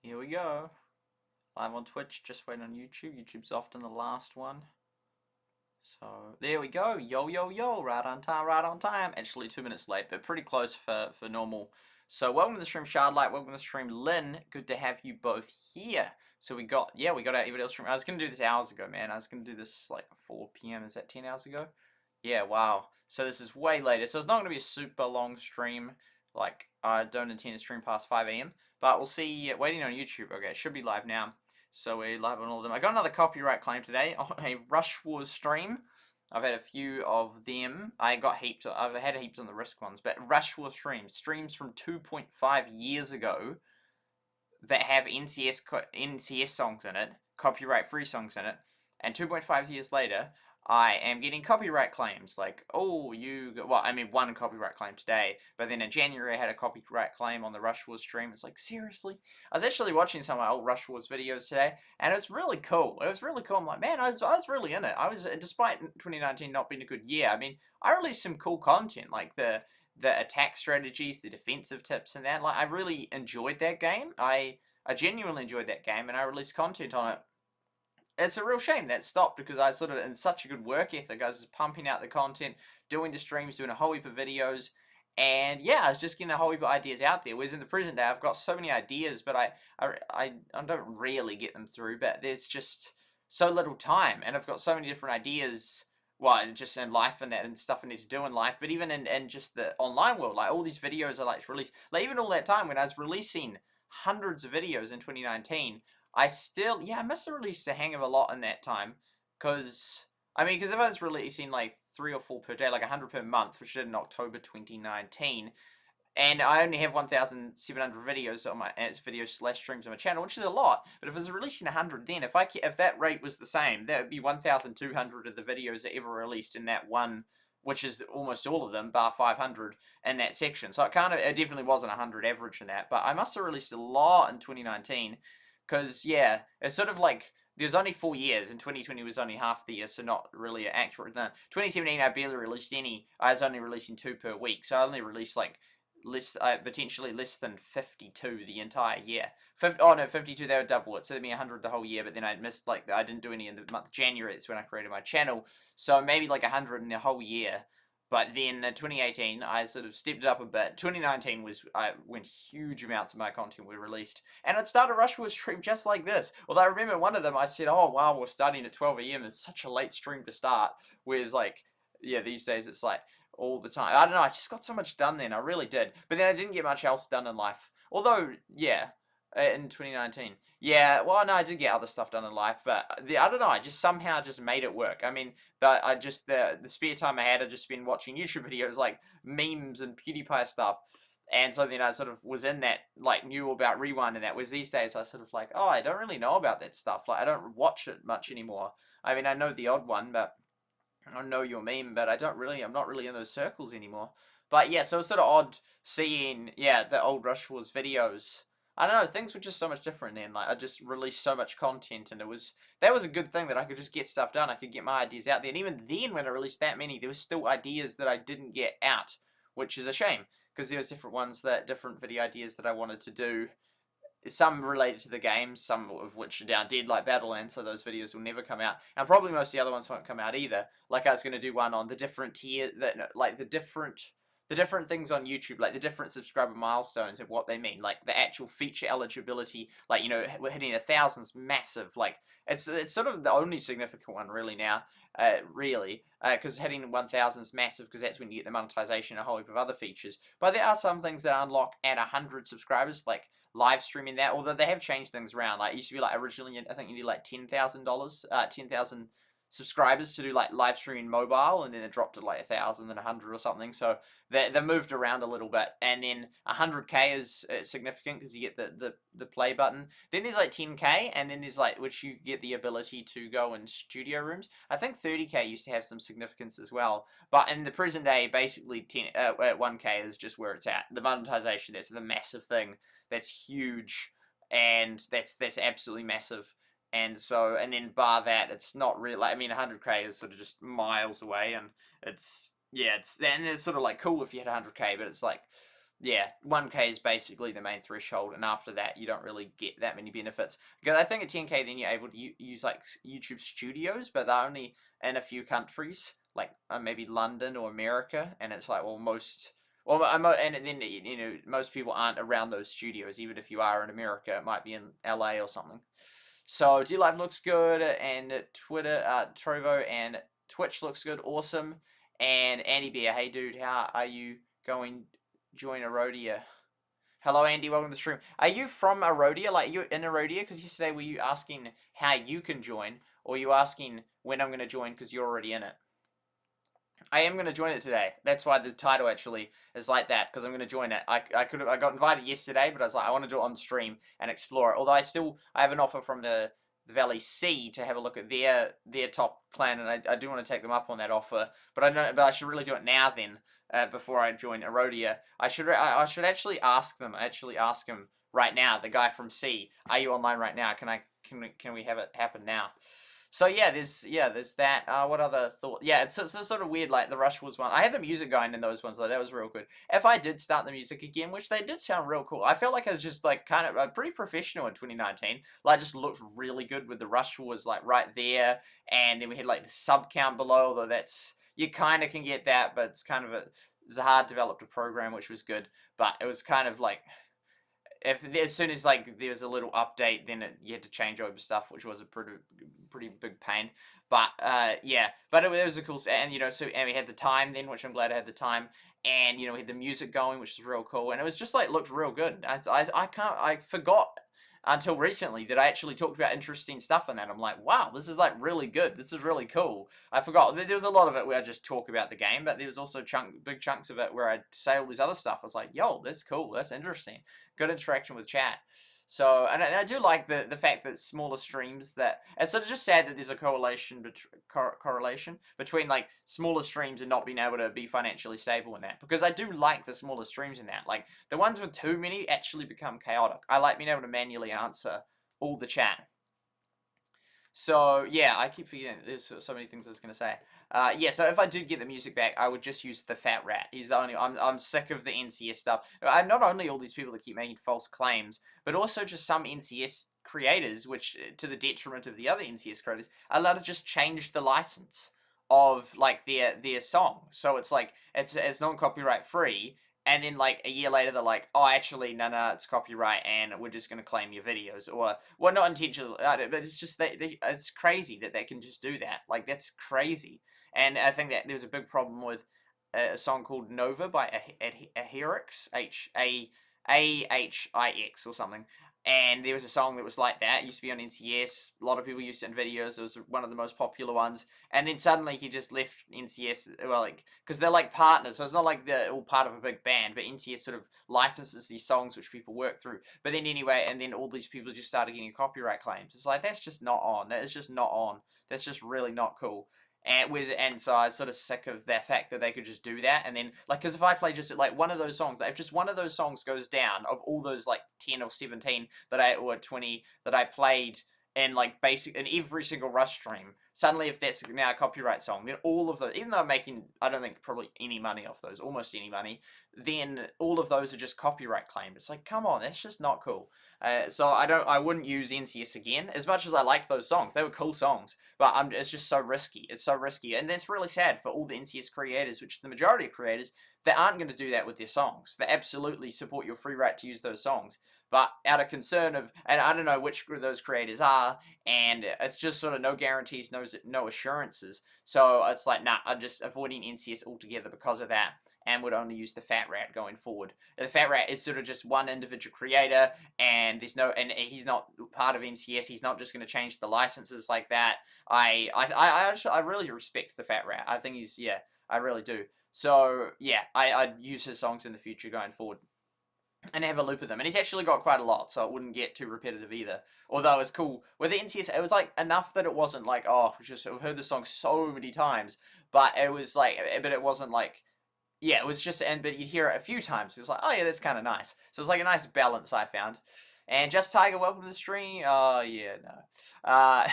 Here we go. Live on Twitch, just waiting on YouTube. YouTube's often the last one. So, there we go. Yo, yo, yo. Right on time, right on time. Actually, 2 minutes late, but pretty close for normal. So, welcome to the stream, SuperSightLIVE. Welcome to the stream, Lynn. Good to have you both here. So, we got our Everdale stream. I was going to do this hours ago, man. I was going to do this like 4 p.m. Is that 10 hours ago? Yeah, wow. So, this is way later. So, it's not going to be a super long stream. Like, I don't intend to stream past 5 a.m. But we'll see. Waiting on YouTube. Okay, it should be live now. So we're live on all of them. I got another copyright claim today on a Rush Wars stream. I've had a few of them. I've had heaps on the Risk ones, but Rush Wars streams from 2.5 years ago that have NCS songs in it, copyright-free songs in it, and 2.5 years later, I am getting copyright claims. Like, oh, one copyright claim today, but then in January I had a copyright claim on the Rush Wars stream. It's like, seriously? I was actually watching some of my old Rush Wars videos today, and it was really cool. It was really cool. I'm like, man, I was really in it. Despite 2019 not being a good year, I mean, I released some cool content, like the attack strategies, the defensive tips and that. Like, I really enjoyed that game. I genuinely enjoyed that game, and I released content on it. It's a real shame that stopped because I was sort of in such a good work ethic. I was just pumping out the content, doing the streams, doing a whole heap of videos, and yeah, I was just getting a whole heap of ideas out there. Whereas in the present day, I've got so many ideas, but I don't really get them through. But there's just so little time, and I've got so many different ideas. Well, just in life and that and stuff I need to do in life, but even in just the online world, like all these videos I like to release, like even all that time when I was releasing hundreds of videos in 2019. I must have released a hang of a lot in that time, because if I was releasing like 3 or 4 per day, like 100 per month, which I did in October 2019, and I only have 1,700 videos on my videos/streams on my channel, which is a lot. But if I was releasing 100, then if that rate was the same, that would be 1,200 of the videos that ever released in that one, which is almost all of them, bar 500 in that section. So it definitely wasn't 100 average in that, but I must have released a lot in 2019. Because, yeah, it's sort of like, there's only 4 years, and 2020 was only half the year, so not really accurate. Then 2017, I barely released any. I was only releasing 2 per week, so I only released, like, potentially less than 52 the entire year. 52, they would double it, so that'd be 100 the whole year, but then I missed, like, I didn't do any in the month of January. That's when I created my channel, so maybe, like, 100 in the whole year. But then 2018, I sort of stepped it up a bit. 2019 was when huge amounts of my content were released. And I'd start a Rush Wars stream just like this. Although I remember one of them, I said, oh, wow, we're starting at 12 a.m. It's such a late stream to start. Whereas, like, yeah, these days it's like all the time. I don't know, I just got so much done then. I really did. But then I didn't get much else done in life. Although, yeah, in 2019. Yeah, well, no, I did get other stuff done in life, but I don't know, I just somehow just made it work. I mean, the spare time I had, I just been watching YouTube videos, like memes and PewDiePie stuff, and so then I sort of was in that, like, knew about Rewind and that, whereas these days I sort of like, oh, I don't really know about that stuff, like, I don't watch it much anymore. I mean, I know the odd one, but I know your meme, but I'm not really in those circles anymore. But yeah, so it's sort of odd seeing, yeah, the old Rush Wars videos. I don't know, things were just so much different then. Like, I just released so much content, and that was a good thing that I could just get stuff done. I could get my ideas out there. And even then, when I released that many, there was still ideas that I didn't get out, which is a shame, because there was different video ideas that I wanted to do. Some related to the game, some of which are down dead, like Battleland, so those videos will never come out. And probably most of the other ones won't come out either. Like, I was going to do one on the different tier, the different things on YouTube, like the different subscriber milestones and what they mean, like the actual feature eligibility, like, you know, we're hitting 1,000's massive, like, it's sort of the only significant one really now, because hitting 1,000's massive, because that's when you get the monetization and a whole heap of other features. But there are some things that unlock at 100 subscribers, like live streaming that, although they have changed things around. Like, it used to be like originally, I think you need like $10,000 subscribers to do like live streaming mobile, and then it dropped to like 1,000, then 100 or something. So they moved around a little bit, and then 100k is significant because you get the play button. Then there's like 10k, and then there's like, which you get the ability to go in studio rooms. I think 30k used to have some significance as well, but in the present day, basically 1k is just where it's at. The monetization, that's the massive thing. That's huge, and that's absolutely massive. And then bar that, it's not really, I mean, 100k is sort of just miles away, and it's sort of like cool if you hit 100k, but it's like, yeah, 1K is basically the main threshold, and after that, you don't really get that many benefits. Because I think at 10K, then you're able to use like YouTube Studios, but they're only in a few countries, like maybe London or America, and it's like, well, and then most people aren't around those studios. Even if you are in America, it might be in LA or something. So DLive looks good, and Twitter, Trovo, and Twitch looks good, awesome. And Andy Bear, hey dude, how are you going? Join Eroda. Hello, Andy. Welcome to the stream. Are you from Eroda? Like, you in Eroda? Because yesterday were you asking how you can join, or you asking when I'm going to join because you're already in it? I am going to join it today. That's why the title actually is like that, because I'm going to join it. I got invited yesterday, but I was like, I want to do it on stream and explore it. Although I have an offer from the Valley C to have a look at their top plan, and I do want to take them up on that offer. But I should really do it now then, before I join Eroda. I should actually ask them. Ask him right now. The guy from C, are you online right now? Can we have it happen now? So yeah, there's that. What other thought? Yeah, it's sort of weird. Like the Rush was one. I had the music going in those ones though. That was real good. If I did start the music again, which they did sound real cool, I felt like I was just like kind of pretty professional in 2019. Like just looked really good with the Rush was like right there, and then we had like the sub count below. Although that's you kind of can get that, but it's kind of it's a hard developed a program, which was good. But it was kind of like as soon as like there was a little update, then you had to change over stuff, which was a pretty big pain. But yeah, but it was a cool and and we had the time then, which I'm glad I had the time, and we had the music going, which was real cool, and it was just like looked real good. I forgot until recently that I actually talked about interesting stuff in that. I'm like, wow, this is like really good. This is really cool. I forgot. There was a lot of it where I just talk about the game, but there was also big chunks of it where I'd say all this other stuff. I was like, yo, that's cool. That's interesting. Good interaction with chat. So, and I do like the fact that smaller streams that it's sort of just sad that there's a correlation between like smaller streams and not being able to be financially stable in that, because I do like the smaller streams in that. Like the ones with too many actually become chaotic. I like being able to manually answer all the chat. So yeah, I keep forgetting. There's so many things I was gonna say. Yeah, so if I did get the music back, I would just use the Fat Rat. He's the only. I'm sick of the NCS stuff. Not only all these people that keep making false claims, but also just some NCS creators, which to the detriment of the other NCS creators, are allowed to just change the license of like their song. So it's like it's non-copyright free. And then, like, a year later, they're like, oh, actually, no, it's copyright, and we're just going to claim your videos. Or, well, not intentionally, but it's just, it's crazy that they can just do that. Like, that's crazy. And I think that there's a big problem with a song called Nova by Ahirix, Ahix or something. And there was a song that was like that. It used to be on NCS. A lot of people used it in videos. It was one of the most popular ones. And then suddenly he just left NCS. Well, like, because they're like partners. So it's not like they're all part of a big band. But NCS sort of licenses these songs which people work through. But then anyway, and then all these people just started getting copyright claims. It's like, that's just not on. That is just not on. That's just really not cool. And so I was sort of sick of that fact that they could just do that, and then like, because if I play just like one of those songs, if just one of those songs goes down of all those like 10 or 17 or 20 that I played in like in every single Rush stream, suddenly if that's now a copyright song, then all of those, even though I'm making, I don't think probably any money off those, almost any money, then all of those are just copyright claimed. It's like, come on, that's just not cool. So I wouldn't use NCS again, as much as I liked those songs. They were cool songs, but it's just so risky. It's so risky, and that's really sad for all the NCS creators, which the majority of creators, that aren't going to do that with their songs. They absolutely support your free right to use those songs, but out of concern of, and I don't know which those creators are, and it's just sort of no guarantees, no assurances. So it's like, nah, I'm just avoiding NCS altogether because of that, and would only use the Fat Rat going forward. The Fat Rat is sort of just one individual creator, and he's not part of NCS. He's not just going to change the licenses like that. I really respect the Fat Rat. I think I really do. So yeah, I'd use his songs in the future going forward, and have a loop of them. And he's actually got quite a lot, so it wouldn't get too repetitive either. Although it's cool. With the NCS, it was like enough that it wasn't like, oh, I've heard this song so many times, but it was like, but it wasn't like, yeah, it was just, but you'd hear it a few times. It was like, oh yeah, that's kind of nice. So it's like a nice balance, I found. And Just Tiger, welcome to the stream. Oh yeah, no.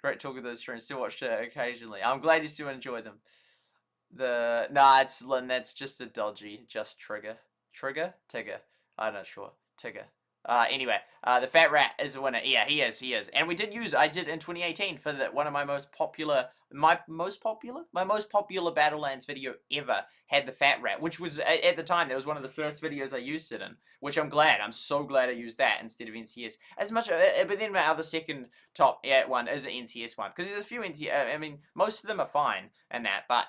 Great talk of those streams. Still watch it occasionally. I'm glad you still enjoy them. Nah, it's Lynn. That's just a dodgy, just Tigger. I'm not sure. Tigger. Anyway, the Fat Rat is the winner. Yeah, he is. And I did in 2018 for one of my most popular, Battlelands video ever had the Fat Rat, which was, at the time, that was one of the first videos I used it in, which I'm so glad I used that instead of NCS. But then my other second top one is an NCS one, because there's a few NCS, I mean, most of them are fine and that, but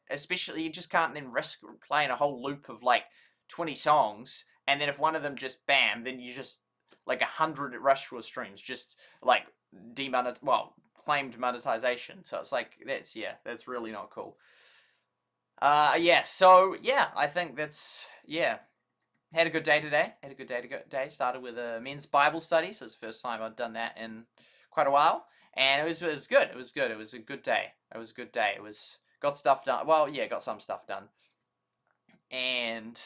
especially, you just can't then risk playing a whole loop of, like, 20 songs, and then if one of them just bam, then you just, like, 100 Rush Tour streams just, like, claimed monetization. So it's like, that's really not cool. So I think that's, had a good day today. Started with a men's Bible study, so it's the first time I've done that in quite a while, and it was good. It was a good day. Got stuff done. Well, got some stuff done, and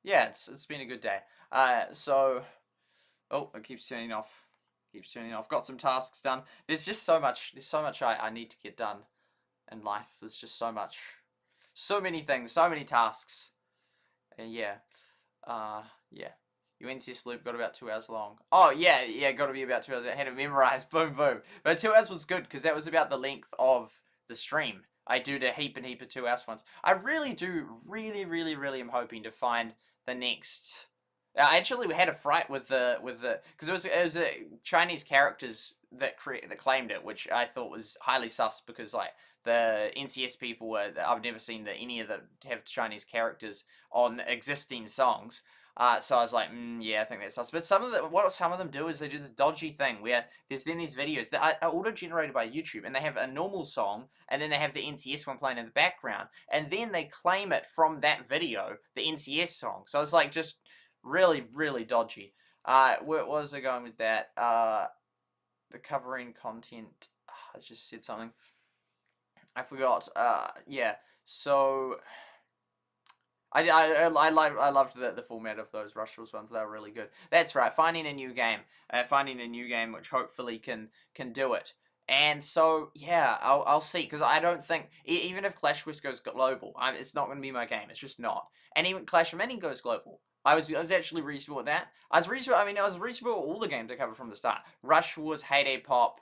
it's been a good day. So, it keeps turning off. Got some tasks done. There's just so much. I need to get done in life. There's just so many things, so many tasks. UNCS loop got about 2 hours long. Oh got to be about 2 hours. I had it memorized. Boom. But 2 hours was good because that was about the length of the stream. I do the heap of 2 hours ones. I really really am hoping to find the next. I actually had a fright with the because it was Chinese characters that claimed it, which I thought was highly sus, because, like, the NCS people I've never seen any of them have Chinese characters on existing songs. So I was like, I think that's sus. But what some of them do is they do this dodgy thing where there's then these videos that are auto-generated by YouTube, and they have a normal song, and then they have the NCS one playing in the background, and then they claim it from that video, the NCS song. So it's like just really dodgy. Where was I going with that? The covering content. I just said something. I forgot. So I loved the format of those Rushers ones. They were really good. That's right. Finding a new game, which hopefully can do it. And so I'll see, because I don't think even if Clash West goes global, it's not going to be my game. It's just not. And even Clash Mini goes global, I was actually reasonable with that. I was reasonable with all the games I covered from the start. Rush Wars, Heyday Pop,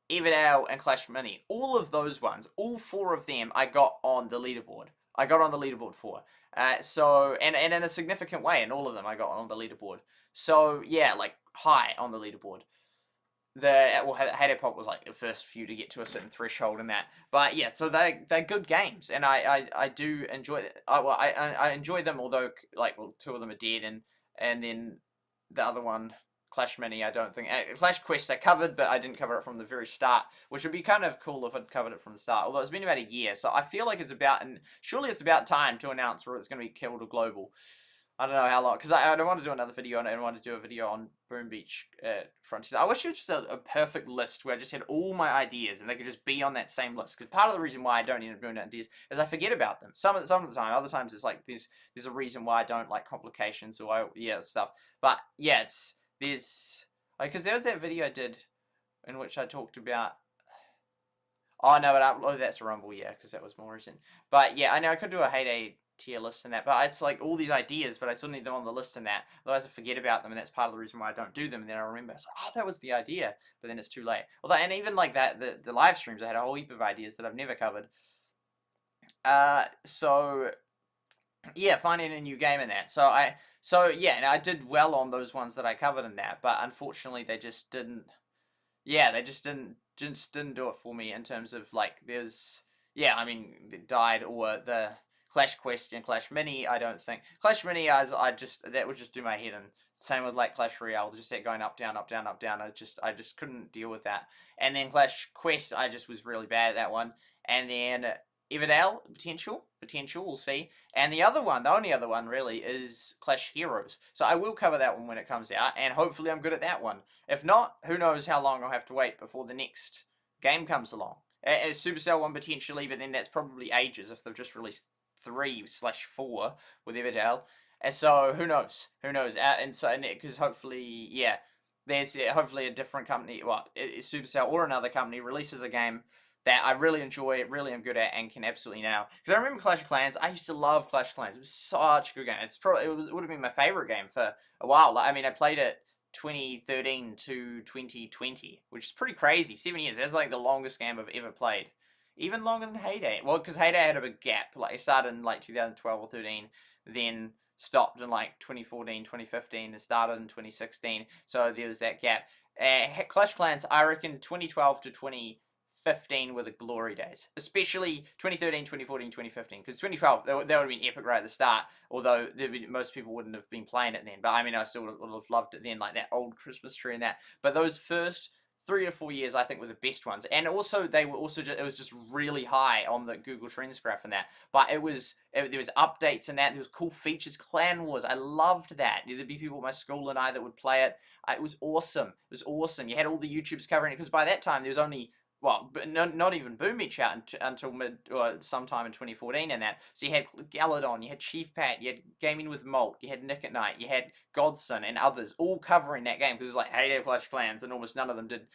Everdale, and Clash Mini. All of those ones, all 4 of them, I got on the leaderboard. For. So in a significant way, in all of them, I got on the leaderboard. So like high on the leaderboard. Heyday Pop was like the first few to get to a certain threshold in that. But so they're good games, and I do enjoy it. I enjoy them, although 2 of them are dead, and then the other one, Clash Mini, I don't think. Clash Quest I covered, but I didn't cover it from the very start, which would be kind of cool if I'd covered it from the start. Although it's been about a year, so I feel like surely it's about time to announce whether it's going to be killed or global. I don't know how long, because I don't want to do another video on it. I want to do a video on Boom Beach Frontiers. I wish it was just a perfect list where I just had all my ideas and they could just be on that same list. Because part of the reason why I don't end up doing ideas is I forget about them. Some of the time, other times it's like there's a reason why I don't like complications or stuff. But because there was that video I did in which I talked about. Oh no, but I uploaded that to Rumble, because that was more recent. But I know I could do a Heyday tier list and that, but it's like all these ideas, but I still need them on the list and that, otherwise I forget about them, and that's part of the reason why I don't do them. And then I remember, it's like, that was the idea, but then it's too late. And even like that, the live streams, I had a whole heap of ideas that I've never covered. Finding a new game in that. And I did well on those ones that I covered in that, but unfortunately they just didn't. They just didn't do it for me in terms of they died, or the Clash Quest and Clash Mini, I don't think. Clash Mini, that would just do my head in. Same with Clash Royale, just that going up, down, up, down, up, down. I just couldn't deal with that. And then Clash Quest, I just was really bad at that one. And then Everdale, potential, we'll see. And the only other one really, is Clash Heroes. So I will cover that one when it comes out, and hopefully I'm good at that one. If not, who knows how long I'll have to wait before the next game comes along. A Supercell one potentially, but then that's probably ages if they've just released 3/4 with Everdale, and so who knows? Because hopefully, there's hopefully a different company, Supercell or another company releases a game that I really enjoy, really am good at, and can absolutely nail. Because I remember Clash of Clans. I used to love Clash of Clans. It was such a good game. It would have been my favorite game for a while. Like, I mean, I played it 2013 to 2020, which is pretty crazy. 7 years. That's like the longest game I've ever played. Even longer than Heyday. Well, because Heyday had a big gap. Like, it started in like 2012 or 13, then stopped in like 2014, 2015, and started in 2016. So there was that gap. Clash of Clans, I reckon 2012 to 2015 were the glory days, especially 2013, 2014, 2015, because 2012, that would have been epic right at the start, although most people wouldn't have been playing it then, but I mean, I still would have loved it then, like that old Christmas tree and that, but those first 3 or 4 years I think were the best ones, and also it was just really high on the Google Trends graph and that, but there was updates and that, there was cool features, Clan Wars, I loved that. There'd be people at my school and I that would play it. It was awesome. It was awesome. You had all the YouTubes covering it, because by that time there was only, well, not even Boom Beach out until sometime in 2014 and that. So you had Galadon, you had Chief Pat, you had Gaming with Molt, you had Nick at Night, you had Godson and others all covering that game, because it was like Heyday, Clash of Clans, and almost none of them did.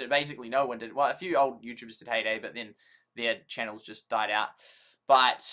Basically no one did. Well, a few old YouTubers did Heyday, but then their channels just died out. But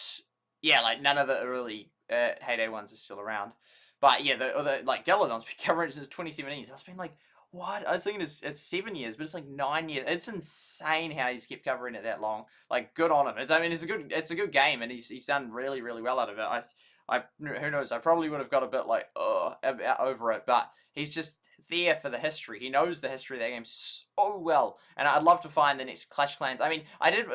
yeah, like none of the early Heyday ones are still around. But yeah, the other, like, Galadon's been covering it since 2017. So it's been like, what? I was thinking it's 7 years, but it's like 9 years. It's insane how he's kept covering it that long. Like, good on him. It's a good game, and he's done really, really well out of it. Who knows? I probably would have got a bit like, over it, but he's just there for the history. He knows the history of that game so well, and I'd love to find the next Clash Clans. I mean,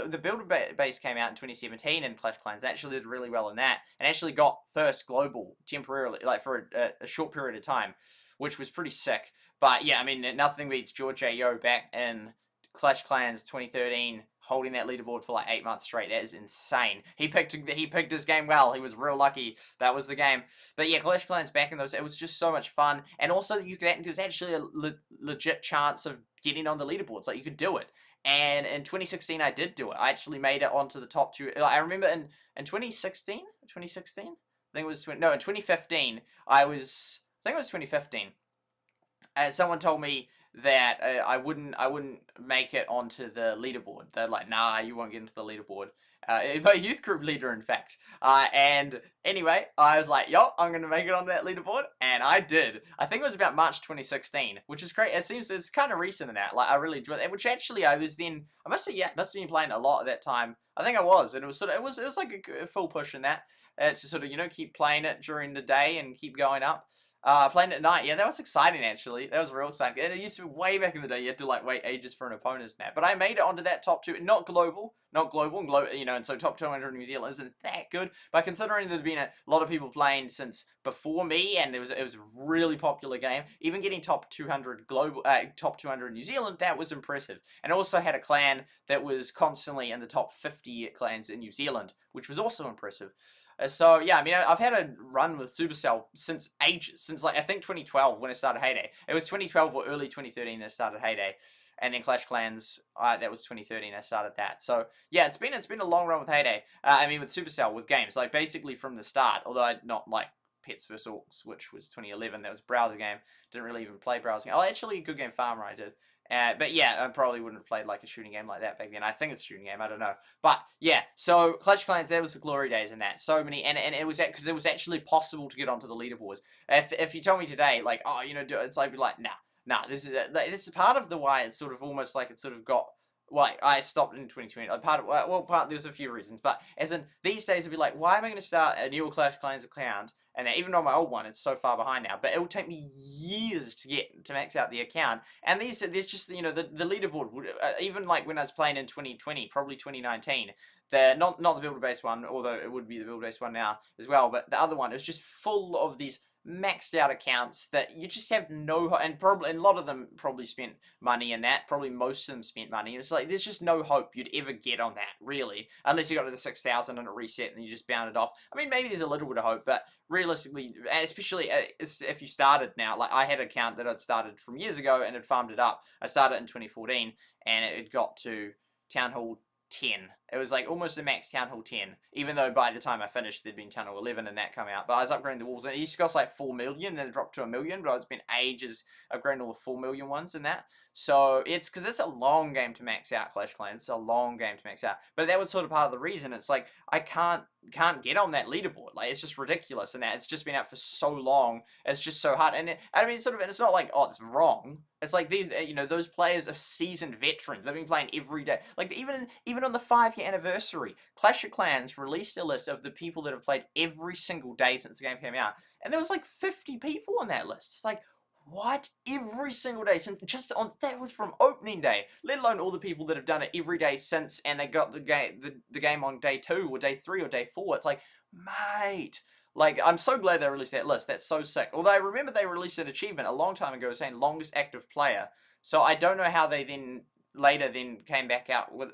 the builder base came out in 2017, and Clash Clans actually did really well in that, and actually got first global temporarily, like for a short period of time, which was pretty sick. But yeah, I mean, nothing beats George Ayo back in Clash Clans 2013, holding that leaderboard for like 8 months straight. That is insane. He picked his game well. He was real lucky. That was the game. But yeah, Clash Clans back in those, it was just so much fun. And also, there was actually a legit chance of getting on the leaderboards. Like, you could do it. And in 2016, I did do it. I actually made it onto the top 2. I remember in 2016, I think it was in 2015. I think it was 2015. Someone told me that I wouldn't make it onto the leaderboard. They're like, nah, you won't get into the leaderboard. My youth group leader, in fact. And anyway, I was like, yo, I'm gonna make it on that leaderboard, and I did. I think it was about March 2016, which is great. It seems it's kind of recent in that. Like, I really enjoyed it. Which actually, I must have been playing a lot at that time. I think I was, and it was like a full push in that. To sort of, keep playing it during the day and keep going up. Playing at night, yeah, that was exciting actually. That was real exciting. And it used to be way back in the day, you had to like wait ages for an opponent and that. But I made it onto that top 2, not global, and so top 200 in New Zealand isn't that good. But considering there'd been a lot of people playing since before me, and it was a really popular game, even getting top 200 top 200 in New Zealand, that was impressive. And also had a clan that was constantly in the top 50 clans in New Zealand, which was also impressive. So yeah, I mean, I've had a run with Supercell since ages, since like I think 2012 when I started Heyday. It was 2012 or early 2013 that I started Heyday, and then Clash Clans that was 2013 I started that. So yeah, it's been a long run with Heyday. I mean, with Supercell, with games, like basically from the start. Although I not like Pets vs Orcs, which was 2011. That was a browser game. Didn't really even play browsing. Oh, actually, Good Game Farmer I did. But yeah, I probably wouldn't have played like a shooting game like that back then. I think it's a shooting game, I don't know. But yeah, so Clash of Clans, that was the glory days in that. So many, and it was because it was actually possible to get onto the leaderboards. If you tell me today, like, oh, it's like, nah, this is part of the why it's sort of almost like it sort of got. Well, I stopped in 2020. There's a few reasons, but as in these days, it'd be like, why am I going to start a new Clash of Clans account? And even on my old one, it's so far behind now. But it will take me years to max out the account. And there's just the leaderboard. Even like when I was playing in 2020, probably 2019, not the builder based one, although it would be the builder based one now as well. But the other one, it was just full of these maxed out accounts that you just have no, and a lot of them probably spent money in that. Probably most of them spent money. It's like there's just no hope you'd ever get on that, really, unless you got to the 6,000 and it reset and you just bound it off. I mean, maybe there's a little bit of hope, but realistically, especially if you started now, like I had an account that I'd started from years ago and had farmed it up. I started in 2014 and it got to Town Hall 10. It was like almost a max Town Hall 10, even though by the time I finished, there'd been Town Hall 11 and that come out. But I was upgrading the walls, and it used to cost like 4 million, then it dropped to 1 million, but it's been ages upgrading all the 4 million ones and that. So it's because it's a long game to max out Clash Clans. It's a long game to max out. But that was sort of part of the reason. It's like I can't get on that leaderboard. Like it's just ridiculous, and that it's just been out for so long. It's just so hard. And I mean, sort of, and it's not like, oh, it's wrong. It's like these, those players are seasoned veterans. They've been playing every day. Like even on the 5-year anniversary, Clash of Clans released a list of the people that have played every single day since the game came out, and there was like 50 people on that list. It's like, what? Every single day since that was from opening day, let alone all the people that have done it every day since, and they got the game on day 2 or day 3 or day 4. It's like, mate, like, I'm so glad they released that list. That's so sick. Although I remember they released an achievement a long time ago saying longest active player. So I don't know how they then later came back out with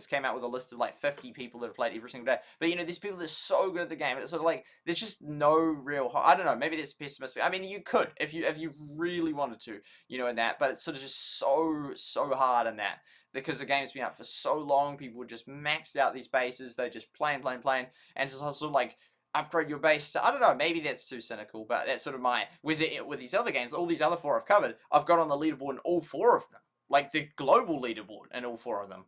came out with a list of like 50 people that have played every single day. But these people that are so good at the game, and it's sort of like there's just no real, I don't know, maybe that's pessimistic. I mean, you could if you really wanted to, in that, but it's sort of just so hard in that, because the game's been out for so long. People just maxed out these bases. They just playing, and just sort of like upgrade your base. So I don't know, maybe that's too cynical, but that's sort of my with these other games. All these other 4 I've covered, I've got on the leaderboard in all 4 of them. Like the global leaderboard in all 4 of them.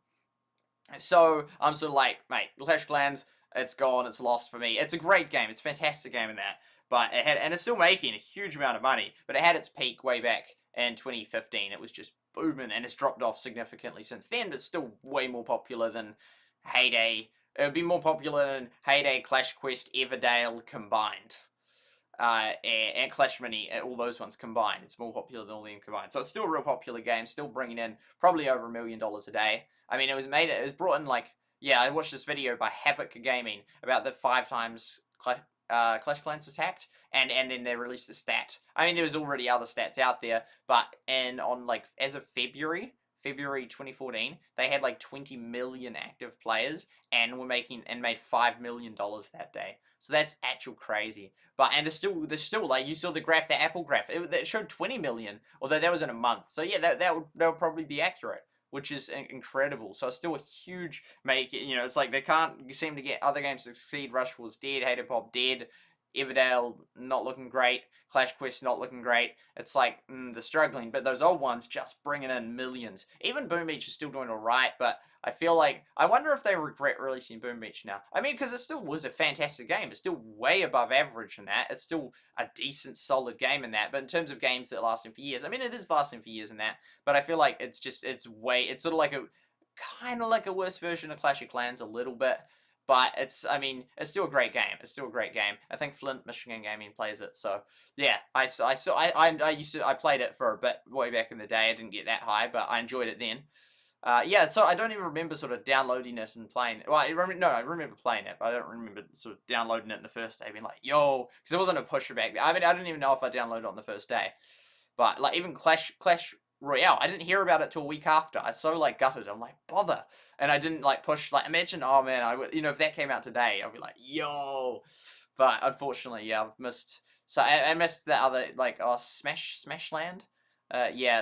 So I'm sort of like, mate, Clash Clans, it's gone, it's lost for me. It's a great game, it's a fantastic game in that, but and it's still making a huge amount of money, but it had its peak way back in 2015. It was just booming, and it's dropped off significantly since then, but still way more popular than Heyday. It would be more popular than Heyday, Clash Quest, Everdale combined. And Clash Mini, all those ones combined. It's more popular than all of them combined. So it's still a real popular game, still bringing in probably over $1 million a day. I mean, it was brought in like, I watched this video by Havoc Gaming about the 5 times Clash Clans was hacked, and then they released the stat. I mean, there was already other stats out there, but as of February 2014, they had like 20 million active players and made $5 million that day. So that's actual crazy. But there's still like, you saw the graph, the Apple graph, it showed 20 million, although that was in a month. So yeah, that would probably be accurate, which is incredible. So it's still a huge it's like they can't seem to get other games to succeed. Rush was dead, Hater Pop dead, Everdale not looking great, Clash Quest not looking great. It's like, they're struggling, but those old ones just bringing in millions. Even Boom Beach is still doing alright, but I feel like, I wonder if they regret releasing Boom Beach now. I mean, because it still was a fantastic game. It's still way above average in that. It's still a decent, solid game in that. But in terms of games that are lasting for years, I mean, it is lasting for years in that, but I feel like it's sort of like kind of like a worse version of Clash of Clans a little bit. But it's still a great game. It's still a great game. I think Flint Michigan Gaming plays it. So yeah, I played it for a bit way back in the day. I didn't get that high, but I enjoyed it then. So I don't even remember sort of downloading it and playing it. Well, I remember playing it, but I don't remember sort of downloading it in the first day, being like, yo, because it wasn't a pusher back then. I mean, I didn't even know if I downloaded it on the first day. But like even Clash Royale, I didn't hear about it till a week after. I so like gutted. I'm like, bother, and I didn't like push. Like, imagine, oh man, I would, if that came out today, I'd be like, yo. But unfortunately, yeah, I've missed. So I missed the other Smashland.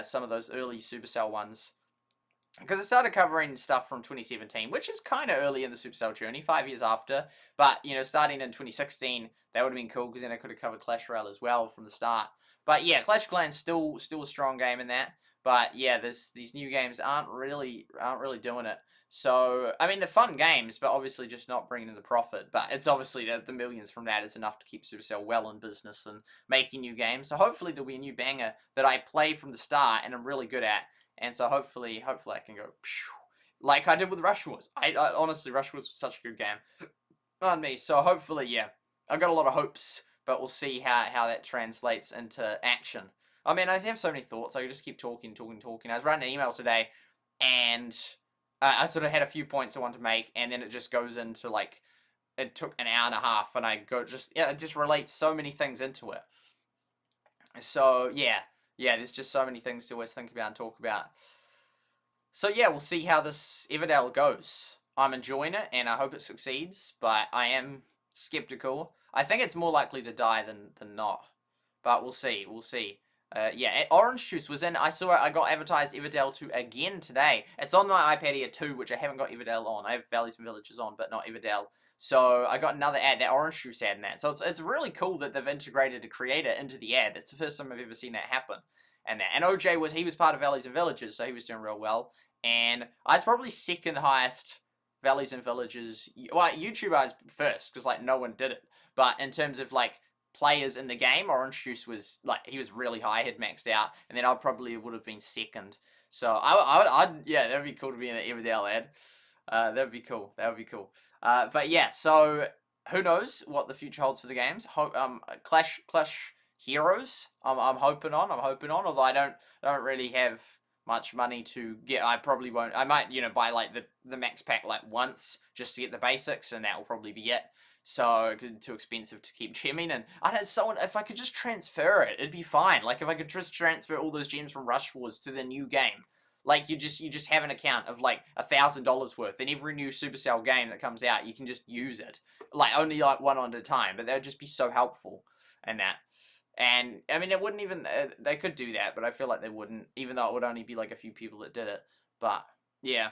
Some of those early Supercell ones. Because it started covering stuff from 2017, which is kind of early in the Supercell journey, 5 years after. But, starting in 2016, that would have been cool, because then I could have covered Clash Royale as well from the start. But yeah, Clash Clans still a strong game in that. But yeah, these new games aren't really doing it. So, I mean, they're fun games, but obviously just not bringing in the profit. But it's obviously the millions from that is enough to keep Supercell well in business and making new games. So hopefully there'll be a new banger that I play from the start and I'm really good at. And so hopefully I can go like I did with Rush Wars. I honestly, Rush Wars was such a good game on me. So hopefully, yeah, I've got a lot of hopes, but we'll see how that translates into action. I mean, I have so many thoughts. I just keep talking. I was writing an email today, and I sort of had a few points I wanted to make, and then it just goes into like, it took an hour and a half, and it just relates so many things into it. So yeah, there's just so many things to always think about and talk about. So yeah, we'll see how this Everdale goes. I'm enjoying it, and I hope it succeeds, but I am skeptical. I think it's more likely to die than not, but we'll see. Yeah, Orange Juice was in. I saw it. I got advertised Everdale 2 again today. It's on my iPad Air 2, which I haven't got Everdale on. I have Valleys and Villages on, but not Everdale. So I got another ad, that Orange Juice ad in that. So it's really cool that they've integrated a creator into the ad. It's the first time I've ever seen that happen. And OJ was part of Valleys and Villages, so he was doing real well. And I was probably second highest Valleys and Villages. Well, YouTube I was first because like no one did it. But in terms of like players in the game, Orange Juice was like, he was really high, he'd maxed out, and then I probably would have been second. So I'd yeah, that'd be cool to be in an Everdale ad. That'd be cool. That would be cool. But yeah, so who knows what the future holds for the games? Clash Heroes. I'm hoping on. Although I don't really have much money to get. I probably won't. I might buy like the max pack like once just to get the basics, and that will probably be it. So too expensive to keep gemming, and I don't. Someone, if I could just transfer it, it'd be fine. Like if I could just transfer all those gems from Rush Wars to the new game, like you just have an account of like $1,000 worth, and every new Supercell game that comes out, you can just use it, like only like one at a time. But that would just be so helpful, and that. And I mean, it wouldn't even. They could do that, but I feel like they wouldn't, even though it would only be like a few people that did it. But yeah.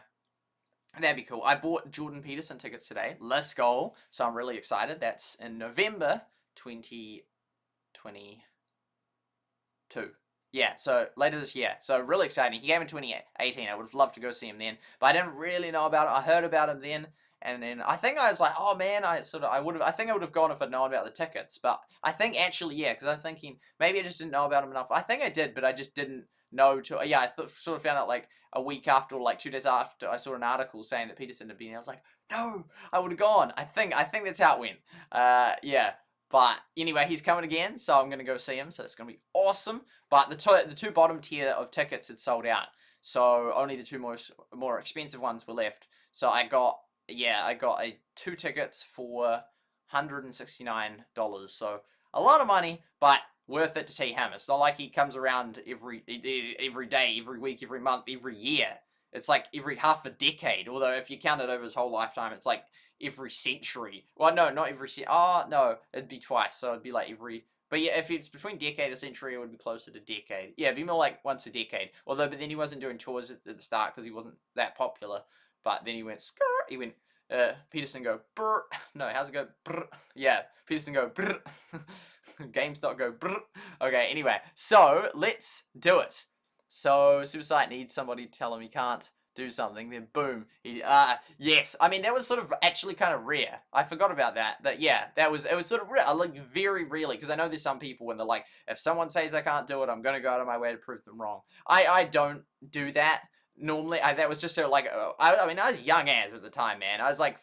That'd be cool. I bought Jordan Peterson tickets today. Let's go. So I'm really excited. That's in November 2022. Yeah, so later this year. So really exciting. He came in 2018. I would have loved to go see him then. But I didn't really know about it. I heard about him then. And then I think I was like, oh man, I think I would have gone if I'd known about the tickets. But I think actually, yeah, because I'm thinking maybe I just didn't know about him enough. I think I did, but I just didn't know to. Yeah, I sort of found out like a week after, or like 2 days after I saw an article saying that Peterson had been. I was like, no, I would have gone. I think that's how it went. Yeah. But anyway, he's coming again, so I'm gonna go see him. So it's gonna be awesome. But the two bottom tier of tickets had sold out, so only the two more expensive ones were left. So I got a 2 tickets for $169. So a lot of money, but worth it to see him. It's not like he comes around every day, every week, every month, every year. It's like every half a decade. Although if you count it over his whole lifetime, it's like every century. Well, no, not every century. Oh, no, it'd be twice. So it'd be like every. But yeah, if it's between decade and century, it would be closer to decade. Yeah, it'd be more like once a decade. Although, but then he wasn't doing tours at the start because he wasn't that popular. But then he went skrr. He went. Peterson go brr. No, how's it go? Brr. Yeah, Peterson go brr. GameStop go brr. Okay, anyway, so let's do it. So SuperSight needs somebody to tell him he can't do something. Then boom, yes. I mean, that was sort of actually kind of rare. I forgot about that. But yeah, it was sort of rare. Like very rarely, because I know there's some people when they're like, if someone says I can't do it, I'm gonna go out of my way to prove them wrong. I don't do that. Normally, that was just like, I mean, I was young as at the time, man. I was like,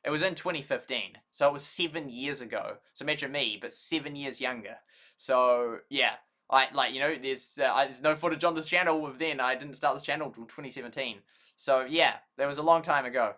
it was in 2015, so it was 7 years ago. So imagine me, but 7 years younger. So yeah, there's no footage on this channel of then. I didn't start this channel until 2017. So yeah, that was a long time ago.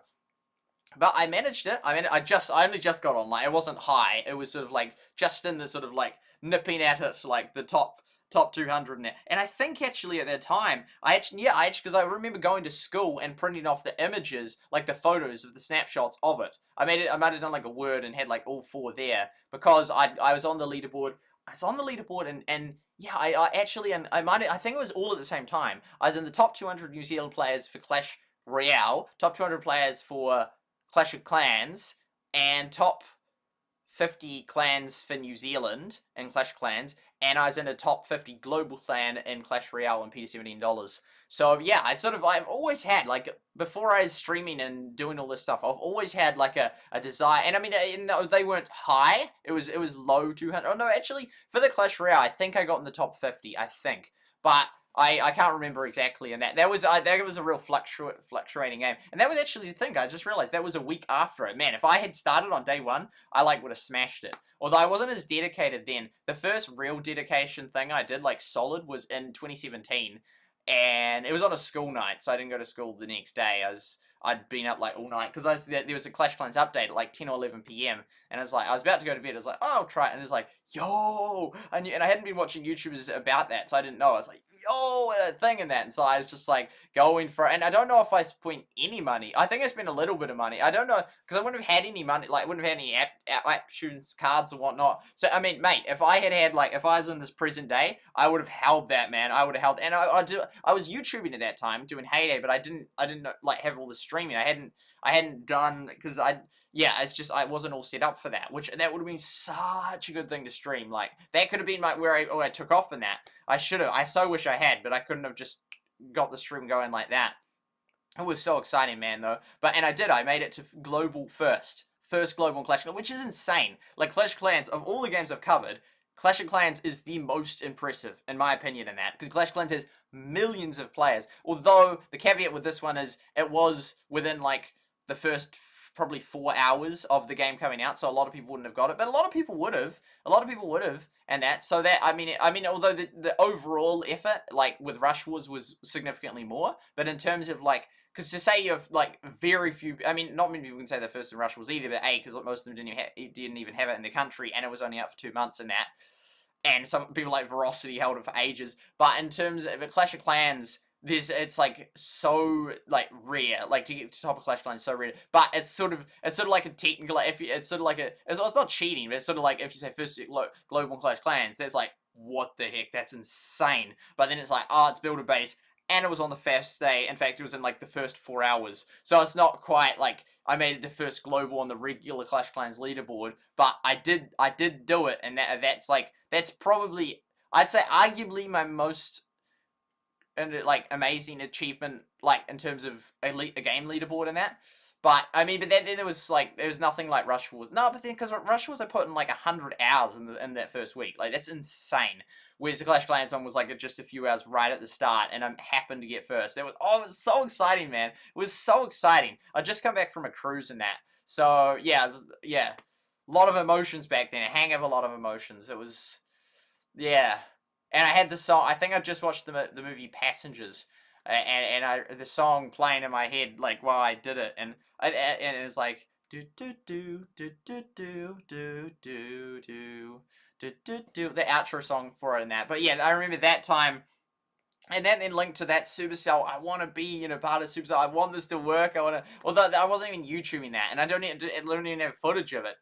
But I managed it. I mean, I only just got on. Like, it wasn't high. It was sort of like just in the sort of like nipping at it, like the top 200 now. And I think actually at that time, because I remember going to school and printing off the images, like the photos of the snapshots of it. I might have done like a Word and had like all 4 there because I was on the leaderboard. I was on the leaderboard and yeah, I think it was all at the same time. I was in the top 200 New Zealand players for Clash Royale, top 200 players for Clash of Clans, and top 50 clans for New Zealand in Clash Clans, and I was in a top 50 global clan in Clash Royale and $17. So yeah, I've always had, like, before I was streaming and doing all this stuff, I've always had like a desire, and I mean, they weren't high, it was low 200. Oh no, actually, for the Clash Royale, I think I got in the top 50, I think, but I can't remember exactly, and that was a real fluctuating game, and that was actually the thing. I just realized that was a week after it. Man, if I had started on day 1, I would have smashed it. Although I wasn't as dedicated then. The first real dedication thing I did, like solid, was in 2017, and it was on a school night, so I didn't go to school the next day. I'd been up like all night because there was a Clash of Clans update at like 10 or 11 p.m. and I was about to go to bed. I was like, oh, I'll try it, and it's like, yo, and I hadn't been watching YouTubers about that, so I didn't know. I was like, yo, a thing in that, and so I was just like going for it. And I don't know if I spent any money. I think I spent a little bit of money. I don't know because I wouldn't have had any money. Like, I wouldn't have had any app tunes cards or whatnot. So I mean, mate, if I had like, if I was in this present day, I would have held that, man. I would have held, and I was YouTubing at that time doing Heyday, but I didn't like have all the streaming. I hadn't done because it's just I wasn't all set up for that, which that would have been such a good thing to stream. Like that could have been like where I took off in that. I should have. I so wish I had, but I couldn't have just got the stream going like that. It was so exciting, man, though. And I did. I made it to global first global Clash of Clans, which is insane. Like Clash of Clans, of all the games I've covered, Clash of Clans is the most impressive, in my opinion, in that. Because Clash of Clans has millions of players. Although, the caveat with this one is, it was within, like, the first probably 4 hours of the game coming out, so a lot of people wouldn't have got it. But a lot of people would have. And that. So that, I mean, although the overall effort, like, with Rush Wars was significantly more, but in terms of, like, because to say you have, like, very few, I mean, not many people can say they're first in Rush Wars either, but A, because most of them didn't even have it in the country, and it was only out for 2 months and that. And some people like Verocity held it for ages. But in terms of Clash of Clans, it's like so like rare, like to get to top of Clash of Clans is so rare. But it's sort of like a technical, it's sort of like it's not cheating, but it's sort of like if you say first global Clash of Clans, that's like, what the heck, that's insane. But then it's like, oh, it's builder base. And it was on the first day. In fact, it was in like the first 4 hours. So it's not quite like I made it the first global on the regular Clash of Clans leaderboard, but I did do it, and that's probably, I'd say, arguably my most like amazing achievement, like in terms of a game leaderboard and that. But I mean, but then there was nothing like Rush Wars. No, but then because Rush Wars I put in like 100 hours in that first week. Like that's insane. Whereas the Clash of Clans one was like just a few hours right at the start, and I happened to get first. It was so exciting, man. It was so exciting. I just come back from a cruise and that. So yeah, a lot of emotions back then. A hang of a lot of emotions. It was, yeah. And I had the song. I think I just watched the movie Passengers, and the song playing in my head like while I did it, and it was like do do do do do do do do do do do, the outro song for it and that. But yeah, I remember that time. And that then linked to that Supercell. I want to be, part of Supercell. I want this to work. Although I wasn't even YouTubing that, and I don't even have footage of it.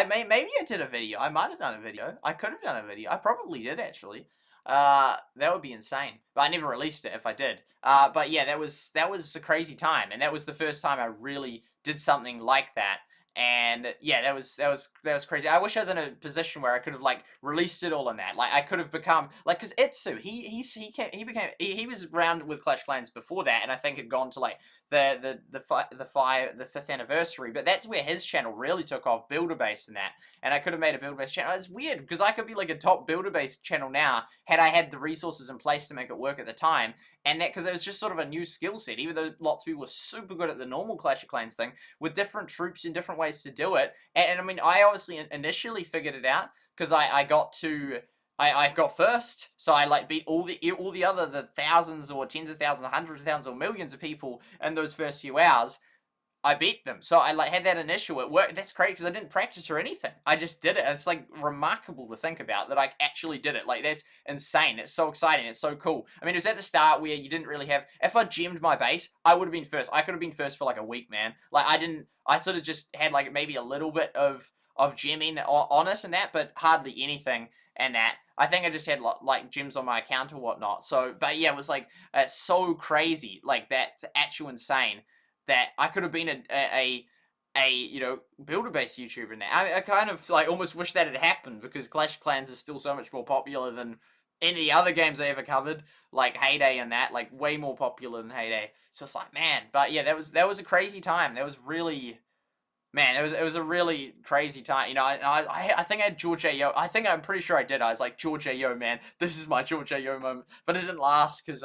Maybe I did a video. I might have done a video. I could have done a video. I probably did actually. That would be insane. But I never released it if I did. But yeah, that was a crazy time, and that was the first time I really did something like that. And yeah, that was crazy. I wish I was in a position where I could have like released it all in that. Like I could have become like, because Itsu, he was around with Clash Clans before that, and I think had gone to like the 5th anniversary. But that's where his channel really took off, builder base and that. And I could have made a builder base channel. It's weird because I could be like a top builder base channel now had I had the resources in place to make it work at the time. And that because it was just sort of a new skill set, even though lots of people were super good at the normal Clash of Clans thing, with different troops and different ways to do it. And I mean, I obviously initially figured it out because I got first, so I like beat all the other thousands or tens of thousands, hundreds of thousands or millions of people in those first few hours. I beat them, so I like had that initial. It worked. That's great because I didn't practice or anything. I just did it. It's like remarkable to think about that I actually did it. Like that's insane. It's so exciting. It's so cool. I mean, it was at the start where you didn't really have. If I gemmed my base, I would have been first. I could have been first for like a week, man. Like I didn't. I sort of just had like maybe a little bit of gemming on it and that, but hardly anything and that. I think I just had like gems on my account or whatnot. So, but yeah, it was like so crazy. Like that's actual insane. That I could have been a builder based YouTuber now. I kind of like almost wish that had happened because Clash of Clans is still so much more popular than any other games I ever covered, like Heyday and that, like way more popular than Heyday. So it's like, man, but yeah, that was a crazy time. That was really, man, it was a really crazy time. I think I had George A.O. I'm pretty sure I did. I was like, George A.O. man, this is my George A.O. moment. But it didn't last because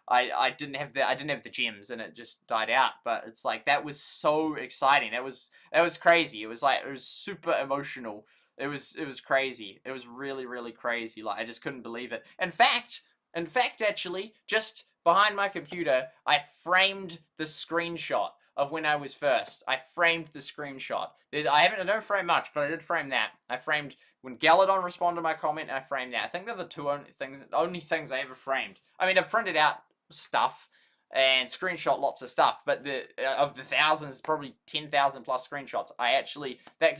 I didn't have the gems and it just died out. But it's like that was so exciting. That was crazy. It was super emotional. It was crazy. It was really, really crazy. Like I just couldn't believe it. In fact, actually, just behind my computer, I framed the screenshot of when I was first. I framed the screenshot. I don't frame much, but I did frame that. I framed when Galadon responded to my comment, and I framed that. I think they're the only things I ever framed. I mean, I've printed out stuff and screenshot lots of stuff, but of the thousands, probably 10,000 plus screenshots,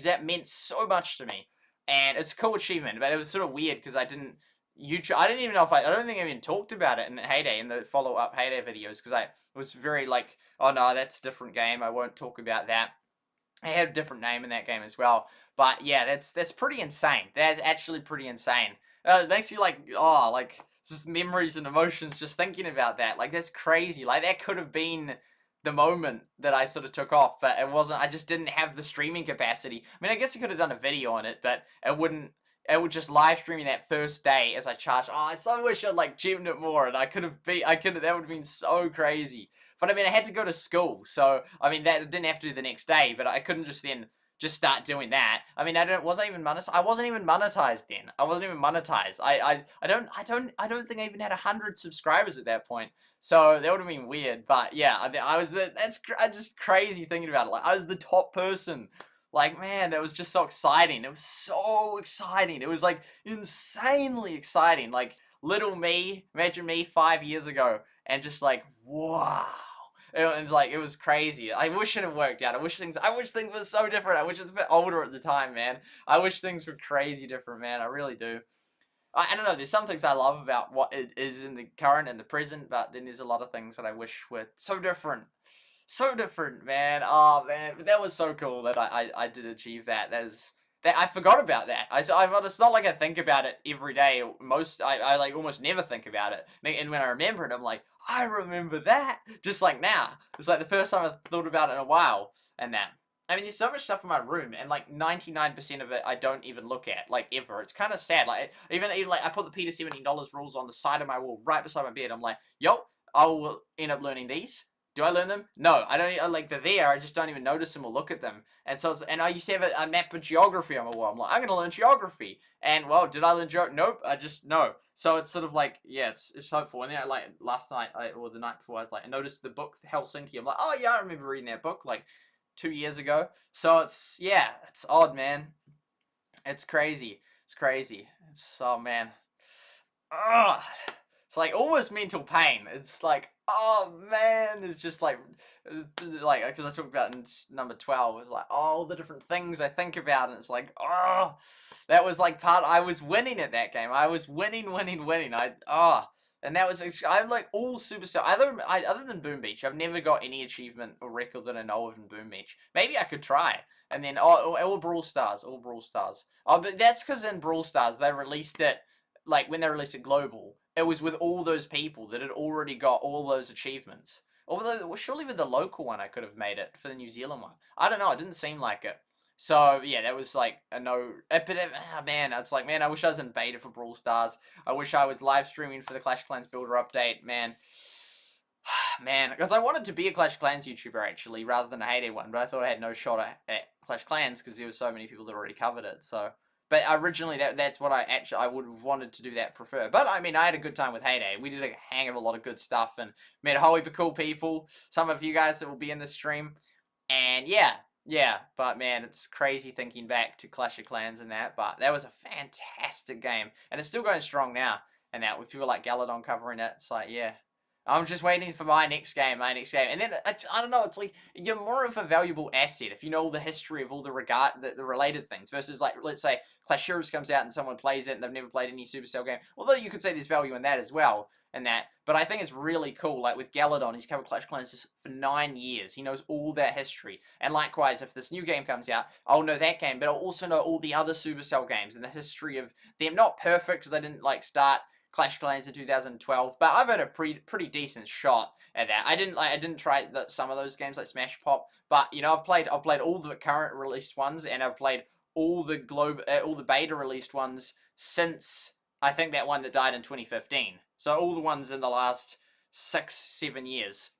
that meant so much to me, and it's a cool achievement. But it was sort of weird because I don't even know if I don't think I even talked about it in Heyday, in the follow-up Heyday videos, because I was very like, oh no, that's a different game, I won't talk about that. I had a different name in that game as well. But yeah, that's pretty insane. That's actually pretty insane. It makes me like, oh, like, just memories and emotions just thinking about that. Like, that's crazy. Like, that could have been the moment that I sort of took off, but it wasn't. I just didn't have the streaming capacity. I mean, I guess I could have done a video on it, but it would just live streaming that first day as I charged. Oh, I so wish I'd like tuned it more, and that would have been so crazy. But I mean, I had to go to school, so I mean, that didn't have to do the next day, but I couldn't just start doing that. I mean, I wasn't even monetized then. I wasn't even monetized. I don't think I even had 100 subscribers at that point. So that would have been weird. But yeah, that's just crazy thinking about it. Like, I was the top person. Like, man, that was just so exciting. It was so exciting. It was like insanely exciting. Like, little me, imagine me 5 years ago, and just like, wow. It was crazy. I wish it had worked out. I wish things were so different. I wish it was a bit older at the time, man. I wish things were crazy different, man. I really do. I don't know. There's some things I love about what it is in the current and the present, but then there's a lot of things that I wish were so different. So different, man. Oh, man. That was so cool that I did achieve that. I forgot about that. It's not like I think about it every day. I like almost never think about it. And when I remember it, I'm like, I remember that. Just like now. It's like the first time I thought about it in a while. And that. I mean, there's so much stuff in my room, and like 99% of it I don't even look at, like, ever. It's kind of sad. Like, even like, I put the Peter $17 rules on the side of my wall, right beside my bed. I'm like, yo, I will end up learning these. Do I learn them? No, I don't. Like, they're there. I just don't even notice them or look at them. And so, and I used to have a map of geography on my wall. I'm like, I'm gonna learn geography. And well, did I learn geography? Nope. No. So it's sort of like, yeah, it's hopeful. And then like last night or the night before, I noticed the book Helsinki. I'm like, oh yeah, I remember reading that book like 2 years ago. So it's odd, man. It's crazy. Oh man. Ugh. It's like almost mental pain. It's like, oh man, it's just like because I talked about in number 12, it's like all the different things I think about, and it's like, oh, that was like I was winning at that game. I was winning. And that was, I'm like all Supercell, other than Boom Beach, I've never got any achievement or record that I know of in Boom Beach. Maybe I could try. And then, all Brawl Stars. Oh, but that's because in Brawl Stars, they released it, like, when they released it global, it was with all those people that had already got all those achievements. Although, surely with the local one, I could have made it for the New Zealand one. I don't know, it didn't seem like it. So, yeah, that was like a no. But, man, it's like, man, I wish I was in beta for Brawl Stars. I wish I was live streaming for the Clash of Clans Builder update, man. Man, because I wanted to be a Clash of Clans YouTuber, actually, rather than a Heyday one. But I thought I had no shot at Clash of Clans because there were so many people that already covered it, so. But originally, that's what I would have wanted to do that prefer. But, I mean, I had a good time with Heyday. We did a hang of a lot of good stuff and met a whole heap of cool people. Some of you guys that will be in the stream. And, yeah, but, man, it's crazy thinking back to Clash of Clans and that. But that was a fantastic game. And it's still going strong now. And that, with people like Galadon covering it, it's like, yeah. I'm just waiting for my next game. And then, I don't know, it's like, you're more of a valuable asset if you know all the history of all the related things, versus, like, let's say, Clash Heroes comes out and someone plays it and they've never played any Supercell game. Although you could say there's value in that as well, but I think it's really cool. Like, with Galadon, he's covered Clash Clans for 9 years. He knows all that history. And likewise, if this new game comes out, I'll know that game, but I'll also know all the other Supercell games and the history of them. Not perfect, because I didn't, like, start Clash of Clans in 2012, but I've had a pretty decent shot at that. I didn't try some of those games like Smash Pop, but you know, I've played all the current released ones, and I've played all the beta released ones since, I think, that one that died in 2015. So all the ones in the last 6-7 years.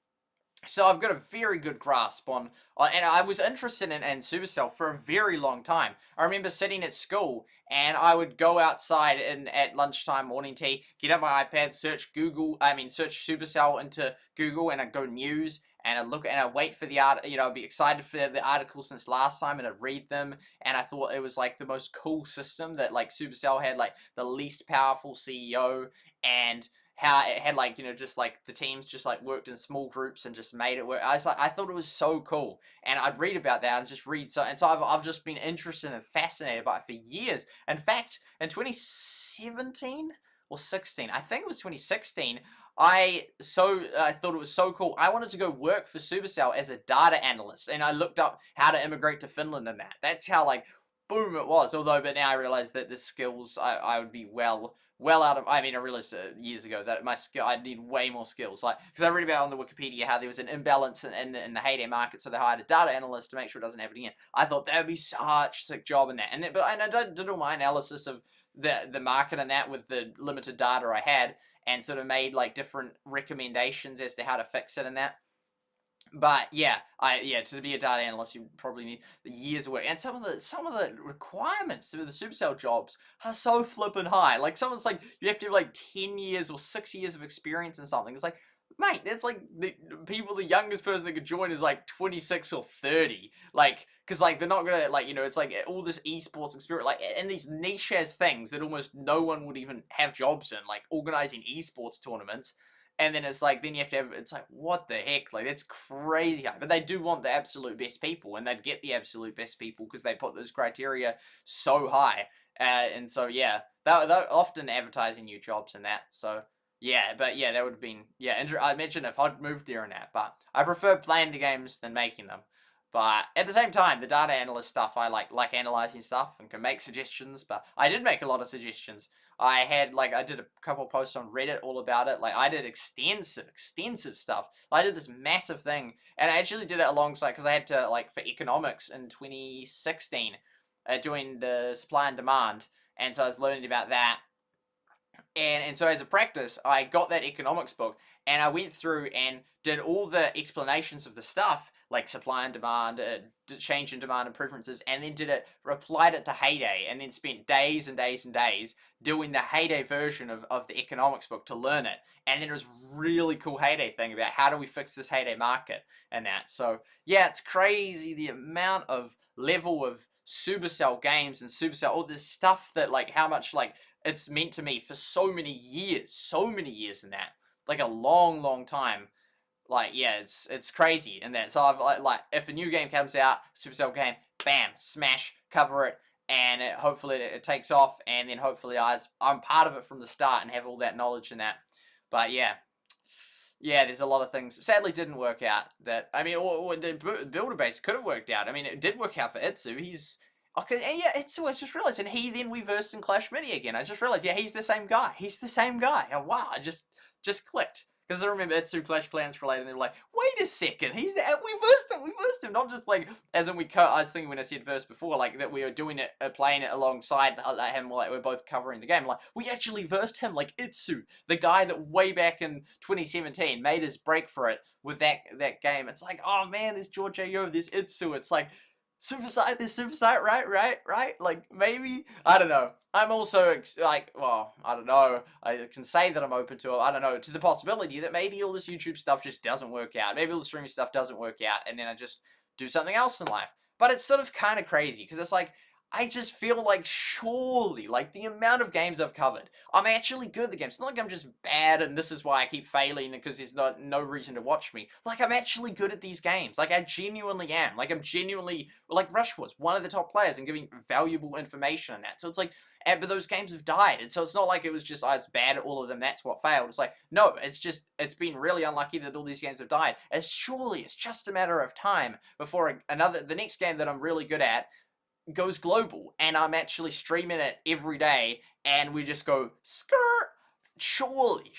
So I've got a very good grasp on and I was interested in Supercell for a very long time. I remember sitting at school, and I would go outside at lunchtime, morning tea, get up my iPad, search Supercell into Google, and I'd go news, and I'd wait for the art, I'd be excited for the articles since last time, and I'd read them, and I thought it was like the most cool system that like Supercell had, like the least powerful CEO, and how it had like, just like the teams just like worked in small groups and just made it work. I thought it was so cool, and I'd read about that and just read, so I've just been interested and fascinated by it for years. In fact, in 2017 or 16, I think it was 2016, I thought it was so cool. I wanted to go work for Supercell as a data analyst, and I looked up how to immigrate to Finland and that. That's how like boom it was. But now I realize that the skills I would be well out of. I mean, I realized years ago that I'd need way more skills. Like, because I read about on the Wikipedia how there was an imbalance in the heyday market, so they hired a data analyst to make sure it doesn't happen again. I thought that would be such a sick job in that. And I did all my analysis of the market and that with the limited data I had, and sort of made like different recommendations as to how to fix it and that. But yeah, to be a data analyst, you probably need years of work, and some of the requirements to the Supercell jobs are so flippin' high. Like someone's like, you have to have like 10 years or 6 years of experience in something. It's like, mate, that's like the youngest person that could join is like 26 or 30. Like, because like they're not gonna like, it's like all this esports experience, like, and these niche ass things that almost no one would even have jobs in, like organizing esports tournaments. And then it's like, then you have to have, it's like, what the heck? Like, that's crazy high. But they do want the absolute best people, and they'd get the absolute best people because they put those criteria so high. And so, yeah, they're often advertising new jobs and that. So, yeah, but yeah, that would have been, I mentioned if I'd moved there and that, but I prefer playing the games than making them. But at the same time, the data analyst stuff, I like analyzing stuff and can make suggestions, but I did make a lot of suggestions. I did a couple posts on Reddit all about it. Like, I did extensive stuff. I did this massive thing, and I actually did it alongside, because I had to, like, for economics in 2016, doing the supply and demand, and so I was learning about that. And so as a practice, I got that economics book, and I went through and did all the explanations of the stuff, like supply and demand, change in demand and preferences, and then applied it to Heyday, and then spent days and days and days doing the Heyday version of the economics book to learn it. And then it was really cool Heyday thing about how do we fix this Heyday market and that. So yeah, it's crazy the amount of level of Supercell games and Supercell, all this stuff that, like, how much, like, it's meant to me for so many years in that, like a long time. Like, yeah, it's crazy in that. So I've like if a new game comes out, Supercell game, bam, smash, cover it, and hopefully it takes off, and then hopefully I'm part of it from the start and have all that knowledge in that. But yeah, there's a lot of things. Sadly, didn't work out. That, I mean, or the builder base could have worked out. I mean, it did work out for Itsu. He's okay, and yeah, Itsu. I just realized, and we versed in Clash Mini again. I just realized, yeah, he's the same guy. Oh, wow, I just clicked. Because I remember Itsu Clash Clans related, and they were like, wait a second, we versed him, not just like, as in I was thinking when I said verse before, like, that we were doing it, playing it alongside him, like, we're both covering the game, like, we actually versed him, like, Itsu, the guy that way back in 2017 made his break for it with that game. It's like, oh man, there's George A.O., there's Itsu, it's like, SuperSight, there's SuperSight, right? Like, maybe? I don't know. I'm also, like, well, I don't know. I can say that I'm open to it. I don't know. To the possibility that maybe all this YouTube stuff just doesn't work out. Maybe all the streaming stuff doesn't work out, and then I just do something else in life. But it's sort of kind of crazy, because it's like, I just feel like surely, like, the amount of games I've covered, I'm actually good at the game. It's not like I'm just bad and this is why I keep failing because there's no reason to watch me. Like, I'm actually good at these games. Like, I genuinely am. Like, I'm genuinely, like, Rush was one of the top players and giving valuable information on that. So it's like, but those games have died. And so it's not like it was just, I was bad at all of them, that's what failed. It's like, no, it's just, it's been really unlucky that all these games have died. Surely it's just a matter of time before the next game that I'm really good at goes global, and I'm actually streaming it every day, and we just go skirt. Surely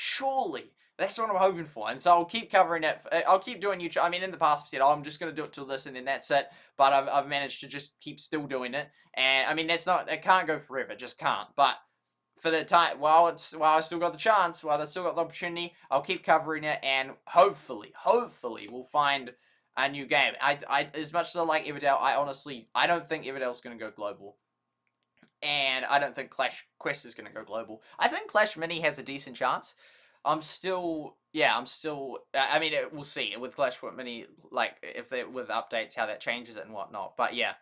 that's what I'm hoping for. And so I'll keep covering it. I'll keep doing YouTube. I mean, in the past I've said, oh, I'm just going to do it till this and then that's it, but I've managed to just keep still doing it. And I mean, it can't go forever, just can't. But for the time, while I still got the chance, while I still got the opportunity, I'll keep covering it, and hopefully we'll find a new game. I as much as I like Everdale, I don't think Everdale's going to go global. And I don't think Clash Quest is going to go global. I think Clash Mini has a decent chance. I'm still yeah, I'm still. I mean, we'll see with Clash Foot Mini, like if they with updates, how that changes it and whatnot. But yeah.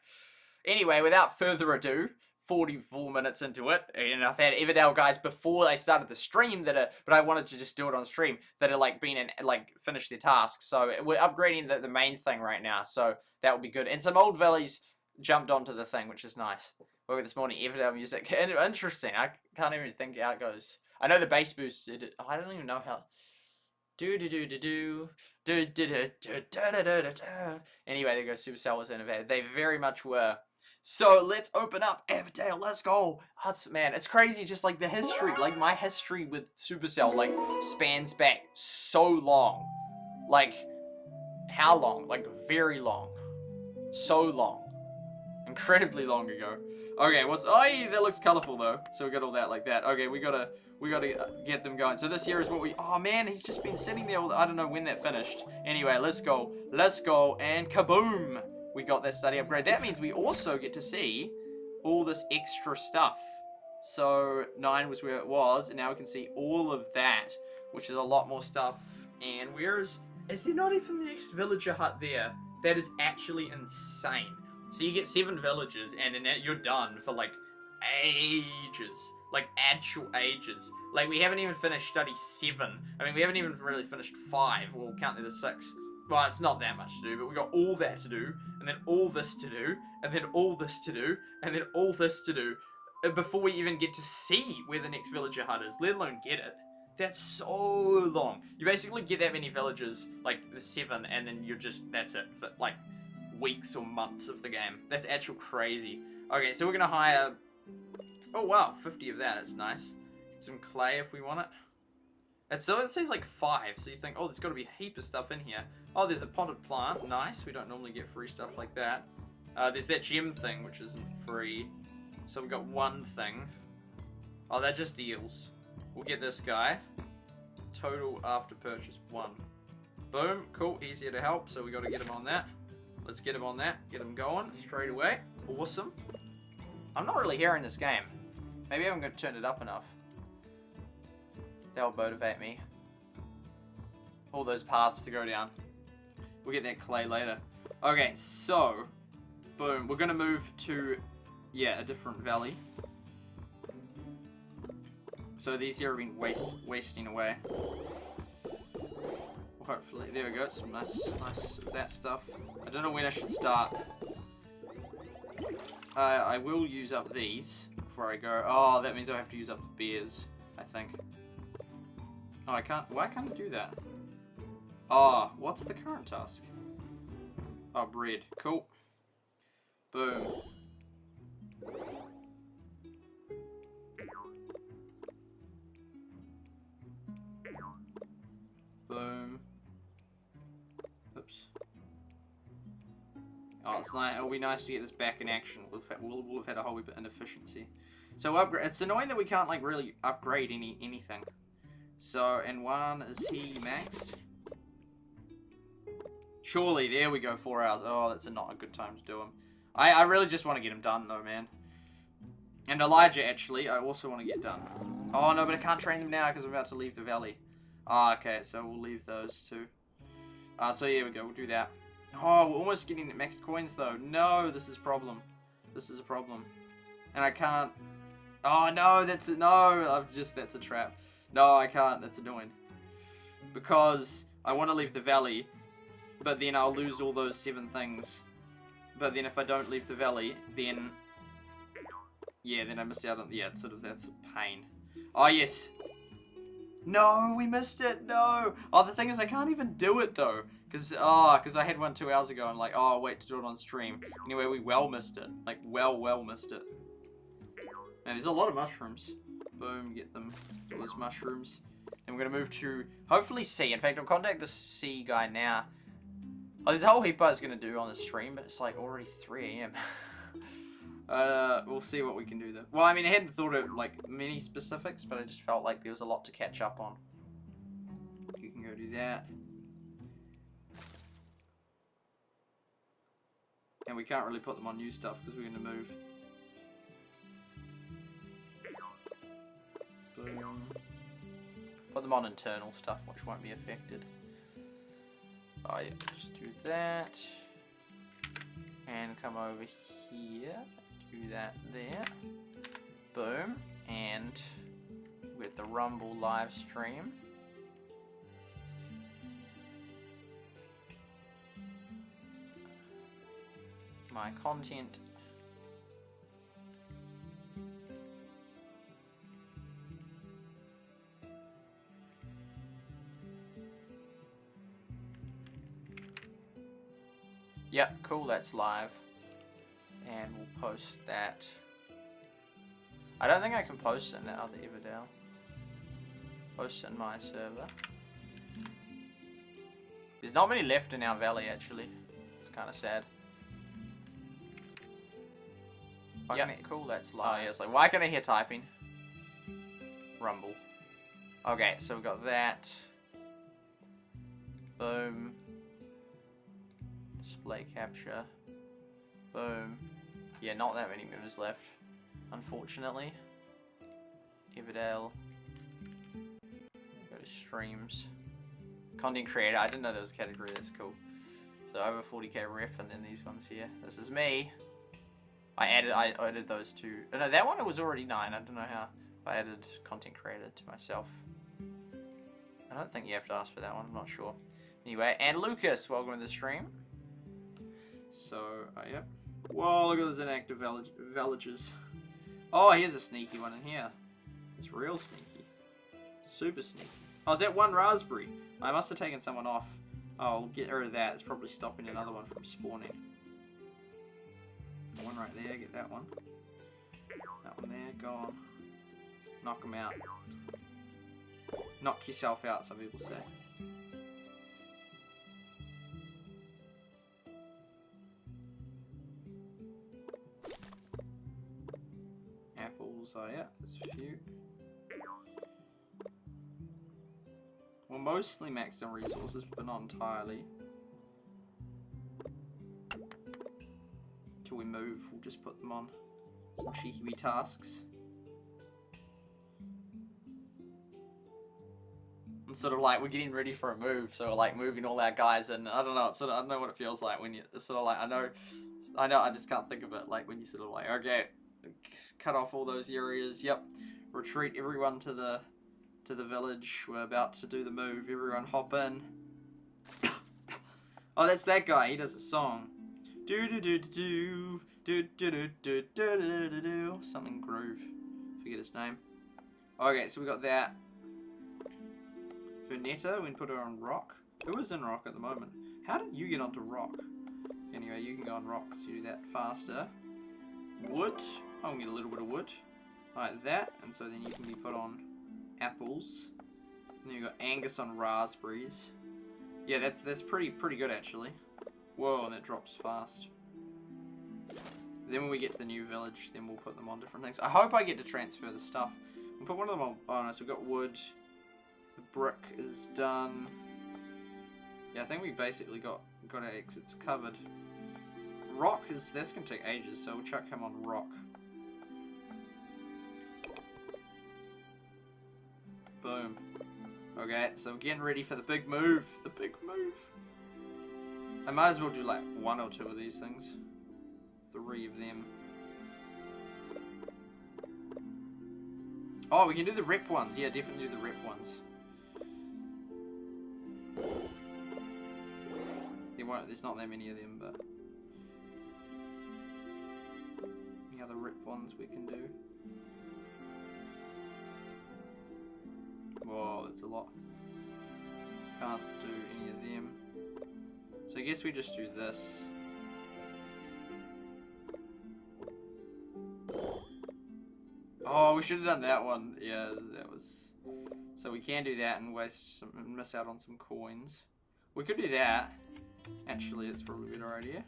Anyway, without further ado, 44 minutes into it, and I've had Everdale guys before they started the stream but I wanted to just do it on stream, that are like been in, like finished their tasks. So we're upgrading the main thing right now, so that will be good. And some old valleys jumped onto the thing, which is nice. Woke up this morning, Everdale music. Interesting. I can't even think how it goes. I know the bass boost did it. I don't even know how. Anyway, there goes SuperSight was innovative. They very much were. So let's open up Everdale. Let's go. Man, it's crazy. Just like the history, like my history with SuperSight, like spans back so long. Like how long? Like very long. So long. Incredibly long ago. Okay, that looks colorful though. So we got all that like that. Okay, we gotta get them going. So this here is what oh man, he's just been sitting there I don't know when that finished. Anyway, let's go, and kaboom, we got that study upgrade. That means we also get to see all this extra stuff. So 9 was where it was, and now we can see all of that, which is a lot more stuff. And is there not even the next villager hut there? That is actually insane. So you get 7 villages, and then you're done for like ages. Like actual ages. Like we haven't even finished study 7. I mean, we haven't even really finished 5. We'll count the 6. Well, it's not that much to do, but we got all that to do, and then all this to do, and then all this to do, and then all this to do, before we even get to see where the next villager hut is, let alone get it. That's so long. You basically get that many villages, like the 7, and then that's it for like weeks or months of the game. That's actual crazy. Okay, so we're gonna hire. Oh wow, 50 of that. That's nice. Get some clay if we want it. And so it says like 5. So you think, oh, there's got to be a heap of stuff in here. Oh, there's a potted plant. Nice. We don't normally get free stuff like that. There's that gem thing, which isn't free. So we've got 1 thing. Oh, that just deals. We'll get this guy. Total after purchase 1. Boom. Cool. Easier to help. So we got to get him on that. Let's get him on that. Get him going straight away. Awesome. I'm not really hearing this game. Maybe I haven't got to turn it up enough. That'll motivate me. All those paths to go down. We'll get that clay later. Okay, so boom. We're gonna move to a different valley. So these here have been wasting away. Hopefully, there we go. Some nice of that stuff. I don't know when I should start. I will use up these before I go. Oh, that means I have to use up the beers, I think. Oh, I can't. Why can't I do that? Oh, what's the current task? Oh, bread. Cool. Boom. Boom. Oops. Oh, it'll be nice to get this back in action. We'll have had a whole bit of inefficiency. So it's annoying that we can't like really upgrade anything. So, and 1 is he maxed? Surely, there we go, 4 hours. Oh, that's not a good time to do him. I really just want to get him done though, man. And Elijah, actually, I also want to get done. Oh no, but I can't train them now because I'm about to leave the valley. Ah, okay, so we'll leave those two. So here we go, we'll do that. Oh, we're almost getting maxed coins though. No, this is a problem. This is a problem. And I can't. Oh no, that's a trap. No, I can't. That's annoying. Because I want to leave the valley, but then I'll lose all those 7 things. But then if I don't leave the valley, then then I miss out on that's a pain. Oh yes. No, we missed it. No. Oh, the thing is, I can't even do it though, because I had one 2 hours ago and like, oh, I'll wait to do it on stream. Anyway, we missed it. Like, well missed it. Now, there's a lot of mushrooms. Boom, get them. All those mushrooms. Then we're gonna move to hopefully C. In fact, I'll contact the C guy now. Oh, there's a whole heap I was gonna do on the stream, but it's like already 3 AM. We'll see what we can do though. Well, I mean, I hadn't thought of like many specifics, but I just felt like there was a lot to catch up on. You can go do that. And we can't really put them on new stuff because we're gonna move. Boom. Put them on internal stuff, which won't be affected. Oh yeah, just do that. And come over here. Do that there. Boom. And with the Rumble live stream. My content. Yep, cool, that's live. And we'll post that. I don't think I can post it in that other Everdale. Post it in my server. There's not many left in our valley actually. It's kind of sad. Yeah, cool, that's live. Oh yeah, it's like, why can I hear typing? Rumble. Okay, so we've got that. Boom. Display capture. Boom. Yeah, not that many members left, unfortunately. Everdale. Go to streams. Content creator. I didn't know there was a category. That's cool. So over 40k ref, and then these ones here. This is me. I added those two. Oh, no, that one it was already 9. I don't know how. I added content creator to myself. I don't think you have to ask for that one. I'm not sure. Anyway, and Lucas, welcome to the stream. So, yeah. Whoa, look at those inactive villages. Oh, here's a sneaky one in here. It's real sneaky. Super sneaky. Oh, is that one raspberry? I must have taken someone off. Oh, I'll get rid of that. It's probably stopping another one from spawning. One right there, get that one. That one there, go on. Knock them out. Knock yourself out, some people say. Apples, oh yeah, there's a few. Well, mostly maxed on resources, but not entirely. Until we move, we'll just put them on some cheeky wee tasks. And sort of like we're getting ready for a move, so we're like moving all our guys, and I don't know, it's sort of, I don't know what it feels like when you it's sort of like I know, I just can't think of it, like when you sort of like, okay, cut off all those areas. Yep, retreat everyone to the village. We're about to do the move. Everyone hop in. Oh, that's that guy. He does a song. Do do do do do do do do do do do do. Something groove. Forget his name. Okay, so we got that. For Netta, we can put her on rock. Who is in rock at the moment? How did you get onto rock? Anyway, you can go on rock, so you do that faster. Wood. Oh, we get a little bit of wood. Like that, and so then you can be put on apples. And then you got Angus on raspberries. Yeah, that's pretty good actually. Whoa, and that drops fast. Then when we get to the new village, then we'll put them on different things. I hope I get to transfer the stuff. We'll put one of them on. Oh no, so we've got wood. The brick is done. Yeah, I think we basically got our exits covered. Rock is, that's gonna take ages, so we'll chuck him on rock. Boom. Okay, so we're getting ready for the big move. The big move. I might as well do like 1 or 2 of these things. 3 of them. Oh, we can do the rep ones. Yeah, definitely do the rep ones. There's not that many of them, but any other rep ones we can do. Whoa, that's a lot. Can't do any of them. So I guess we just do this. Oh, we should have done that one. Yeah, that was... So we can do that and miss out on some coins. We could do that. Actually, it's probably a better idea.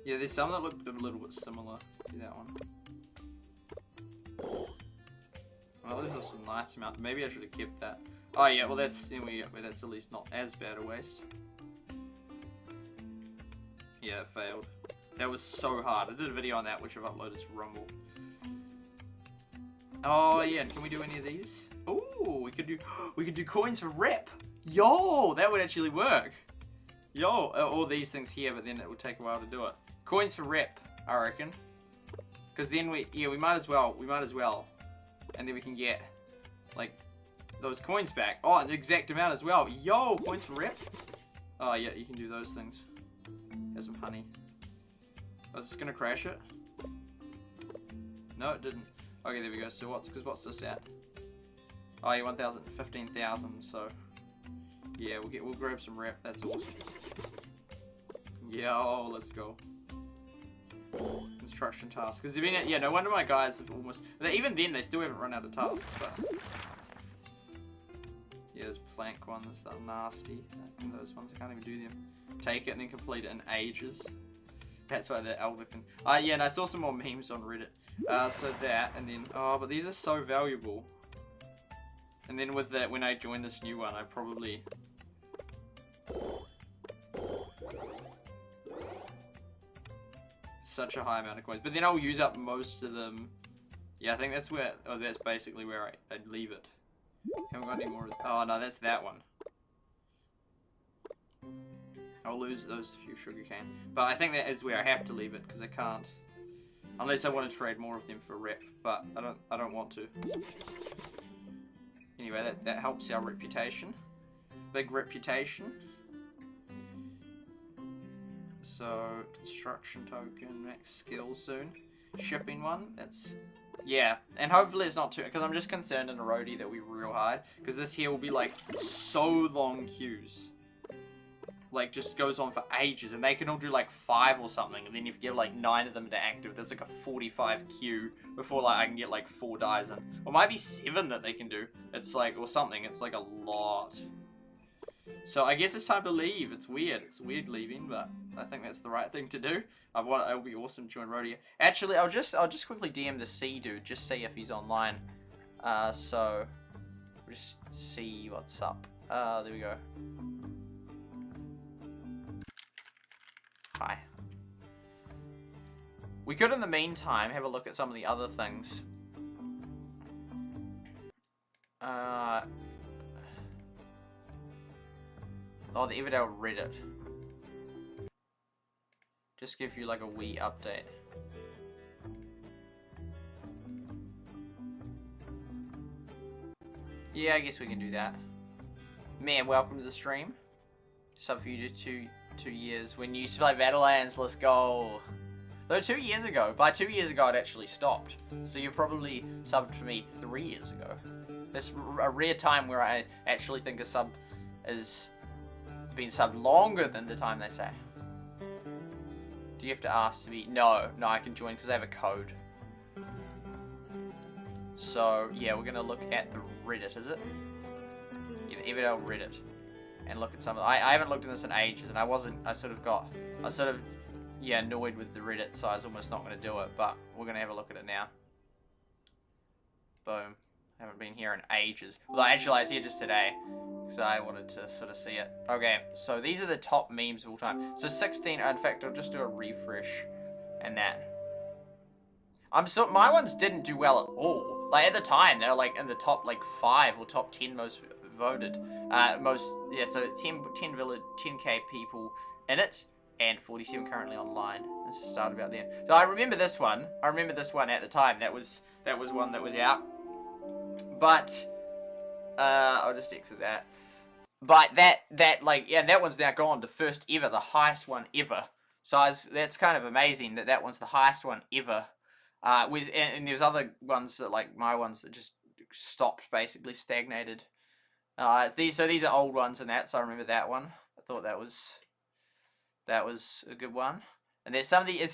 Yeah, there's some that look a little bit similar. Do that one. Well, there's also a nice amount. Maybe I should have kept that. Oh yeah, well that's that's at least not as bad a waste. Yeah, it failed. That was so hard. I did a video on that, which I've uploaded to Rumble. Oh yeah, can we do any of these? Oh, we could do coins for rep. Yo, that would actually work. Yo, all these things here, but then it would take a while to do it. Coins for rep, I reckon. Because then we might as well, and then we can get like those coins back. Oh, the exact amount as well. Yo, coins for rep. Oh yeah, you can do those things. Here's some honey. Was this gonna crash it? No, it didn't. Okay, there we go. So what's this at? Oh yeah, 1,000, 15,000. So yeah, we'll grab some rep. That's awesome. Yo, let's go. Construction tasks. Because yeah, no wonder my guys have almost. Even then, they still haven't run out of tasks. But yeah, there's plank ones that are nasty. And those ones I can't even do them. Take it and then complete it in ages. That's why the elder can. Yeah, and I saw some more memes on Reddit. So that, and then but these are so valuable. And then with that, when I join this new one, I probably. Such a high amount of coins, but then I'll use up most of them. Yeah, I think that's where. Oh, that's basically where I'd leave it. Haven't got any more. Oh no, that's that one. I'll lose those few sugarcane, but I think that is where I have to leave it because I can't, unless I want to trade more of them for rep. But I don't want to. Anyway, that helps our reputation. Big reputation. So construction token, max skill soon. Shipping one. That's yeah, and hopefully it's not too. Because I'm just concerned in Eroda that we real hard. Because this here will be like so long queues. Like just goes on for ages, and they can all do like 5 or something, and then if you get like 9 of them to active, there's like a 45 queue before like I can get like 4 dies in, or maybe 7 that they can do. It's like or something. It's like a lot. So I guess it's time to leave. It's weird. It's weird leaving, but I think that's the right thing to do. It'll be awesome to join Rodeo. Actually, I'll just quickly DM the C dude, just see if he's online. So we'll just see what's up. There we go. Hi. We could, in the meantime, have a look at some of the other things. Oh, the Everdale Reddit. Just give you like a wee update. Yeah, I guess we can do that. Man, welcome to the stream. Sub for you to 2 years. When you used to play Battlelands, let's go. Though 2 years ago, by 2 years ago, I'd actually stopped. So you probably subbed for me 3 years ago. That's a rare time where I actually think a sub is been subbed longer than the time they say. Do you have to ask to be? No, I can join because I have a code. So yeah, we're gonna look at the Reddit, is it? Yeah, the Everdale Reddit, and look at some of. I haven't looked at this in ages, and I sort of yeah, annoyed with the Reddit, so I was almost not gonna do it, but we're gonna have a look at it now. Boom. Haven't been here in ages. Well, actually, I was here just today, so I wanted to sort of see it. Okay, so these are the top memes of all time. So 16. In fact, I'll just do a refresh, and that. My ones didn't do well at all. Like at the time, they were like in the top like 5 or top 10 most voted. So 10k people in it, and 47 currently online. Let's just start about then. So I remember this one. At the time. That was one that was out. But I'll just exit that. But that one's now gone to first ever, the highest one ever. So that's kind of amazing that one's the highest one ever. And there's other ones that like my ones that just stopped, basically stagnated. These are old ones and that. So I remember that one. I thought that was a good one. And there's some of the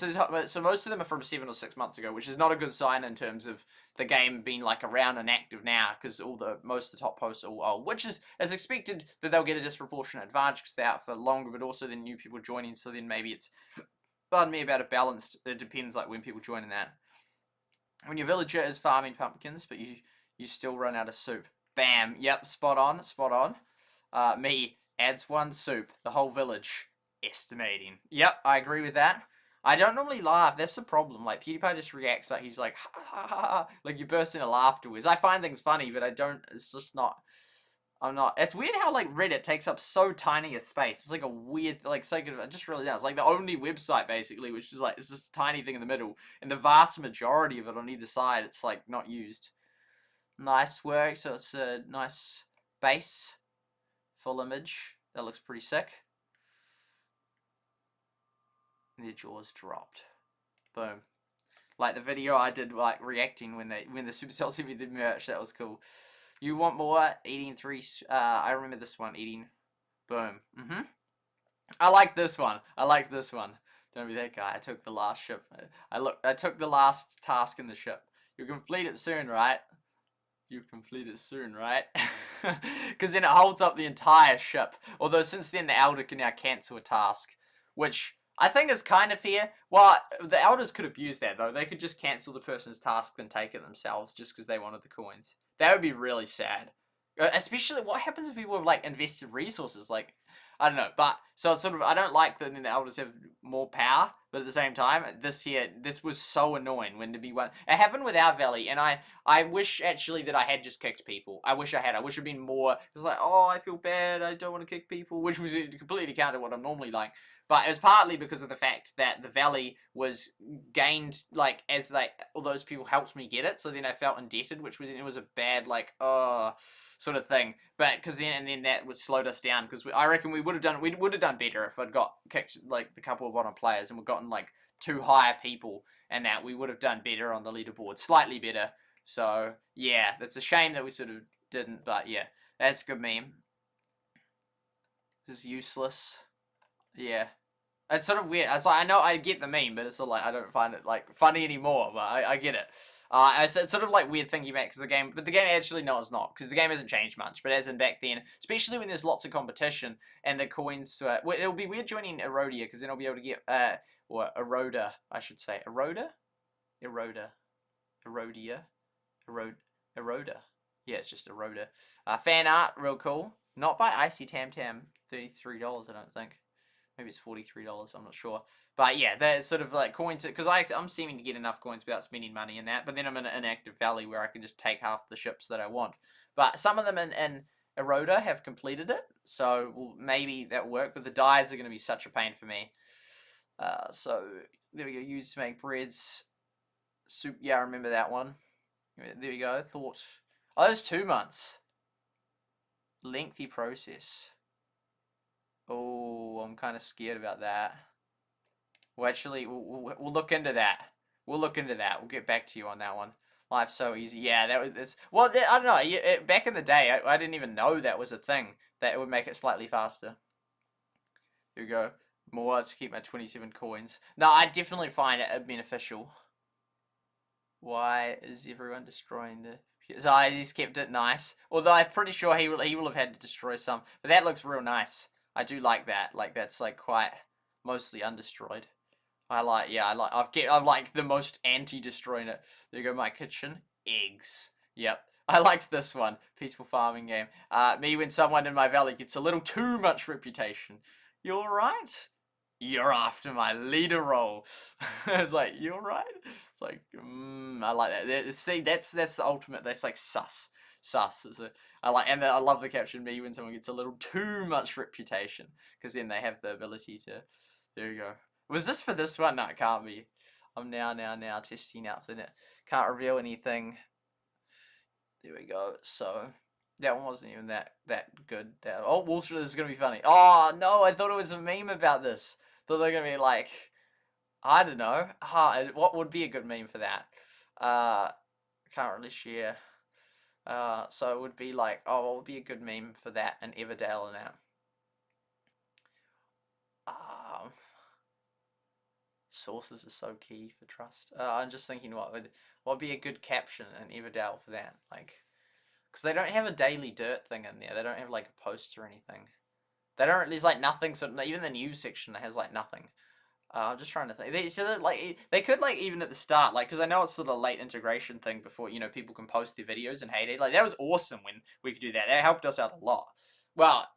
so most of them are from 7 or 6 months ago, which is not a good sign in terms of the game being like around and active now, because most of the top posts are all old, which is as expected that they'll get a disproportionate advantage because they're out for longer, but also then new people joining, so then maybe it's about a balanced. It depends like when people join in that. When your villager is farming pumpkins, but you still run out of soup. Bam. Yep. Spot on. Me adds 1 soup. The whole village. Estimating. Yep, I agree with that. I don't normally laugh. That's the problem. Like, PewDiePie just reacts like he's like, ha, ha, ha, ha. Like, you burst into laughter. I find things funny, but I don't, it's just not, I'm not. It's weird how, like, Reddit takes up so tiny a space. It's like a weird, like, it just really does. It's like the only website, basically, which is like, it's just a tiny thing in the middle. And the vast majority of it on either side, it's, like, not used. Nice work. So it's a nice base. Full image. That looks pretty sick. Their jaws dropped. Boom. Like the video I did, like reacting when the Supercell sent me the merch. That was cool. You want more? Eating 3. I remember this one. Eating. Boom. I liked this one. Don't be that guy. I took the last ship. I took the last task in the ship. You complete it soon, right? You complete it soon, right? Because then it holds up the entire ship. Although since then the Elder can now cancel a task, which I think is kind of fair. Well, the Elders could abuse that though. They could just cancel the person's task and take it themselves just because they wanted the coins. That would be really sad. Especially, what happens if people have like invested resources? Like, I don't know, but so it's sort of, I don't like that the Elders have more power, but at the same time, this was so annoying when to be one. It happened with our valley, and I wish actually that I had just kicked people. I wish it'd been more. It's like, oh, I feel bad, I don't want to kick people, which was completely counter what I'm normally like. But it was partly because of the fact that the valley was gained, like, as all those people helped me get it, so then I felt indebted, which was, it was a bad, like, sort of thing. But, because then that would slowed us down, because I reckon we would have done better if I'd got kicked, like, the couple of bottom players, and we'd gotten, like, 2 higher people, and that we would have done better on the leaderboard, slightly better. So, yeah, that's a shame that we sort of didn't, but yeah, that's a good meme. This is useless. Yeah. It's sort of weird. It's like, I know I get the meme, but it's sort of like, I don't find it, like, funny anymore, but I get it. It's sort of like weird thinking back, because the game, but the game actually, no, it's not, because the game hasn't changed much, but as in back then, especially when there's lots of competition, and the coins, well, it'll be weird joining Erodia, because then I'll be able to get, or Eroda, I should say. Eroda? Eroda. Erodia. Eroda. Yeah, it's just Eroda. Fan art, real cool. Not by Icy Tam Tam, $33, I don't think. Maybe it's $43, I'm not sure. But yeah, they're sort of like coins, because I'm seeming to get enough coins without spending money in that, but then I'm in an inactive valley where I can just take half the ships that I want. But some of them in Eroda have completed it, so well, maybe that will work, but the dyes are going to be such a pain for me. So there we go, used to make breads. Soup, yeah, I remember that one. There we go, thought. Oh, that was 2 months. Lengthy process. Oh, I'm kind of scared about that. Well, actually, we'll look into that. We'll look into that. We'll get back to you on that one. Life's so easy. Yeah, that was. Well, I don't know. Back in the day, I didn't even know that was a thing. That it would make it slightly faster. Here we go. More to keep my 27 coins. No, I definitely find it beneficial. Why is everyone destroying the... So I just kept it nice. Although I'm pretty sure he will have had to destroy some. But that looks real nice. I do like that. Like, that's like quite mostly undestroyed. I like the most anti-destroying it. There you go, my kitchen. Eggs. Yep. I liked this one. Peaceful farming game. Me when someone in my valley gets a little too much reputation. You alright? You're after my leader role. It's like, you alright? It's like, I like that. See, that's the ultimate. That's like sus. I love the caption me when someone gets a little too much reputation, because then they have the ability to. There you go. Was this for this one? No, it can't be. I'm now testing out for the net. Can't reveal anything. There we go. So that one wasn't even that good. Oh, Wall Street, this is gonna be funny. Oh no, I thought it was a meme about this. Thought they're gonna be like, I don't know. What would be a good meme for that? Can't really share. So it would be like, oh, what would be a good meme for that and Everdale and that? Sources are so key for trust. I'm just thinking what would be a good caption in Everdale for that, like, because they don't have a daily dirt thing in there. They don't have like a post or anything. They don't. There's like nothing. So even the news section has like nothing. I'm just trying to think. They could like even at the start, like, because I know it's sort of a late integration thing before, you know, people can post their videos in Heyday. Like, that was awesome when we could do that. That helped us out a lot. Well,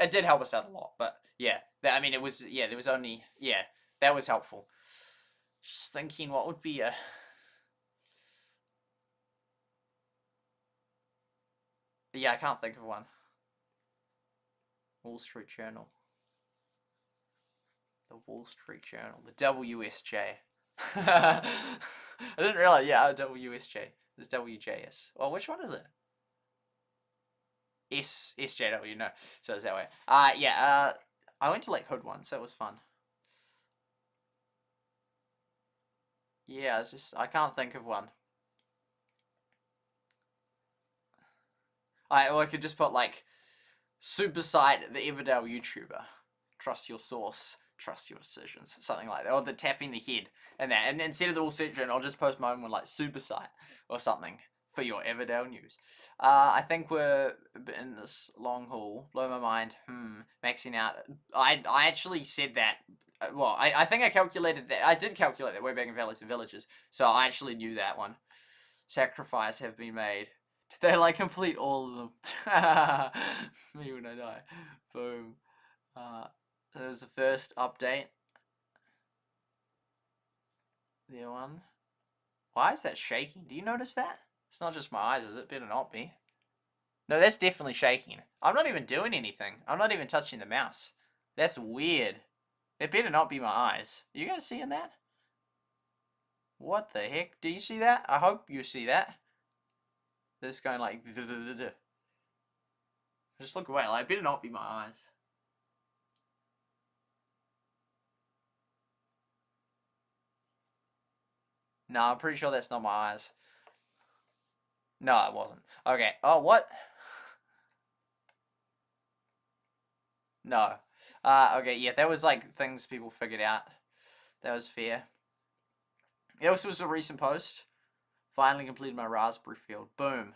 it did help us out a lot, but yeah, I mean, it was, yeah, there was only, yeah, that was helpful. Just thinking what would be a... Yeah, I can't think of one. Wall Street Journal. The Wall Street Journal. The WSJ. I didn't realize, yeah, WSJ. There's WJS. Well, which one is it? SJW, no. So it's that way. Yeah, I went to Lake Hood once. That was fun. Yeah, it's just, I can't think of one. I could just put, like, SuperSight, the Everdale YouTuber. Trust your source. Trust your decisions. Something like that. Or the tapping the head. And that. And then instead of the Wall Street Journal, I'll just post my own one, like, SuperSight. Or something. For your Everdale news. I think we're in this long haul. Blow my mind. Maxing out. I actually said that. Well, I think I calculated that. I did calculate that way back in Valleys and Villages. So I actually knew that one. Sacrifice have been made. Did they, like, complete all of them? Me when I die. Boom. There's the first update. The other one. Why is that shaking? Do you notice that? It's not just my eyes, is it? Better not be. No, that's definitely shaking. I'm not even doing anything. I'm not even touching the mouse. That's weird. It better not be my eyes. Are you guys seeing that? What the heck? Do you see that? I hope you see that. This going like... Just look away. Like, it better not be my eyes. No, I'm pretty sure that's not my eyes. No, it wasn't. Okay. Oh, what? No. Okay, yeah, that was like things people figured out. That was fair. It also was a recent post. Finally completed my raspberry field. Boom.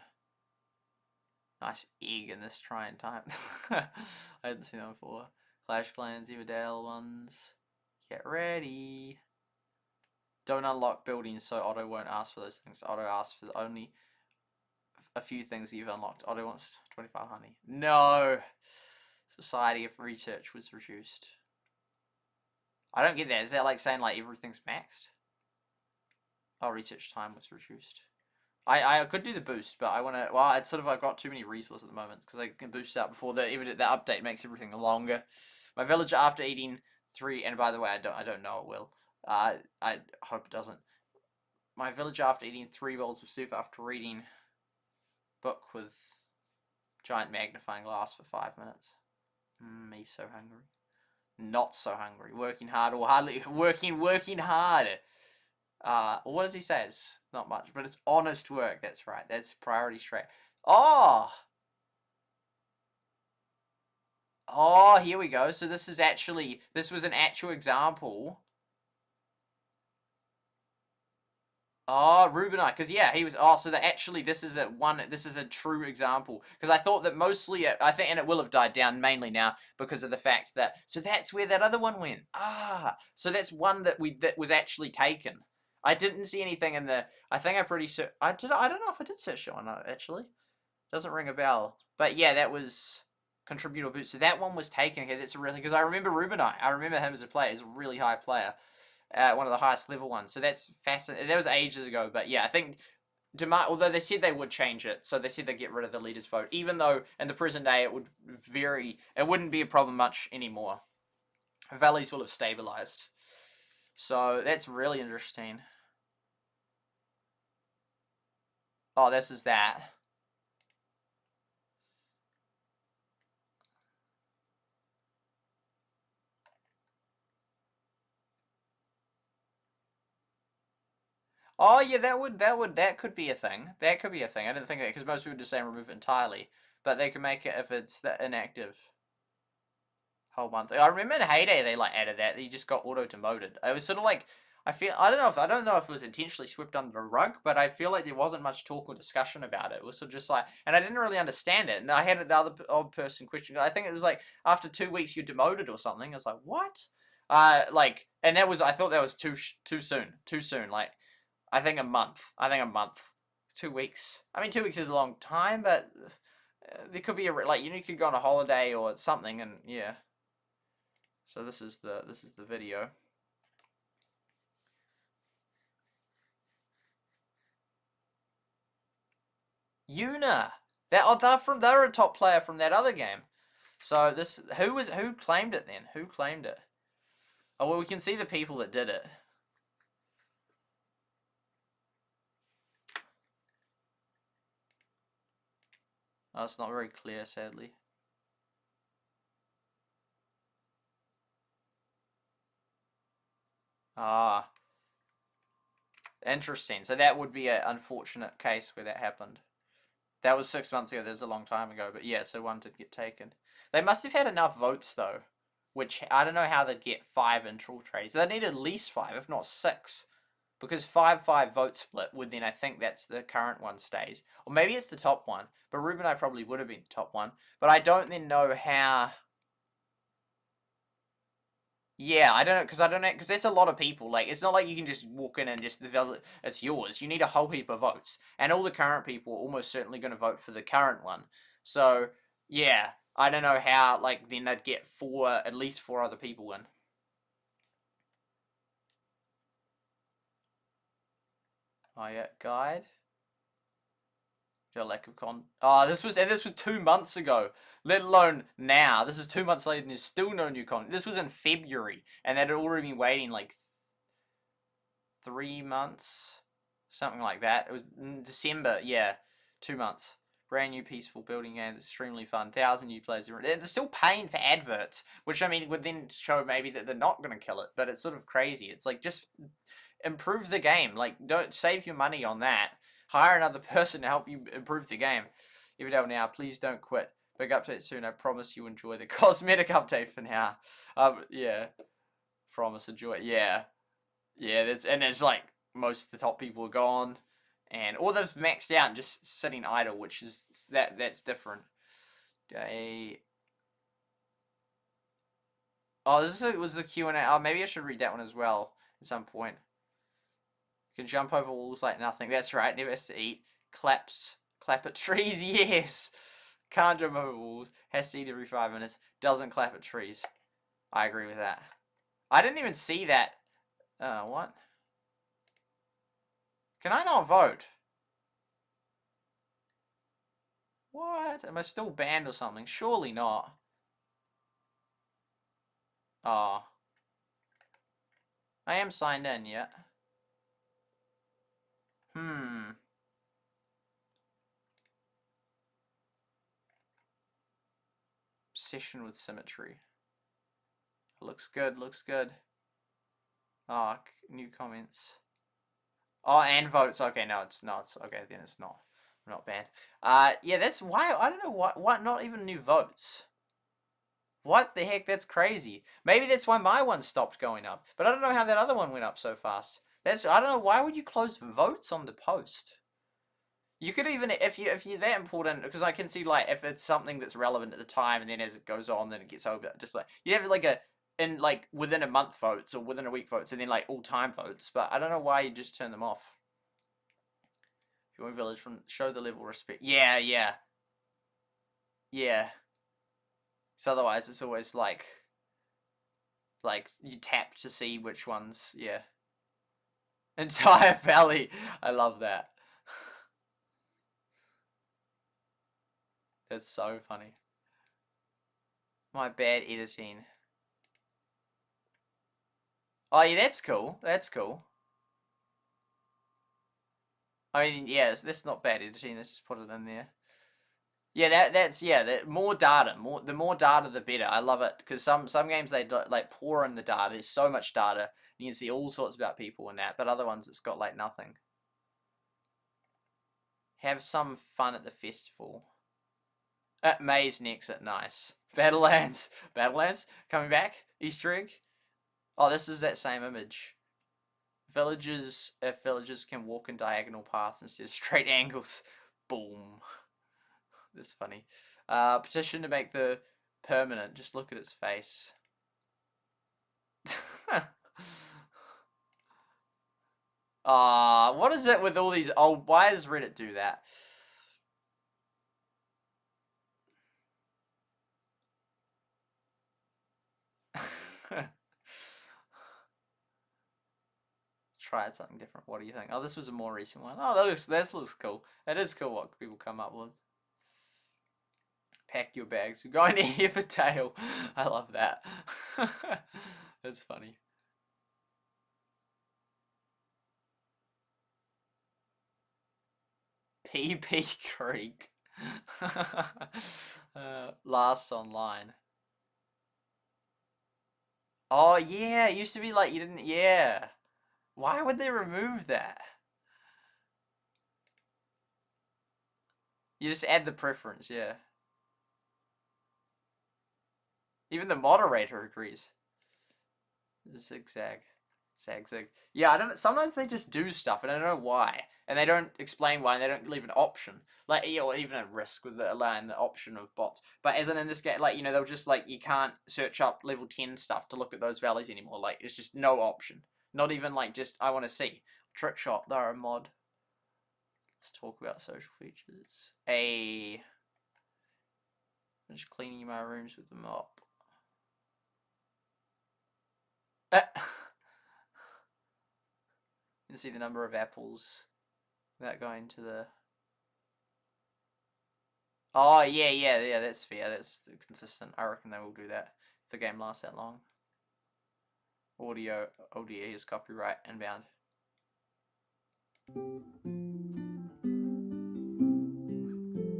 Nice egg in this trying time. I hadn't seen that before. Clash Clans, Everdale ones. Get ready. Don't unlock buildings so Otto won't ask for those things. Otto asks for only a few things that you've unlocked. Otto wants 25 honey. No! Society of research was reduced. I don't get that. Is that like saying like everything's maxed? Oh, research time was reduced. I could do the boost, but I want to... Well, it's sort of... I've got too many resources at the moment because I can boost out before the update makes everything longer. My villager after eating 3... And by the way, I don't know it will. I hope it doesn't. My villager after eating 3 bowls of soup after reading book with giant magnifying glass for 5 minutes. Me so hungry. Not so hungry. Working hard or hardly... Working hard. What does he say? It's not much, but it's honest work. That's right. That's priority straight. Oh! Oh, here we go. So this is actually... This was an actual example. Oh, Rubinite, because yeah, he was. Oh, so that actually, this is a true example. Because I thought that mostly, I think, and it will have died down mainly now because of the fact that. So that's where that other one went. Ah, so that's one that was actually taken. I didn't see anything in the. I think I pretty sure. I don't know if I did search it or not. Actually, doesn't ring a bell. But yeah, that was contributor boost. So that one was taken. Okay, that's really because I remember Rubinite. I remember him as a player. He's a really high player. One of the highest level ones. So that's fascinating. That was ages ago, but yeah, I think although they said they would change it, so they said they'd get rid of the leaders vote, even though in the present day it wouldn't be a problem much anymore. Valleys will have stabilized. So that's really interesting. Oh, this is that. Oh yeah, that could be a thing. That could be a thing. I didn't think of that because most people just say remove it entirely, but they can make it if it's inactive. Whole month. I remember in Heyday they like added that. You just got auto demoted. It was sort of like I don't know if it was intentionally swept under the rug, but I feel like there wasn't much talk or discussion about it. It was sort of just like, and I didn't really understand it. And I had the other old person question. I think it was like after 2 weeks you're demoted or something. I was like, what? And that was I thought that was too soon. Too soon. Like. I think a month. 2 weeks. I mean, 2 weeks is a long time, but there could be you could go on a holiday or something, and yeah. So this is the video. Yuna. They're a top player from that other game. So who claimed it then? Who claimed it? Oh well, we can see the people that did it. Oh, it's not very clear, sadly. Ah, interesting. So that would be an unfortunate case where that happened. That was 6 months ago. That was a long time ago. But yeah, so one did get taken. They must have had enough votes though, which I don't know how they'd get 5 infiltrators. They need at least 5, if not 6. Because 5-5 vote split would then, I think that's the current one stays. Or maybe it's the top one. But Ruben and I probably would have been the top one. But I don't then know how... Yeah, I don't know, because that's a lot of people. Like, it's not like you can just walk in and just develop, it's yours. You need a whole heap of votes. And all the current people are almost certainly going to vote for the current one. So, yeah, I don't know how, like, then they'd get at least 4 other people in. Oh, yeah, guide. Lack of this was 2 months ago. Let alone now. This is 2 months later and there's still no new content. This was in February and they'd already been waiting like 3 months, something like that. It was in December. Yeah, 2 months. Brand new peaceful building game, extremely fun. 1,000 new players. They're still paying for adverts, which I mean would then show maybe that they're not going to kill it. But it's sort of crazy. It's like just improve the game. Like don't save your money on that. Hire another person to help you improve the game. Everdale now, please don't quit. Big update soon. I promise you enjoy the cosmetic update for now. Yeah. Promise enjoy. Yeah. Yeah, it's like most of the top people are gone. Or they've maxed out and just sitting idle, which is that's different. Oh, was the Q&A. Oh, maybe I should read that one as well at some point. Can jump over walls like nothing. That's right. Never has to eat. Clap at trees. Yes. Can't jump over walls. Has to eat every 5 minutes. Doesn't clap at trees. I agree with that. I didn't even see that. What? Can I not vote? What? Am I still banned or something? Surely not. Oh. I am signed in yet. Obsession with symmetry. Looks good, looks good. Oh, new comments. Oh, and votes. Okay, no, it's not. Okay, then it's not. I'm not banned. Yeah, that's why. I don't know what. Not even new votes. What the heck? That's crazy. Maybe that's why my one stopped going up. But I don't know how that other one went up so fast. I don't know. Why would you close votes on the post? You could even, if you're that important, because I can see, like, if it's something that's relevant at the time, and then as it goes on, then it gets over, just like, you have, like, within a month votes, or within a week votes, and then, like, all-time votes, but I don't know why you just turn them off. Join village show the level of respect. Yeah, yeah. Yeah. So otherwise, it's always, like, you tap to see which ones, yeah. Entire valley. I love that. That's so funny. My bad editing. Oh yeah, that's cool. That's cool. I mean, yeah, that's not bad editing. Let's just put it in there. Yeah, that's more data. The more data, the better. I love it because some games they like pour in the data. There's so much data. You can see all sorts about people in that, but other ones it's got like nothing. Have some fun at the festival. Maze exit, nice. Battlelands coming back. Easter egg. Oh, this is that same image. If villagers can walk in diagonal paths instead of straight angles. Boom. That's funny. Petition to make the permanent. Just look at its face. What is it with all these old... Why does Reddit do that? try out something different. What do you think? Oh, this was a more recent one. Oh, this looks cool. It is cool what people come up with. Pack your bags. We're going to Everdale. I love that. That's funny. PP Creek. Last online. Oh yeah, it used to be like you didn't. Yeah. Why would they remove that? You just add the preference, yeah. Even the moderator agrees. Zigzag. Zag. Yeah, I don't. Sometimes they just do stuff, and I don't know why, and they don't explain why, and they don't leave an option, like or even a risk with allowing the option of bots. But as in this game, like they'll just like you can't search up level 10 stuff to look at those values anymore. Like it's just no option. Not even like just I want to see trick shot. They're a mod. Let's talk about social features. I'm just cleaning my rooms with the mop. You can see the number of apples without going to the... Oh, yeah, that's fair. That's consistent. I reckon they will do that if the game lasts that long. Audio, ODE is copyright inbound.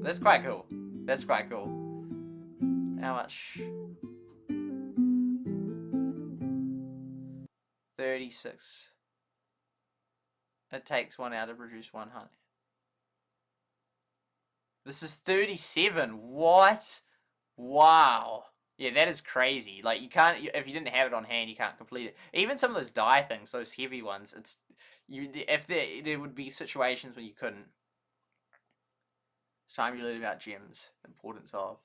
That's quite cool. That's quite cool. How much? 36. It takes 1 hour to produce 1 honey. This is 37. What? Wow. Yeah, that is crazy. Like you can't, if you didn't have it on hand, you can't complete it. Even some of those die things, those heavy ones, it's if there would be situations where you couldn't. It's time you learn about gems. The importance of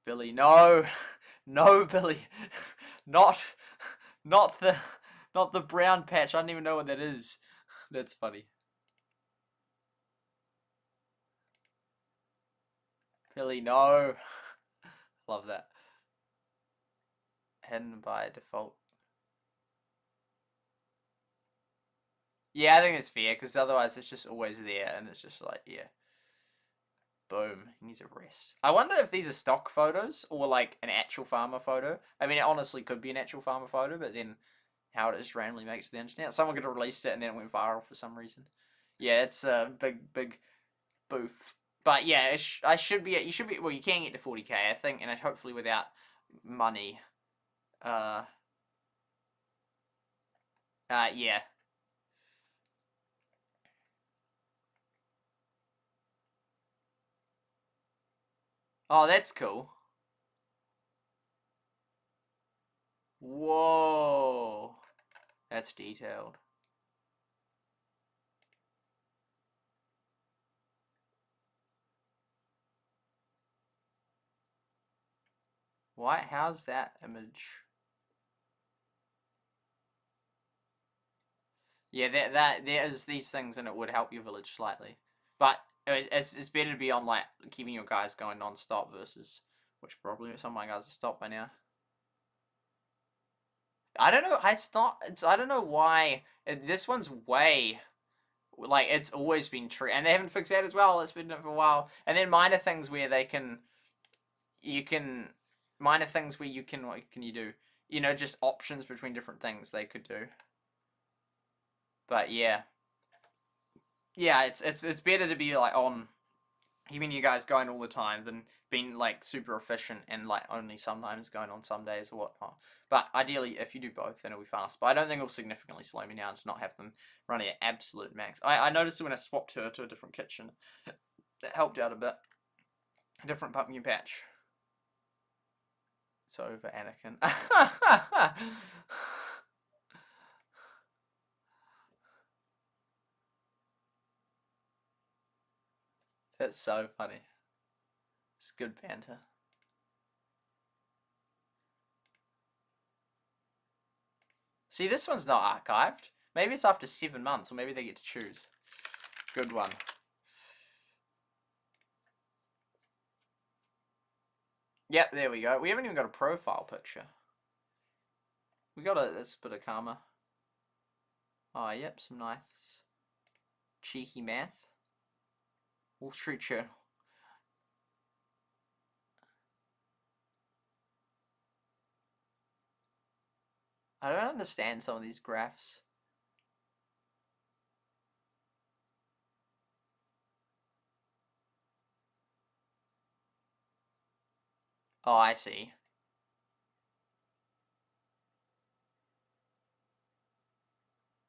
Billy. No, no, Billy, not the brown patch. I don't even know what that is. That's funny. Billy, no. Love that. Hidden by default. Yeah, I think it's fair, because otherwise it's just always there, and it's just like, yeah. Boom. He needs a rest. I wonder if these are stock photos, or like an actual farmer photo. I mean, it honestly could be an actual farmer photo, but then how it just randomly makes the internet. Someone could have released it, and then it went viral for some reason. Yeah, it's a big boof. But yeah, I should be. You should be. Well, you can get to 40k, I think, and hopefully without money. Yeah. Oh, that's cool. Whoa, that's detailed. Why? How's that image? Yeah, there is these things, and it would help your village slightly, but it's better to be on like keeping your guys going non-stop versus, which probably some of my guys are stopped by now. I don't know. I don't know why this one's way. Like it's always been true, and they haven't fixed that as well. It's been for a while, and then minor things where what can you do? Just options between different things they could do. But yeah, it's better to be like on keeping you guys going all the time than being like super efficient and like only sometimes going on some days or whatnot. But ideally, if you do both, then it'll be fast. But I don't think it'll significantly slow me down to not have them running at absolute max. I noticed when I swapped her to a different kitchen, that helped out a bit. A different pumpkin patch. It's over, Anakin. That's so funny. It's good banter. See, this one's not archived. Maybe it's after 7 months, or maybe they get to choose. Good one. Yep, there we go. We haven't even got a profile picture. We got this bit of karma. Oh, yep, some nice cheeky math. Wall Street Journal. I don't understand some of these graphs. Oh, I see.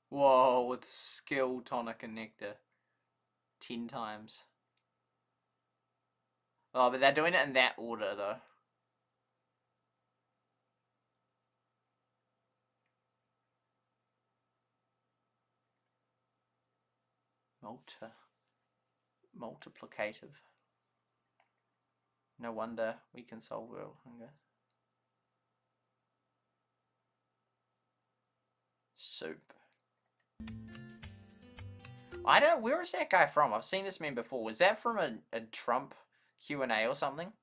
Whoa, with skill, tonic, and nectar. 10 times. Oh, but they're doing it in that order, though. Multiplicative. No wonder we can solve world hunger. Soup. I don't know, where is that guy from? I've seen this meme before. Was that from a Trump Q&A or something?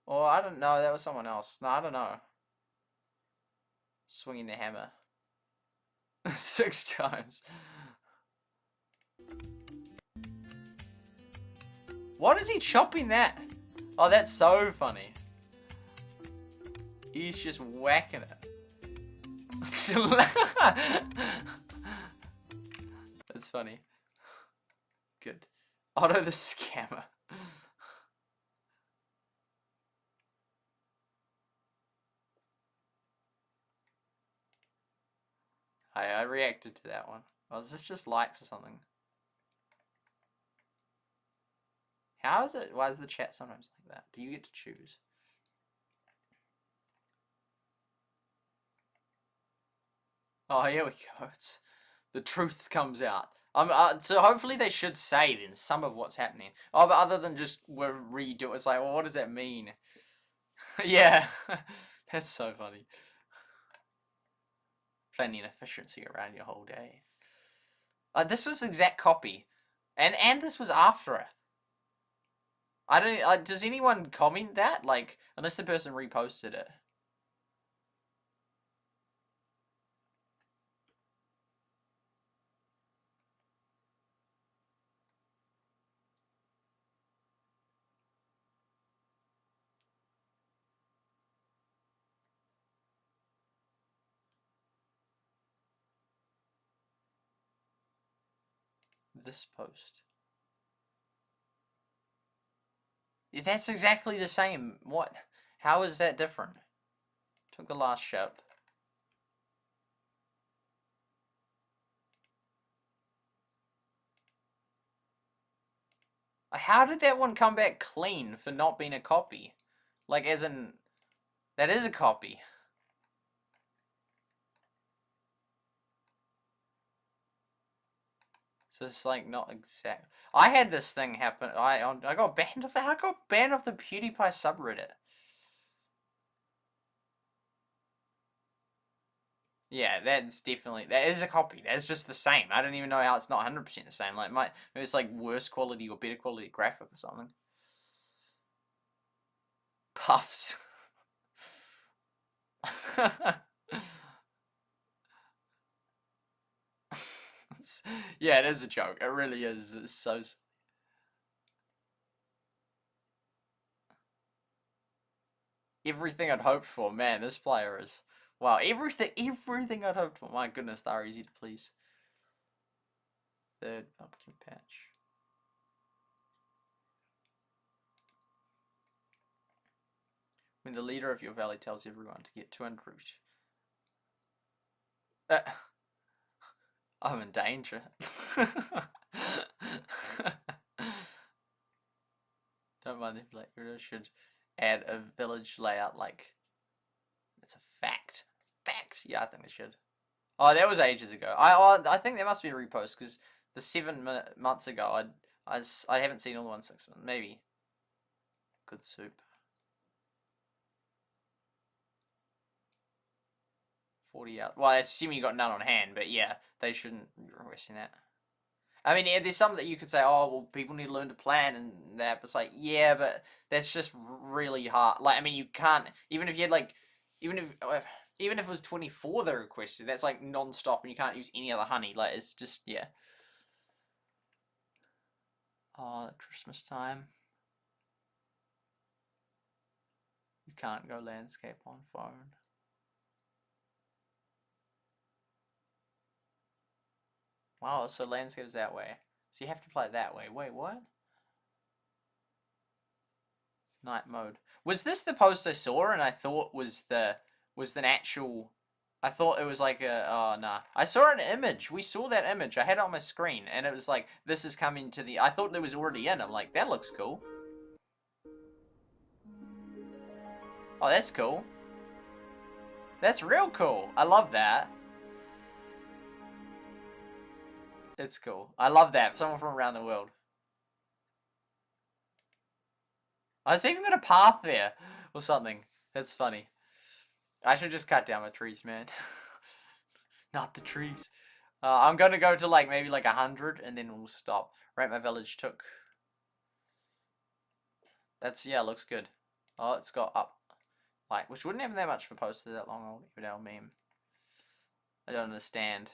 Or I don't know, that was someone else. No, I don't know. Swinging the hammer. 6 times. What is he chopping that? Oh, that's so funny. He's just whacking it. That's funny. Good. Otto the scammer. I reacted to that one. Oh, is this just likes or something? How is it? Why is the chat sometimes like that? Do you get to choose? Oh, here we go. The truth comes out. So hopefully they should say then some of what's happening. Oh, but other than just redo it, it's like, well, what does that mean? Yeah, that's so funny. Planning efficiency around your whole day. This was exact copy, and this was after it. I don't. Does anyone comment that? Like, unless the person reposted it. This post. That's exactly the same. What? How is that different? Took the last ship. How did that one come back clean for not being a copy? Like, as in, that is a copy. So it's like not exact. I had this thing happen. I got banned off. I got banned off the PewDiePie subreddit. Yeah, that is a copy. That's just the same. I don't even know how it's not 100% the same. Like maybe it's like worse quality or better quality graphic or something. Puffs. Yeah, it is a joke. It really is. It's so. Everything I'd hoped for. Man, this player is. Wow, everything I'd hoped for. My goodness, they're easy to please. Third pumpkin patch. When the leader of your valley tells everyone to get 200 root. I'm in danger. Don't mind if like Eroda should add a village layout like it's a fact. Facts. Yeah, I think they should. Oh, that was ages ago. I think there must be a repost because the 7 months ago I haven't seen all the 1 6 months. Maybe. Good soup. 40 out. Well, assuming you got none on hand, but yeah, they shouldn't be requesting that. I mean, yeah, there's some that you could say, oh, well, people need to learn to plan and that, but it's like, yeah, but that's just really hard. Like, I mean, you can't, even if you had, like, even if, Even if it was 24 they requested, that's like non-stop and you can't use any other honey. Like, it's just, yeah. Oh, Christmas time. You can't go landscape on phone. Wow, so landscape's that way. So you have to play it that way. Wait, what? Night mode. Was this the post I saw and I thought was the actual... I thought it was like a... Oh, nah. I saw an image. We saw that image. I had it on my screen and it was like, this is coming to the... I thought it was already in. I'm like, that looks cool. Oh, that's cool. That's real cool. I love that. It's cool. I love that. Someone from around the world. I was even got a path there or something. That's funny. I should just cut down my trees, man. Not the trees. I'm going to go to like maybe like 100 and then we'll stop. Right, my village took. That's, yeah, looks good. Oh, it's got up. Like, which wouldn't have that much for posted that long old Everdale meme. I don't understand.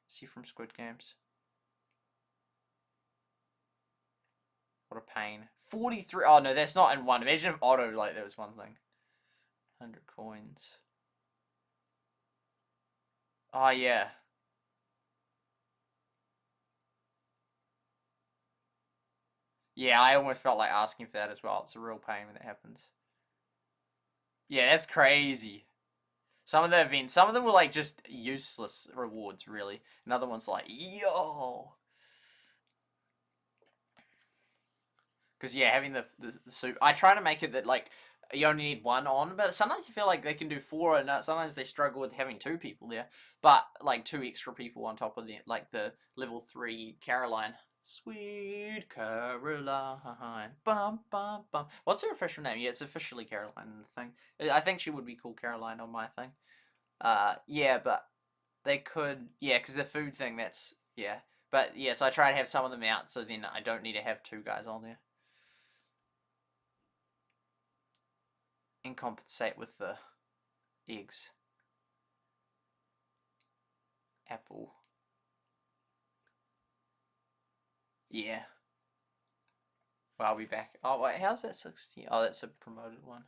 See from Squid Games. What a pain. 43. Oh no, that's not in one. Imagine if auto like that was one thing. 100 coins. Oh yeah. Yeah, I almost felt like asking for that as well. It's a real pain when it happens. Yeah, that's crazy. Some of the events, some of them were like just useless rewards, really. Another one's like, yo. Because yeah, having the suit, I try to make it that like you only need one on, but sometimes you feel like they can do 4, and sometimes they struggle with having 2 people there. But like 2 extra people on top of the like the level 3 Caroline. Sweet Caroline, bum bum bum. What's her official name? Yeah, it's officially Caroline in the thing. I think she would be called Caroline on my thing. Yeah, but they could, yeah, because the food thing, that's, yeah. But yeah, so I try to have some of them out, so then I don't need to have 2 guys on there. And compensate with the eggs. Apple. Yeah. Well, I'll be back. Oh, wait, how's that 16? Oh, that's a promoted one.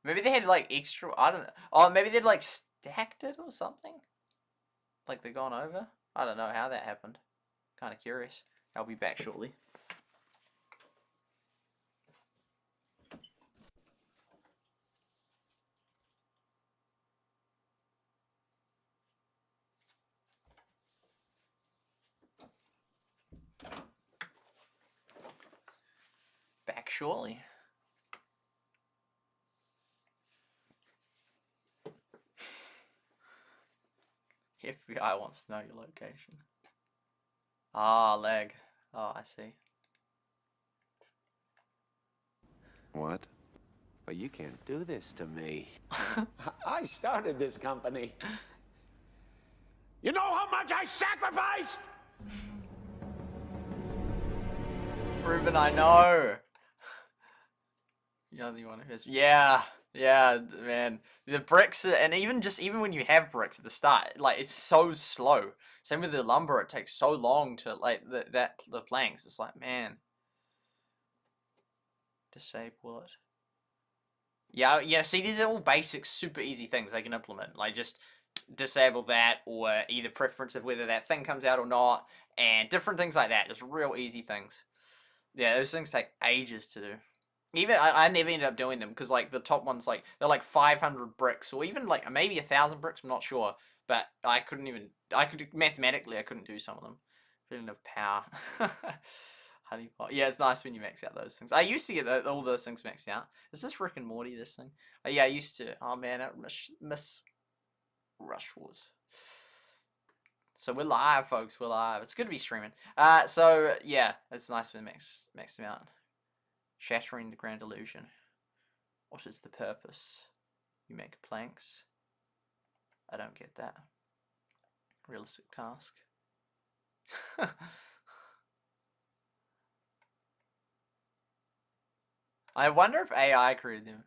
Maybe they had like extra, I don't know. Oh, maybe they'd like stacked it or something? Like they're gone over? I don't know how that happened. Kind of curious. I'll be back shortly. Back shortly. FBI wants to know your location. Ah, leg. Oh, I see. What? But you can't do this to me. I started this company. You know how much I sacrificed? Ruben, I know. You're the only one who has. Yeah, yeah, man. The bricks, and even when you have bricks at the start, like it's so slow. Same with the lumber; it takes so long to like the planks. It's like, man, disable it. Yeah, yeah. See, these are all basic, super easy things they can implement. Like just disable that, or either preference of whether that thing comes out or not, and different things like that. Just real easy things. Yeah, those things take ages to do. Even I never ended up doing them because like the top ones like they're like 500 bricks or even like maybe 1,000 bricks. I'm not sure, but I couldn't even. I could mathematically I couldn't do some of them. I didn't have power. Honeypot. Yeah, it's nice when you max out those things. I used to get all those things maxed out. Is this Rick and Morty? This thing? Yeah, I used to. Oh man, I miss Rush Wars. So we're live, folks. We're live. It's good to be streaming. So yeah, it's nice when max them out. Shattering the grand illusion. What is the purpose? You make planks. I don't get that. Realistic task. I wonder if AI created them.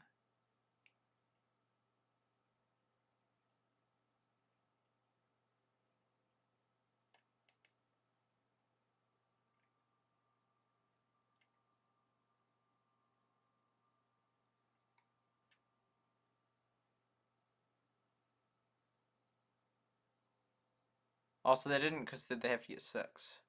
Oh, so they didn't because they have to get 6.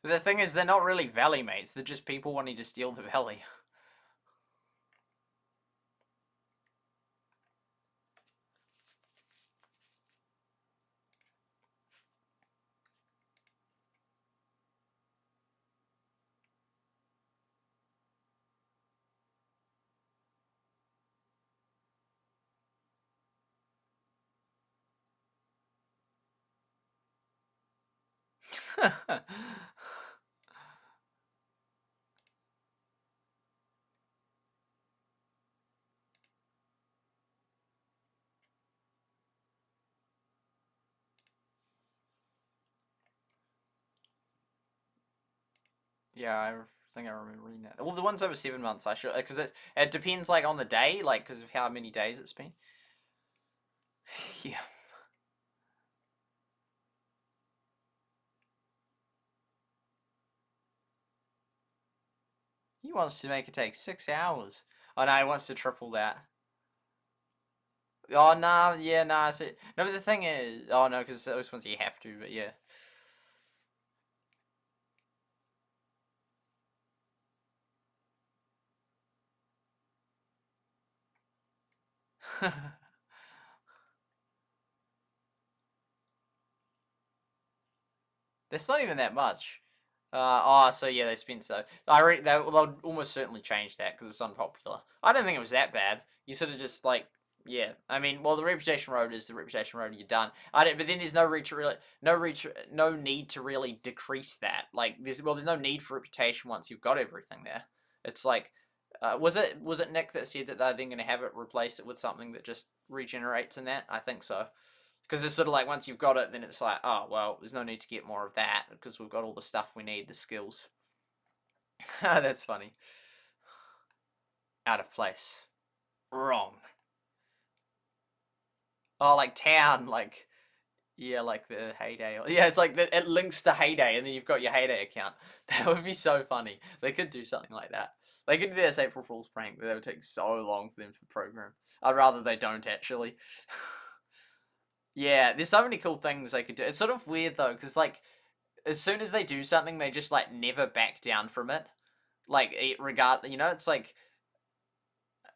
But the thing is, they're not really valley mates. They're just people wanting to steal the valley. Yeah, I think I remember reading that. Well, the ones over 7 months, I should, because it depends like on the day, like because of how many days it's been. Yeah. He wants to make it take 6 hours. Oh no, he wants to triple that. Oh no, yeah, no. So, no, but the thing is, oh no, because those ones you have to, but yeah. That's not even that much. Oh, so yeah, they spent so. They'll almost certainly change that because it's unpopular. I don't think it was that bad. You sort of just like, yeah. I mean, well, the reputation road is the reputation road. And you're done. I don't. But then there's no need to really decrease that. Like, there's no need for reputation once you've got everything there. It's like, was it Nick that said that they're then going to have it replace it with something that just regenerates in that? I think so. Because it's sort of like once you've got it, then it's like, oh, well, there's no need to get more of that because we've got all the stuff we need, the skills. That's funny. Out of place. Wrong. Oh, like town, like, yeah, like the Heyday. Yeah, it's like, it links to Heyday and then you've got your Heyday account. That would be so funny. They could do something like that. They could do this April Fool's prank, but that would take so long for them to program. I'd rather they don't, actually. Yeah, there's so many cool things they could do. It's sort of weird, though, because, like, as soon as they do something, they just like never back down from it. Like it's like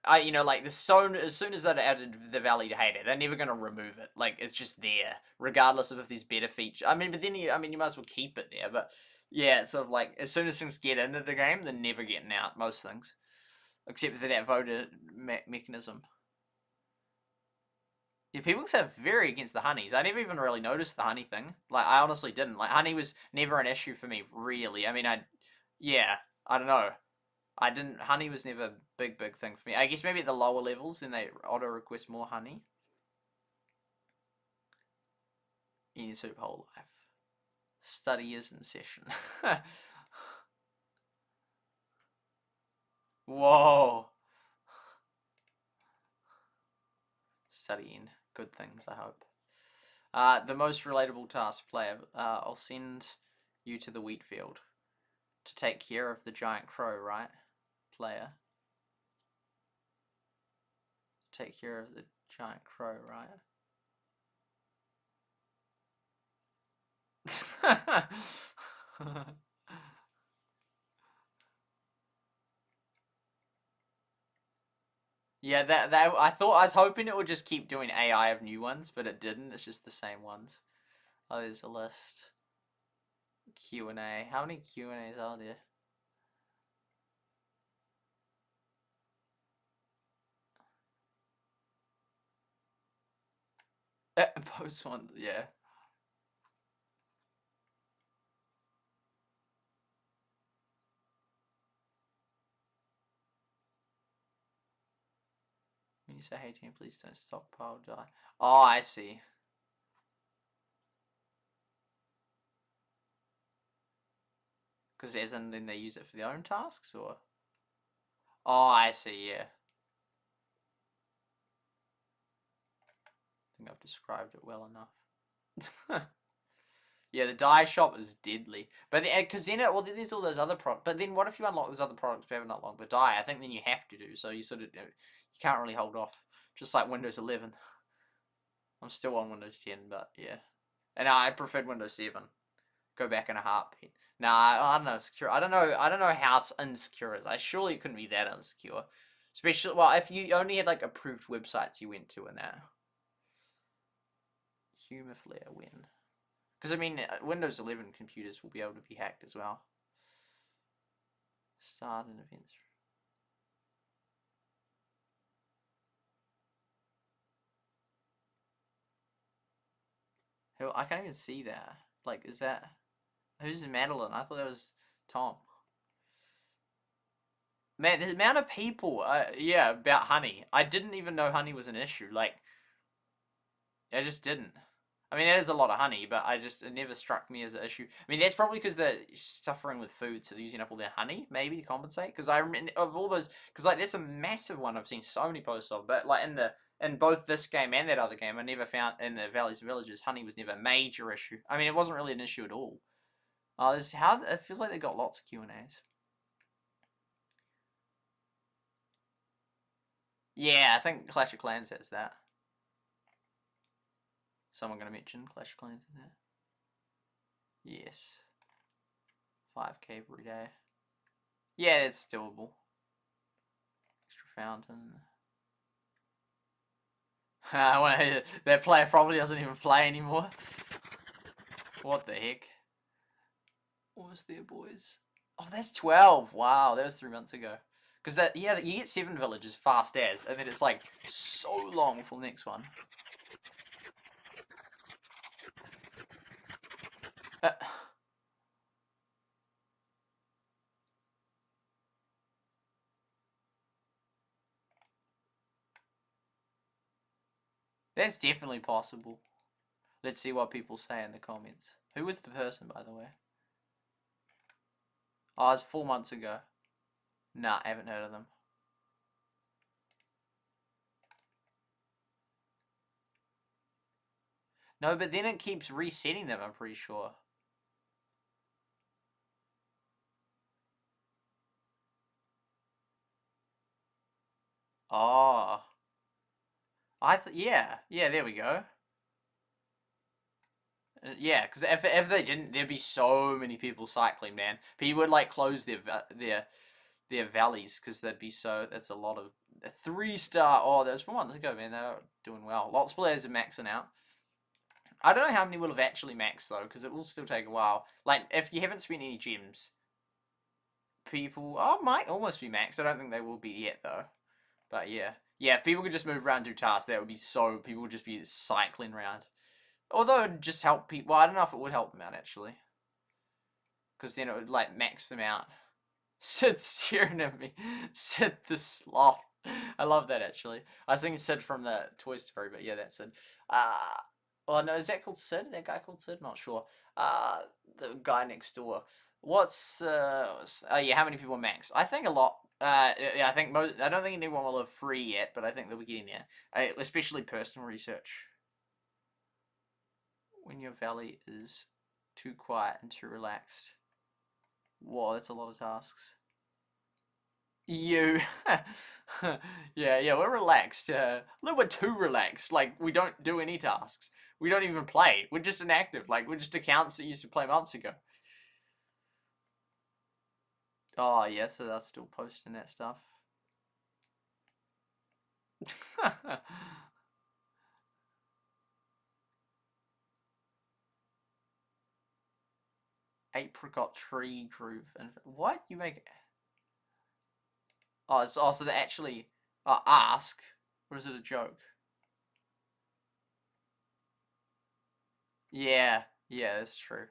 like as soon as they added the Valley to Heyday, they're never gonna remove it. Like it's just there, regardless of if there's better features. I mean, but then you might as well keep it there. But yeah, it's sort of like as soon as things get into the game, they're never getting out. Most things, except for that voter mechanism. Yeah, people are very against the honeys. I never even really noticed the honey thing. Like, I honestly didn't. Like, honey was never an issue for me, really. I mean, yeah, I don't know. I didn't, honey was never a big thing for me. I guess maybe at the lower levels, then they auto request more honey. In Super Whole Life. Study is in session. Whoa. Studying. Good things, I hope. The most relatable task, player. I'll send you to the wheat field to take care of the giant crow, right, player? Take care of the giant crow, right? Yeah, that I was hoping it would just keep doing AI of new ones, but it didn't. It's just the same ones. Oh, there's a list. Q&A. How many Q&As are there? Post one, yeah. When you say, hey team, please don't stockpile, die. Oh, I see. Because as in then they use it for their own tasks, or? Oh, I see, yeah. I think I've described it well enough. Yeah, the dye shop is deadly. But because then, well, there's all those other products. But then what if you unlock those other products but haven't unlocked the dye? I think then you have to do. So you sort of, you can't really hold off. Just like Windows 11. I'm still on Windows 10, but yeah. And I preferred Windows 7. Go back in a heartbeat. Nah, I don't know, secure. I don't know how insecure it is. Surely it couldn't be that insecure. Especially, well, if you only had like approved websites you went to in that. Humaflare win. Because, I mean, Windows 11 computers will be able to be hacked as well. Start an event. Who? I can't even see that. Like, is that... Who's Madeline? I thought that was Tom. Man, the amount of people, yeah, about honey. I didn't even know honey was an issue. Like, I just didn't. I mean, it is a lot of honey, but it never struck me as an issue. I mean, that's probably because they're suffering with food, so they're using up all their honey, maybe, to compensate. Because I remember, of all those, because, like, there's a massive one I've seen so many posts of, but, like, in both this game and that other game, I never found, in the Valleys and Villages, honey was never a major issue. I mean, it wasn't really an issue at all. It feels like they got lots of Q&As. Yeah, I think Clash of Clans has that. Someone gonna mention Clash of Clans in there? Yes. 5k every day. Yeah, it's doable. Extra fountain. That player probably doesn't even play anymore. What the heck? What was there, boys? Oh, that's 12. Wow, that was 3 months ago. Because yeah, you get 7 villages fast as, and then it's like so long for the next one. That's definitely possible. Let's see what people say in the comments. Who was the person, by the way? Oh, it was 4 months ago. Nah, I haven't heard of them. No, but then it keeps resetting them, I'm pretty sure. Oh. Yeah, there we go. Yeah, because if they didn't, there'd be so many people cycling, man. People would like close their valleys because they'd be so. That's a lot of 3-star. Oh, that was 4 months ago, man. They're doing well. Lots of players are maxing out. I don't know how many will have actually maxed though, because it will still take a while. Like if you haven't spent any gems, people might almost be maxed. I don't think they will be yet though. But yeah, if people could just move around and do tasks, that would be so. People would just be cycling around. Although it would just help people. Well, I don't know if it would help them out actually, because then it would like max them out. Sid staring at me. Sid the sloth. I love that actually. I was thinking Sid from the Toy Story, but yeah, that's Sid. Well, no, is that called Sid? That guy called Sid? Not sure. The guy next door. What's yeah, how many people max? I think a lot. Yeah, I think most. I don't think anyone will have free yet, but I think they'll be getting there. Especially personal research. When your valley is too quiet and too relaxed. Whoa, that's a lot of tasks. You. yeah, we're relaxed. A little bit too relaxed. Like, we don't do any tasks. We don't even play. We're just inactive. Like, we're just accounts that used to play months ago. Oh, yeah, so they're still posting that stuff. 'Apricot tree groove. And what? You make it? Oh, so they actually ask, or is it a joke? Yeah, that's true.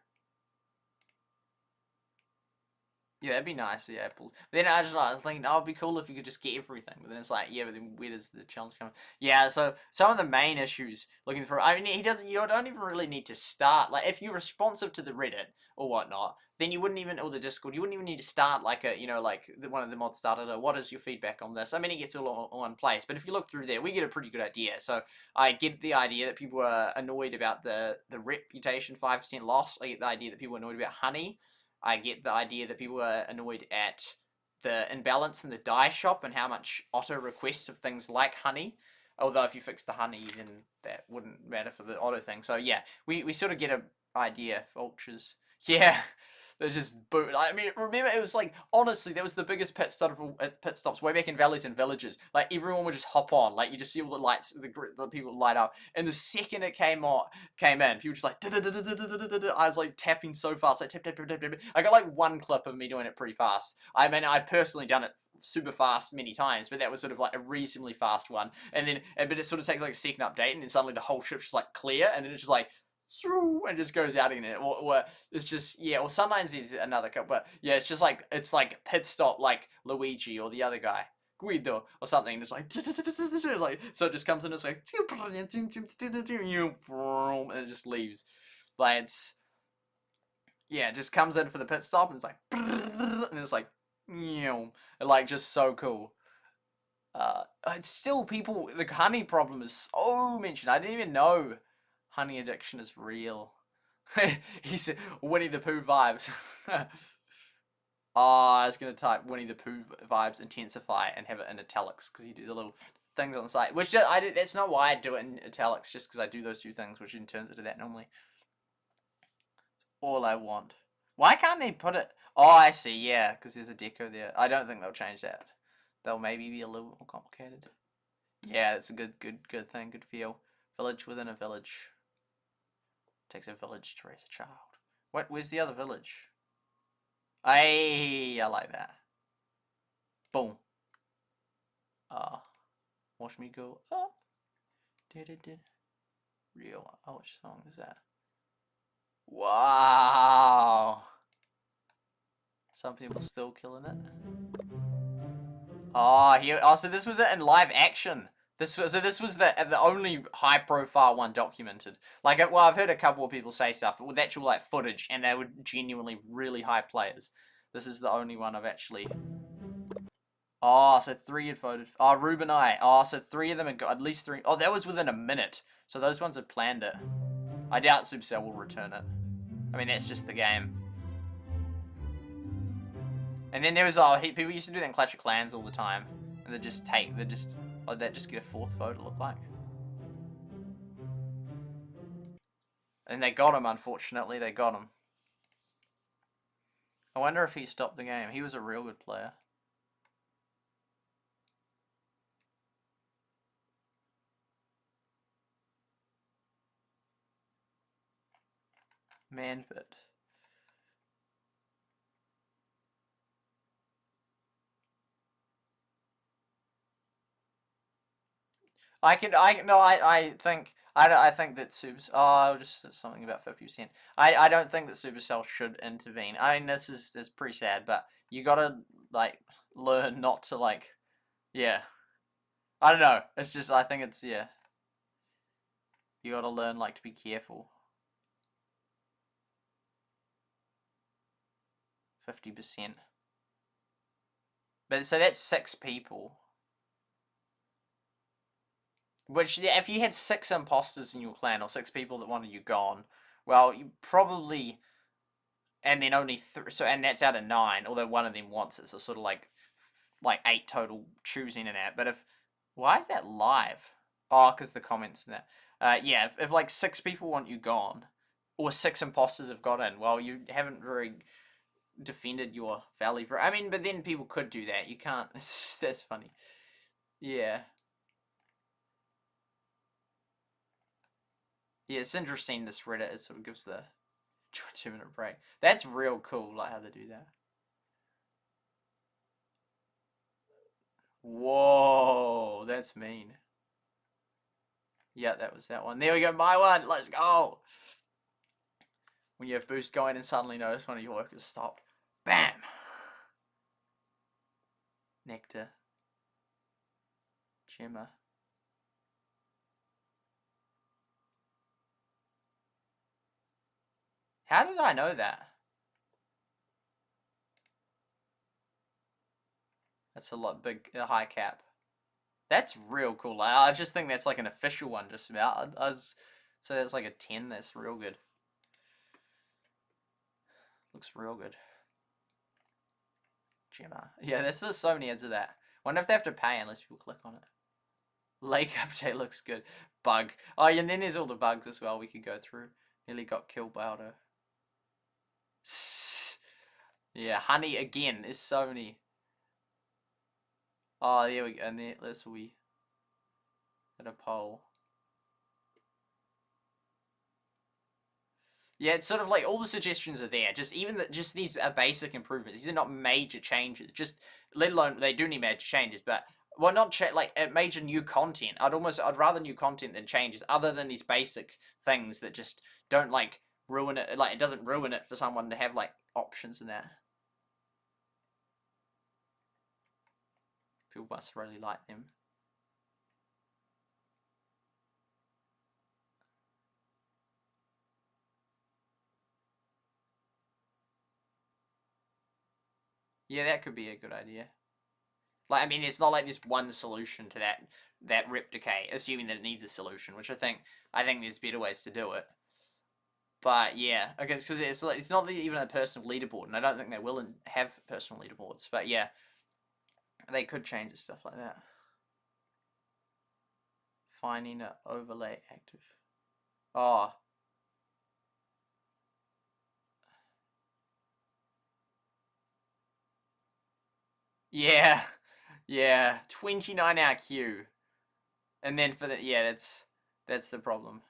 Yeah, that'd be nice. Yeah, apples. But then I was thinking, oh, it'd be cool if you could just get everything. But then it's like, yeah, but then where does the challenge come? Yeah, so some of the main issues looking for. I mean, he doesn't. You don't even really need to start. Like, if you're responsive to the Reddit or whatnot, then you wouldn't even, or the Discord, you wouldn't even need to start like a, like one of the mods started. What is your feedback on this? I mean, it gets all in one place. But if you look through there, we get a pretty good idea. So I get the idea that people are annoyed about the reputation 5% loss. I get the idea that people are annoyed about honey. I get the idea that people are annoyed at the imbalance in the dye shop and how much auto requests of things like honey. Although if you fix the honey, then that wouldn't matter for the auto thing. So yeah, we sort of get an idea. Vultures. Yeah, they're just boot. I mean, remember it was like, honestly, that was the biggest pit stops way back in valleys and villages. Like everyone would just hop on. Like you just see all the lights, the people light up. And the second it came in, people just like. I was like tapping so fast, like tap. I got like one clip of me doing it pretty fast. I mean, I'd personally done it super fast many times, but that was sort of like a reasonably fast one. And then, but it sort of takes like a second update, and then suddenly the whole ship's just like clear, and then it's just like. And just goes out in it, or it's just or sometimes there's another couple, but yeah, it's just like pit stop like Luigi or the other guy Guido or something. It's like it's like so it just comes in, it's like and it just leaves. Like it just comes in for the pit stop and it's like and it's like like just so cool. It's still people. The honey problem is so mentioned. I didn't even know. Honey addiction is real. He said Winnie the Pooh vibes. I was going to type Winnie the Pooh vibes intensify and have it in italics because you do the little things on the side. Which that's not why I do it in italics, just because I do those two things, which in turns into that normally. All I want. Why can't they put it? Oh, I see. Yeah, because there's a deco there. I don't think they'll change that. They'll maybe be a little more complicated. Yeah, it's a good thing. Good feel. Village within a village. Takes a village to raise a child. Where's the other village? I like that. Boom. Watch me go up. Real. Oh, which song is that? Wow. Some people still killing it. Oh, so this was it in live action. This was the only high profile one documented. Like, well, I've heard a couple of people say stuff, but with actual like footage, and they were genuinely really high players. This is the only one I've actually. Oh, so 3 had voted. Oh, Ruben I. Oh, so 3 of them had got at least 3. Oh, that was within a minute. So those ones had planned it. I doubt Supercell will return it. I mean, that's just the game. And then there was people used to do that in Clash of Clans all the time, and they just get a 4th vote. It looked like. And they got him. Unfortunately, they got him. I wonder if he stopped the game. He was a real good player. Manfit. I think that Subs. Oh, just something about 50%. I don't think that Supercell should intervene. I mean, this is pretty sad, but you gotta like learn not to like, yeah. I don't know. It's just I think it's You gotta learn like to be careful. 50%. But so that's 6 people. Which, if you had 6 imposters in your clan, or 6 people that wanted you gone, well, you probably, and then only 3, and that's out of 9, although one of them wants it, so sort of like 8 total choosing in that. But why is that live? Oh, because the comments in that. Yeah, if like 6 people want you gone, or 6 imposters have got in, well, you haven't very defended your valley for. I mean, but then people could do that. You can't. That's funny. Yeah. Yeah, it's interesting. This Reddit it sort of gives the 2-minute break. That's real cool, like how they do that. Whoa, that's mean. Yeah, that was that one. There we go, my one. Let's go. When you have boost going and suddenly notice one of your workers stopped. Bam. Nectar. Gemma. How did I know that? That's a lot big, a high cap. That's real cool. I just think that's like an official one just about. So it's like a 10. That's real good. Looks real good. Gemma. Yeah, there's so many ads of that. Wonder if they have to pay unless people click on it. Lake update looks good. Bug. Oh, yeah, and then there's all the bugs as well we could go through. Nearly got killed by auto. Yeah, honey again. There's so many. Oh, there we go. And there's we at a poll. Yeah, it's sort of like all the suggestions are there. Just even just these are basic improvements. These are not major changes. Just let alone they do need major changes, but well, not like major new content. I'd rather new content than changes. Other than these basic things that just don't like ruin it. Like it doesn't ruin it for someone to have like options in that. People must really like them. Yeah, that could be a good idea. Like, I mean, it's not like there's one solution to that rep decay, assuming that it needs a solution, which I think there's better ways to do it. But yeah, okay, because it's not even a personal leaderboard, and I don't think they will have personal leaderboards. But yeah, they could change stuff like that. Finding an overlay active. Oh. Yeah. Yeah. 29 hour queue. And then for the that's the problem.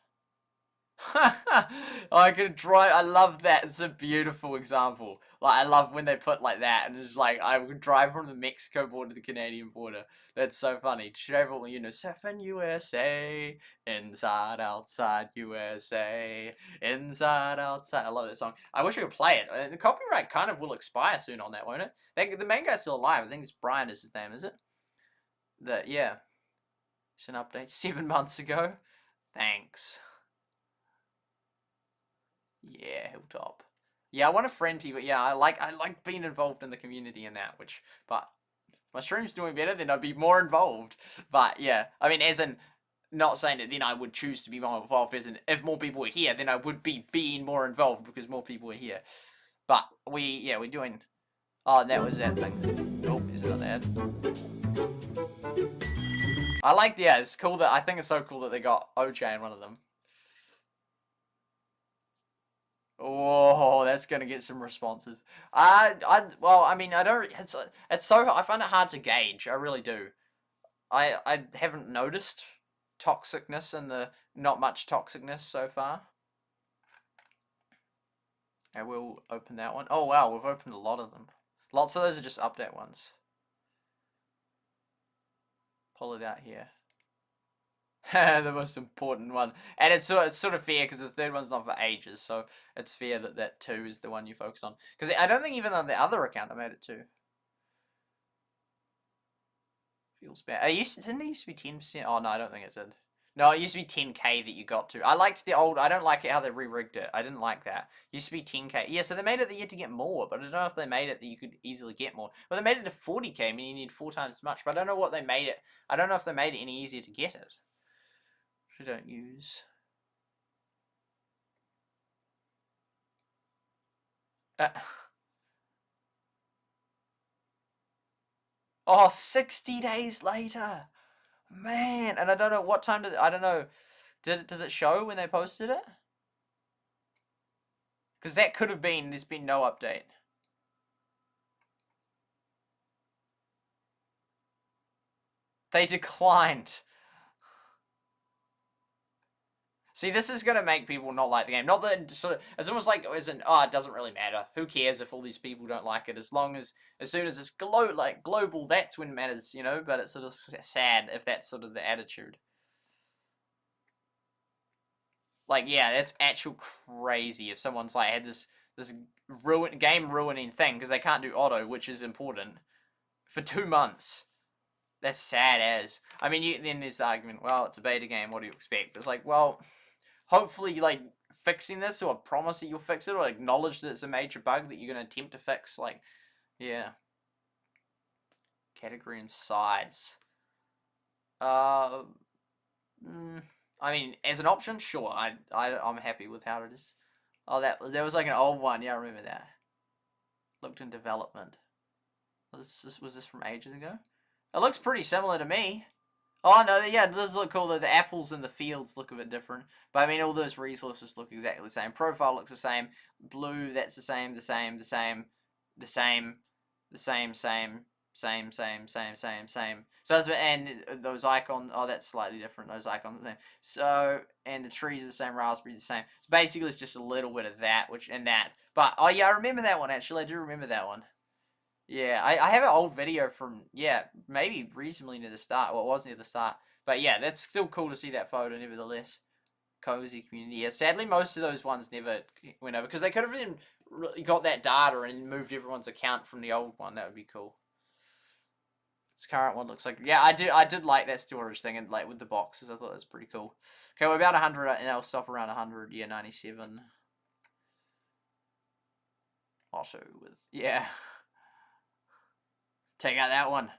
I could drive. I love that. It's a beautiful example. Like I love when they put like that, and it's like I would drive from the Mexico border to the Canadian border. That's so funny. Travel, Surfing USA, inside, outside USA, inside, outside. I love that song. I wish I could play it. And the copyright kind of will expire soon on that, won't it? The main guy's still alive. I think it's Brian is his name, is it? Yeah. It's an update 7 months ago. Thanks. Yeah, Hilltop. Yeah, I want to friend people. Yeah, I like being involved in the community and that. But if my stream's doing better, then I'd be more involved. But yeah, I mean, as in, not saying that then I would choose to be more involved. As in, if more people were here, then I would be being more involved because more people are here. But we're doing. Oh, that was that thing. Oh, is it another ad? I like. Yeah, it's cool that I think it's so cool that they got OJ in one of them. Oh, that's gonna get some responses. Well, I mean, I don't. It's so. I find it hard to gauge. I really do. I haven't noticed toxicness and the not much toxicness so far. I will open that one. Oh wow, we've opened a lot of them. Lots of those are just update ones. Pull it out here. The most important one, and it's sort of fair because the third one's not for ages, so it's fair that 2 is the one you focus on. Because I don't think even on the other account I made it 2. Feels bad. Didn't it used to be 10%? Oh no, I don't think it did. No, it used to be 10k that you got to. I liked the old. I don't like how they re-rigged it. I didn't like that. It used to be 10k. Yeah, so they made it that you had to get more, but I don't know if they made it that you could easily get more. Well, they made it to 40k, meaning you need 4 times as much. But I don't know what they made it. I don't know if they made it any easier to get it. I don't use. Oh, 60 days later. Man, and I don't know what time I don't know. Does it show when they posted it? Because that could have been, there's been no update. They declined. See, this is going to make people not like the game. Not that it's almost like, it doesn't really matter. Who cares if all these people don't like it? As soon as it's global, that's when it matters, but it's sort of sad if that's sort of the attitude. Like, yeah, that's actual crazy if someone's had this game ruining thing because they can't do auto, which is important. for 2 months. That's sad as. I mean, then there's the argument, well, it's a beta game, what do you expect? But it's like, well, hopefully, like, fixing this, or promise that you'll fix it, or acknowledge that it's a major bug that you're going to attempt to fix. Like, yeah. Category and size. I mean, as an option, sure. I'm happy with how it is. Oh, that was like an old one. Yeah, I remember that. Looked in development. Was this from ages ago? It looks pretty similar to me. Oh, no, yeah, it does look cool. The apples in the fields look a bit different. But, I mean, all those resources look exactly the same. Profile looks the same. Blue, that's the same. So, and those icons, oh, that's slightly different. Those icons are the same. So, and the trees are the same. Raspberry the same. So, basically, it's just a little bit of that, and that. But, oh, yeah, I remember that one, actually. I do remember that one. Yeah, I have an old video from, yeah, maybe reasonably near the start. Well, it was near the start. But yeah, that's still cool to see that photo, nevertheless. Cozy community. Yeah, sadly, most of those ones never went over. Because they could have been got that data and moved everyone's account from the old one. That would be cool. This current one looks like, yeah, I did like that storage thing, and like with the boxes. I thought that was pretty cool. Okay, we're about 100, and I'll stop around 100. Yeah, 97. Auto with, yeah. Take out that one.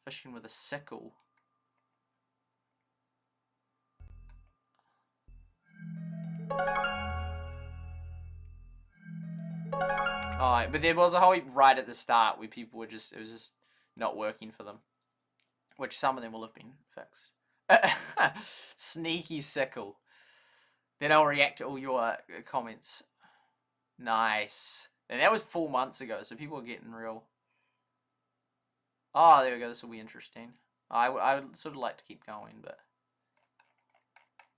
Fishing with a sickle. Alright, but there was a whole heap right at the start where people were just, it was just not working for them. Which some of them will have been fixed. Sneaky sickle. Then I'll react to all your comments. Nice. And that was 4 months ago, so people are getting real. Oh, there we go. This will be interesting. I would sort of like to keep going, but...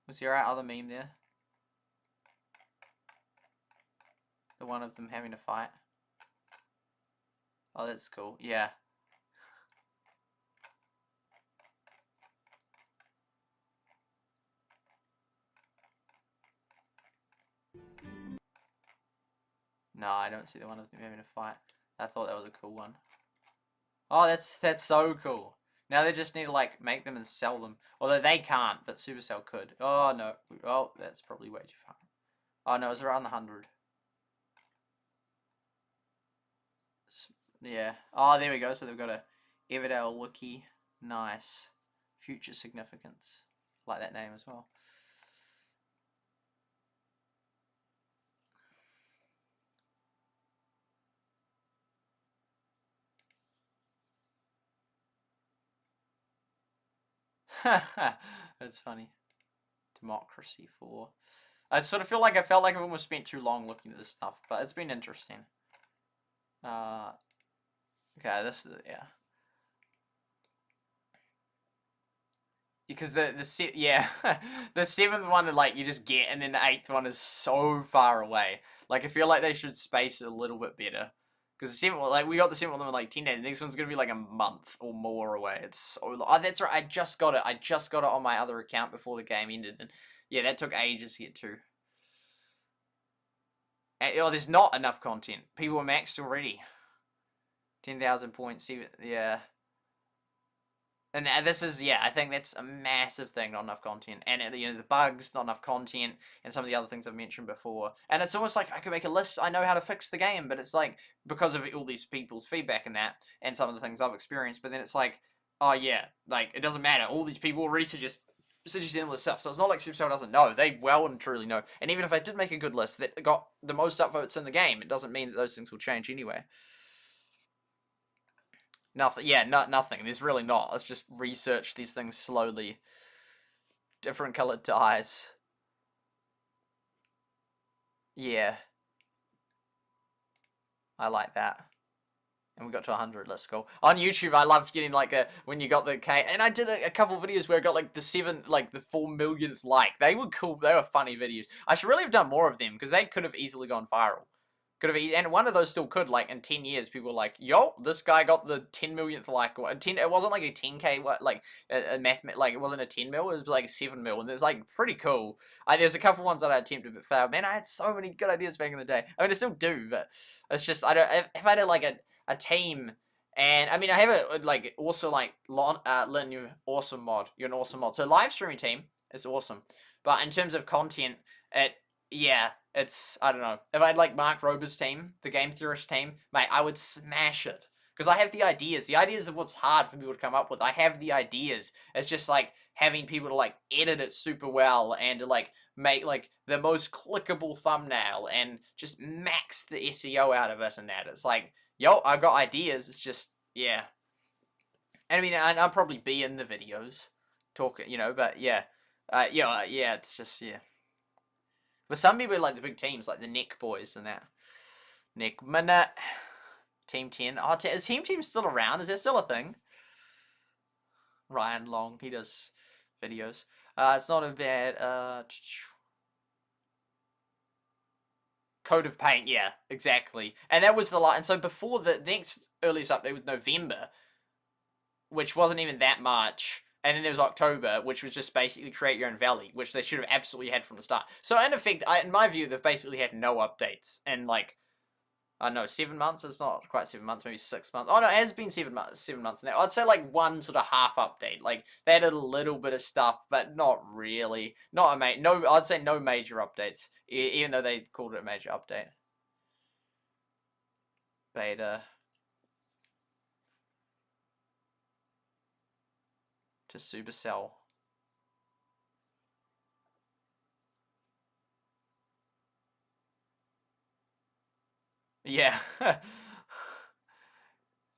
Was there our other meme there? The one of them having a fight? Oh, that's cool. Yeah. No, I don't see the one of them having a fight. I thought that was a cool one. Oh, that's so cool. Now they just need to like make them and sell them. Although they can't, but Supercell could. Oh no. Oh, that's probably way too far. Oh no, it's around the 100. Yeah. Oh, there we go. So they've got a Everdale wiki. Nice. Future significance. Like that name as well. That's funny. Democracy 4. I sort of feel like I felt like I've almost spent too long looking at this stuff, but it's been interesting. Okay, this is, yeah. Because the 7th one, like, you just get, and then the 8th one is so far away. Like, I feel like they should space it a little bit better. Because the 7th one, like, we got the 7th one in like 10 days. The next one's going to be like a month or more away. It's so, oh, that's right, I just got it. I just got it on my other account before the game ended. And yeah, that took ages to get to. And, oh, there's not enough content. People are maxed already. 10,000 points, yeah. And this is, yeah, I think that's a massive thing, not enough content. And, you know, the bugs, not enough content, and some of the other things I've mentioned before. And it's almost like I could make a list, I know how to fix the game, but it's like, because of all these people's feedback and that, and some of the things I've experienced, but then it's like, oh yeah, like, it doesn't matter. All these people already suggesting all this stuff, so it's not like Supercell doesn't know. They well and truly know. And even if I did make a good list that got the most upvotes in the game, it doesn't mean that those things will change anyway. Nothing. Yeah, nothing. There's really not. Let's just research these things slowly. Different colored dyes. Yeah. I like that. And we got to 100. Let's go. On YouTube, I loved getting like when you got the K. And I did a couple videos where I got like the 4 millionth like. They were cool. They were funny videos. I should really have done more of them because they could have easily gone viral. And one of those still could, like, in 10 years, people were like, yo, this guy got the 10 millionth like, it wasn't like a 10k, like, like, it wasn't a 10 mil, it was like 7 mil, and it's, like, pretty cool. There's a couple ones that I attempted but failed. Man, I had so many good ideas back in the day. I mean, I still do, but it's just, if I had, like, a team And I mean, I have a like also like Lynn, you awesome mod. You're an awesome mod. So live streaming team is awesome, but in terms of content, it's I don't know. If I had like Mark Rober's team, the Game Theorist team, mate, I would smash it because I have the ideas. The ideas of what's hard for people to come up with. I have the ideas. It's just like having people to like edit it super well and to like make like the most clickable thumbnail and just max the SEO out of it and that. It's like, yo, I've got ideas. It's just, yeah. And I mean, I'll probably be in the videos talking, but yeah. Yeah, it's just, yeah. But some people like the big teams, like the Nick boys and that. Nick Minute, Team 10. Oh, is Team 10 still around? Is that still a thing? Ryan Long, he does videos. It's not a bad, Code of Paint, yeah, exactly. And that was and so before the next earliest update was November, which wasn't even that much. And then there was October, which was just basically create your own valley, which they should have absolutely had from the start. So in effect, in my view, they've basically had no updates. And like, I don't know, 7 months? It's not quite 7 months, maybe 6 months. Oh no, it has been 7 months. 7 months now. I'd say like one sort of half update. Like they added a little bit of stuff, but not really. Not a no. I'd say no major updates, even though they called it a major update. Beta to Supercell. Yeah.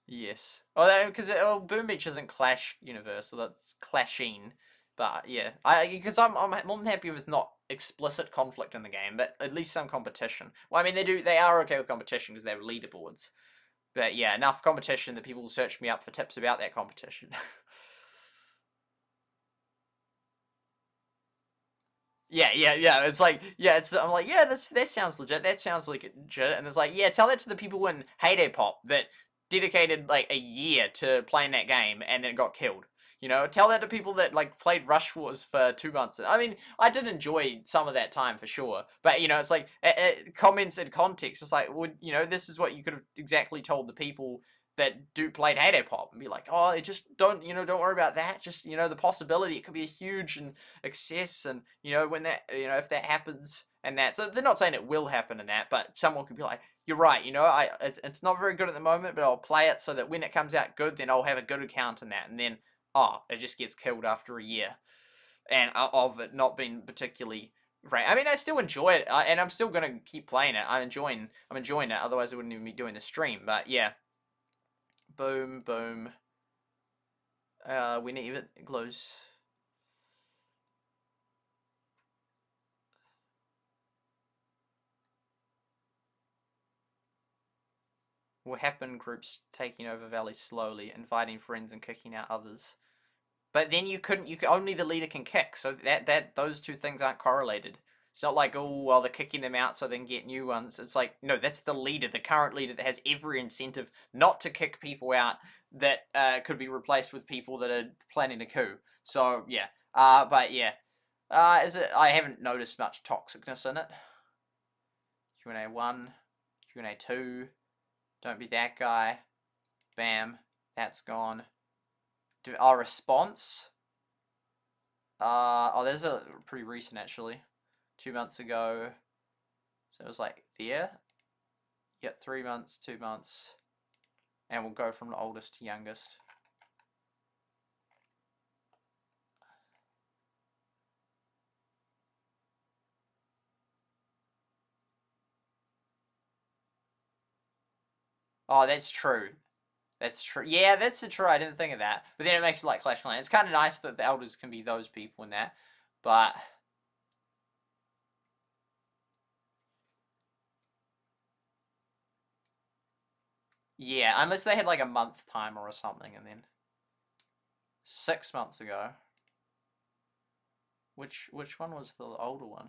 Yes. Oh, because Boom Beach isn't Clash universe, so that's clashing. But yeah, because I'm more than happy if it's not explicit conflict in the game, but at least some competition. Well, I mean they are okay with competition because they have leaderboards. But yeah, enough competition that people will search me up for tips about that competition. Yeah. It's like, yeah, I'm like, yeah, that sounds legit. That sounds like legit. And it's like, yeah, tell that to the people in Heyday Pop that dedicated like a year to playing that game and then got killed. Tell that to people that like played Rush Wars for 2 months. I mean, I did enjoy some of that time for sure, but it's like comments and context. It's like, this is what you could have exactly told the people that played Heyday Pop and be like, oh, just don't worry about that. Just the possibility it could be a huge and excess, and when that if that happens and that. So they're not saying it will happen in that, but someone could be like, you're right. It's not very good at the moment, but I'll play it so that when it comes out good, then I'll have a good account in that, and then it just gets killed after a year, and of it not being particularly great. I mean, I still enjoy it, and I'm still gonna keep playing it. I'm enjoying it. Otherwise, I wouldn't even be doing the stream. But yeah. Boom, boom. We need it close. Will happen groups taking over valleys slowly, inviting friends and kicking out others. But then only the leader can kick, so that those two things aren't correlated. It's not like, oh, well, they're kicking them out so they can get new ones. It's like, no, that's the leader, the current leader that has every incentive not to kick people out that could be replaced with people that are planning a coup. So, yeah. But, yeah. I haven't noticed much toxicness in it. Q&A 1, Q&A 2, don't be that guy. Bam, that's gone. Our response? There's a pretty recent, actually. 2 months ago. So it was like there. Yep, 3 months, 2 months. And we'll go from the oldest to youngest. Oh, that's true. That's true. Yeah, that's true. I didn't think of that. But then it makes it like Clash Clans. It's kind of nice that the elders can be those people in that. But yeah, unless they had like a month timer or something, and then 6 months ago. Which one was the older one?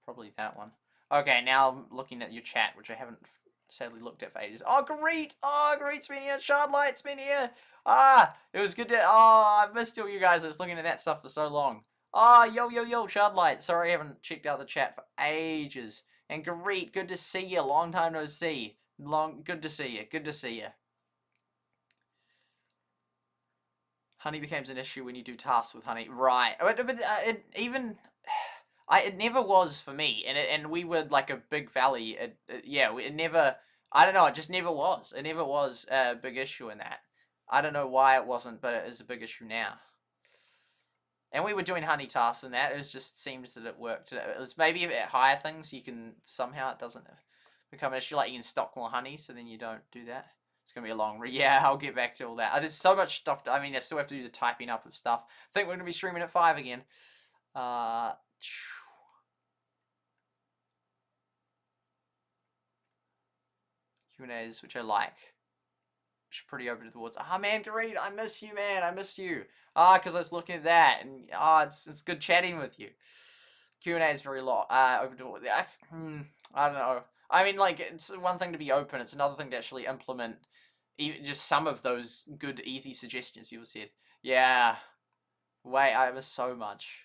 Probably that one. Okay, now I'm looking at your chat, which I haven't sadly looked at for ages. Oh, great! Oh, great's been here. Shardlight's been here. It was good to. Oh, I missed all you guys. I was looking at that stuff for so long. Yo, Shardlight. Sorry, I haven't checked out the chat for ages. And great, good to see you. Long time no see. Good to see you. Good to see you. Honey becomes an issue when you do tasks with honey. Right. But it never was for me. And we were like a big valley. It never, I don't know, it just never was. It never was a big issue in that. I don't know why it wasn't, but it is a big issue now. And we were doing honey tasks and that. It just seems that it worked. It was maybe at higher things you can, somehow it doesn't become an issue. Like you can stock more honey, so then you don't do that. It's going to be a long yeah, I'll get back to all that. There's so much stuff. I mean, I still have to do the typing up of stuff. I think we're going to be streaming at 5 again. Q&As, which I like. Which are pretty open towards. Ah, man, Gareed, I miss you, man. I missed you. Because I was looking at that. And, it's good chatting with you. Q&A is very open to I don't know. I mean, like, it's one thing to be open. It's another thing to actually implement even just some of those good, easy suggestions people said. Yeah. Wait, I miss so much.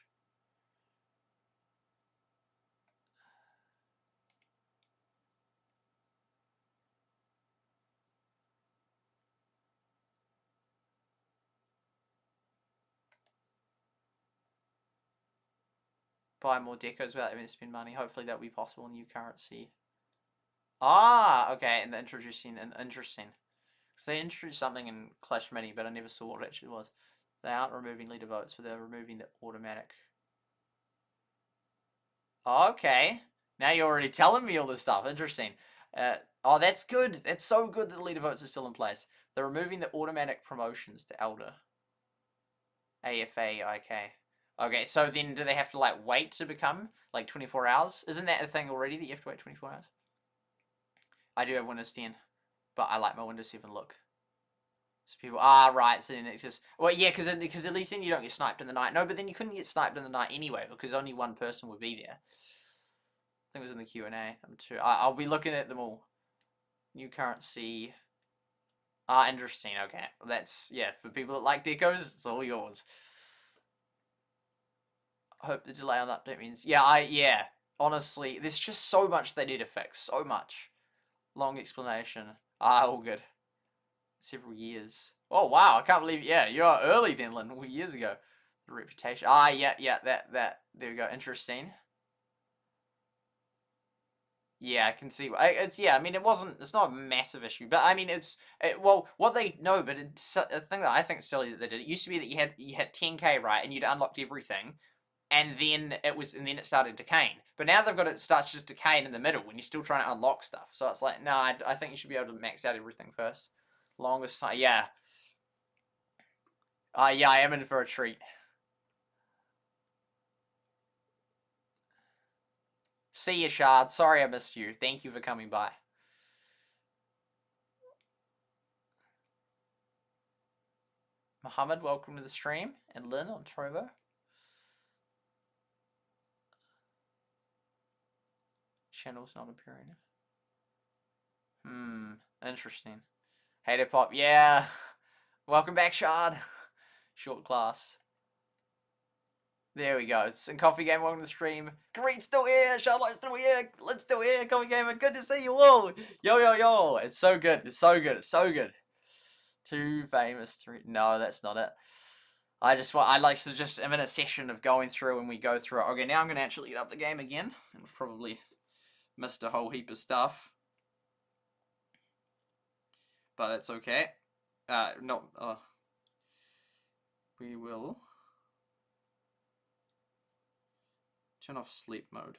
Buy more decos without having to spend money. Hopefully that will be possible in new currency. Okay, and they're introducing an interesting. Because they introduced something in Clash Mini, but I never saw what it actually was. They aren't removing leader votes, but they're removing the automatic. Okay. Now you're already telling me all this stuff. Interesting. That's good. That's so good that the leader votes are still in place. They're removing the automatic promotions to Elder. AFA, okay. Okay, so then do they have to, like, wait to become, like, 24 hours? Isn't that a thing already that you have to wait 24 hours? I do have Windows 10, but I like my Windows 7 look. So people, right, so then it's just, well, yeah, because at least then you don't get sniped in the night. No, but then you couldn't get sniped in the night anyway, because only one person would be there. I think it was in the Q&A, number 2. I'll be looking at them all. New currency. Interesting, okay. That's, yeah, for people that like decos, it's all yours. I hope the delay on the update means, yeah, honestly, there's just so much they need to fix, so much. Long explanation. All good. Several years. Oh, wow, I can't believe, yeah, you are early then, Lynn, years ago. The reputation. Yeah, that, there we go, interesting. Yeah, I can see. I mean, it's not a massive issue, but I mean, well, what they know, but it's a thing that I think is silly that they did. It used to be that you had 10k, right, and you'd unlocked everything, and then it started decaying. But now they've got it starts just decaying in the middle when you're still trying to unlock stuff. So it's like, no, I think you should be able to max out everything first. Longest time, yeah. Yeah, I am in for a treat. See you, Shard. Sorry I missed you. Thank you for coming by. Muhammad, welcome to the stream. And Lynn on Trovo. Channel's not appearing. Interesting. Hater Pop, yeah. Welcome back, Shard. Short class. There we go. It's in Coffee Game. Welcome to the stream. Greet's still here. Charlotte's still here. Lynn's still here. Coffee Gamer. Good to see you all. Yo. It's so good. It's so good. It's so good. Too famous. No, that's not it. I'm in a session of going through and we go through it. Okay, now I'm going to actually eat up the game again. I've probably missed a whole heap of stuff. But that's okay. We will turn off sleep mode.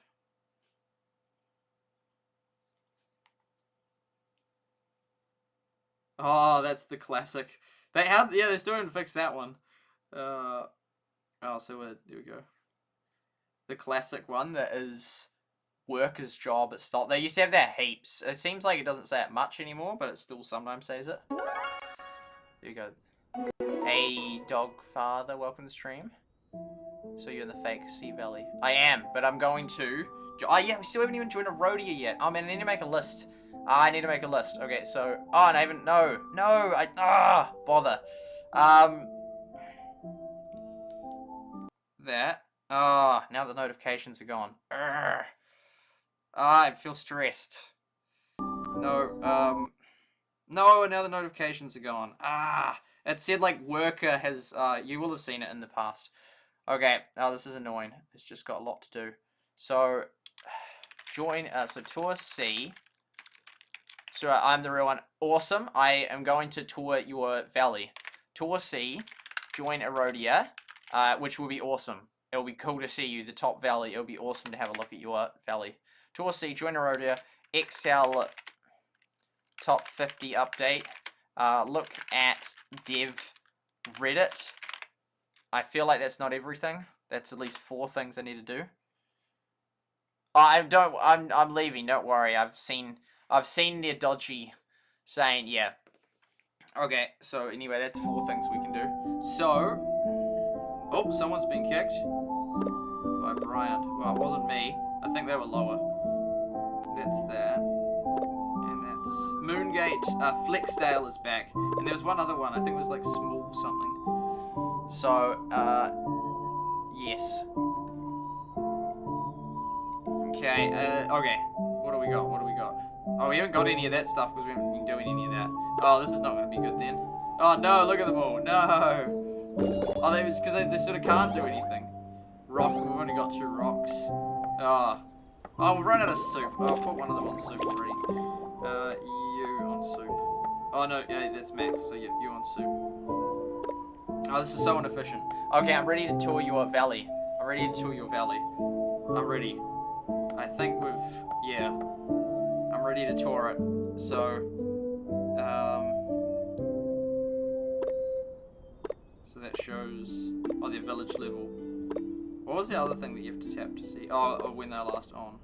Oh, that's the classic. They still haven't fixed that one. There we go. The classic one that is worker's job at stop. They used to have that heaps. It seems like it doesn't say it much anymore, but it still sometimes says it. There you go. Hey, dog father, welcome to the stream. So you're in the fake Sea Valley. I am, but I'm going to... Oh, yeah, we still haven't even joined Eroda yet. Oh, man, I need to make a list. I need to make a list. Okay, so... Oh, and I haven't... No, bother. That. Oh, now the notifications are gone. I feel stressed. No, No, now the notifications are gone. Ah, it said like worker has, you will have seen it in the past. Okay, oh, this is annoying. It's just got a lot to do. So, join, so tour C. So I'm the real one. Awesome. I am going to tour your valley. Tour C, join Eroda, which will be awesome. It will be cool to see you, the top valley. It will be awesome to have a look at your valley. Tour C, join Eroda, Excel top 50 update. Look at dev Reddit. I feel like that's not everything. That's at least 4 things I need to do. I'm leaving, don't worry. I've seen their dodgy saying, yeah. Okay, so anyway, that's 4 things we can do. So, oh, someone's been kicked by Bryant. Well, it wasn't me. I think they were lower. That's that. And that's Moongate. Flexdale is back. And there was one other one. I think it was like small something. So, yes. Okay, okay. What do we got? What do we got? Oh, we haven't got any of that stuff because we haven't been doing any of that. Oh, this is not going to be good then. Oh, no, look at them all. No. Oh, that was because they sort of can't do anything. Rock, we've only got 2 rocks. Oh, we've run out of soup. I'll put one of them on soup already. You on soup. Oh, no, yeah, that's Max, so you on soup. Oh, this is so inefficient. Okay, I'm ready to tour your valley. I'm ready to tour your valley. I'm ready. I think yeah. I'm ready to tour it. So, so that shows, oh, their village level. What was the other thing that you have to tap to see? Oh, when they're last on.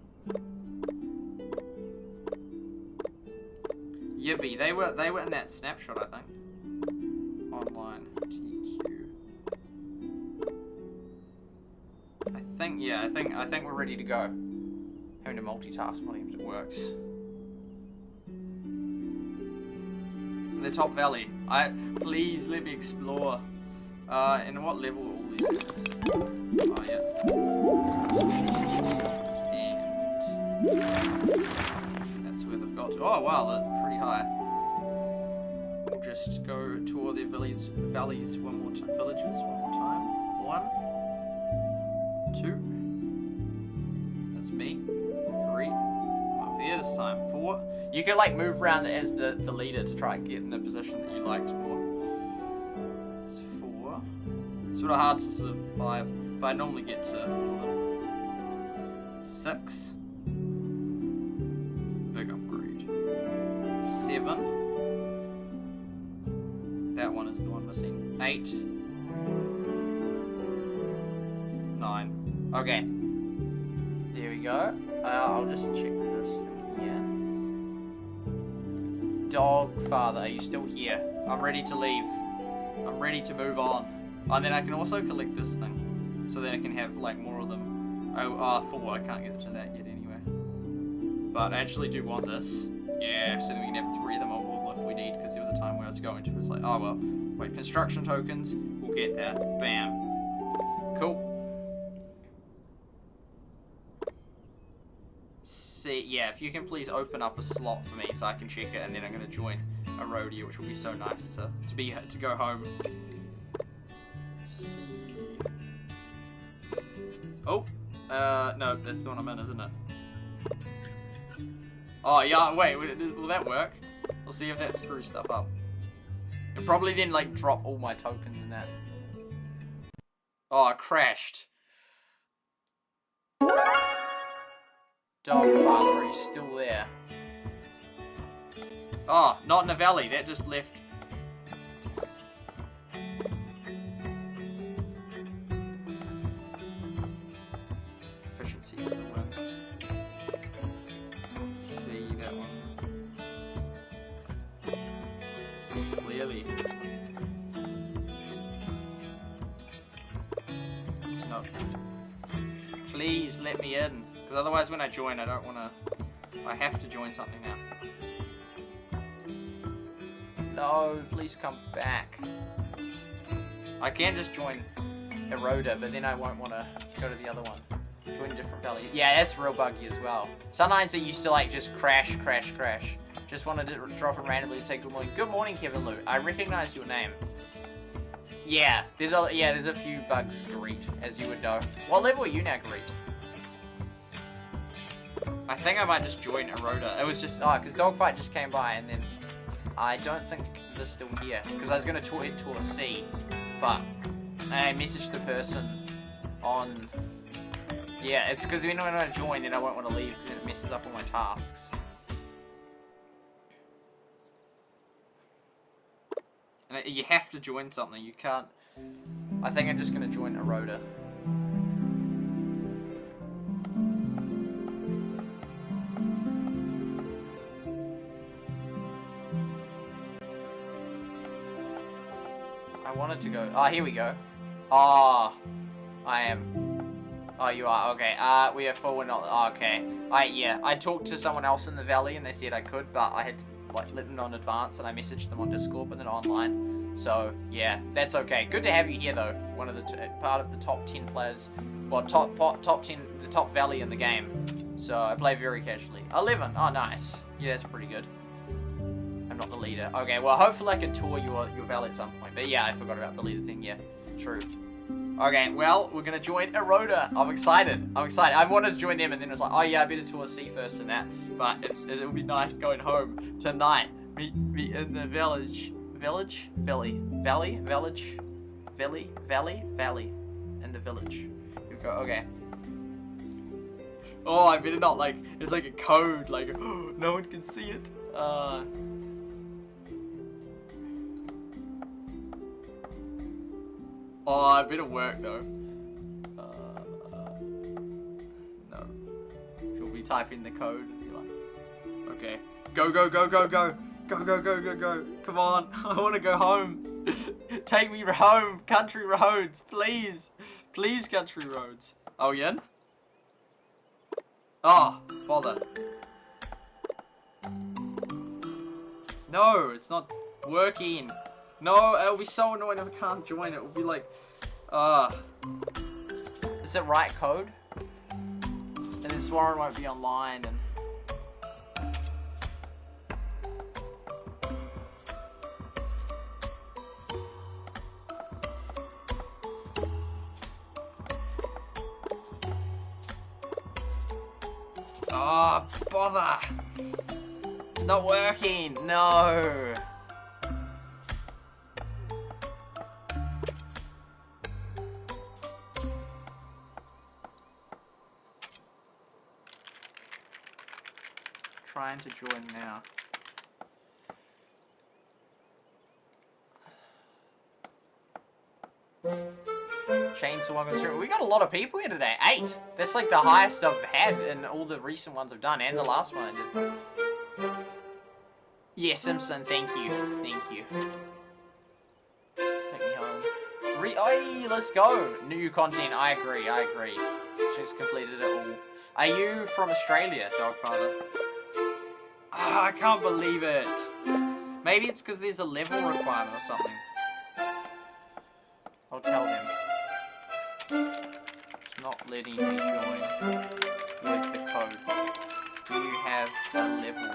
Yivy, they were in that snapshot, I think. Online TQ. I think we're ready to go. Having to multitask not even works. The top valley. Please let me explore. And what level are all these things? Oh yeah. And that's where they've got to. Oh wow, that's pretty high. We'll just go tour their valleys one more time. Villages one more time. 1, 2. That's me. 3. Up here this time. 4. You can like move around as the leader to try and get in the position that you liked more. It's 4. Sort of hard to survive, but I normally get to all of them. 6. Big upgrade. 7. That one is the one missing. 8. 9. Okay. There we go. I'll just check this thing here. Dog father, are you still here? I'm ready to leave. I'm ready to move on. And then I can also collect this thing. So that I can have like more of them. 4. I can't get to that yet anyway. But I actually do want this. Yeah, so then we can have 3 of them all if we need, because there was a time where I was going to, it's like, oh well, wait, construction tokens, we'll get that. Bam. Cool. See, yeah, if you can please open up a slot for me so I can check it, and then I'm going to join Eroda, which will be so nice to go home. See. Oh, no, that's the one I'm in, isn't it? Oh, yeah, wait, will that work? We'll see if that screws stuff up. It'll probably then, like, drop all my tokens in that. Oh, it crashed. Dog father, are you still there? Oh, not in the valley, that just left. Efficiency for the win. See that one. See clearly. No. Please let me in. Because otherwise when I join, I don't want to... I have to join something now. No, please come back. I can just join Eroda, but then I won't want to go to the other one. Join a different valley. Yeah, that's real buggy as well. Sometimes it used to like just crash. Just wanted to drop in randomly to say good morning. Good morning, Kevin Lou. I recognize your name. Yeah, there's a few bugs, Gareet, as you would know. What level are you now, Gareet? I think I might just join Eroda. It was just, because Dogfight just came by, and then I don't think they're still here. Because I was going to head towards C, but I messaged the person on... Yeah, it's because when I join, then I won't want to leave because it messes up all my tasks. And you have to join something, you can't... I think I'm just going to join Eroda. I wanted to go... Oh, here we go. Oh, I am... Oh, you are? Okay. We are full and not... Oh, okay. Yeah. I talked to someone else in the valley and they said I could, but I had to, like, let them know in advance and I messaged them on Discord, but then online. So, yeah. That's okay. Good to have you here, though. One of the... part of the top 10 players. Well, top 10... The top valley in the game. So, I play very casually. 11. Oh, nice. Yeah, that's pretty good. I'm not the leader. Okay, well, hopefully I can tour your valley at some point. But yeah, I forgot about the leader thing. Yeah, true. Okay, well, we're gonna join Eroda. I'm excited. I wanted to join them, and then it was like, oh yeah, I better tour C first and that. But it'll be nice going home tonight. Meet in the village, in the village. Here we go. Okay. Oh, I better not, like, it's like a code, like, oh, no one can see it. Oh, I better work though. No. She'll be typing the code and be like, okay. Go. Come on. I want to go home. Take me home. Country roads, please. Please, country roads. Oh, Yin? Oh, bother. No, it's not working. No, it'll be so annoying if I can't join. It will be like, is it right code? And then Sworin won't be online and... Oh, bother! It's not working! No! Trying to join now. Chainsaw Walking through. We got a lot of people here today. 8. That's like the highest I've had in all the recent ones I've done, and the last one I did. Yeah, Simpson. Thank you. Thank you. Take me home. Oi, let's go. New content. I agree. She's completed it all. Are you from Australia, Dogfather? Oh, I can't believe it. Maybe it's because there's a level requirement or something. I'll tell them. It's not letting me join with the code. Do you have a level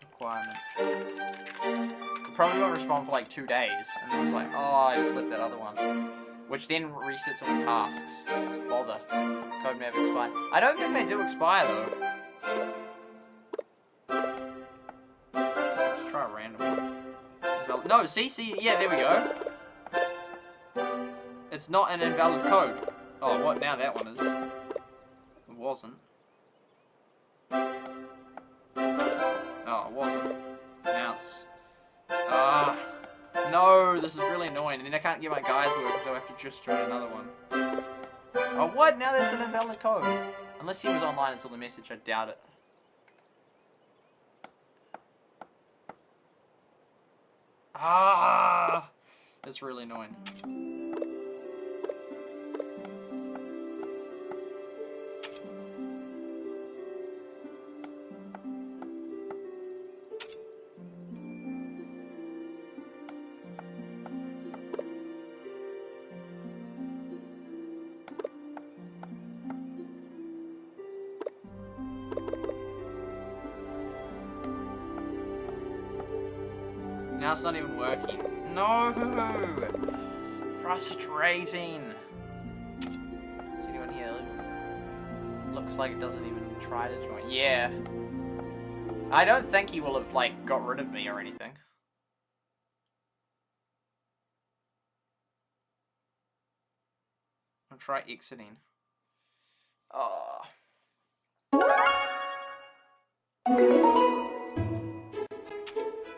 requirement? It probably won't respond for like 2 days. And then it's like, oh, I just left that other one. Which then resets all the tasks. It's bother. Code may have expired. I don't think they do expire though. Try a random one. No, CC, yeah, there we go. It's not an invalid code. Oh, what? Now that one is. It wasn't. Oh, it wasn't. Now it's... no, this is really annoying. And then I can't get my guys working, so I have to just try another one. Oh, what? Now that's an invalid code. Unless he was online until the message, I doubt it. That's really annoying. Now it's not even working. No! Frustrating. Is anyone here? Looks like it doesn't even try to join. Yeah. I don't think he will have, like, got rid of me or anything. I'll try exiting. Oh.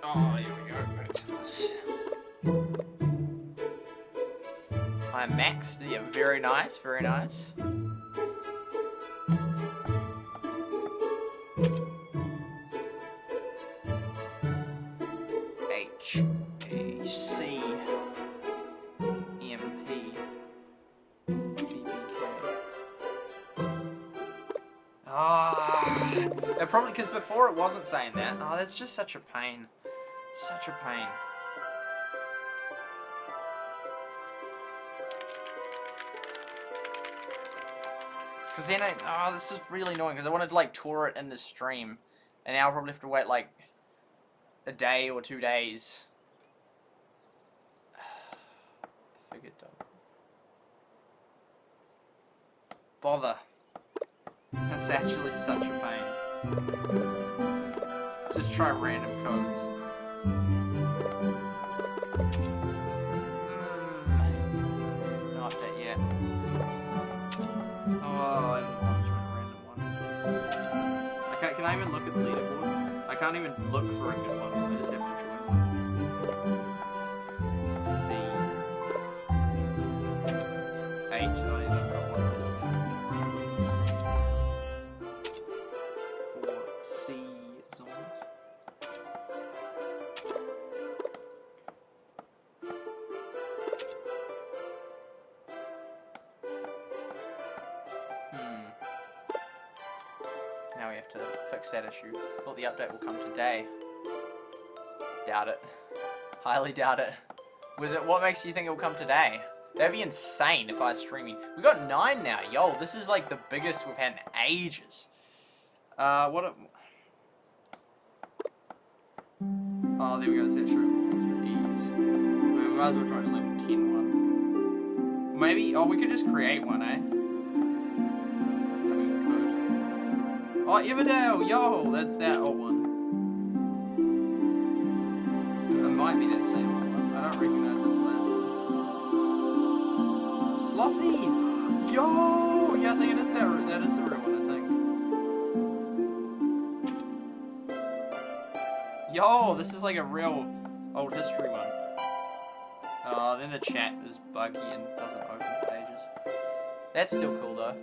Oh, here we go. Back to this. I'm maxed. Yeah, very nice, very nice. H A C M P B B K. Ah, it probably because before it wasn't saying that. Oh, that's just such a pain. Such a pain. Because then that's just really annoying because I wanted to like tour it in the stream, and now I'll probably have to wait like a day or 2 days. Figured out. Bother. That's actually such a pain. Just try random codes. Not that yet. Oh, I didn't want to join a random one. Can I even look at the leaderboard? I can't even look for a good one. I just have to join one. C. H. Oh, yeah, I've got one listed. 4 C zones. Now we have to fix that issue. Thought the update will come today. Doubt it. Highly doubt it. What makes you think it will come today? That'd be insane if I was streaming. We got 9 now, yo. This is like the biggest we've had in ages. Oh, there we go. Is that true? It's with ease. We might as well try to level 10 one. Maybe. Oh, we could just create one, eh? Oh, Everdale! Yo! That's that old one. It might be that same one. I don't recognize that last one. Slothy! Yo! Yeah, I think it is that is the real one, I think. Yo! This is like a real old history one. Oh, then the chat is buggy and doesn't open for ages. That's still cool though.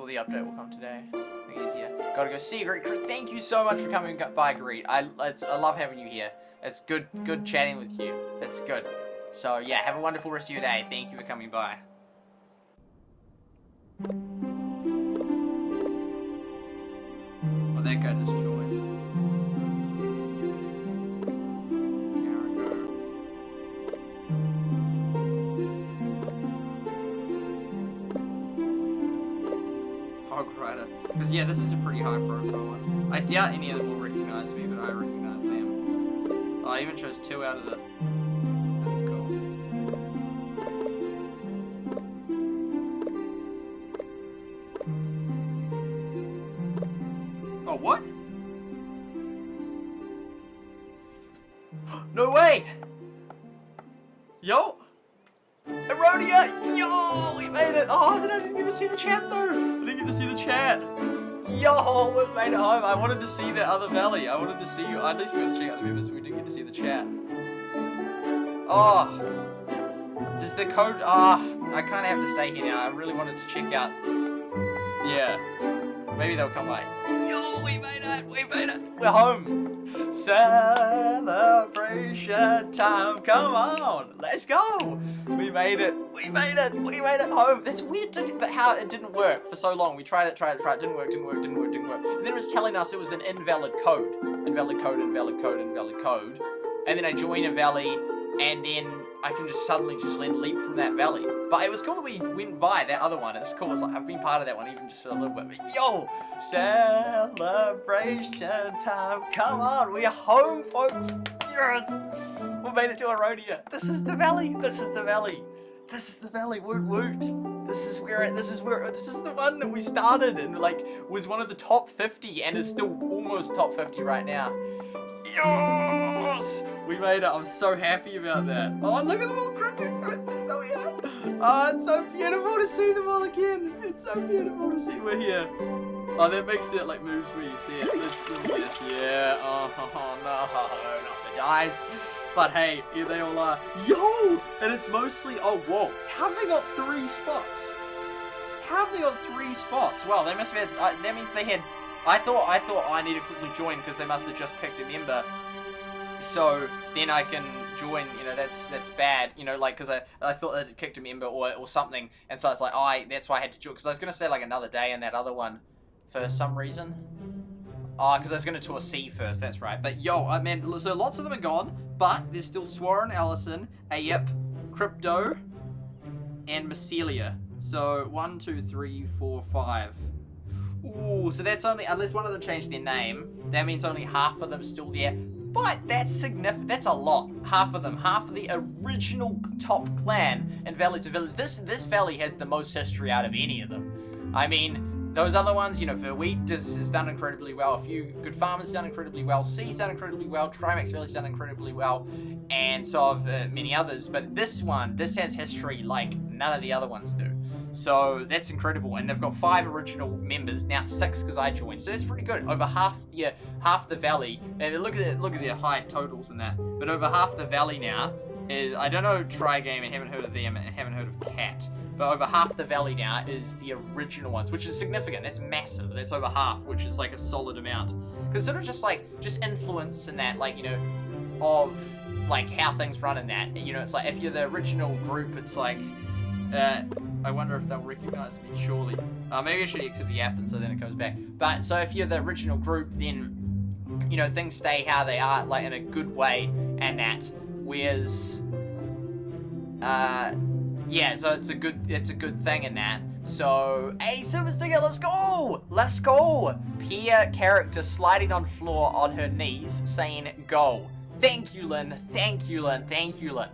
The update will come today. Make it easier. Gotta go see you, Greet. Thank you so much for coming by, Greet. I love having you here. It's good chatting with you. It's good. So yeah, have a wonderful rest of your day. Thank you for coming by. Well, that guy just joined. Because yeah, this is a pretty high profile one. I doubt any of them will recognize me, but I recognize them. Oh, I even chose 2 out of the... That's cool. Oh, what? No way! Yo! Eroda! Yo! We made it! Oh, then I didn't get to see the chat though! I didn't get to see the chat! Yo! We made it home! I wanted to see the other valley. I wanted to see you. At least we got to check out the members, but we didn't get to see the chat. Oh! Does the code... I kind of have to stay here now. I really wanted to check out... Yeah. Maybe they'll come by. Yo! We made it! We made it! We're home! Celebration time! Come on! Let's go! We made it! We made it! We made it home! That's weird, but how it didn't work for so long. We tried it. Didn't work. And then it was telling us it was an invalid code. Invalid code. And then I joined a valley, and then I can just suddenly just leap from that valley. But it was cool that we went by that other one. It's cool. It's like I've been part of that one even just for a little bit. But yo, celebration time. Come on, we are home, folks. Yes, we made it to Eroda. This is the valley. This is the valley. This is the valley. Woot woot. This is the one that we started and like was one of the top 50 and is still almost top 50 right now. Yes! We made it. I'm so happy about that. Oh, look at them all cryptic coasters still here. Oh, it's so beautiful to see them all again. It's so beautiful to see we're here. Oh, that makes it like moves where you see it. This, yeah. Oh, no, not the guys. But hey, here they all are. Yo! And it's mostly, oh, whoa. How have they got 3 spots? How have they got 3 spots? Well, they must have had, that means they had, I thought I need to quickly join because they must have just kicked a member. So then I can join, you know, that's bad, you know, like, because I thought they had kicked a member or something. And so it's like, that's why I had to join, because I was going to stay like another day in that other one for some reason. Oh, because I was going to tour C first, that's right. But yo, man, so lots of them are gone, but there's still Sworin, Allison, Ayip, Crypto, and Mycelia. So 1, 2, 3, 4, 5. Ooh, so that's only, unless one of them changed their name, that means only half of them are still there. But that's significant, that's a lot. Half of them, half of the original top clan in Valleys of Village. This valley has the most history out of any of them. I mean, those other ones, you know, for wheat has done incredibly well. A few good farmers done incredibly well. C's done incredibly well. Trimax Valley's done incredibly well. And so have many others. But this one, this has history like none of the other ones do. So that's incredible. And they've got 5 original members, now 6 because I joined. So that's pretty good. Over half the valley. And look at their high totals in that. But over half the valley now is, I don't know Tri-Game and haven't heard of them and haven't heard of Cat. But over half the valley now is the original ones, which is significant. That's massive. That's over half, which is like a solid amount. Because sort of just influence in that, like, you know, of like how things run in that. You know, it's like if you're the original group, it's like, I wonder if they'll recognize me, surely. Maybe I should exit the app and so then it goes back. But so if you're the original group, then, you know, things stay how they are, like in a good way and that. Whereas, yeah, so it's a good thing in that. So, hey, Super Sticker, let's go! Let's go! Peer character sliding on floor on her knees, saying go. Thank you, Lynn. Thank you, Lynn. Thank you, Lynn.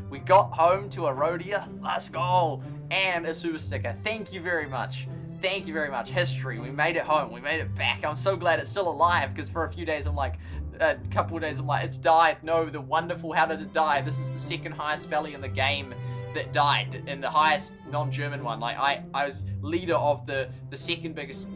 We got home to Eroda. Let's go! And a Super Sticker. Thank you very much. Thank you very much. History. We made it home. We made it back. I'm so glad it's still alive, because for a few days I'm like, a couple of days I'm like, it's died. No, the wonderful, how did it die? This is the second highest valley in the game that died, and the highest non-German one. Like I was leader of the second biggest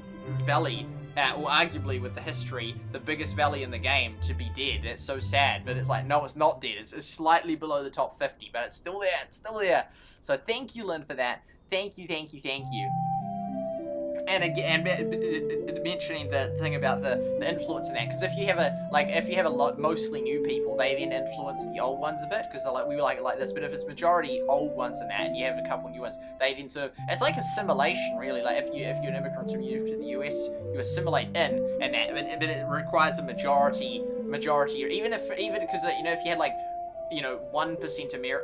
valley, or arguably with the history, the biggest valley in the game to be dead. It's so sad, but it's like, no, it's not dead. It's slightly below the top 50, but it's still there. It's still there. So thank you, Lynn, for that. Thank you, thank you, thank you. And again, mentioning the thing about the influence in that, because if you have a lot mostly new people, they then influence the old ones a bit, because they're like, we were like this. But if it's majority old ones in that, and you have a couple new ones, they then sort of, it's like assimilation really. Like if you're an immigrant to the US, you assimilate in, and that, but it requires a majority, or even because you know, if you had like, you know, 1%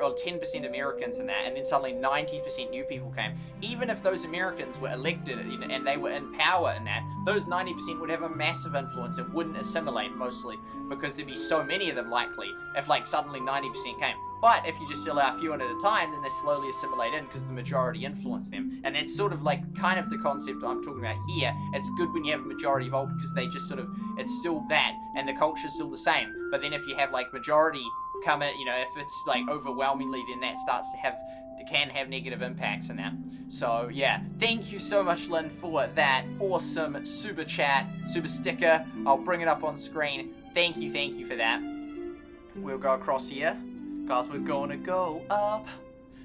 or 10% Americans in that, and then suddenly 90% new people came. Even if those Americans were elected and they were in power in that, those 90% would have a massive influence and wouldn't assimilate mostly, because there'd be so many of them likely if like suddenly 90% came. But if you just allow a few in at a time, then they slowly assimilate in because the majority influence them. And that's sort of like kind of the concept I'm talking about here. It's good when you have a majority of old, because they just sort of, it's still that, and the culture's still the same. But then if you have like majority come in, you know, if it's like overwhelmingly, then that starts to have, can have negative impacts in that. So yeah, thank you so much, Lynn, for that awesome super chat, super sticker. I'll bring it up on screen. Thank you for that. We'll go across here, cause we're gonna go up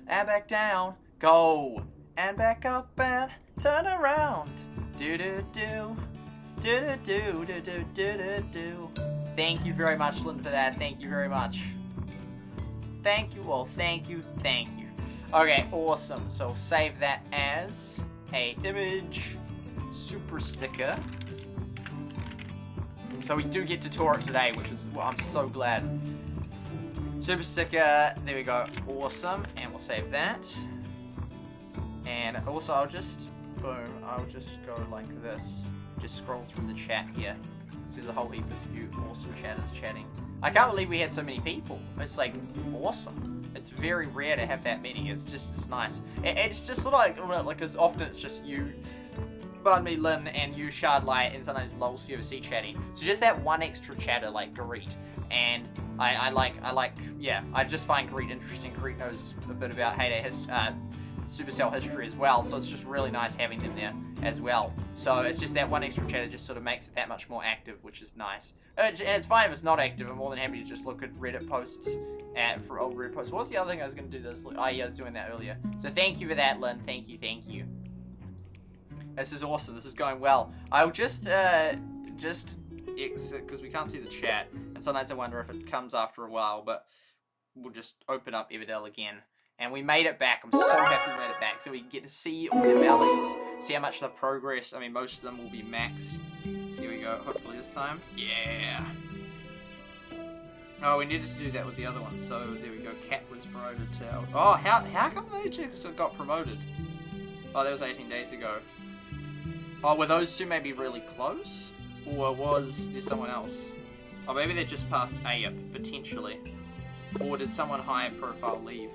and back down, go and back up and turn around. Do do do do do do do do do. Thank you very much, Lynn, for that. Thank you very much. Thank you all. Thank you. Thank you. Okay, awesome. So save that as a image super sticker. So we do get to tour it today, which is, well, I'm so glad. Super sticker, there we go, awesome, and we'll save that. And also I'll just, boom, I'll just go like this, just scroll through the chat here. So there's a whole heap of you awesome chatters chatting. I can't believe we had so many people. It's like awesome. It's very rare to have that many. It's nice. It's just sort of like, because often it's just you, pardon me, Lynn, and you, Shardlight, and sometimes lol COC chatting. So just that one extra chatter, like Greet. And I like, yeah, I just find Greet interesting. Greet knows a bit about Heyday Supercell history as well, so it's just really nice having them there as well. So it's just that one extra chatter just sort of makes it that much more active, which is nice. And it's fine if it's not active. I'm more than happy to just look at Reddit posts for old Reddit posts. What was the other thing I was going to do this? Oh yeah, I was doing that earlier. So thank you for that, Lynn. Thank you, thank you. This is awesome. This is going well. I'll just exit because we can't see the chat, and sometimes I wonder if it comes after a while, but we'll just open up Everdale again. And we made it back. I'm so happy we made it back. So we get to see all the valleys, see how much they've progressed. I mean, most of them will be maxed. Here we go. Hopefully this time. Yeah. Oh, we needed to do that with the other one. So there we go. Cat was promoted to... Oh, how come those two got promoted? Oh, that was 18 days ago. Oh, were those two maybe really close? Or was there someone else? Oh, maybe they just passed AIP, potentially. Or did someone high profile leave?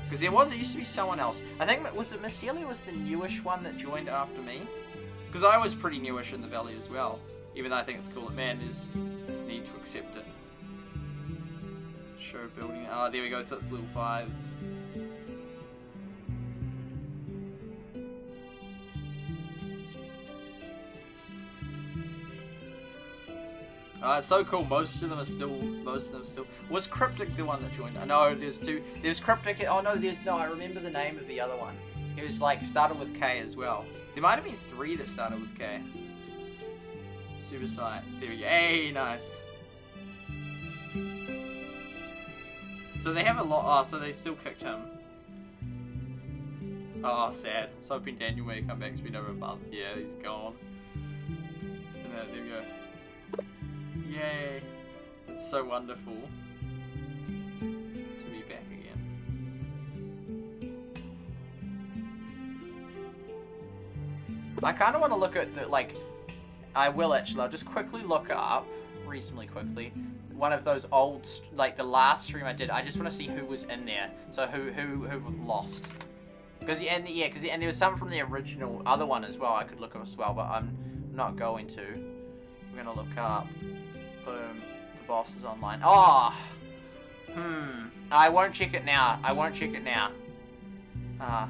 Because there used to be someone else. I think, was it Miss Celia was the newish one that joined after me? Because I was pretty newish in the Valley as well. Even though I think it's cool that man is need to accept it. Show building. Oh, there we go. So it's level 5. It's so cool. Most of them still. Was Cryptic the one that joined? No, there's two. There's Cryptic. Oh no, I remember the name of the other one. He was like started with K as well. There might have been 3 that started with K. SuperSight. There we go. Hey, nice. So they have a lot. Oh, so they still kicked him. Oh, sad. So hoping Daniel may come back. It's been over a month. Yeah, he's gone. And there we go. Yay! It's so wonderful to be back again. I kind of want to look at the, like, I will actually, I'll just quickly look up, reasonably quickly, one of those old, like the last stream I did. I just want to see who was in there, so who lost. Because and there was some from the original other one as well I could look up as well, but I'm not going to. I'm gonna look up. Boom. The boss is online. Oh! I won't check it now. I won't check it now. I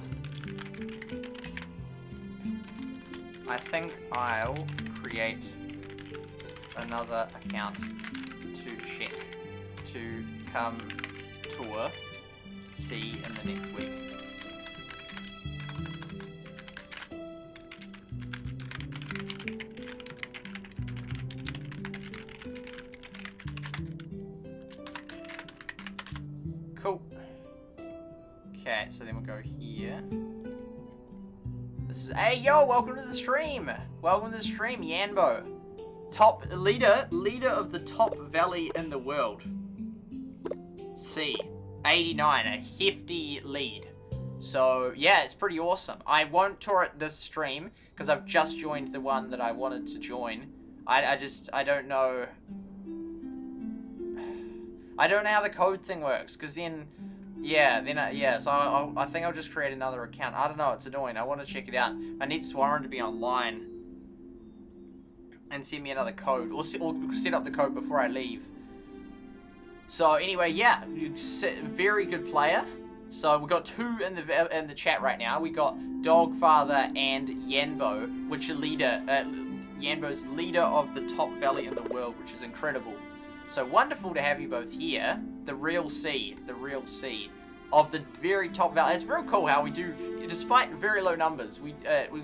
think I'll create another account to check. To come tour. See in the next week. Cool. Okay, so then we'll go here. This is, hey yo, welcome to the stream. Welcome to the stream, Yanbo. Top leader of the top valley in the world. C, 89, a hefty lead. So yeah, it's pretty awesome. I won't tour it this stream because I've just joined the one that I wanted to join. I don't know. I don't know how the code thing works, because then, so I think I'll just create another account. I don't know, it's annoying. I want to check it out. I need Sworin to be online and send me another code, or set up the code before I leave. So anyway, yeah, very good player. So we've got 2 in the chat right now. We got Dogfather and Yanbo, which are Yanbo's leader of the top valley in the world, which is incredible. So wonderful to have you both here. The real C of the very top valley. It's real cool how we do, despite very low numbers, we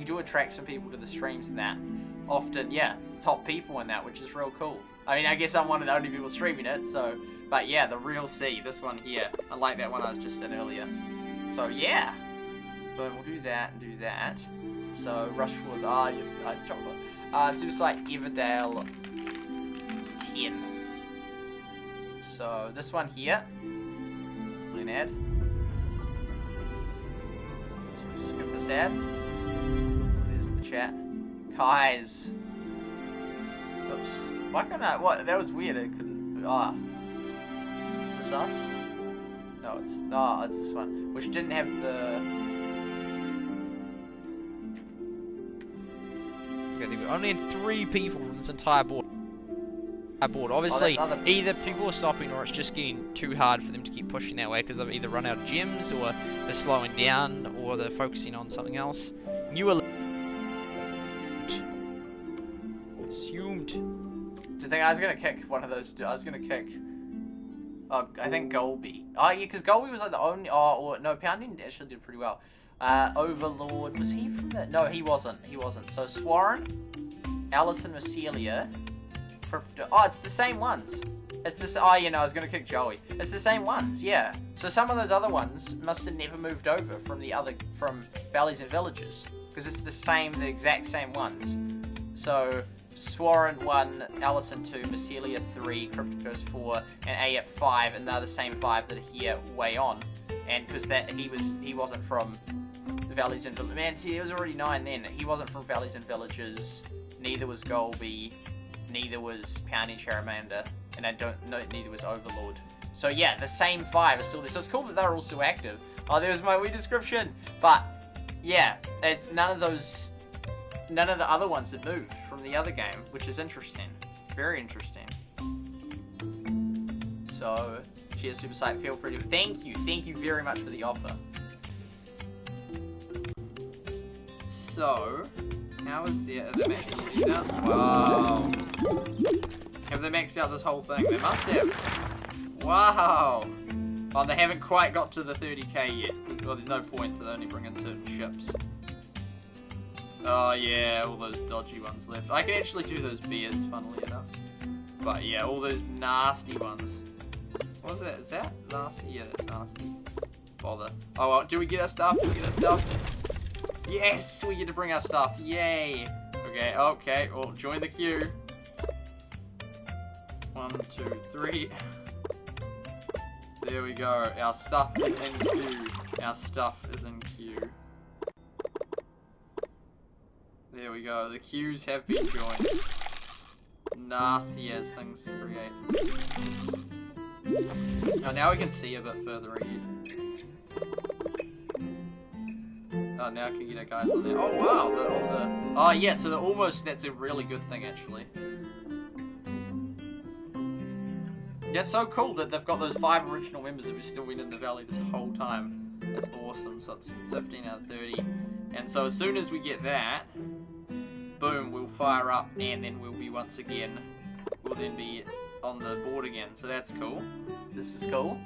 do attract some people to the streams and that. Often, yeah, top people in that, which is real cool. I mean, I guess I'm one of the only people streaming it, so, but yeah, the real C, this one here. I like that one I was just in earlier. So yeah, but we'll do that and do that. So Rush Wars, it's chocolate. SuperSight Everdale 10. So this one here, an ad. So we skip this ad. There's the chat. Guys. Oops. Why couldn't I? What? That was weird. It couldn't. Ah. Is this us? No, it's. Oh, it's this one. Which didn't have the. Okay, we only had 3 people from this entire board. Obviously, either people are stopping or it's just getting too hard for them to keep pushing that way because they've either run out of gems or they're slowing down or they're focusing on something else. You are assumed. Do you think I was gonna kick one of those? I was gonna kick. I think Golby. Oh yeah, because Golby was like the only. Oh, or no, Pounding actually did pretty well. Overlord, was he from the? No, he wasn't. He wasn't. So Sworin, Allison, Macelia. Oh, it's the same ones. It's this. Oh, you know, I was gonna kick Joey. It's the same ones, yeah. So some of those other ones must have never moved over from Valleys and Villages because it's the exact same ones. So Sworin 1, Allison 2, Macelia 3, Crypticos 4, and A at 5, and they're the same 5 that are here way on. And because he wasn't from the Valleys and Villages. Man, see, it was already 9 then. He wasn't from Valleys and Villages. Neither was Golby. Neither was Pounding Charamander, and neither was Overlord. So yeah, the same 5 are still there. So it's cool that they're all still active. Oh, there's my wee description. But yeah, it's none of the other ones that moved from the other game, which is interesting. Very interesting. So, cheers, SuperSight. Feel free to. Thank you very much for the offer. So, how is have they maxed out? Wow. Have they maxed out this whole thing? They must have. Wow. Oh, they haven't quite got to the 30k yet. Well, there's no point, so they only bring in certain ships. Oh yeah, all those dodgy ones left. I can actually do those beers, funnily enough. But yeah, all those nasty ones. What was that? Is that nasty? Yeah, that's nasty. Bother. Oh well, do we get our stuff? Do we get our stuff? Yes, we get to bring our stuff. Yay. Okay, well, join the queue. 1, 2, 3. There we go. Our stuff is in queue. Our stuff is in queue. There we go. The queues have been joined. Nasty as things create. Oh, now we can see a bit further ahead. Oh, now I can get our guys on there. Oh wow, oh yeah, so that's a really good thing actually. That's so cool that they've got those 5 original members that have still been in the valley this whole time. That's awesome. So it's 15 out of 30. And so as soon as we get that, boom, we'll fire up and then we'll be we'll then be on the board again. So that's cool. This is cool.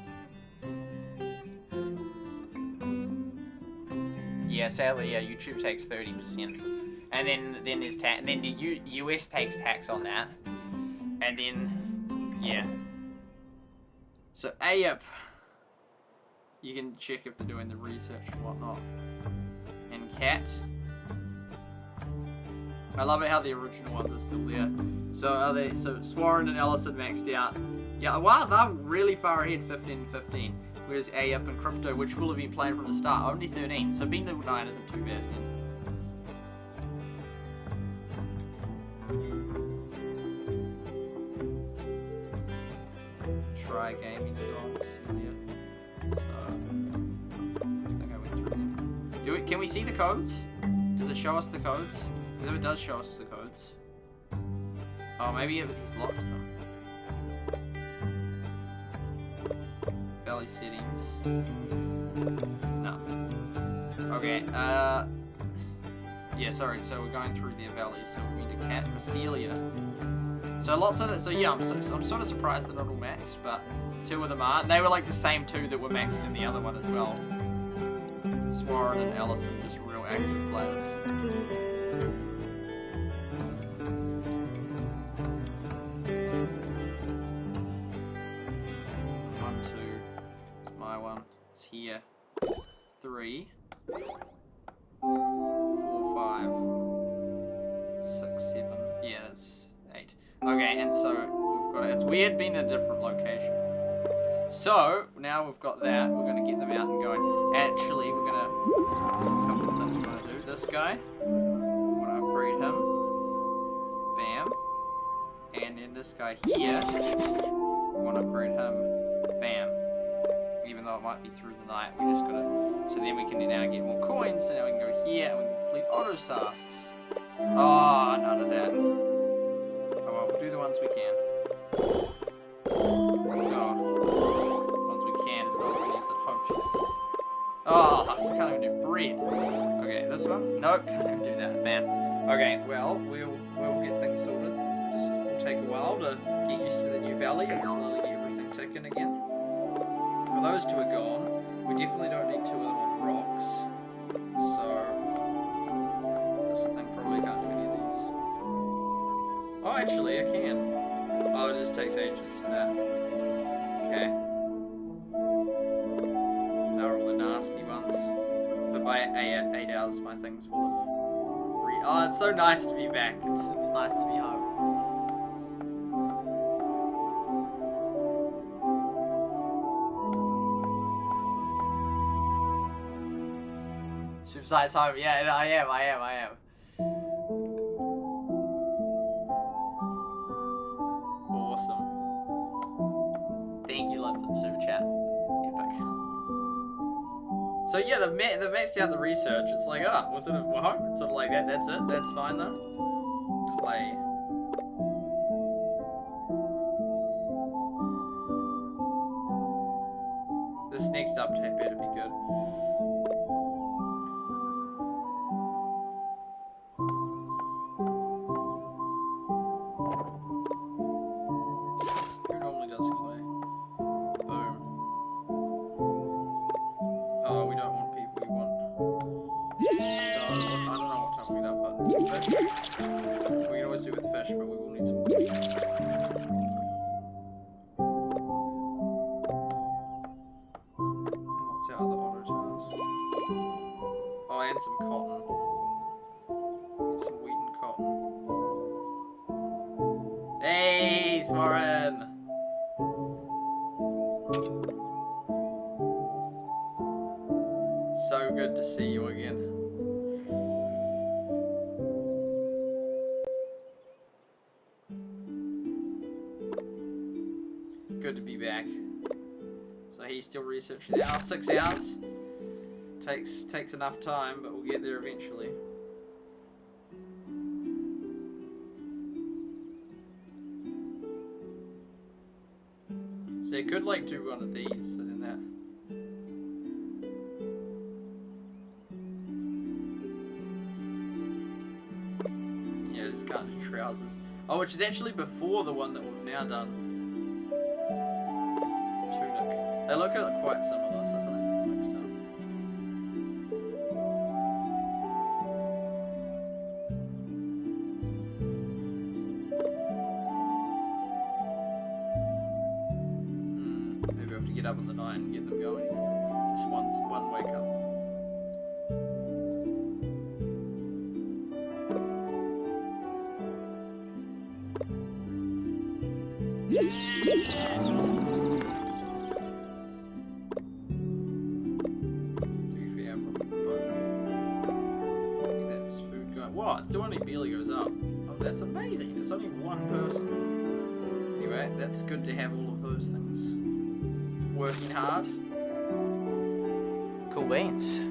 Yeah, sadly, yeah, YouTube takes 30%. And then there's tax, and then the US takes tax on that. And then, yeah. So AIP, you can check if they're doing the research and whatnot. And Cat. I love it how the original ones are still there. So Sworin and Ellison maxed out. Yeah, wow, they're really far ahead, 15-15. Whereas AIP and Crypto, which will have been playing from the start, only 13. So being level 9 isn't too bad then. Try gaming dogs. Yeah. So I think I went through them. Can we see the codes? Does it show us the codes? Because if it does show us the codes. Oh, maybe he's locked them. Valley settings. No. Okay, yeah, sorry, so we're going through their valleys, so we need to Cat Macelia. So lots of that, so yeah, I'm sort of surprised they're not all maxed, but 2 of them are. They were like the same 2 that were maxed in the other one as well. Sworin and Ellison, just real active players. It's here. 3, 4, 5, 6, 7. Yeah, that's 8. Okay, and so we've got it's weird being in a different location. So now we've got that, we're going to get them out and going. Actually, we're going to, a couple of things we're going to do. This guy, we're going to upgrade him. Bam. And then this guy here, we're going to upgrade him. Bam. Even though it might be through the night, we just got to, so then we can now get more coins, so now we can go here and we can complete auto tasks. Oh, none of that. Oh well, we'll do the ones we can. Oh, I can't even do bread. Okay, this one? Nope, can't even do that, man. Okay, well, we'll get things sorted. Just will take a while to get used to the new valley and slowly get everything ticking again. Well, those two are gone. We definitely don't need two of them on rocks. So, this thing probably can't do any of these. Oh, actually, I can. Oh, it just takes ages for that. Okay. Nasty ones, but by 8 hours my things will have oh, it's so nice to be back. It's nice to be home. SuperSight's home. Yeah, I am. Awesome. Thank you, Lynn, for the super chat. Epic. So yeah, they've maxed out the research. It's like, we're home. It's sort of like that. That's it. That's fine though. Clay. This next update better be good. Who normally does clay? Boom. Oh, we don't want people, we want... So, I don't know what time we get up, but fish. We can always do with fish, but we will need some meat. What's our other auto task? Oh, and some cotton. And some wheat and cotton. Hey, Sworin! So good to see you again. Good to be back. So he's still researching now. 6 hours. Takes enough time, but we'll get there eventually. So you could like do one of these, so then that. Yeah, just can't do trousers. Oh, which is actually before the one that we've now done. Tunic. They look quite similar, so something's mixed up. Maybe we have to get up in the night and get them going. Just one wake up. That's food going. What? It only barely goes up. Oh, that's amazing. It's only one person. Anyway, that's good to have all of those things. Working hard. Cool beans.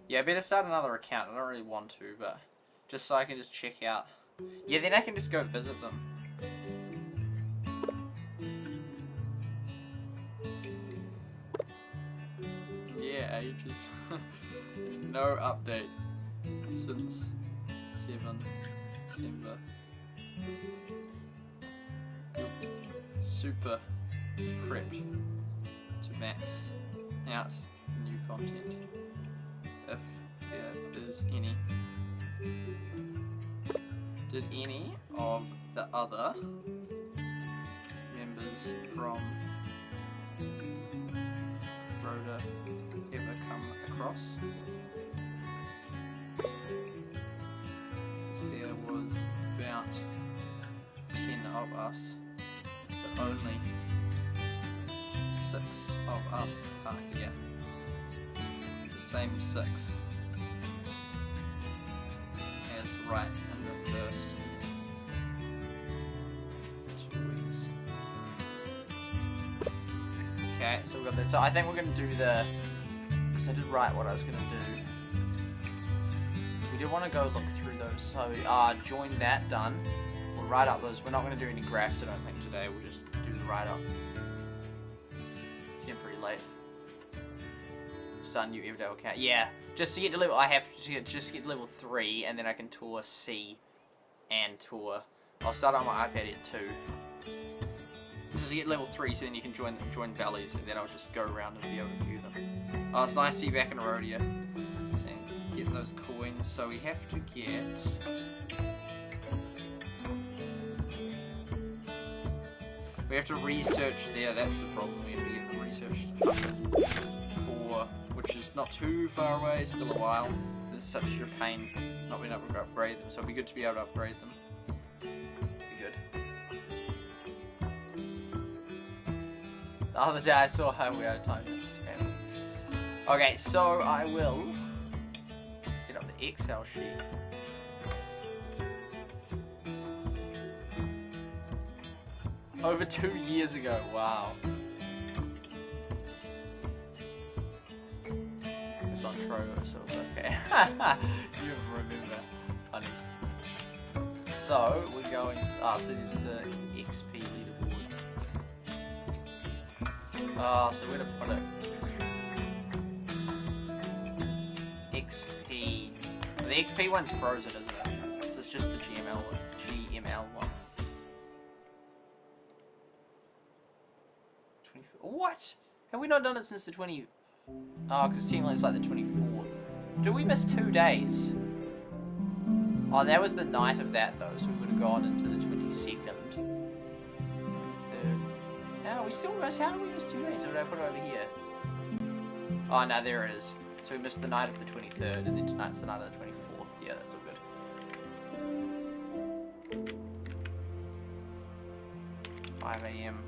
Yeah, I better start another account. I don't really want to, but just so I can just check out. Yeah, then I can just go visit them. Yeah, ages. No update since 7 December. Super prepped to max out new content. If there is any. Did any of the other members from Eroda ever come across? There was about 10 of us, but only 6 of us are here. The same 6 as right in the first 2 weeks. Okay, so we've got this. So I think we're going to do the, because I did write what I was going to do. We do want to go look through those, so join that, done. We'll write up those. We're not going to do any graphs, I don't think, today. We'll just do the write up. It's getting pretty late. Start a new Everdale account. Yeah, just to get to level, I have to just get to level 3, and then I can tour C and tour. I'll start on my iPad at 2. Just to get level 3, so then you can join valleys, and then I'll just go around and be able to view them. Oh, it's nice to be back in Eroda. Getting those coins, so we have to get research there. That's the problem. We have to get the research for, which is not too far away, still a while. There's such a pain not being able to upgrade them, so it'd be good to be able to upgrade them. Be good. The other day I saw how we had time to spam. Okay, so I will get up the Excel sheet. Over 2 years ago, wow. It was on Trovo, so it's okay. You remember. Funny. So, we're going to, so this is the XP leaderboard. So we're going to put it XP. The XP one's frozen, isn't it? So it's just the GML one. What? Have we not done it since the 20? Oh, because it seemed like it's like the 24th. Did we miss 2 days? Oh, that was the night of that though, so we would have gone into the 22nd. 23rd. No, we still missed. How did we miss 2 days? Or did I put it over here? Oh, no, there it is. So we missed the night of the 23rd, and then tonight's the night of the 24th. Yeah, that's all good. 5 AM.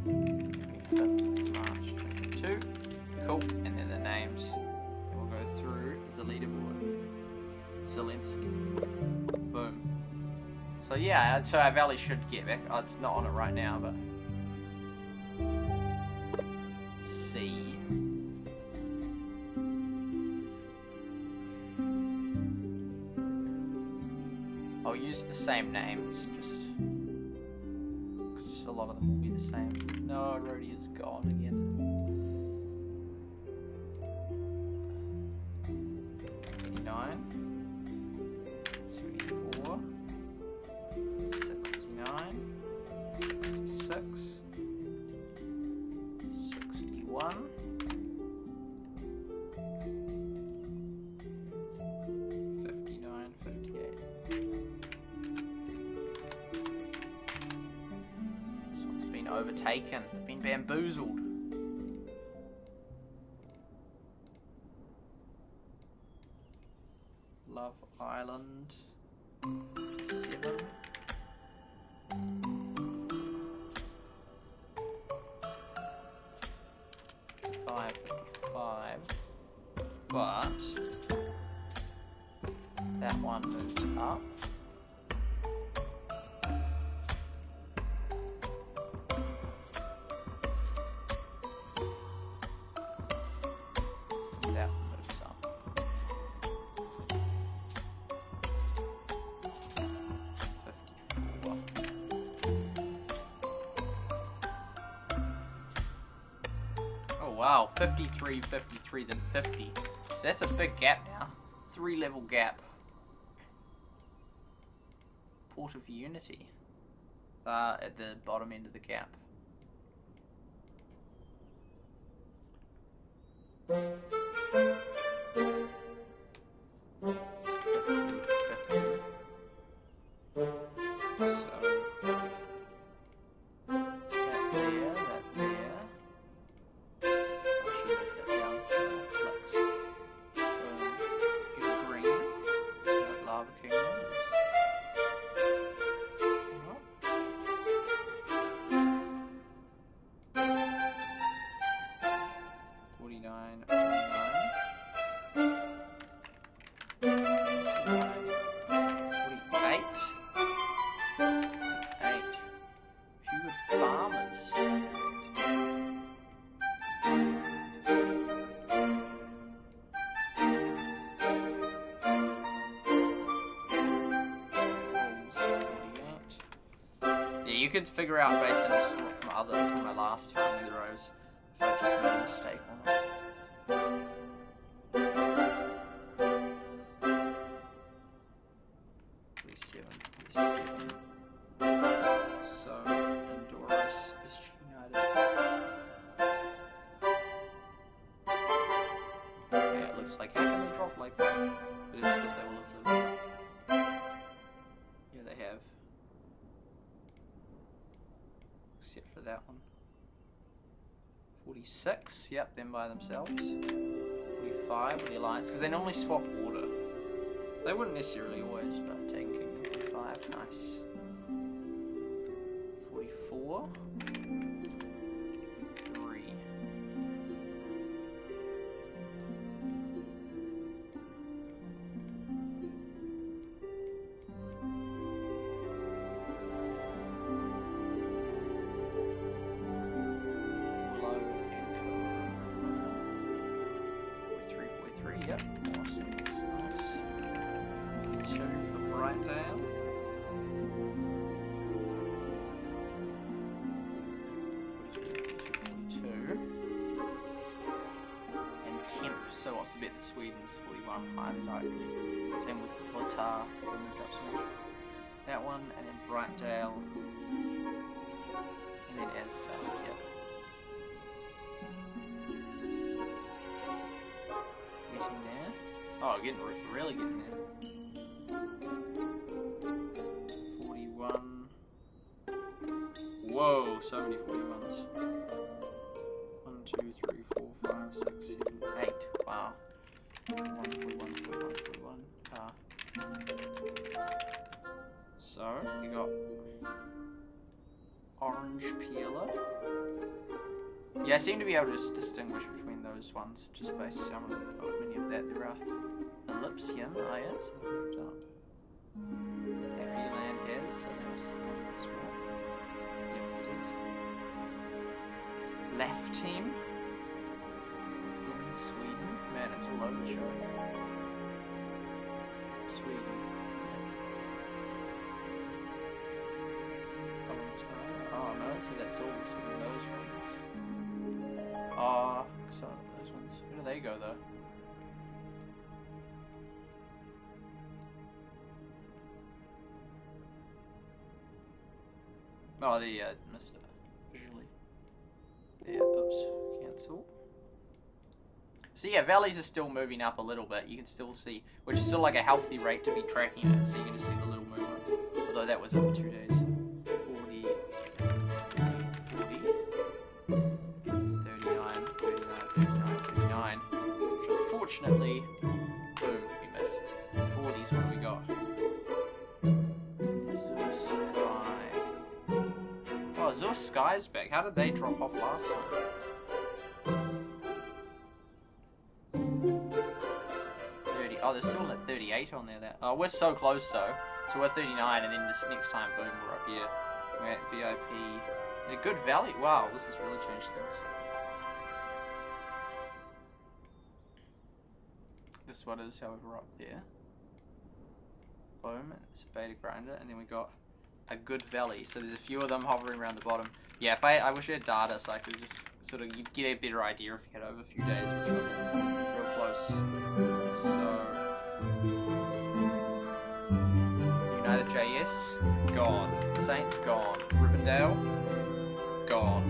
25th March 22. Cool. And then the names. And we'll go through the leaderboard. Zelensky. Boom. So yeah, so our valley should get back. Oh, it's not on it right now, but C. I'll use the same names, just because a lot of them will be the same. No, Rody is gone again. 89, 74, 69, 66, 61, 59, 58. This one's been overtaken. They've been bamboozled. Love Island 7. Five, but that one moves up. That moves up. 54. Oh wow, 53, 53, then 50. So that's a big gap now. 3-level gap. Port of Unity. At the bottom end of the gap. you could figure out based on from my last time whether if I just made a mistake or not. So Honduras is united. Yeah, it looks like how can they drop like that? But it's because they will have lived. Yeah, they have. Except for that one. 46, yep, them by themselves. 45 with the Alliance, because they normally swap order. They wouldn't necessarily always, but taking Kingdom 45, nice. 44. 43. Yep, awesome, that's nice. 2 for Brightdale. 42. And Temp, so what's the bet that Sweden's 41, highly likely. Same with Qatar, so they moved up so much. That one, and then Brightdale. And then Asdale, yep. Getting there. Oh, really getting there. 41. Whoa, so many 41s. 1, 2, 3, 4, 5, 6, 7, 8. Wow. 41, 41, 41. So, we got Orange Peeler. Yeah, I seem to be able to distinguish between those ones just based on how many of that there are. Ellipsium, oh yeah, so they moved up. Happy Land has, so they must have gone as well. Yep, they did. Left Team in Sweden. Man, it's all over the show. Sweden. Yeah. Oh no, so that's all sort of those ones. So those ones, where do they go though? Oh, the missed it visually. Yeah, oops, cancel. So yeah, valleys are still moving up a little bit. You can still see, which is still like a healthy rate to be tracking it. So you're going to see the little movements. Although that was over 2 days. 40, 39, 39. Which unfortunately, boom, we missed. 40s, what do we got? Azure Sky. Oh, Azure Sky's back. How did they drop off last time? 30. Oh, they're still at 38 on there. Oh, we're so close though. So we're 39, and then this next time, boom, we're up here. We're at VIP. A good valley. Wow, this has really changed things. This one is, however, we're up there. Boom, it's a beta grinder, and then we got a good valley. So there's a few of them hovering around the bottom. Yeah, if I wish I had data so I could just sort of get a better idea if you had over a few days, which one's real close. So United JS, gone. Saints, gone. Rivendale, gone.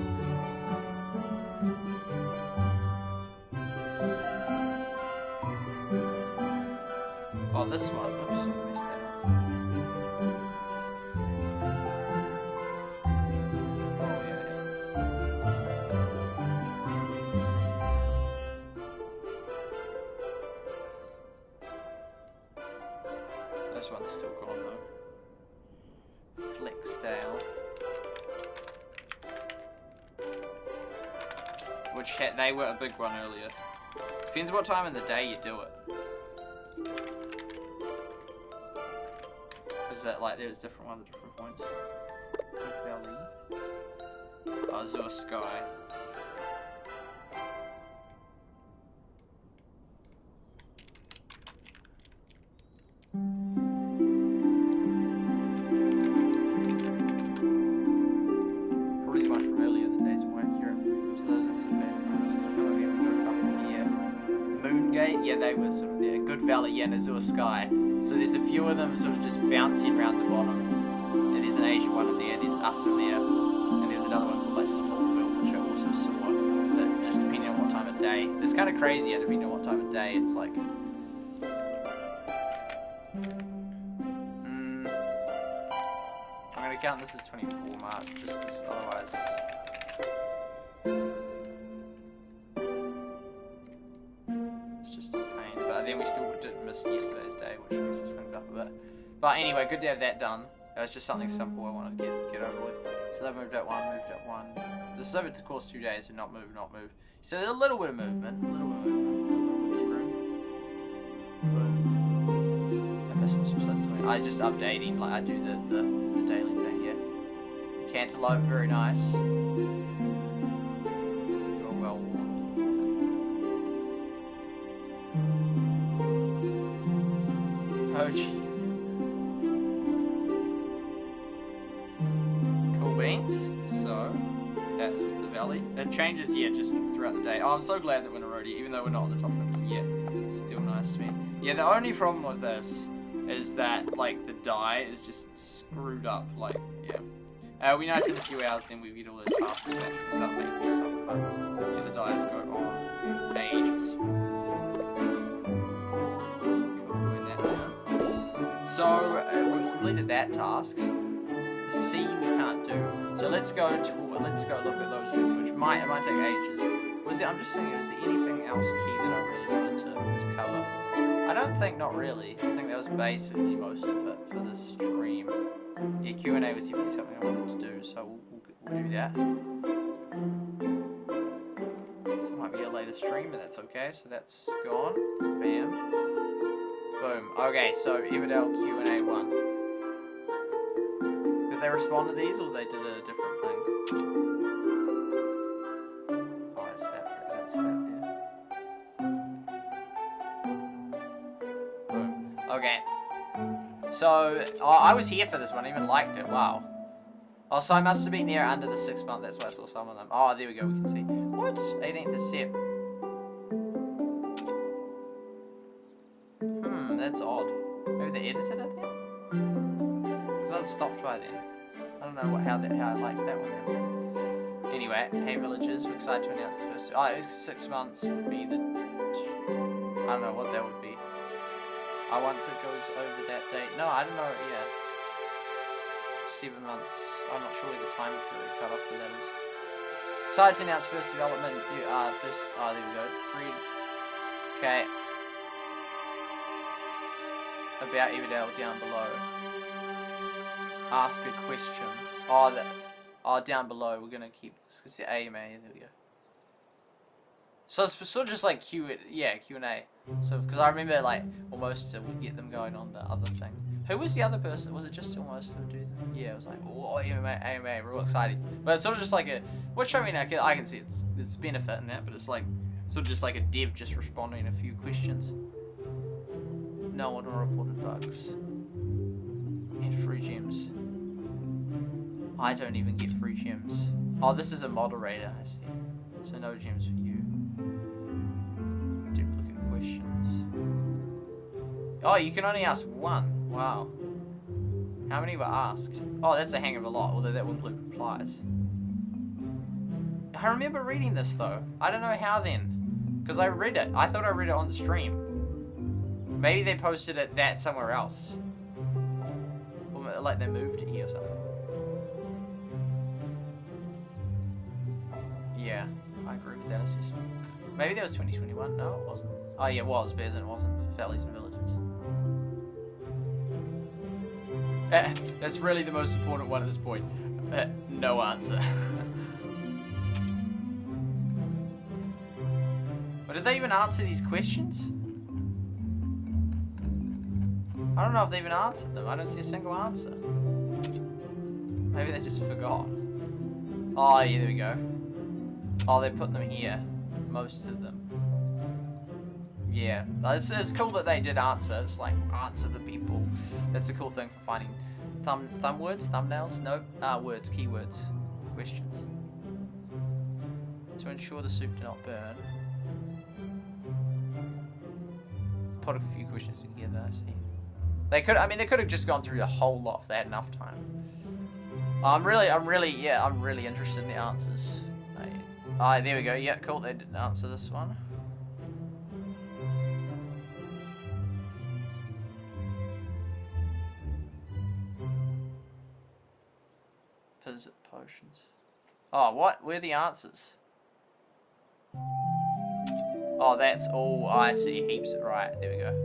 Oh, this one. Oops, I messed that up. Oh, yeah. This one's still gone, though. Flexdale. Which they were a big one earlier. Depends what time of the day you do it. Is that like there's different ones at different points? Good Valley. Azure Sky. valley, yeah, Azure Sky. So there's a few of them sort of just bouncing around the bottom. And there's an Asian one in there, there's us in there. And there's another one called like Smallville, which I also saw. That just depending on what time of day. It's kind of crazy, yeah, depending on what time of day. It's like... I'm going to count this as 24 March, just because otherwise... It's just a pain. But then we still did miss yesterday's day, which messes things up a bit. But anyway, good to have that done. It was just something simple I wanted to get over with. So that moved up one. This is over the course 2 days, so not move. So there's a little bit of movement, a little bit of wiggle room. Boom. I missed what SuperSight's doing. I just updating, like I do the daily thing, yeah. Cantaloupe, very nice. You're well warmed. Oh gee. So, that is the valley. It changes, yeah, just throughout the day. Oh, I'm so glad that we're in Eroda, even though we're not in the top 50 yet. Still nice to me. Yeah, the only problem with this is that, like, the die is just screwed up. Like, yeah. It'll be nice in a few hours, then we get all those tasks back and start making stuff. But, yeah, the dies go on ages. Cool, doing that now. So, we've completed that task. The C we can't do. So let's go look at those things, which it might take ages. I'm just thinking, was there anything else key that I really wanted to cover? I don't think, not really. I think that was basically most of it for this stream. Yeah, Q&A was definitely something I wanted to do, so we'll do that. So it might be a later stream, but that's okay. So that's gone. Bam. Boom. Okay, so Everdale Q&A 1. Did they respond to these, or they did a different thing? Oh, that's that there. Boom. Okay. So, I was here for this one, I even liked it, wow. Oh, so I must have been there under the 6 month, that's why I saw some of them. Oh, there we go, we can see. What? 18th of Sep. That's odd. Maybe they edited it then? Because I'd stopped by then. I don't know how I liked that one then. Anyway, hey villagers, we're excited to announce the first... Oh, it was 6 months would be the... I don't know what that would be. Once it goes over that date... No, I don't know, yeah. 7 months. I'm not sure where the time period cut off for that is. Excited to announce first development... there we go. 3... Okay. About Everdale down below. Ask a question. Oh, down below. We're gonna keep this because the AMA. There we go. So it's sort of just like Q&A. So because I remember like almost would get them going on the other thing. Who was the other person? Was it just almost to do? Yeah, it was like oh AMA. We're all excited. But it's sort of just like a. Which I mean I can see it's benefit in that, but it's like sort of just like a dev just responding a few questions. No one reported bugs. And free gems. I don't even get free gems. Oh, this is a moderator, I see. So no gems for you. Duplicate questions. Oh, you can only ask one. Wow. How many were asked? Oh, that's a hang of a lot, although that wouldn't include replies. I remember reading this though. I don't know how then. Because I read it. I thought I read it on the stream. Maybe they posted that somewhere else. Or like they moved it here or something. Yeah, I agree with that assessment. Maybe that was 2021. No, it wasn't. Oh yeah, it was, but it wasn't for valleys and villages. That's really the most important one at this point. No answer. But did they even answer these questions? I don't know if they even answered them. I don't see a single answer. Maybe they just forgot. Oh, yeah, there we go. Oh, they put them here. Most of them. Yeah. It's cool that they did answer. It's like, answer the people. That's a cool thing for finding thumb words, thumbnails? No, words, keywords, questions. To ensure the soup do not burn. put a few questions together. I see. They could. I mean, they could have just gone through the whole lot if they had enough time. I'm really interested in the answers. There we go. Yeah, cool. They didn't answer this one. Visit potions. Oh, what? Where are the answers? Oh, that's all. Oh, I see. Heaps. Right. There we go.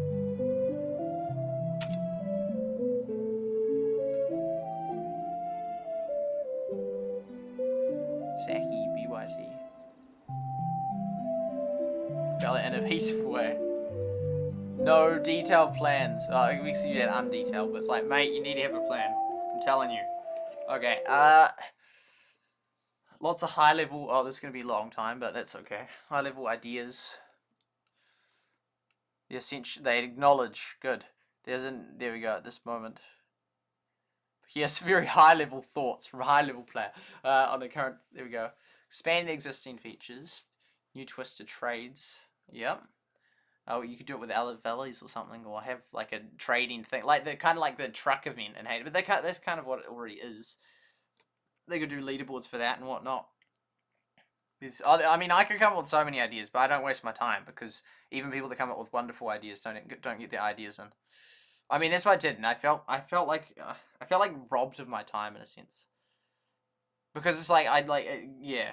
Saki BYT. Fell in a peaceful way. No detailed plans. Oh, we see that undetailed, but it's like, mate, you need to have a plan. I'm telling you. Okay. Lots of high level. Oh, this is gonna be a long time, but that's okay. High level ideas. The essential. They acknowledge. Good. There we go. At this moment. Yes, very high level thoughts from a high level player on the current. There we go. Expand existing features, new twisted trades. Yep. Oh, you could do it with valleys or something, or have like a trading thing, like the kind of like the truck event in Hades. But that's kind of what it already is. They could do leaderboards for that and whatnot. I mean, I could come up with so many ideas, but I don't waste my time because even people that come up with wonderful ideas don't get their ideas in. I mean, that's what I did, and I felt like robbed of my time in a sense, because it's like yeah,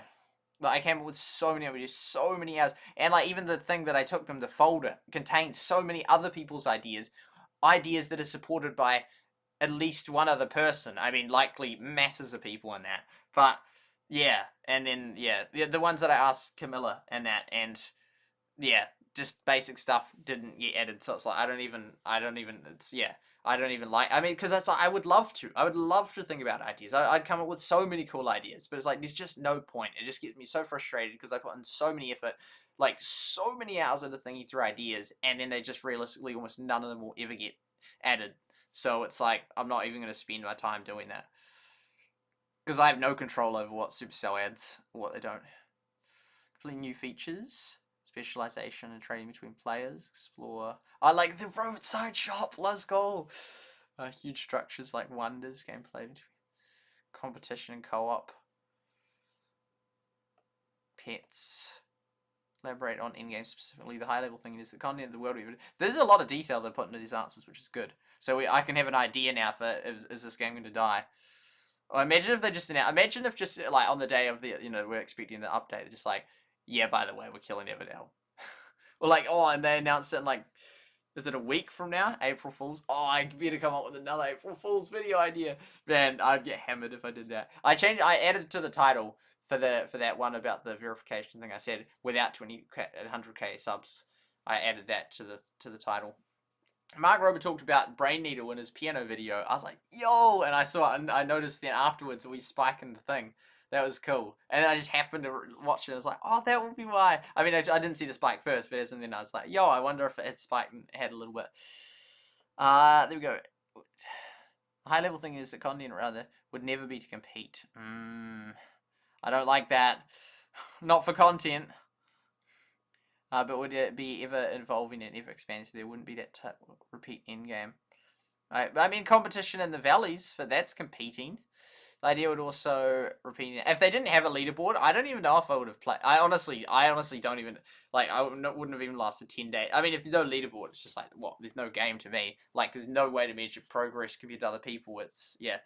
like I came up with so many ideas, so many hours, and like even the thing that I took them, the folder contained so many other people's ideas that are supported by at least one other person. I mean, likely masses of people in that, but yeah, and then yeah, the ones that I asked Camilla and that, and yeah. Just basic stuff didn't get added, so it's like I don't even like. I mean, because that's like I would love to think about ideas. I'd come up with so many cool ideas, but it's like there's just no point. It just gets me so frustrated because I put in so many effort, like so many hours into thinking through ideas, and then they just realistically almost none of them will ever get added. So it's like I'm not even going to spend my time doing that because I have no control over what Supercell adds or what they don't. Completely new features. Specialization and trading between players. Explore. I like the roadside shop. Let's go. Huge structures like wonders. Gameplay between competition and co-op. Pets. Elaborate on in-game specifically. The high-level thing is the content of the world. There's a lot of detail they put into these answers, which is good. So I can have an idea now for is this game going to die? Or imagine if they just announced. Imagine if just like on the day of the we're expecting the update. Just like. Yeah, by the way, we're killing Everdale. Or like, and they announced it in like, is it a week from now? April Fool's? Oh, I better come up with another April Fool's video idea. Man, I'd get hammered if I did that. I added to the title for that one about the verification thing I said, without 100k subs. I added that to the title. Mark Rober talked about Brain Needle in his piano video. I was like, yo! And I saw it, and I noticed then afterwards we spike in the thing. That was cool. And I just happened to watch it. I was like, oh, that would be why. I mean, I didn't see the spike first, but then I was like, yo, I wonder if it had spiked and had a little bit. There we go. High level thing is the content, rather, would never be to compete. I don't like that. Not for content. But would it be ever evolving and ever expanding? So there wouldn't be that type of repeat in-game. Right. I mean, competition in the valleys, that's competing. The idea would also repeat. If they didn't have a leaderboard, I don't even know if I would have played. I honestly don't even like. I wouldn't have even lasted 10 days. I mean, if there's no leaderboard, it's just like what? There's no game to me. Like, there's no way to measure progress compared to other people. It's yeah.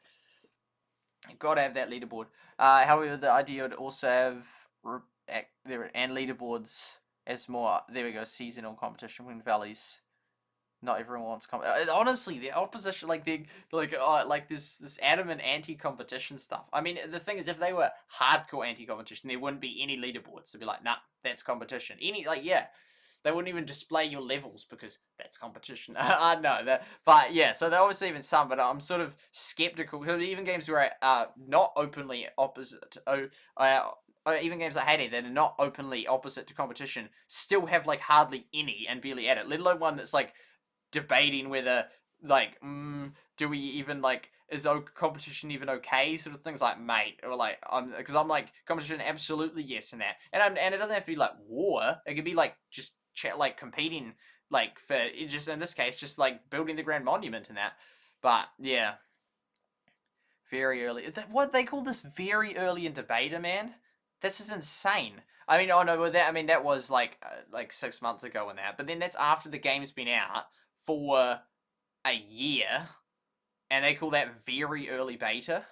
You've got to have that leaderboard. However, the idea would also have and leaderboards as more. There we go. Seasonal competition within valleys. Not everyone wants honestly, the opposition, like this adamant anti-competition stuff. I mean, the thing is, if they were hardcore anti-competition, there wouldn't be any leaderboards. They'd be like, nah, that's competition. They wouldn't even display your levels because that's competition. I know that, but yeah. So there obviously even some, but I'm sort of skeptical because even games where not openly opposite. Even games like Hades that are not openly opposite to competition still have like hardly any and barely at it. Let alone one that's like debating whether like do we even like is competition even okay sort of things, like mate, or like because I'm like competition absolutely yes in that, and it doesn't have to be like war. It could be like just like competing like for just in this case, just like building the Grand Monument and that. But yeah, very early. What they call this very early into beta, man? This is insane. I mean, oh no, well, that was like 6 months ago and that, but then that's after the game's been out for a year, and they call that very early beta.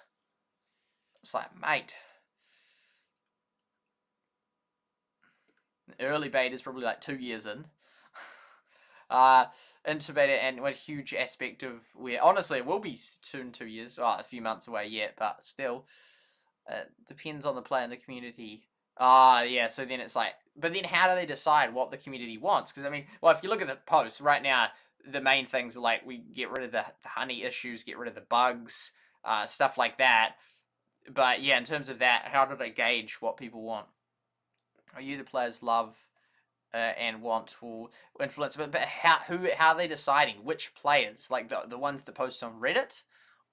It's like, mate, early beta is probably like 2 years in. Into beta, and one huge aspect of where, honestly, it will be soon 2 years, well, a few months away yet, but still, depends on the player and the community. Yeah, so then it's like, but then how do they decide what the community wants? Because, I mean, well, if you look at the posts, right now, the main things are like, we get rid of the honey issues, get rid of the bugs, stuff like that. But, yeah, in terms of that, how do they gauge what people want? Are you the players love and want will influence, but how are they deciding which players? Like the ones that post on Reddit,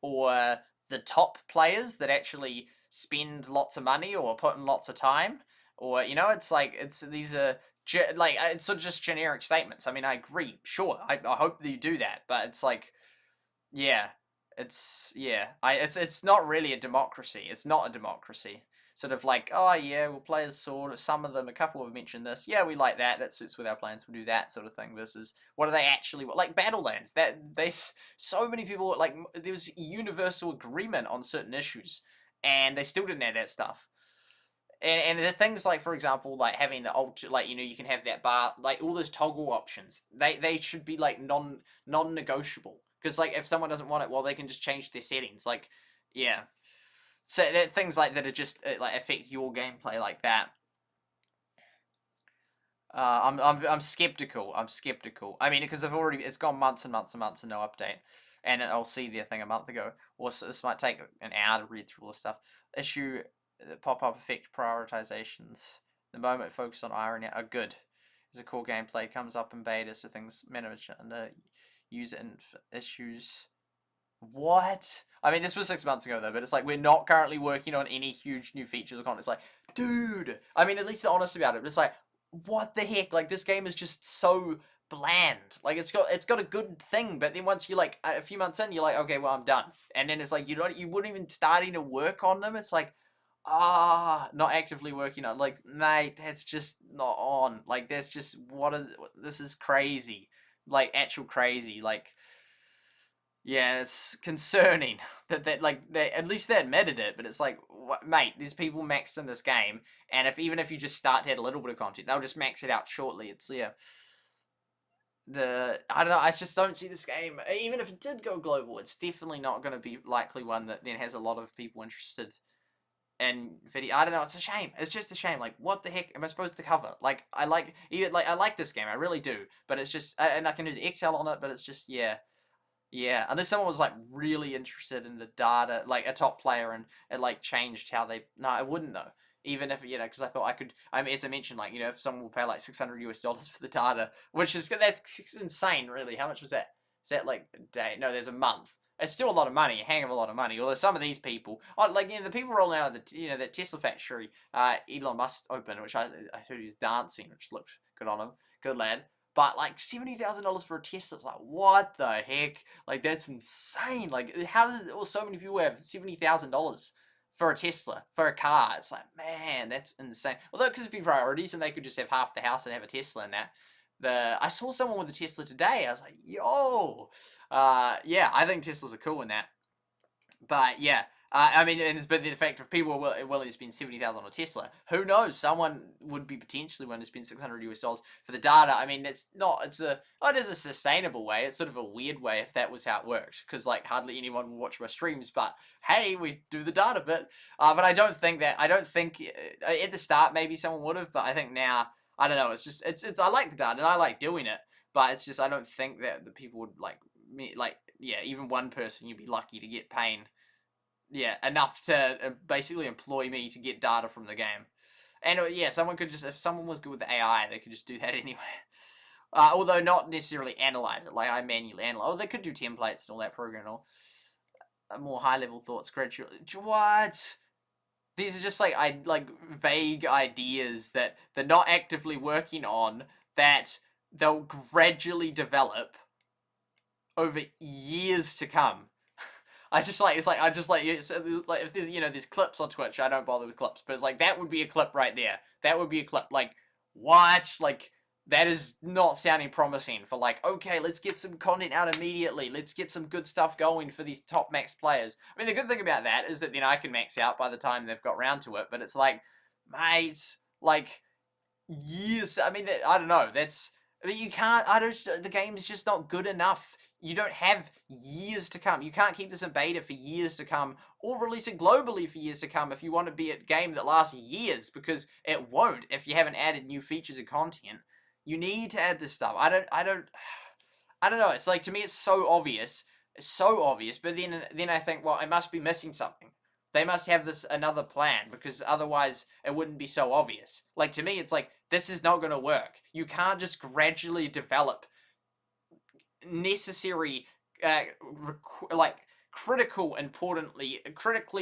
or the top players that actually spend lots of money or put in lots of time, or it's like these are like it's sort of just generic statements. I mean, I agree, sure, I hope that you do that, but it's like, yeah, it's not really a democracy. It's not a democracy. Sort of like, oh yeah, we'll play as Sword. Some of them, a couple have mentioned this. Yeah, we like that. That suits with our plans. We'll do that sort of thing. Versus, what do they actually want? Like Battlelands. So many people, like, there was universal agreement on certain issues, and they still didn't have that stuff. And the things like, for example, like having the like, you can have that bar, like all those toggle options. They should be like non-negotiable. Because like if someone doesn't want it, well, they can just change their settings. Like, yeah. So things like that are just like affect your gameplay like that. I'm skeptical. I mean, because it's gone months and months and months and no update, and I'll see the thing a month ago. Also, this might take an hour to read through all this stuff. Issue pop-up effect prioritizations. The moment focus on irony are good. As a core gameplay comes up in beta, so things manage and user issues. What? I mean, this was 6 months ago, though, but it's like, we're not currently working on any huge new features or content. It's like, dude! I mean, at least they're honest about it, but it's like, what the heck? Like, this game is just so bland. Like, it's got a good thing, but then once you're like, a few months in, you're like, okay, well, I'm done. And then it's like, you wouldn't even starting to work on them. It's like, not actively working on. Like, mate, that's just not on. Like, that's just, this is crazy. Like, actual crazy. Like, yeah, it's concerning that at least they admitted it, but it's like, mate, there's people maxed in this game, and even if you just start to add a little bit of content, they'll just max it out shortly. It's, yeah, I don't know, I just don't see this game, even if it did go global, it's definitely not going to be likely one that then has a lot of people interested in video. I don't know, it's a shame. It's just a shame. Like, what the heck am I supposed to cover? Like, I like this game, I really do, but it's just, and I can do the Excel on it, but it's just, yeah. Yeah, unless someone was like really interested in the data, like a top player, and it like changed how they. No, I wouldn't though. Even if because I thought I could. I mean, as I mentioned, like if someone will pay like $600 for the data, which is that's insane, really. How much was that? Is that like a day? No, there's a month. It's still a lot of money, a hang of a lot of money. Although some of these people, like the people rolling out of the that Tesla factory, Elon Musk opened, which I heard he was dancing, which looked good on him, good lad. But like $70,000 for a Tesla, it's like, what the heck? Like, that's insane. Like, how did so many people have $70,000 for a Tesla, for a car? It's like, man, that's insane. Although it could be priorities, and they could just have half the house and have a Tesla in that. I saw someone with a Tesla today. I was like, yo, yeah, I think Teslas are cool in that. But yeah. I mean, and it's been the fact if people are willing to spend $70,000 on a Tesla, who knows? Someone would be potentially willing to spend $600 for the data. I mean, it is a sustainable way. It's sort of a weird way if that was how it worked, because like hardly anyone will watch my streams. But hey, we do the data bit. But I don't think at the start maybe someone would have, but I think now I don't know. It's just I like the data and I like doing it, but it's just I don't think that the people would even one person you'd be lucky to get paid. Yeah, enough to basically employ me to get data from the game. And yeah, someone could just, if someone was good with the AI, they could just do that anyway. Although not necessarily analyze it, like I manually analyze. Oh, they could do templates and all that program and all. More high-level thoughts gradually. What? These are just like vague ideas that they're not actively working on, that they'll gradually develop over years to come. I just like, it's like, if there's, there's clips on Twitch, I don't bother with clips, but it's like, that would be a clip right there. That would be a clip, like, what? Like, that is not sounding promising for like, okay, let's get some content out immediately. Let's get some good stuff going for these top max players. I mean, the good thing about that is that, I can max out by the time they've got round to it, but it's like, mate, like, years, I mean, I don't know, you can't, the game's just not good enough. You don't have years to come. You can't keep this in beta for years to come, or release it globally for years to come if you want to be a game that lasts years, because it won't if you haven't added new features and content. You need to add this stuff. I don't know. It's like, to me, it's so obvious. It's so obvious, but then I think, well, I must be missing something. They must have this another plan, because otherwise it wouldn't be so obvious. Like, to me, it's like, this is not going to work. You can't just gradually develop necessary, critically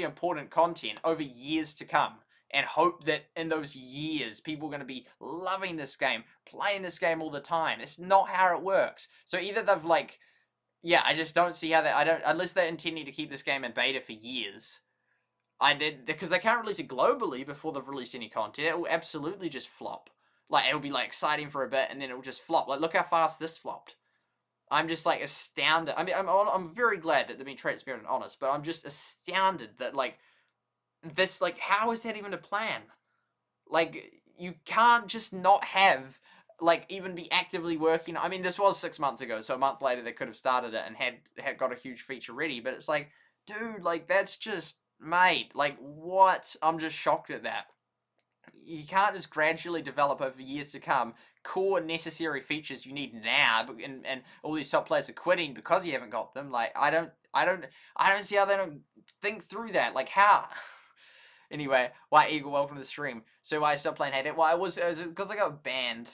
important content over years to come, and hope that in those years people are going to be loving this game, playing this game all the time. It's not how it works. So either they've I just don't see how unless they're intending to keep this game in beta for years. Because they can't release it globally before they've released any content. It will absolutely just flop. Like, it'll be exciting for a bit, and then it'll just flop. Like, look how fast this flopped. I'm just astounded. I mean, I'm very glad that they've been transparent and honest, but I'm just astounded that this, how is that even a plan? Like, you can't just not have, even be actively working. I mean, this was 6 months ago, so a month later they could have started it and had got a huge feature ready, but it's like, dude, that's just, mate, what? I'm just shocked at that. You can't just gradually develop over years to come core necessary features you need now, and all these top players are quitting because you haven't got them. I don't see how they don't think through that. How? Anyway, White Eagle, welcome to the stream. So why I stopped playing Hate? Well, it was because I got banned.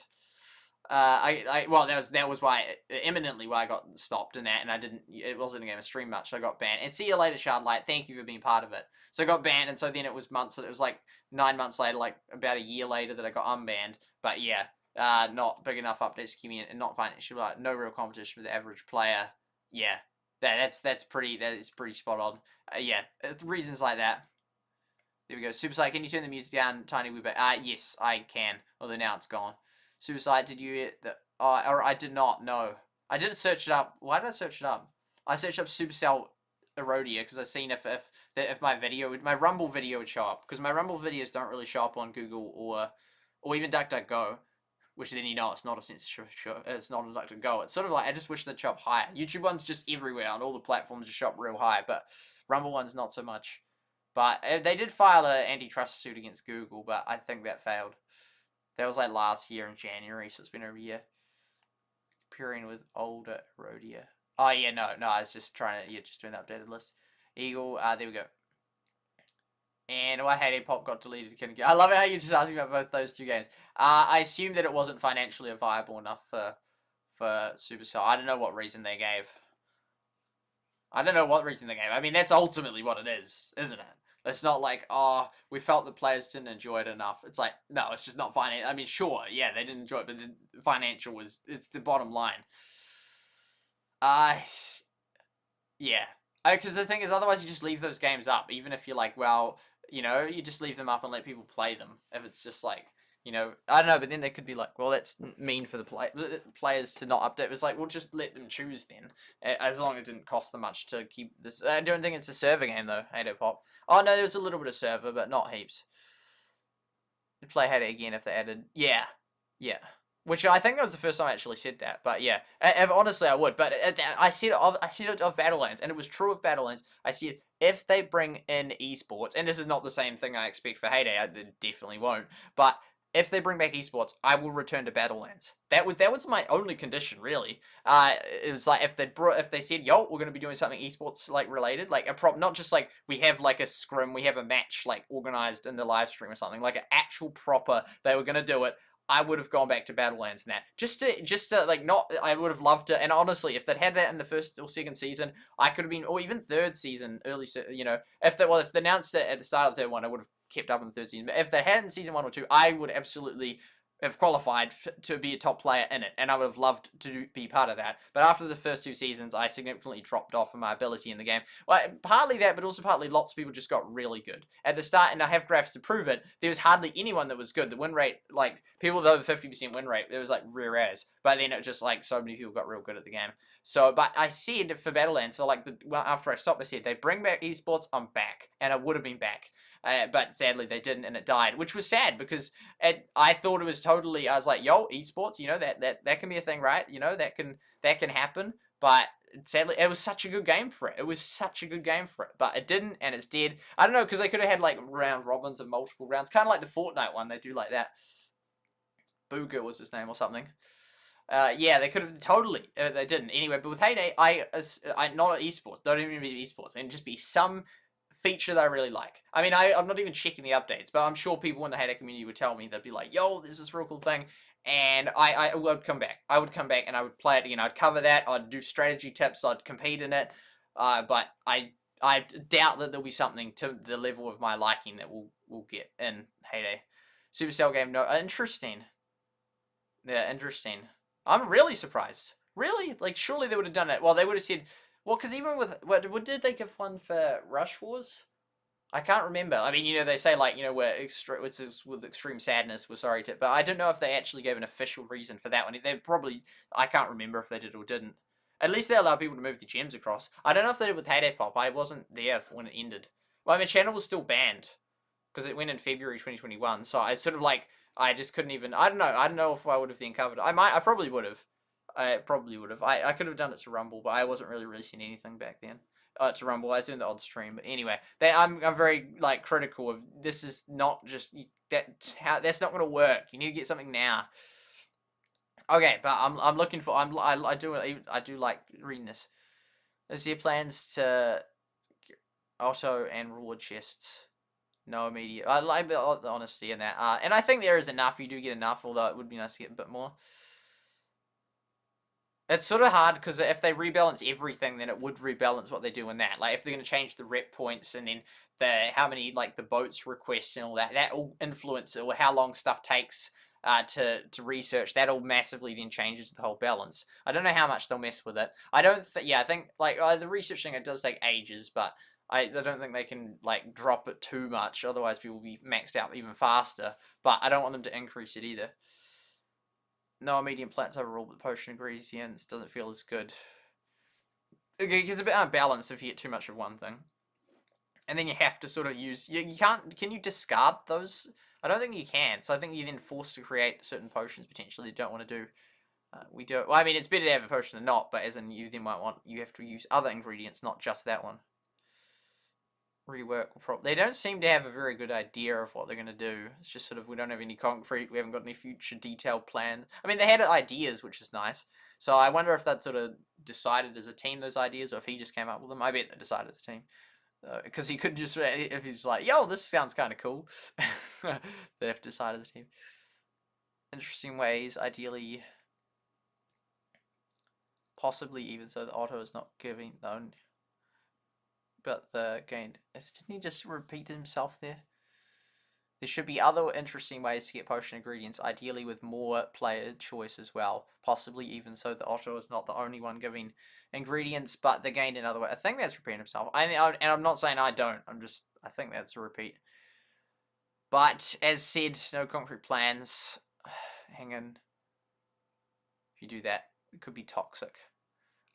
Well, that was why, imminently why I got stopped in that, and it wasn't a game of stream much, so I got banned. And see you later, Shardlight, thank you for being part of it. So I got banned, and so then it was 9 months later, about a year later, that I got unbanned. But yeah, not big enough updates to keep me in, and not financial, no real competition with the average player. Yeah, that is pretty spot on. Yeah, reasons like that. There we go. SuperSight, can you turn the music down tiny wee bit? Yes, I can, although now it's gone. SuperSight, did you hit the... or I did not, no. I did search it up. Why did I search it up? I searched up Supercell Eroda because I seen if my video, my Rumble video would show up. Because my Rumble videos don't really show up on Google or even DuckDuckGo. Which then it's not a censorship show. It's not a DuckDuckGo. It's sort of I just wish they'd show up higher. YouTube one's just everywhere on all the platforms, just show up real high. But Rumble one's not so much. But they did file an antitrust suit against Google, but I think that failed. That was last year in January, so it's been over a year. Comparing with older Eroda. Oh yeah, no, I was just trying to, just doing the updated list. Eagle, there we go. And I Hate Pop got deleted. I love it how you're just asking about both those two games. I assume that it wasn't financially viable enough for Supercell. I don't know what reason they gave. I mean, that's ultimately what it is, isn't it? It's not we felt the players didn't enjoy it enough. It's no, it's just not financial. I mean, sure, yeah, they didn't enjoy it, but the financial it's the bottom line. Yeah. Because the thing is, otherwise you just leave those games up, even if you're well, you just leave them up and let people play them. If it's just I don't know, but then they could be well, that's mean for the players to not update. It's well, just let them choose then, as long as it didn't cost them much to keep this. I don't think it's a server game though, Halo Pop. Oh no, there's a little bit of server, but not heaps. You'd play Halo again if they added, yeah. Which I think that was the first time I actually said that, but yeah, honestly I would. But I said it of Battlelands, and it was true of Battlelands. I said if they bring in esports, and this is not the same thing I expect for Heyday, I definitely won't, but if they bring back esports, I will return to Battlelands. That was my only condition, really. It was if they said, yo, we're going to be doing something esports related, not just we have a scrim, we have a match organized in the live stream or something, an actual proper, they were going to do it. I would have gone back to Battlelands and that. Just to not, I would have loved to, and honestly, if they'd had that in the first or second season, I could have been, or even third season, if they announced it at the start of the third one, I would have kept up in the third season. But if they had in season 1 or 2, I would absolutely have qualified to be a top player in it, and I would have loved to be part of that. But after the first 2 seasons, I significantly dropped off in my ability in the game. Well, partly that, but also partly lots of people just got really good. At the start, and I have graphs to prove it, there was hardly anyone that was good. The win rate, like, people with over 50% win rate, it was, like, rare as. But then it just, like, so many people got real good at the game. So, but I said for Battlelands, for, like, after I stopped, I said, they bring back esports, I'm back. And I would have been back. But sadly they didn't, and it died, which was sad because I thought it was totally. I was like, "Yo, esports, you know that can be a thing, right? You know that can happen." But sadly, it was such a good game for it. It was such a good game for it, but it didn't, and it's dead. I don't know because they could have had like round robins of multiple rounds, kind of like the Fortnite one. They do like that. Booger was his name or something. Yeah, they could have totally. They didn't anyway. But with Heyday, I not esports. Don't even be esports, and just be some feature that I really like. I mean, I'm not even checking the updates, but I'm sure people in the Heyday community would tell me, they'd be like, yo, this is a real cool thing, and I would come back. I would come back and I would play it again. I'd cover that, I'd do strategy tips, I'd compete in it, but I doubt that there'll be something to the level of my liking that we'll get in Heyday. Supercell game, no, interesting. Yeah, interesting. I'm really surprised. Really? Like, surely they would have done it. Well, they would have said, well, because even with, what did they give one for Rush Wars? I can't remember. I mean, you know, they say, like, you know, with extreme sadness, we're sorry to, but I don't know if they actually gave an official reason for that one. They probably, I can't remember if they did or didn't. At least they allow people to move the gems across. I don't know if they did with Heyday Pop. I wasn't there when it ended. Well, I mean, channel was still banned because it went in February 2021. So I sort of like, I just couldn't even, I don't know if I would have then covered it. I probably would have. I probably would have. I could have done it to Rumble, but I wasn't really releasing anything back then. To Rumble, I was doing the odd stream. But anyway, I'm very like critical of this. Is not just that's not going to work. You need to get something now. Okay, but I'm looking for I do like reading this. Is there plans to auto and reward chests? No immediate. I like the honesty in that. And I think there is enough. You do get enough, although it would be nice to get a bit more. It's sort of hard because if they rebalance everything, then it would rebalance what they do in that. Like if they're going to change the rep points and then how many like the boats request and all that, that will influence or how long stuff takes to research. That'll massively then changes the whole balance. I don't know how much they'll mess with it. I think like the researching it does take ages, but I don't think they can like drop it too much. Otherwise, people will be maxed out even faster. But I don't want them to increase it either. No medium plants overall, but potion ingredients doesn't feel as good. It gets a bit unbalanced if you get too much of one thing. And then you have to sort of use... You can't... Can you discard those? I don't think you can. So I think you're then forced to create certain potions, potentially, you don't want to do. We do... Well, I mean, it's better to have a potion than not, but as in you then might want... You have to use other ingredients, not just that one. Rework will probably... They don't seem to have a very good idea of what they're going to do. It's just sort of, we don't have any concrete, we haven't got any future detailed plans. I mean, they had ideas, which is nice. So I wonder if that sort of decided as a team, those ideas, or if he just came up with them. I bet they decided as a team. Because he could just, if he's like, yo, this sounds kind of cool. They have to decide as a team. Interesting ways, ideally. Possibly even so the auto is not giving, no. But the gain, didn't he just repeat himself there? There should be other interesting ways to get potion ingredients, ideally with more player choice as well. Possibly even so the auto is not the only one giving ingredients, but the gain in other way. I think that's repeating himself. And I'm not saying I don't. I think that's a repeat. But as said, no concrete plans. Hang in. If you do that, it could be toxic.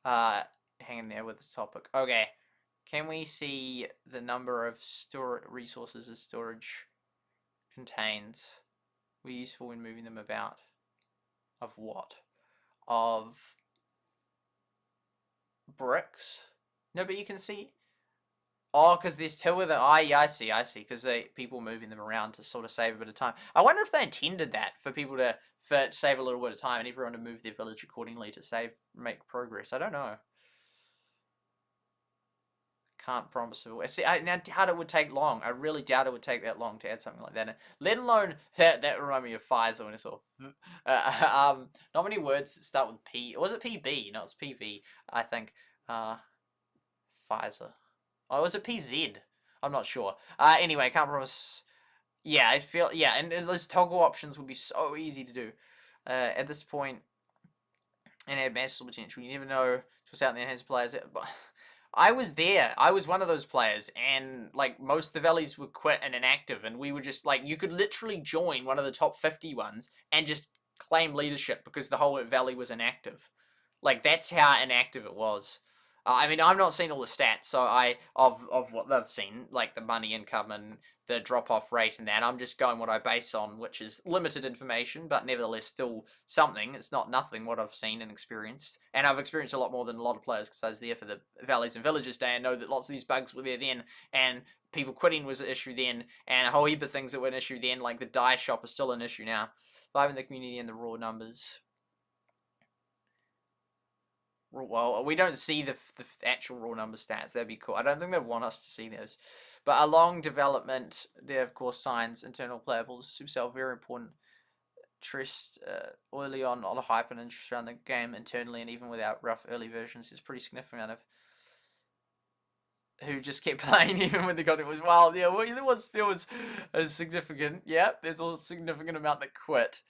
Hang in there with this topic. Okay. Can we see the number of resources as storage contains? We're useful when moving them about. Of what? Of bricks? No, but you can see. Oh, because there's two of them. Oh, yeah, I see. Because people moving them around to sort of save a bit of time. I wonder if they intended that for people to save a little bit of time and everyone to move their village accordingly to make progress. I don't know. Can't promise it. See, I doubt it would take long. I really doubt it would take that long to add something like that in. Let alone that remind me of Pfizer when it's all. Not many words that start with P. Or was it PB? No, it's PV. I think. Pfizer. Oh, was it PZ? I'm not sure. Anyway, can't promise Yeah, I feel, yeah, and those toggle options would be so easy to do. At this point, and had massive potential. You never know what's out there in his players. But I was there. I was one of those players, and like most of the valleys were quit and inactive, and we were just like, you could literally join one of the top 50 ones and just claim leadership because the whole valley was inactive. Like that's how inactive it was. I mean, I've not seen all the stats, so of what they've seen, like the money income and the drop off rate and that. I'm just going what I base on, which is limited information, but nevertheless still something. It's not nothing what I've seen and experienced, and I've experienced a lot more than a lot of players because I was there for the Valleys and Villages Day and know that lots of these bugs were there then, and people quitting was an issue then, and a whole heap of things that were an issue then, like the die shop is still an issue now. Live in the community and the raw numbers. Well, we don't see the actual raw number stats. That'd be cool. I don't think they want us to see those. But along development, there are, of course, signs, internal playables, Supercell, very important. Trust early on, a lot of hype and interest around the game internally, and even without rough early versions, is pretty significant amount of who just kept playing even when the content was wild. Yeah, well, there was a significant, yeah, there's a significant amount that quit.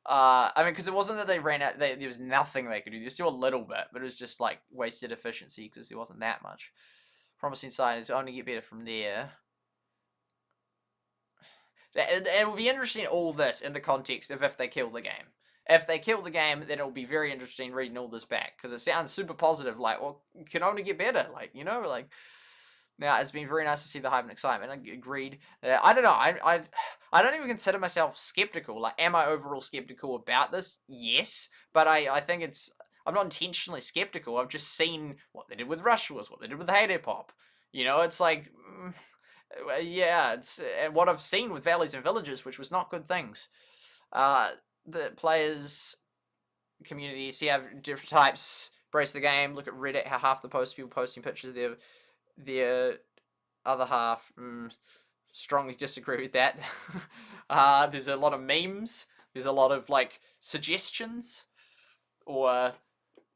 I mean, because it wasn't that they ran out, there was nothing they could do. There's still a little bit, but it was just like wasted efficiency because there wasn't that much. Promising sign is only get better from there. It will be interesting, all this in the context of if they kill the game. If they kill the game, then it'll be very interesting reading all this back because it sounds super positive. Like, well, it can only get better. Like, you know, like. Now, it's been very nice to see the hype and excitement. I agreed. I don't know. I don't even consider myself skeptical. Like, am I overall skeptical about this? Yes. But I think it's... I'm not intentionally skeptical. I've just seen what they did with Rush Wars, what they did with Heyday Pop. You know, it's like... yeah, it's what I've seen with Valleys and Villages, which was not good things. The players, community, see how different types embrace the game. Look at Reddit, how half the people posting pictures of the other half strongly disagree with that. There's a lot of memes. There's a lot of like suggestions, or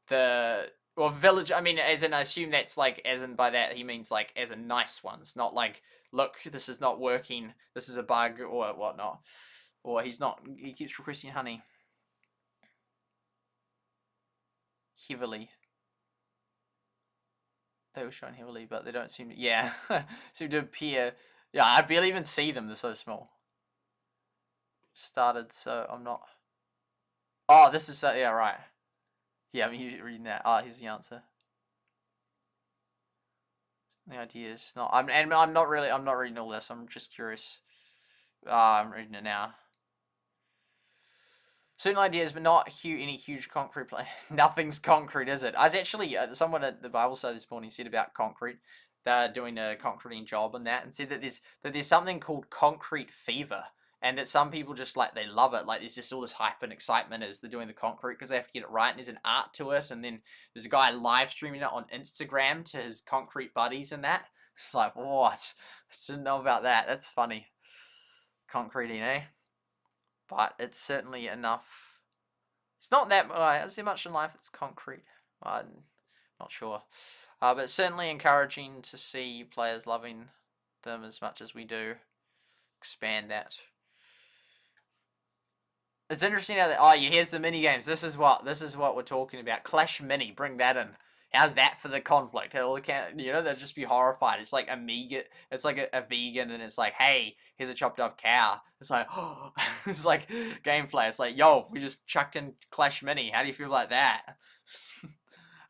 village. I mean, as in, I assume that's like, as in by that he means like as in nice ones, not like, look, this is not working, this is a bug or whatnot, or he keeps requesting honey heavily. They were shown heavily, but they don't seem to, yeah, seem to appear. Yeah, I barely even see them, they're so small. Started, so I'm not. Oh, this is so, yeah, right. Yeah, I'm reading that. Ah, here's the answer. The idea is not, I'm not reading all this, I'm just curious. I'm reading it now. Certain ideas, but not any huge concrete plan. Nothing's concrete, is it? I was actually, someone at the Bible study this morning said about concrete. They're doing a concreting job on that, and said that there's something called concrete fever, and that some people just like, they love it. Like, there's just all this hype and excitement as they're doing the concrete because they have to get it right, and there's an art to it. And then there's a guy live streaming it on Instagram to his concrete buddies and that. It's like, what? I didn't know about that. That's funny. Concreting, eh? But it's certainly enough. It's not that is there much in life that's concrete? I'm not sure. But it's certainly encouraging to see players loving them as much as we do. Expand that. It's interesting how that, here's the mini games. This is what we're talking about. Clash Mini, bring that in. How's that for the conflict? They'll just be horrified. It's like it's like a vegan, and it's like, hey, here's a chopped up cow. It's like, oh, it's like gameplay. It's like, yo, we just chucked in Clash Mini. How do you feel about that?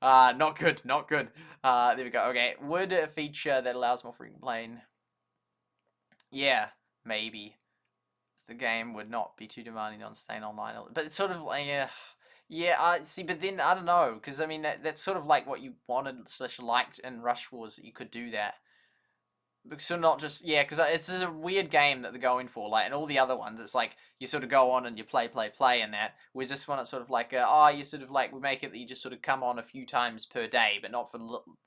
Not good, not good. There we go. Okay, would a feature that allows more frequent playing? Yeah, maybe. The game would not be too demanding on staying online, but it's sort of like, yeah, see, but then, I don't know, because, I mean, that's sort of like what you wanted / liked in Rush Wars, that you could do that. So not just, yeah, because it's a weird game that they're going for, like, and all the other ones, it's like, you sort of go on and you play, and that, whereas this one, it's sort of like, you sort of like, we make it that you just sort of come on a few times per day, but not for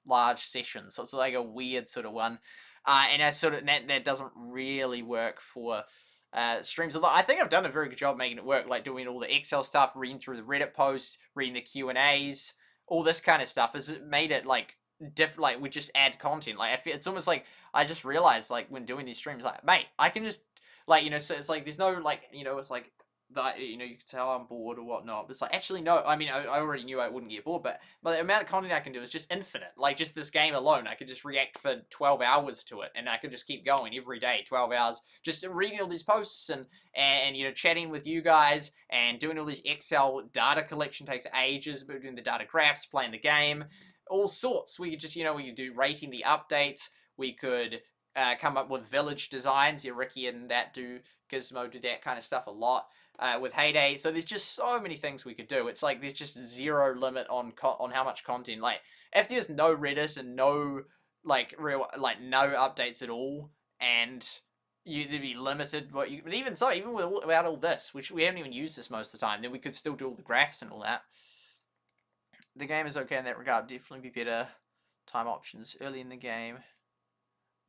large sessions, so it's like a weird sort of one, and that doesn't really work for streams. Although I think I've done a very good job making it work, like doing all the Excel stuff, reading through the Reddit posts, reading the Q&As, all this kind of stuff has made it like different. Like, we just add content. Like, it's almost like I just realized, like, when doing these streams, like, mate, I can just like, you know, so it's like there's no like, you know, it's like that, you know, you can tell I'm bored or whatnot, but it's like, actually no, I mean, I already knew I wouldn't get bored, but the amount of content I can do is just infinite. Like, just this game alone, I could just react for 12 hours to it, and I could just keep going every day, 12 hours, just reading all these posts, and you know, chatting with you guys, and doing all these Excel data collection takes ages, but doing the data graphs, playing the game, all sorts. We could just, you know, we could do rating the updates, we could come up with village designs. Yeah, Ricky and that do, Gizmo do that kind of stuff a lot. With Heyday, so there's just so many things we could do. It's like there's just zero limit on how much content. Like, if there's no Reddit and no like real like no updates at all, and there'd be limited what you. But even so, even without all this, which we haven't even used this most of the time, then we could still do all the graphs and all that. The game is okay in that regard. Definitely be better. Time options early in the game.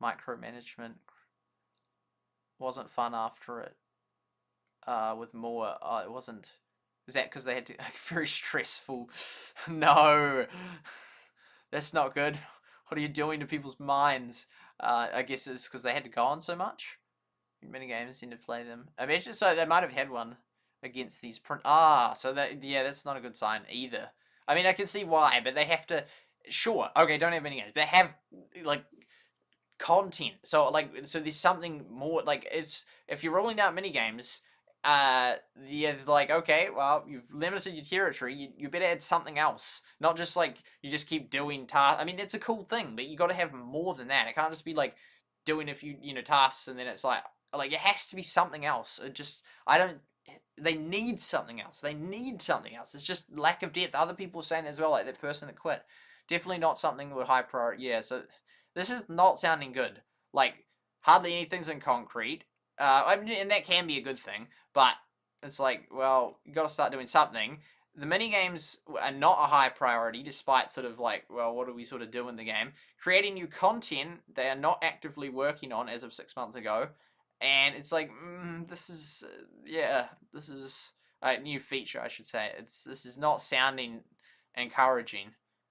Micromanagement wasn't fun after it. With more, it wasn't. Is that because they had to very stressful? No, that's not good. What are you doing to people's minds? I guess it's because they had to go on so much. Many games seem to play them. Imagine so they might have had one against these print. So that, yeah, that's not a good sign either. I mean, I can see why, but they have to. Sure, okay, don't have any games. They have like content. So like, so there's something more. Like, it's if you're rolling out mini games. Yeah, like, okay, well, you've limited your territory, you better add something else. Not just, like, you just keep doing tasks. I mean, it's a cool thing, but you gotta have more than that. It can't just be, like, doing a few, you know, tasks, and then it's like, it has to be something else. It just, they need something else. They need something else. It's just lack of depth. Other people are saying as well, like, that person that quit. Definitely not something with high priority. Yeah, so, this is not sounding good. Like, hardly anything's in concrete. I mean, and that can be a good thing, but it's like, well, you got to start doing something. The mini games are not a high priority, despite sort of like, well, what do we sort of do in the game? Creating new content they are not actively working on as of 6 months ago, and it's like, this is, yeah, this is a new feature, I should say. This is not sounding encouraging.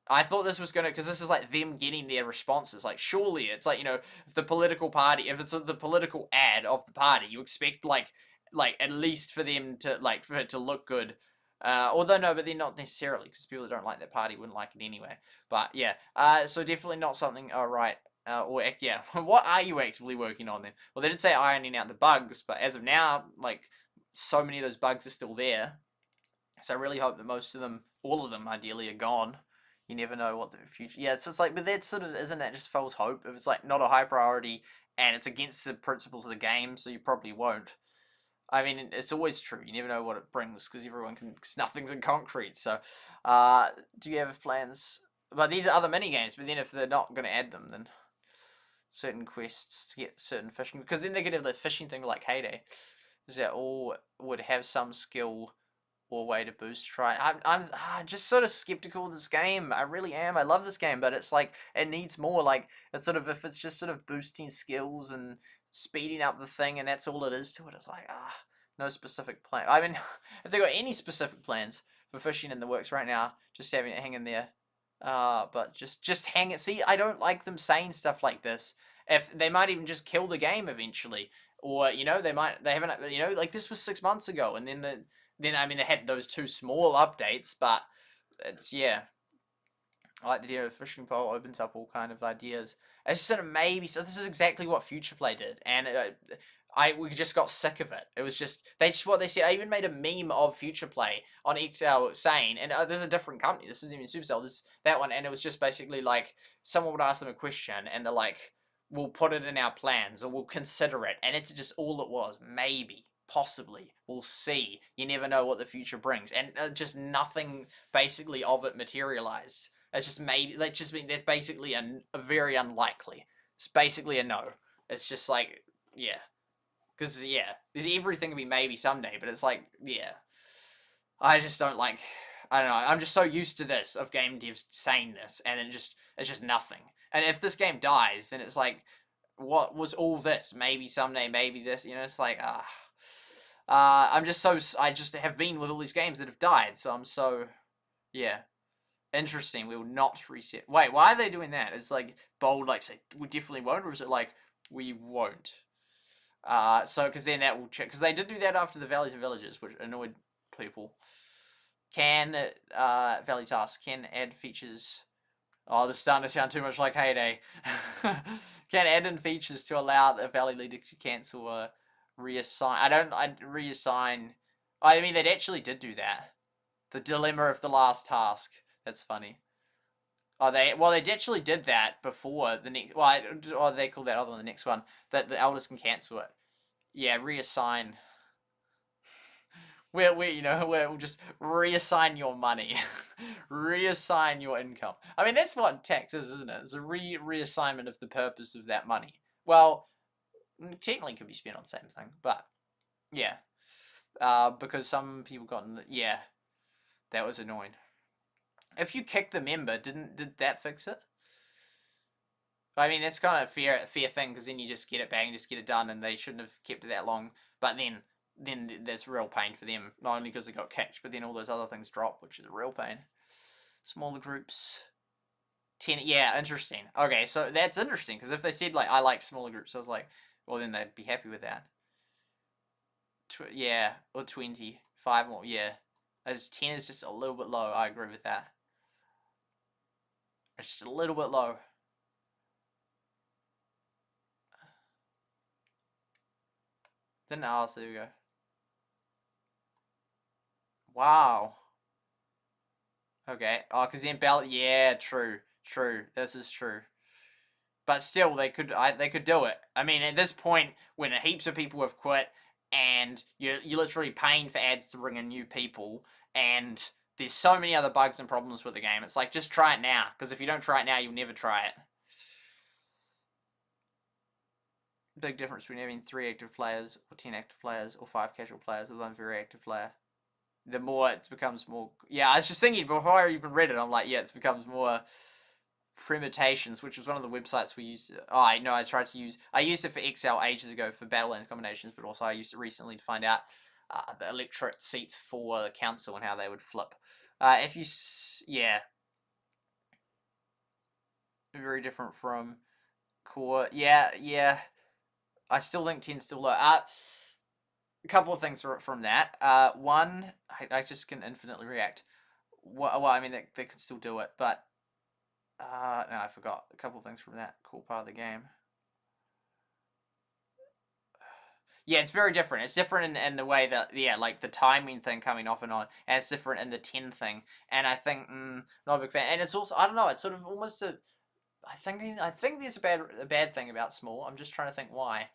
I thought this was gonna, because this is like them getting their responses. Like, surely it's like, you know, if the political party, if it's the political ad of the party, you expect like at least for them to like for it to look good. Although no, but they're not necessarily, because people that don't like that party wouldn't like it anyway. But yeah, so definitely not something. Oh right, or yeah, what are you actively working on then? Well, they did say ironing out the bugs, but as of now, like so many of those bugs are still there. So I really hope that most of them, all of them, ideally, are gone. You never know what the future. Yeah, it's just like, but that sort of isn't that just false hope? If it's like not a high priority and it's against the principles of the game, so you probably won't. I mean, it's always true. You never know what it brings because because nothing's in concrete. So, do you have plans? But these are other mini games. But then if they're not going to add them, then certain quests to get certain fishing, because then they could have the fishing thing like Heyday, is that all would have some skill or way to boost try. I'm just sort of skeptical of this game. I really am. I love this game, but it's like it needs more. Like, it's sort of, if it's just sort of boosting skills and speeding up the thing and that's all it is to it, it's like no specific plan. I mean, if they got any specific plans for fishing in the works right now, just having it hang in there. But just hang it. See, I don't like them saying stuff like this. If they might even just kill the game eventually, or you know, they haven't, you know, like this was 6 months ago, and then I mean, they had those 2 small updates, but it's, yeah. I like the idea of a fishing pole opens up all kind of ideas. It's just sort of maybe, so this is exactly what Future Play did, and we just got sick of it. It was just, what they said. I even made a meme of Future Play on Excel saying, and this is a different company, this isn't even Supercell, that one, and it was just basically like, someone would ask them a question, and they're like, we'll put it in our plans, or we'll consider it, and it's just all it was, maybe. Possibly. We'll see. You never know what the future brings. And just nothing basically of it materialized. It's just maybe, that just mean there's basically a very unlikely. It's basically a no. It's just like, yeah. Because, yeah, there's everything to be maybe someday, but it's like, yeah. I just don't like, I don't know, I'm just so used to this, of game devs saying this, and it's just nothing. And if this game dies, then it's like, what was all this? Maybe someday, maybe this, you know, it's like, I just have been with all these games that have died, so I'm so, yeah. Interesting, we will not reset. Wait, why are they doing that? It's like, bold, like, say, we definitely won't, or is it like, we won't? So, because then that will check, because they did do that after the valleys and villages, which annoyed people. Can, valley tasks, can add features. Oh, this is starting to sound too much like Heyday. Can add in features to allow the valley leader to cancel or reassign. I reassign. I mean, they actually did do that. The dilemma of the last task. That's funny. Oh, they actually did that before the next. Well, they call that other one the next one. That the elders can cancel it. Yeah, reassign. We'll just reassign your money, reassign your income. I mean, that's what tax is, isn't it? It's a reassignment of the purpose of that money. Well, technically, it could be spent on the same thing, but yeah, because some people got in the, yeah, that was annoying. If you kick the member, did that fix it? I mean, that's kind of a fair thing, because then you just get it back and just get it done, and they shouldn't have kept it that long. But then there's real pain for them, not only because they got kicked, but then all those other things drop, which is a real pain. Smaller groups. 10, yeah, interesting. Okay, so that's interesting, because if they said, like, I like smaller groups, I was like, well, then they'd be happy with that. Yeah, or 20. 5 more, yeah. As 10 is just a little bit low, I agree with that. It's just a little bit low. Didn't ask, there we go. Wow. Okay. Oh, because then ballot. Yeah, true. This is true. But still, they could do it. I mean, at this point, when heaps of people have quit, and you're literally paying for ads to bring in new people, and there's so many other bugs and problems with the game. It's like, just try it now, because if you don't try it now, you'll never try it. Big difference between having 3 active players, or 10 active players, or 5 casual players with 1 very active player. The more it becomes more... Yeah, I was just thinking, before I even read it, I'm like, yeah, it becomes more permutations, which was one of the websites we used. Oh, I know, I used it for Excel ages ago for Battlelands combinations, but also I used it recently to find out the electorate seats for the council and how they would flip. If you... Yeah. Very different from core. Yeah. I still think 10's still low. A couple of things from that. One, I just can infinitely react. Well, I mean, they could still do it, but no, I forgot a couple of things from that cool part of the game. Yeah, it's very different. It's different in the way that, yeah, like the timing thing coming off and on, and it's different in the 10 thing. And I think, not a big fan. And it's also, I don't know, it's sort of almost a, I think there's a bad thing about small. I'm just trying to think why.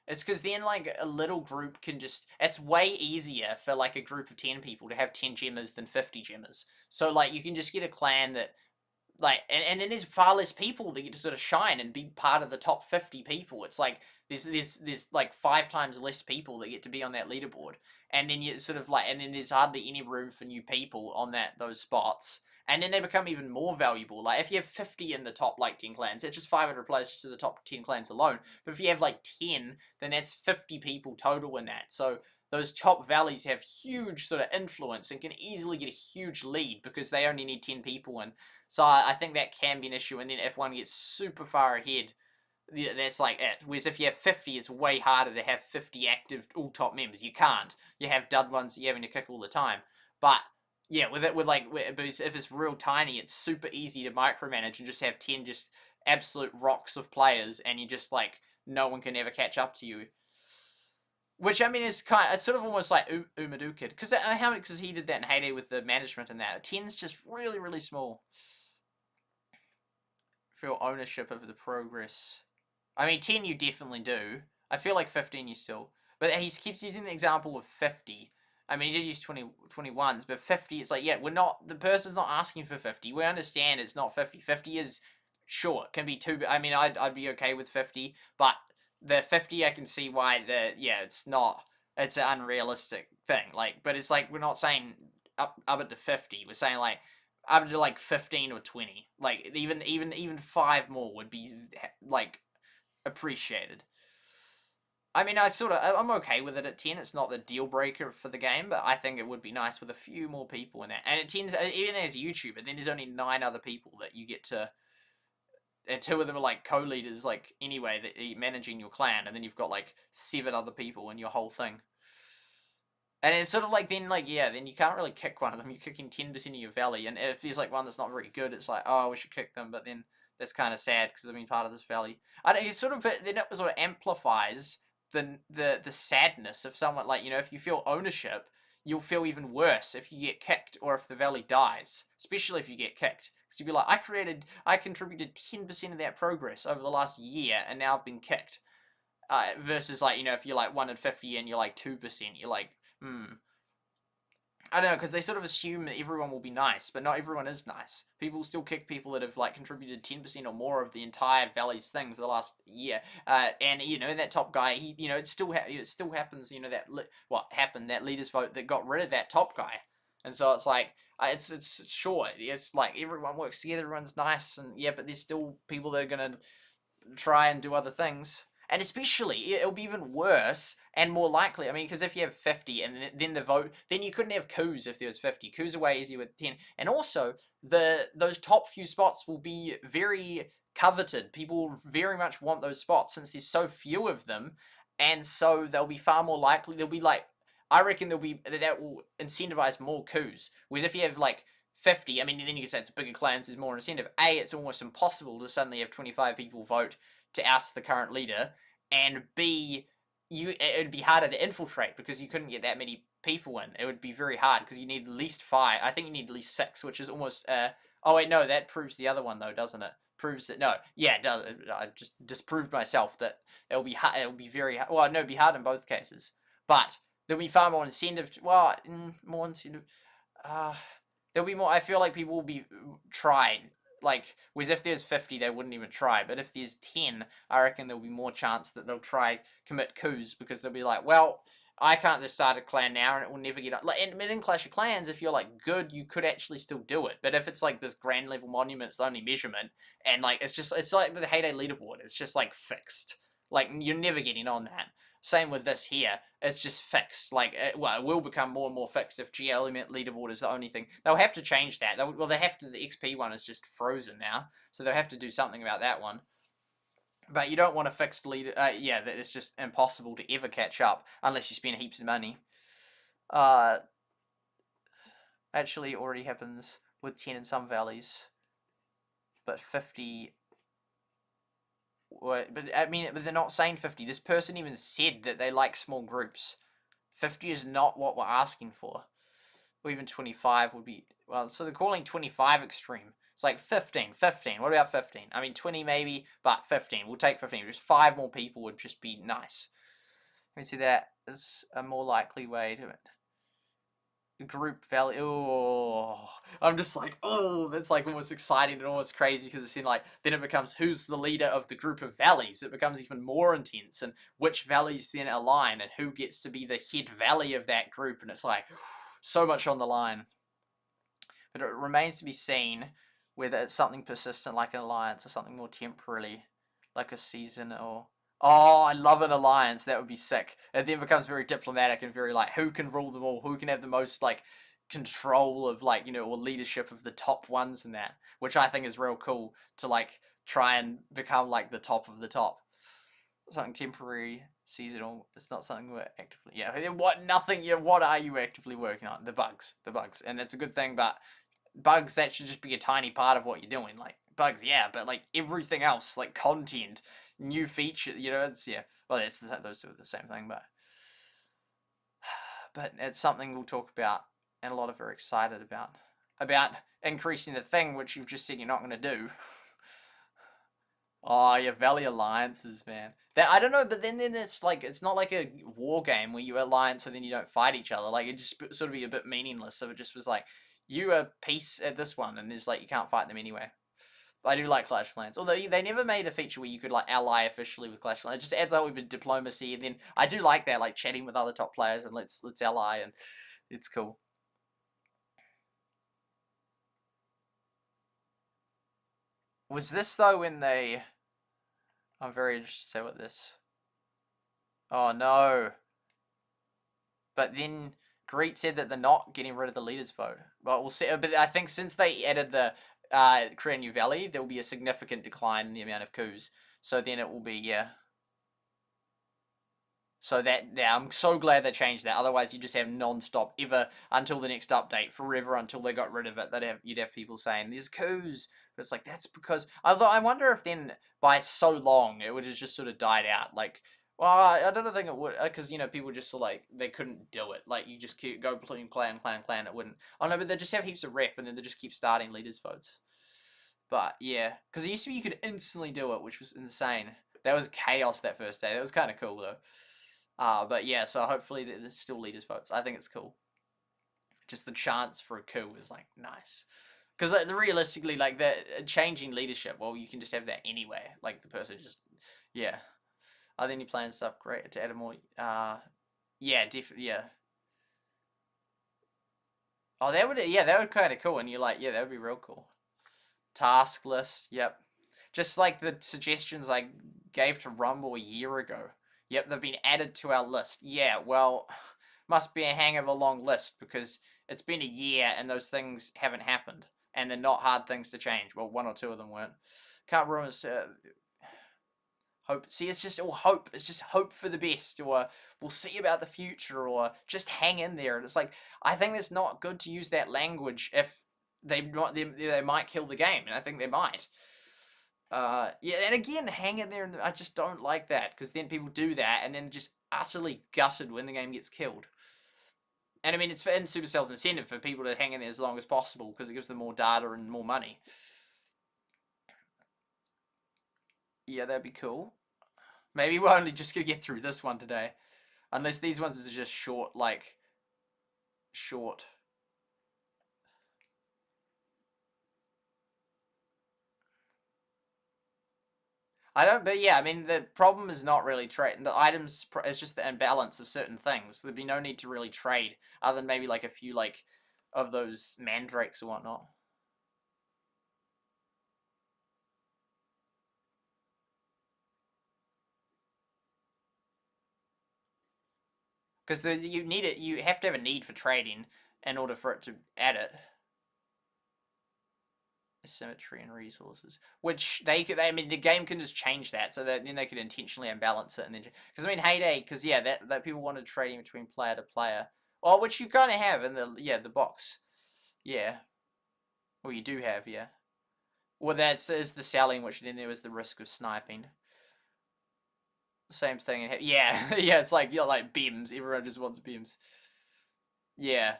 It's because then, like, a little group can just... It's way easier for, like, a group of 10 people to have 10 gemmers than 50 gemmers. So, like, you can just get a clan that... Like, and then there's far less people that get to sort of shine and be part of the top 50 people. It's like, there's like 5 times less people that get to be on that leaderboard. And then you sort of, like... And then there's hardly any room for new people on those spots. And then they become even more valuable. Like, if you have 50 in the top, like, 10 clans, it's just 500 players just in the top 10 clans alone. But if you have, like, 10, then that's 50 people total in that. So those top valleys have huge sort of influence and can easily get a huge lead because they only need 10 people. And so I think that can be an issue. And then if one gets super far ahead, that's like it. Whereas if you have 50, it's way harder to have 50 active all-top members. You can't. You have dud ones that you're having to kick all the time. But... Yeah, if it's real tiny, it's super easy to micromanage and just have 10 just absolute rocks of players, and you just, like, no one can ever catch up to you. Which, I mean, it's sort of almost like Umadoo Kid. Because he did that in Heyday with the management and that. 10's just really, really small. Feel ownership over the progress. I mean, 10 you definitely do. I feel like 15 you still... But he keeps using the example of 50. I mean, he did use 21s, but 50, it's like, yeah, the person's not asking for 50. We understand it's not 50. 50 is, sure, can be too, I mean, I'd be okay with 50, but the 50, I can see why it's an unrealistic thing. Like, but it's like, we're not saying up it to 50. We're saying, like, up to, like, 15 or 20. Like, even 5 more would be, like, appreciated. I mean, I'm okay with it at 10. It's not the deal breaker for the game, but I think it would be nice with a few more people in that. And it tends, even as a YouTuber, then there's only 9 other people that you get to and 2 of them are like co-leaders, like anyway, that are managing your clan, and then you've got like 7 other people in your whole thing. And it's sort of like then like yeah, then you can't really kick one of them. You're kicking 10% of your valley, and if there's like one that's not very good, it's like, oh, we should kick them, but then that's kind of sad because they've been part of this valley. I don't, it's sort of then it sort of amplifies the sadness of someone, like, you know, if you feel ownership, you'll feel even worse if you get kicked or if the valley dies, especially if you get kicked, because you'll be like, I contributed 10% of that progress over the last year, and now I've been kicked. Versus like, you know, if you're like 1 in 50 and you're like 2%, you're like, I don't know, because they sort of assume that everyone will be nice, but not everyone is nice. People still kick people that have like contributed 10% or more of the entire valley's thing for the last year. And you know, that top guy, he, you know, it still happens. You know, what happened, that leaders vote that got rid of that top guy. And so it's like, it's sure, it's like everyone works together, everyone's nice, and yeah, but there's still people that are gonna try and do other things. And especially, it'll be even worse and more likely. I mean, because if you have 50 and then the vote, then you couldn't have coups if there was 50. Coups are way easier with 10. And also, those top few spots will be very coveted. People very much want those spots since there's so few of them. And so they'll be far more likely. They'll be like, I reckon that will incentivize more coups. Whereas if you have like 50, I mean, then you can say it's bigger clans, there's more incentive. A, it's almost impossible to suddenly have 25 people vote to oust the current leader, and B, it'd be harder to infiltrate because you couldn't get that many people in. It would be very hard because you need at least 5. I think you need at least 6, which is almost. Oh wait, no, that proves the other one though, doesn't it? Proves that no, yeah, it does. I just disproved myself that it'll be hard. It'll be very hard. Well, no, it'd be hard in both cases, but there'll be far more incentive. More incentive. There'll be more. I feel like people will be trying. Like, whereas if there's 50, they wouldn't even try. But if there's 10, I reckon there'll be more chance that they'll try commit coups because they'll be like, well, I can't just start a clan now and it will never get up. Like, in Clash of Clans, if you're like good, you could actually still do it. But if it's like this grand level monument, it's the only measurement, and like it's like the Heyday leaderboard. It's just like fixed. Like, you're never getting on that. Same with this here. It's just fixed. Like, it will become more and more fixed if G Element leaderboard is the only thing. They'll have to change that. They have to. The XP one is just frozen now, so they'll have to do something about that one. But you don't want a fixed leader. Yeah, that it's just impossible to ever catch up unless you spend heaps of money. Actually, it already happens with 10 in some valleys, but 50. But I mean, but they're not saying 50. This person even said that they like small groups. 50 is not what we're asking for. Or even 25 would be, well, so they're calling 25 extreme. It's like 15. What about 15? I mean, 20 maybe, but 15. We'll take 15. Just 5 more people would just be nice. Let me see, that is a more likely way to it. Group value. Oh, I'm just like, oh, that's like almost exciting and almost crazy because it's in like, then it becomes who's the leader of the group of valleys. It becomes even more intense, and which valleys then align and who gets to be the head valley of that group, and it's like so much on the line. But it remains to be seen whether it's something persistent like an alliance or something more temporary like a season or. Oh, I love an alliance. That would be sick. It then becomes very diplomatic and very like, who can rule them all? Who can have the most like control of like, you know, or leadership of the top ones and that, which I think is real cool to like try and become like the top of the top. Something temporary, seasonal. It's not something we're actively. Yeah, nothing. Yeah, what are you actively working on? The bugs, and that's a good thing. But bugs, that should just be a tiny part of what you're doing. Like bugs, yeah, but like everything else, like content. New feature, you know, it's, yeah, well, those two are the same thing, but it's something we'll talk about, and a lot of are excited about increasing the thing, which you've just said you're not going to do. Oh, yeah, Valley Alliances, man. I don't know, but then it's like, it's not like a war game where you alliance and then you don't fight each other. Like, it just sort of be a bit meaningless, so it just was like, you are peace at this one, and there's like, you can't fight them anyway. I do like Clash of Clans, although they never made a feature where you could like ally officially with Clash of Clans. It just adds a bit of diplomacy, and then I do like that, like chatting with other top players and let's ally, and it's cool. Was this though when they? I'm very interested to say what this. Oh no! But then Greet said that they're not getting rid of the leaders vote. But we'll see. But I think since they added the create a new valley, there will be a significant decline in the amount of coups. So then it will be, yeah. So I'm so glad they changed that. Otherwise, you just have non-stop ever until the next update, forever until they got rid of it. You'd have people saying there's coups, but it's like that's because. Although I wonder if then by so long it would have just sort of died out. Like, well, I don't think it would, because people just sort of like they couldn't do it. Like you just keep go between clan. It wouldn't. Oh no, but they just have heaps of rep, and then they just keep starting leaders votes. But yeah, because it used to be you could instantly do it, which was insane. That was chaos that first day. That was kind of cool though. But yeah, so hopefully there's still leaders votes. I think it's cool. Just the chance for a coup is like nice. Because realistically, like that changing leadership, well, you can just have that anyway. Like the person just, yeah. Are there any plans to upgrade to add a more? Yeah, definitely, yeah. Oh, that would kind of cool. And you're like, yeah, that would be real cool. Task list, yep. Just like the suggestions I gave to Rumble a year ago. Yep, they've been added to our list. Yeah, well, must be a hang of a long list because it's been a year and those things haven't happened. And they're not hard things to change. Well, one or two of them weren't. Can't rumors. Hope. See, it's just all hope. It's just hope for the best, or we'll see about the future, or just hang in there. And it's like, I think it's not good to use that language if they might kill the game, and I think they might. Yeah, and again, hang in there, and I just don't like that, because then people do that, and then just utterly gutted when the game gets killed. And I mean, it's in Supercell's incentive for people to hang in there as long as possible, because it gives them more data and more money. Yeah, that'd be cool. Maybe we're only just gonna get through this one today. Unless these ones are just short, like... Short... but yeah, I mean, the problem is not really trade. The items is just the imbalance of certain things. There'd be no need to really trade, other than maybe like a few like of those mandrakes or whatnot. Because you have to have a need for trading in order for it to add it. Symmetry and resources, which I mean, the game can just change that, so that then they could intentionally imbalance it, and then because I mean, Heyday, because yeah, that people wanted trading between player to player, well, which you kind of have in the box, yeah, well, you do have, yeah, well, is the selling, which then there was the risk of sniping. Same thing, yeah, yeah, it's like like beams. Everyone just wants beams. Yeah,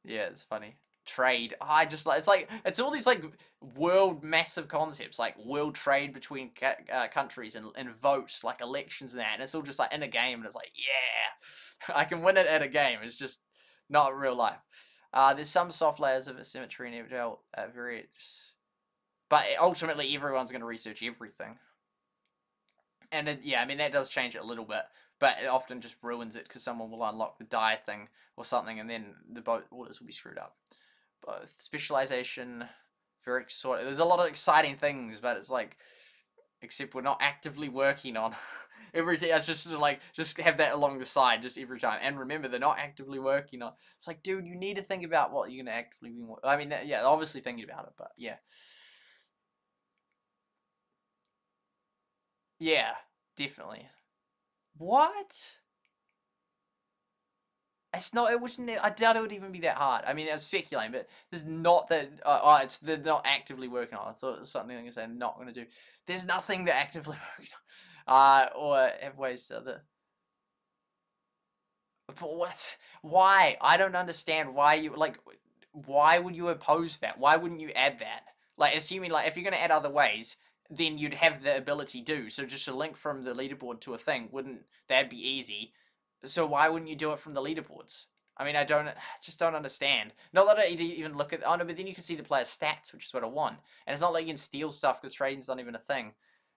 yeah, it's funny. Trade. Oh, I just like it's all these like world massive concepts, like world trade between countries and votes, like elections and that, and it's all just like in a game, and it's like, yeah, I can win it at a game. It's just not real life. There's some soft layers of symmetry in Everdale, but ultimately everyone's going to research everything, and yeah, I mean that does change it a little bit, but it often just ruins it because someone will unlock the die thing or something, and then the boat orders will be screwed up. Both specialization, very sort of. There's a lot of exciting things, but it's like, except we're not actively working on every day. It's just like just have that along the side, just every time. And remember, they're not actively working on. It's like, dude, you need to think about what you're gonna actively be. I mean, yeah, obviously thinking about it, but yeah, yeah, definitely. What? It's not. It wouldn't. I doubt it would even be that hard. I mean, I was speculating, but there's not that. They're not actively working on. I thought it was something like they're not going to do. There's nothing they're actively working on. Or have ways to other. But what? Why? I don't understand why you like. Why would you oppose that? Why wouldn't you add that? Like, assuming like if you're going to add other ways, then you'd have the ability to. So just a link from the leaderboard to a thing wouldn't that be easy? So why wouldn't you do it from the leaderboards? I mean, I just don't understand. Not that I even look at, oh no, but then you can see the player's stats, which is what I want. And it's not like you can steal stuff because trading's not even a thing.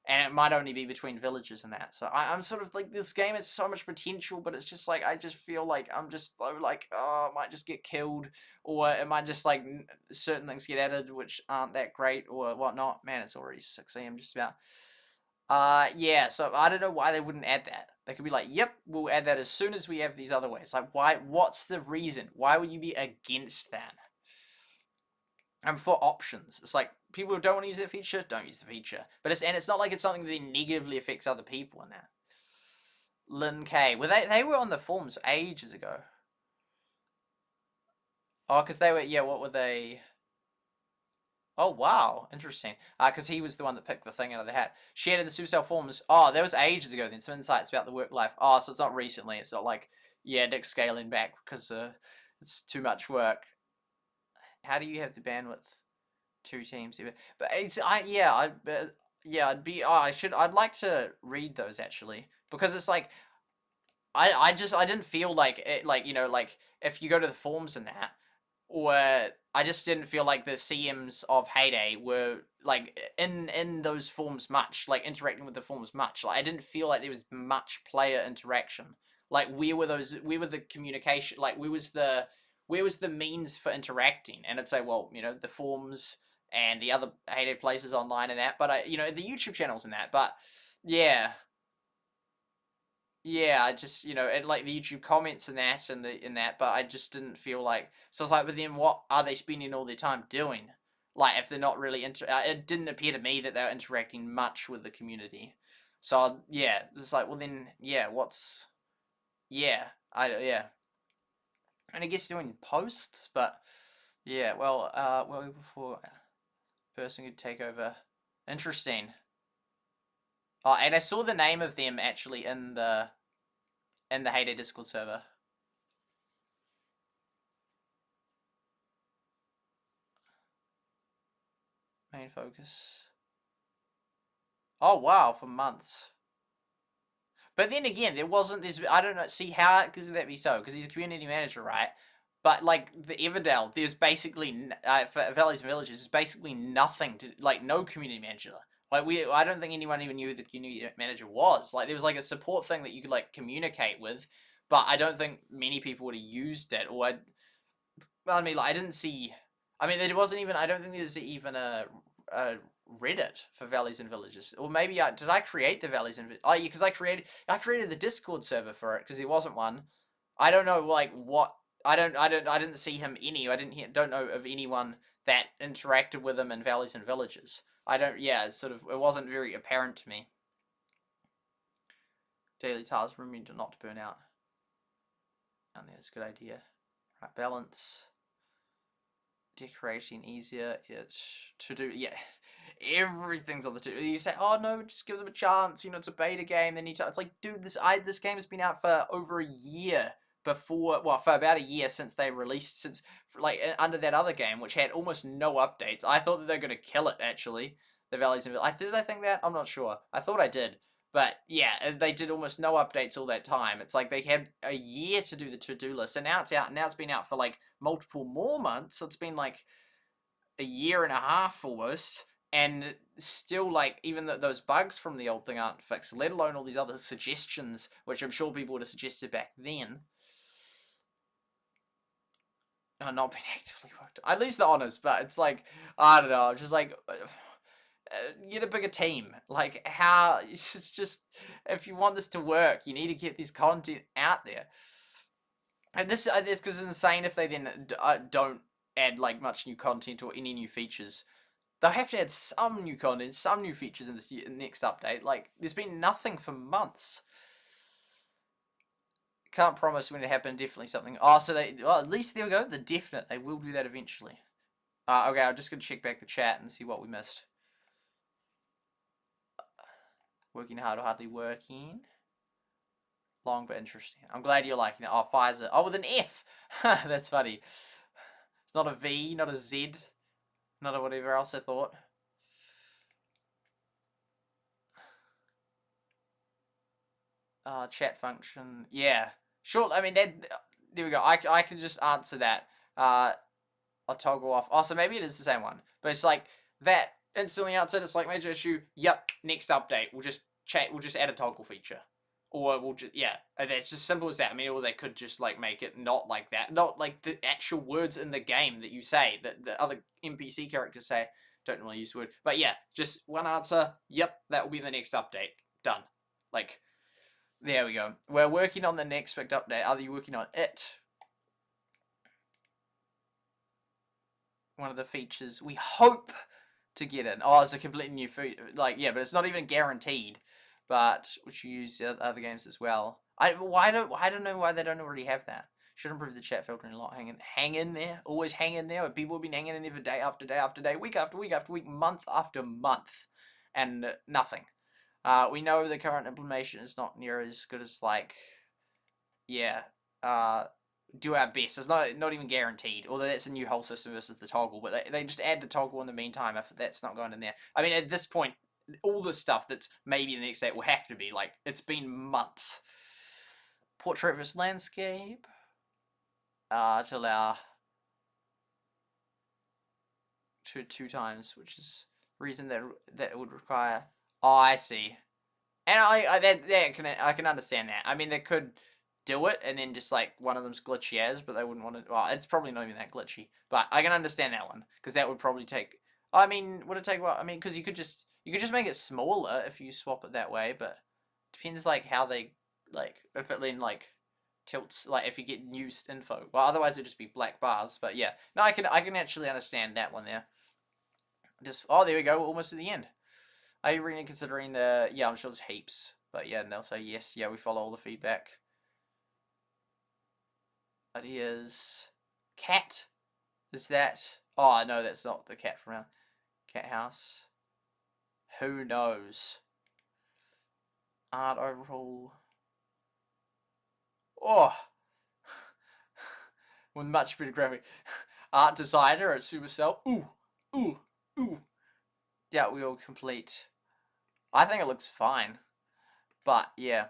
And it might only be between villages and that. So I'm sort of like, this game has so much potential, but it's just like, I just feel like I'm just like, oh, it might just get killed. Or it might just like, certain things get added which aren't that great or whatnot. Man, it's already 6 AM just about. Yeah, so I don't know why they wouldn't add that. They could be like, yep, we'll add that as soon as we have these other ways. Like, why? What's the reason? Why would you be against that? And for options, it's like people who don't want to use that feature don't use the feature. But it's not like it's something that negatively affects other people in that. Lin K, they were on the forums ages ago. Oh, because they were, yeah, what were they? Oh, wow, interesting. Because he was the one that picked the thing out of the hat. Shared in the Supercell forums. Oh, that was ages ago then. Some insights about the work life. Oh, so it's not recently. It's not like, yeah, Nick's scaling back because it's too much work. How do you have the bandwidth? 2 teams. But it's, I'd like to read those actually. Because it's like, I didn't feel like it, like, you know, like, if you go to the forums and that, or I just didn't feel like the CMs of Heyday were like in those forms much, like interacting with the forms much. Like I didn't feel like there was much player interaction. Like where were the communication? Like where was the means for interacting? And I'd say, well, you know, the forums and the other Heyday places online and that, but the YouTube channels and that, but yeah. Yeah, I just, and like the YouTube comments and that in that, but I just didn't feel like, so it's like, but then what are they spending all their time doing? Like if they're not really it didn't appear to me that they were interacting much with the community. So yeah, it's like, well then, yeah, yeah. And I guess doing posts, but yeah, well before person could take over. Interesting. Oh, and I saw the name of them actually in the Heyday Discord server. Main focus. Oh wow, for months. But then again, there wasn't this. I don't know. See how could that be so? Because he's a community manager, right? But like the Everdale, there's basically for Valleys and Villages, there's basically nothing to like no community manager. Like I don't think anyone even knew who the community manager was. Like there was like a support thing that you could like communicate with, but I don't think many people would have used it. Or I mean, like I didn't see. I mean, there wasn't even. I don't think there's even a Reddit for Valleys and Villages, or maybe did I create the Valleys and oh yeah, because I created the Discord server for it because there wasn't one. I don't know like what I didn't see him any. I don't know of anyone that interacted with him in Valleys and Villages. It's it wasn't very apparent to me. Daily tasks, remember not to burn out. And that's a good idea. Right, balance. Decorating easier. It's to do. Yeah, everything's on the to. You say, oh no, just give them a chance. You know, it's a beta game. Then it's like, dude, this game has been out for over a year. For about a year since they released, under that other game, which had almost no updates. I thought that they're gonna kill it. Actually, the Valleys and did I think that? I'm not sure. I thought I did, but yeah, they did almost no updates all that time. It's like they had a year to do the to-do list, and now it's out. Now it's been out for like multiple more months. So it's been like a year and a half almost, and still like even those bugs from the old thing aren't fixed. Let alone all these other suggestions, which I'm sure people would have suggested back then. Not being actively worked. At least the honors, but it's like, I don't know, just like, get a bigger team. Like, how, it's just, if you want this to work, you need to get this content out there. And this because it's insane if they then don't add, like, much new content or any new features. They'll have to add some new content, some new features in this next update. Like, there's been nothing for months. Can't promise when it happened, definitely something. Oh, so at least there we go, the definite. They will do that eventually. Okay, I'm just going to check back the chat and see what we missed. Working hard or hardly working. Long but interesting. I'm glad you're liking it. Oh, Pfizer. Oh, with an F. That's funny. It's not a V, not a Z, not a whatever else I thought. Chat function. Yeah. Sure. I mean, there we go. I can just answer that. I'll toggle off. Oh, so maybe it is the same one. But it's like that instantly answered. It's like major issue. Yep. Next update. We'll just add a toggle feature. Or we'll just, yeah. That's just simple as that. I mean, or they could just like make it not like that. Not like the actual words in the game that you say, that the other NPC characters say. Don't really use the word. But yeah, just one answer. Yep. That will be the next update. Done. Like, there we go. We're working on the next update. Are you working on it? one of the features we hope to get in. Oh, it's a completely new feature. Like, yeah, but it's not even guaranteed. But which you use other games as well. I don't know why they don't already have that. Should improve the chat filtering a lot. Hang in there. Always hang in there. People have been hanging in there for day after day after day, week after week after week, month after month, and nothing. We know the current implementation is not near as good as, like, yeah, do our best. It's not even guaranteed, although that's a new whole system versus the toggle, but they just add the toggle in the meantime if that's not going in there. I mean, at this point, all the stuff that's maybe the next day will have to be, like, it's been months. Portrait versus landscape, to allow two times, which is the reason that would require. Oh, I see. And I can understand that. I mean, they could do it and then just, like, one of them's glitchy as, but they wouldn't want to. Well, it's probably not even that glitchy, but I can understand that one because that would probably take. I mean, would it take what? I mean, because you could just make it smaller if you swap it that way, but it depends, like, how they, like, if it then, like, tilts, like, if you get new info. Well, otherwise it'd just be black bars. But yeah, no, I can actually understand that one there. Just there we go, we're almost at the end. Are you really considering the? Yeah, I'm sure there's heaps, but yeah, and they'll say yes. Yeah, we follow all the feedback. But here's cat. Is that? Oh no, that's not the cat from our cat house. Who knows? Art overall. Oh, with much better graphic. Art designer at SuperSight. Ooh. Yeah, we all complete. I think it looks fine, but yeah.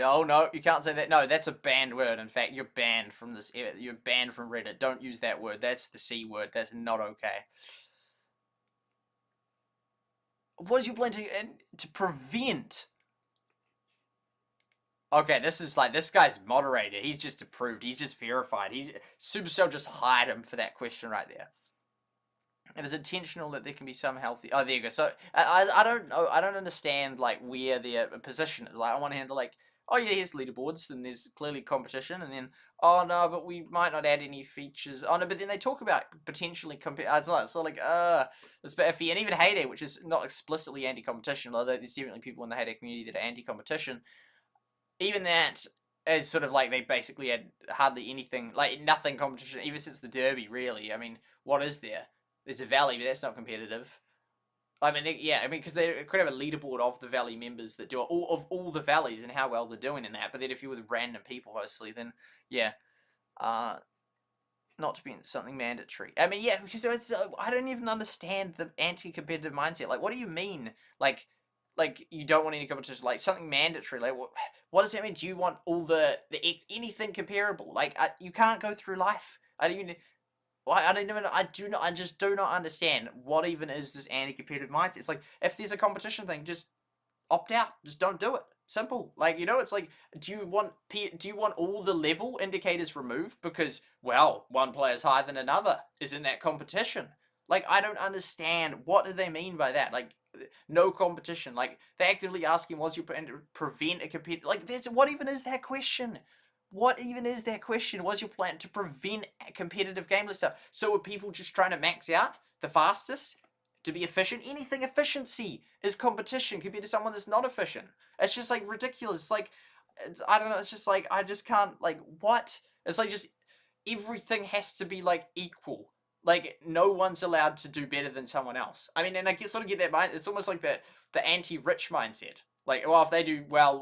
Oh no, you can't say that. No, that's a banned word. In fact, you're banned from this. You're banned from Reddit. Don't use that word. That's the C word. That's not okay. What is your plan to prevent? Okay, this is like, this guy's moderator. He's just approved. He's just verified. Supercell just hired him for that question right there. It is intentional that there can be some healthy. Oh, there you go. So I don't know. I don't understand, like, where their position is. Like, on one hand, they're like, oh yeah, here's leaderboards, and there's clearly competition, and then, oh no, but we might not add any features. Oh no, but then they talk about potentially it's a bit iffy. And even Heyday, which is not explicitly anti-competition, although there's definitely people in the Heyday community that are anti-competition. Even that is sort of like, they basically had hardly anything, like, nothing competition, even since the Derby, really. I mean, what is there? There's a Valley, but that's not competitive. I mean, because they could have a leaderboard of the Valley members that do all the Valleys and how well they're doing in that. But then if you're with random people, mostly, then, yeah. Not to be something mandatory. I mean, yeah, because I don't even understand the anti-competitive mindset. Like, what do you mean? Like you don't want any competition, like something mandatory. Like, what does that mean? Do you want all anything comparable? Like, you can't go through life. I just do not understand what even is this anti-competitive mindset. It's like, if there's a competition thing, just opt out. Just don't do it. Simple. Like, it's like, do you want all the level indicators removed because, well, one player's higher than another is in that competition? Like, I don't understand. What do they mean by that? Like, no competition. Like, they're actively asking, what's your plan to prevent a competitive? Like, what even is that question? What even is that question? What's your plan to prevent competitive gameplay stuff? So are people just trying to max out the fastest to be efficient? Anything efficiency is competition compared to someone that's not efficient. It's just, like, ridiculous. It's like, I don't know. It's just like, I just can't, like, what? It's like, just everything has to be, like, equal. Like, no one's allowed to do better than someone else. I mean, and I sort of get that mind. It's almost like the anti-rich mindset. Like, well, if they do well,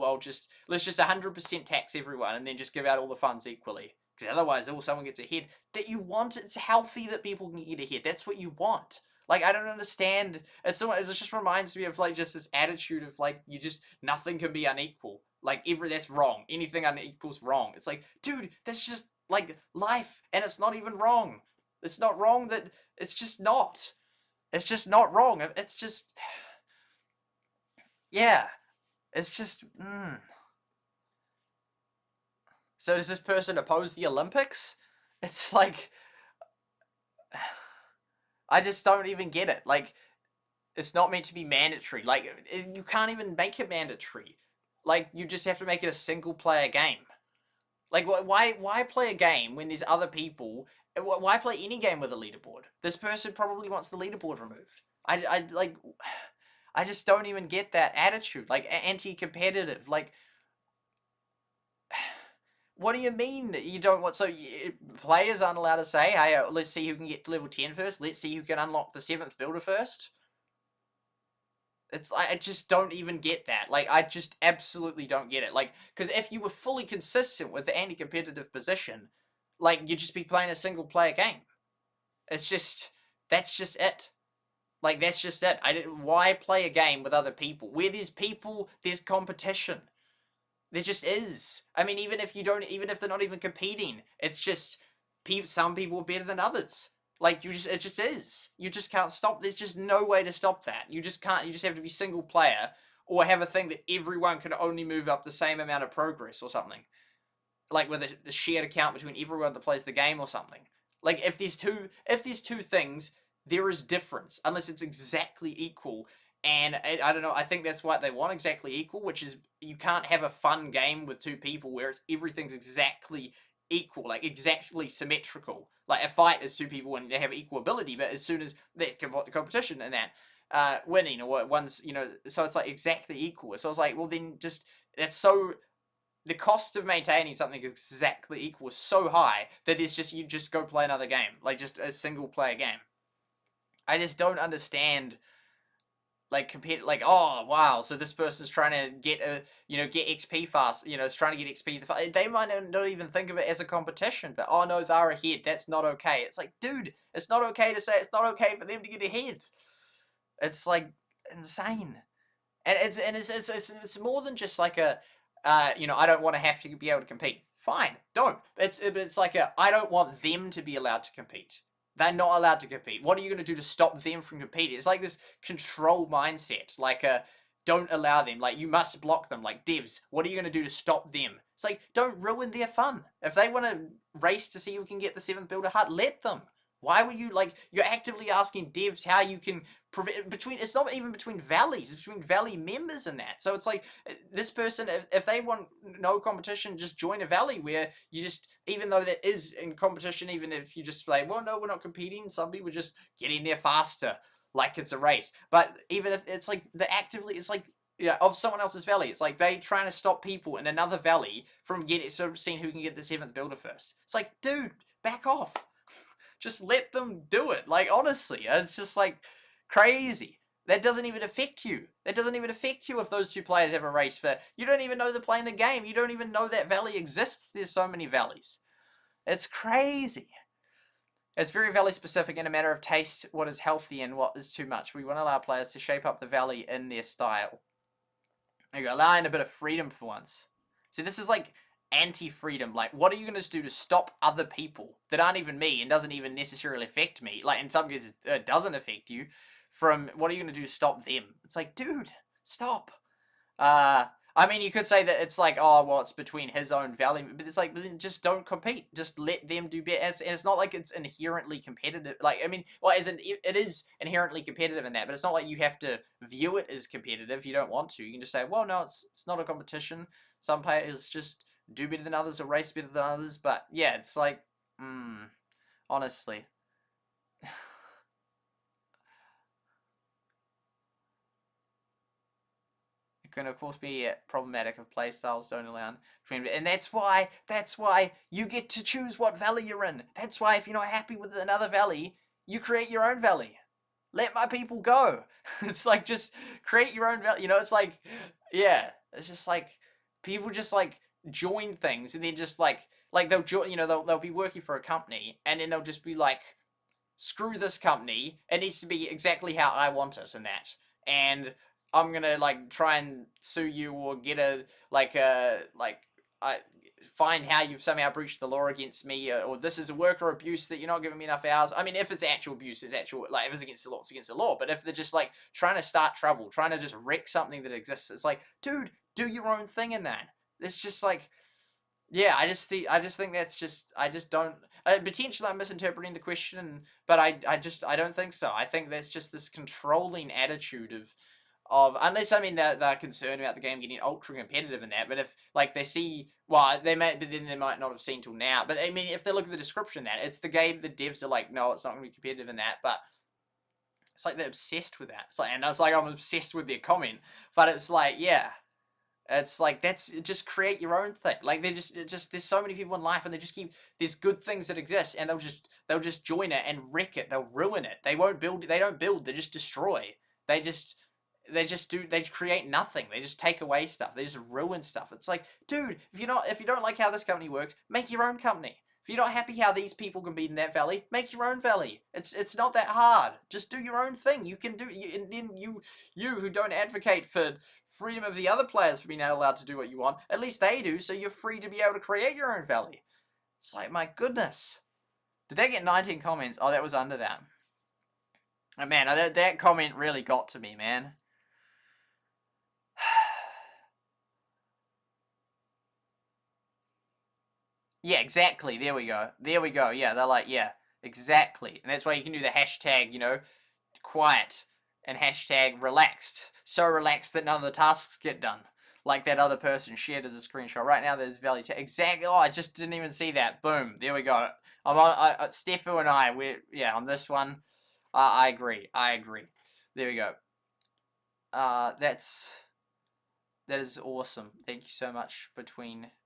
let's just 100% tax everyone and then just give out all the funds equally. Because otherwise, someone gets ahead. That you want, it's healthy that people can get ahead. That's what you want. Like, I don't understand. It just reminds me of, like, just this attitude of, like, nothing can be unequal. Like, that's wrong. Anything unequal's wrong. It's like, dude, that's just, like, life. And it's not even wrong. It's not wrong it's just not. It's just not wrong. It's just, yeah. It's just, So does this person oppose the Olympics? It's like, I just don't even get it. Like, it's not meant to be mandatory. Like, you can't even make it mandatory. Like, you just have to make it a single player game. Like, why play a game when there's other people Why play any game with a leaderboard? This person probably wants the leaderboard removed. I just don't even get that attitude. Like, anti-competitive. Like, what do you mean you don't want... So, players aren't allowed to say, hey, let's see who can get to level 10 first. Let's see who can unlock the 7th builder first. It's like, I just don't even get that. Like, I just absolutely don't get it. Like, because if you were fully consistent with the anti-competitive position, like, you'd just be playing a single-player game. It's just... That's just it. Like, that's just it. Why play a game with other people? Where there's people, there's competition. There just is. I mean, even if they're not even competing, it's just some people are better than others. Like, it just is. You just can't stop. There's just no way to stop that. You just can't. You just have to be single player, or have a thing that everyone can only move up the same amount of progress or something. Like with a shared account between everyone that plays the game or something. Like, if there's two things, there is difference, unless it's exactly equal. And I don't know, I think that's what they want, exactly equal, which is you can't have a fun game with two people where everything's exactly equal, like exactly symmetrical. Like, a fight is two people and they have equal ability, but as soon as there's competition in that, winning, or one's, so it's like exactly equal. So it's like, well then just, the cost of maintaining something exactly equal is so high that you just go play another game, like just a single player game. I just don't understand, like, oh wow, so this person's trying to get XP fast, is trying to get XP. They might not even think of it as a competition, but oh no, they're ahead. That's not okay. It's like, dude, it's not okay to say it's not okay for them to get ahead. It's like insane, and it's more than just like a, I don't want to have to be able to compete. Fine, don't. It's like I don't want them to be allowed to compete. They're not allowed to compete. What are you going to do to stop them from competing? It's like this control mindset. Like, don't allow them. Like, you must block them. Like, devs, what are you going to do to stop them? It's like, don't ruin their fun. If they want to race to see who can get the 7th builder hut, let them. Why would you, like, you're actively asking devs how you can prevent, it's not even between valleys, it's between valley members and that. So it's like, this person, if they want no competition, just join a valley where you just, even though that is in competition, even if you just say, well, no, we're not competing, some people just get in there faster, like it's a race. But even if it's like, it's like, of someone else's valley. It's like they trying to stop people in another valley from seeing who can get the 7th builder first. It's like, dude, back off. Just let them do it. Like, honestly, it's just like crazy. That doesn't even affect you. That doesn't even affect you if those two players have a race for... You don't even know they're playing the game. You don't even know that valley exists. There's so many valleys. It's crazy. It's very valley specific in a matter of taste, what is healthy and what is too much. We want to allow players to shape up the valley in their style. There you go, allowing a bit of freedom for once. See, this is like anti-freedom. Like, what are you going to do to stop other people that aren't even me and doesn't even necessarily affect me? Like, in some cases, it doesn't affect you. From, what are you going to do to stop them? It's like, dude, stop. I mean, you could say that it's like, oh, well, it's between his own valley, but it's like, just don't compete. Just let them do better. And it's not like it's inherently competitive. Like, I mean, well, it is inherently competitive in that, but it's not like you have to view it as competitive. You don't want to. You can just say, well, no, it's not a competition. Some players just do better than others or race better than others. But yeah, it's like, honestly. It can of course be problematic if playstyles don't allow between, and that's why you get to choose what valley you're in. That's why if you're not happy with another valley, you create your own valley. Let my people go. It's like, just create your own valley. It's like, yeah, it's just like people just like join things and then just like they'll join, they'll be working for a company and then they'll just be like, screw this company, it needs to be exactly how I want it and that, and I'm gonna like try and sue you or get find how you've somehow breached the law against me, or this is a worker abuse that you're not giving me enough hours. I mean, if it's actual abuse, it's actual, like, if it's against the law, it's against the law. But if they're just like trying to start trouble, trying to just wreck something that exists, it's like, dude, do your own thing in that. It's just like, yeah, I just think that's just, I just don't, potentially I'm misinterpreting the question, but I don't think so. I think that's just this controlling attitude of, unless I mean they're concerned about the game getting ultra competitive in that, but if like they see, well, they may, but then they might not have seen till now. But I mean, if they look at the description, that it's the game, the devs are like, no, it's not going to be competitive in that, but it's like they're obsessed with that. It's like, and it's like I'm obsessed with their comment, but it's like, yeah. It's like, that's, just create your own thing. Like, they just there's so many people in life, and they just keep, there's good things that exist, and they'll just join it and wreck it. They'll ruin it. They won't build, they don't build, they just destroy. They create nothing. They just take away stuff. They just ruin stuff. It's like, dude, if you don't like how this company works, make your own company. If you're not happy how these people can be in that valley, make your own valley. It's not that hard. Just do your own thing. You can do, and then you who don't advocate for freedom of the other players for being allowed to do what you want, at least they do, so you're free to be able to create your own valley. It's like, my goodness. Did they get 19 comments? Oh, that was under that. Oh, man, that comment really got to me, man. Yeah, exactly. There we go. There we go. Yeah, they're like, yeah, exactly. And that's why you can do the hashtag, you know, quiet and hashtag relaxed. So relaxed that none of the tasks get done. Like that other person shared as a screenshot. Right now there's Valley Tech. Exactly. Oh, I just didn't even see that. Boom. There we go. I'm on, Steffu and I, yeah, on this one. I agree. I agree. There we go. That is awesome. Thank you so much.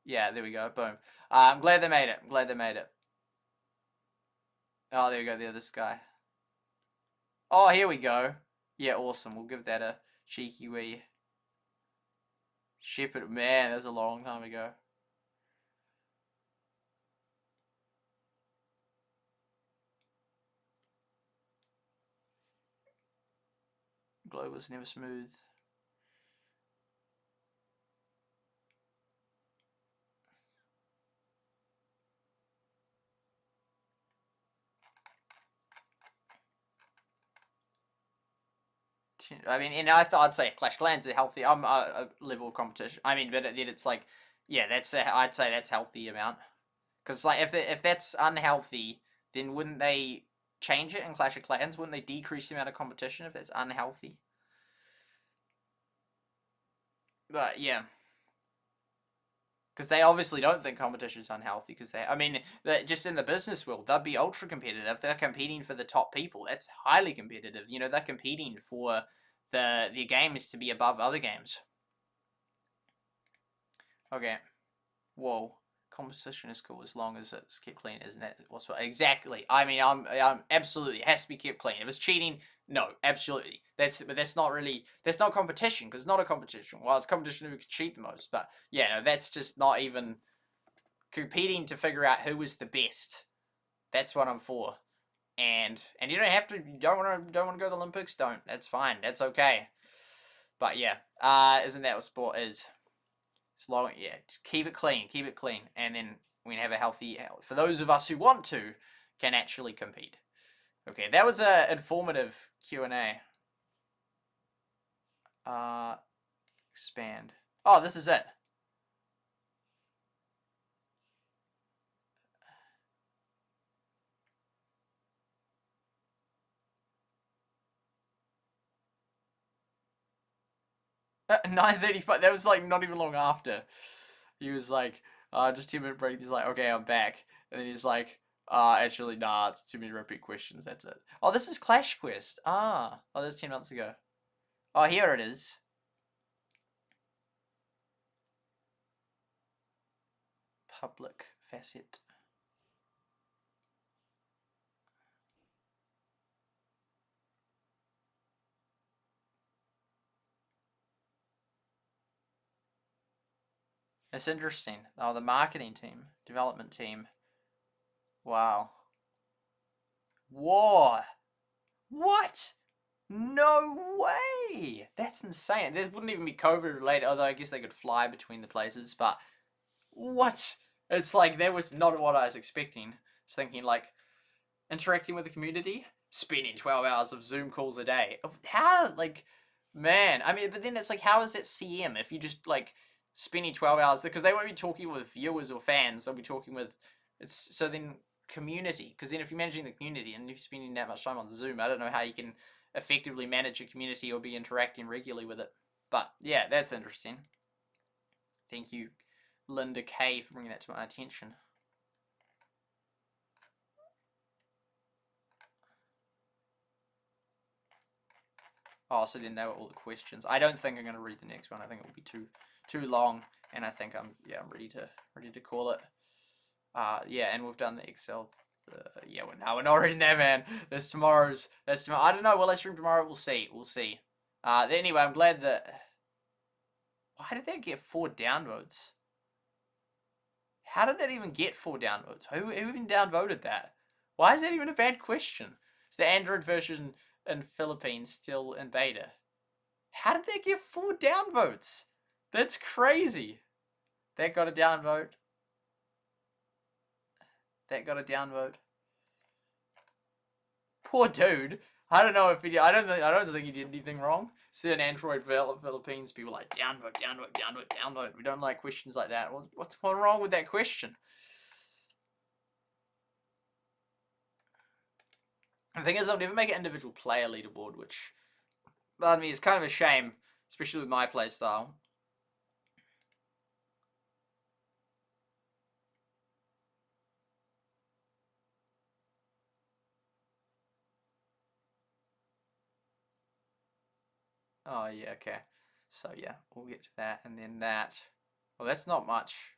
Yeah, there we go. Boom. I'm glad they made it. I'm glad they made it. Oh, there we go. There, this guy. Oh, here we go. Yeah, awesome. We'll give that a cheeky wee. Shepherd. Man, that was a long time ago. Glow was never smooth. I mean, and I'd say Clash Clans are healthy. I'm a level of competition. I mean, but then it's like, yeah, I'd say that's healthy amount. Because like, if that's unhealthy, then wouldn't they change it in Clash of Clans? Wouldn't they decrease the amount of competition if that's unhealthy? But yeah. Because they obviously don't think competition is unhealthy. Because I mean, just in the business world, they'd be ultra competitive. They're competing for the top people. That's highly competitive. You know, they're competing for the games to be above other games. Okay. Whoa. Competition is cool as long as it's kept clean, isn't that what's what? Exactly. I mean, I'm absolutely, it has to be kept clean. If it's cheating, no, absolutely. But that's not really, that's not competition, because it's not a competition. Well, it's competition who can cheat the most, but yeah, no, that's just not even competing to figure out who is the best. That's what I'm for. And you don't have to, you don't want to go to the Olympics, don't. That's fine. That's okay. But yeah, isn't that what sport is? Slow, yeah, keep it clean, and then we can have a healthy, for those of us who want to, can actually compete. Okay, that was a informative Q&A. Expand. Oh, this is it. At 9:35. That was like not even long after. He was like, just 2-minute break. He's like, okay, I'm back. And then he's like, actually, nah, it's too many repeat questions. That's it. Oh, this is Clash Quest. Oh, that's 10 months ago. Oh, here it is. Public facet. It's interesting. Oh, the marketing team, development team. Wow. Whoa. What? No way. That's insane. This wouldn't even be COVID related, although I guess they could fly between the places, but what? It's like, that was not what I was expecting. I was thinking like, interacting with the community, spending 12 hours of Zoom calls a day. How, like, man, I mean, but then it's like, how is it CM if you just like spending 12 hours, because they won't be talking with viewers or fans, they'll be talking with, so then community, because then if you're managing the community and you're spending that much time on Zoom, I don't know how you can effectively manage a community or be interacting regularly with it. But yeah, that's interesting. Thank you, Linda K, for bringing that to my attention. Oh, so then they were all the questions. I don't think I'm going to read the next one. I think it will be too long, and I think I'm ready to call it. Yeah, and we've done the Excel. Yeah, we're not reading that, man. That's tomorrow. I don't know. Will I stream tomorrow? We'll see. Anyway, I'm glad that. Why did that get 4 downvotes? How did that even get 4 downvotes? Who even downvoted that? Why is that even a bad question? Is the Android version in Philippines still in beta? How did that get 4 downvotes? That's crazy. That got a downvote. That got a downvote. Poor dude. I don't know if he did. I don't think he did anything wrong. See an Android Philippines, people like downvote. We don't like questions like that. What's wrong with that question? The thing is, they'll never make an individual player leaderboard, which, I mean, is kind of a shame, especially with my playstyle. Oh, yeah, okay. So, yeah, we'll get to that, and then that. Well, that's not much.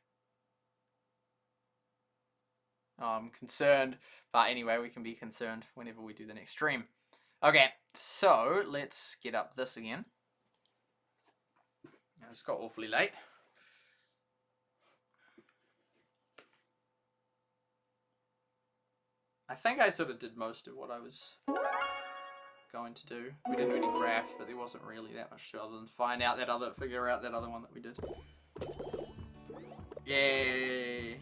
Oh, I'm concerned. But anyway, we can be concerned whenever we do the next stream. Okay, so, let's get up this again. It's got awfully late. I think I sort of did most of what I was going to do. We didn't do any graph, but there wasn't really that much to other than figure out that other one that we did. Yay!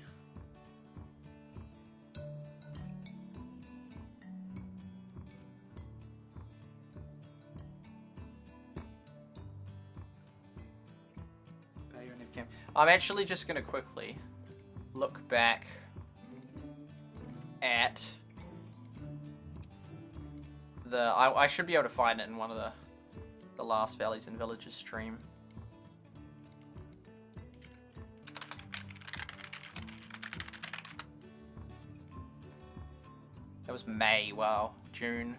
I'm actually just going to quickly look back at I should be able to find it in one of the last Valleys and Villages stream. That was May, wow. June.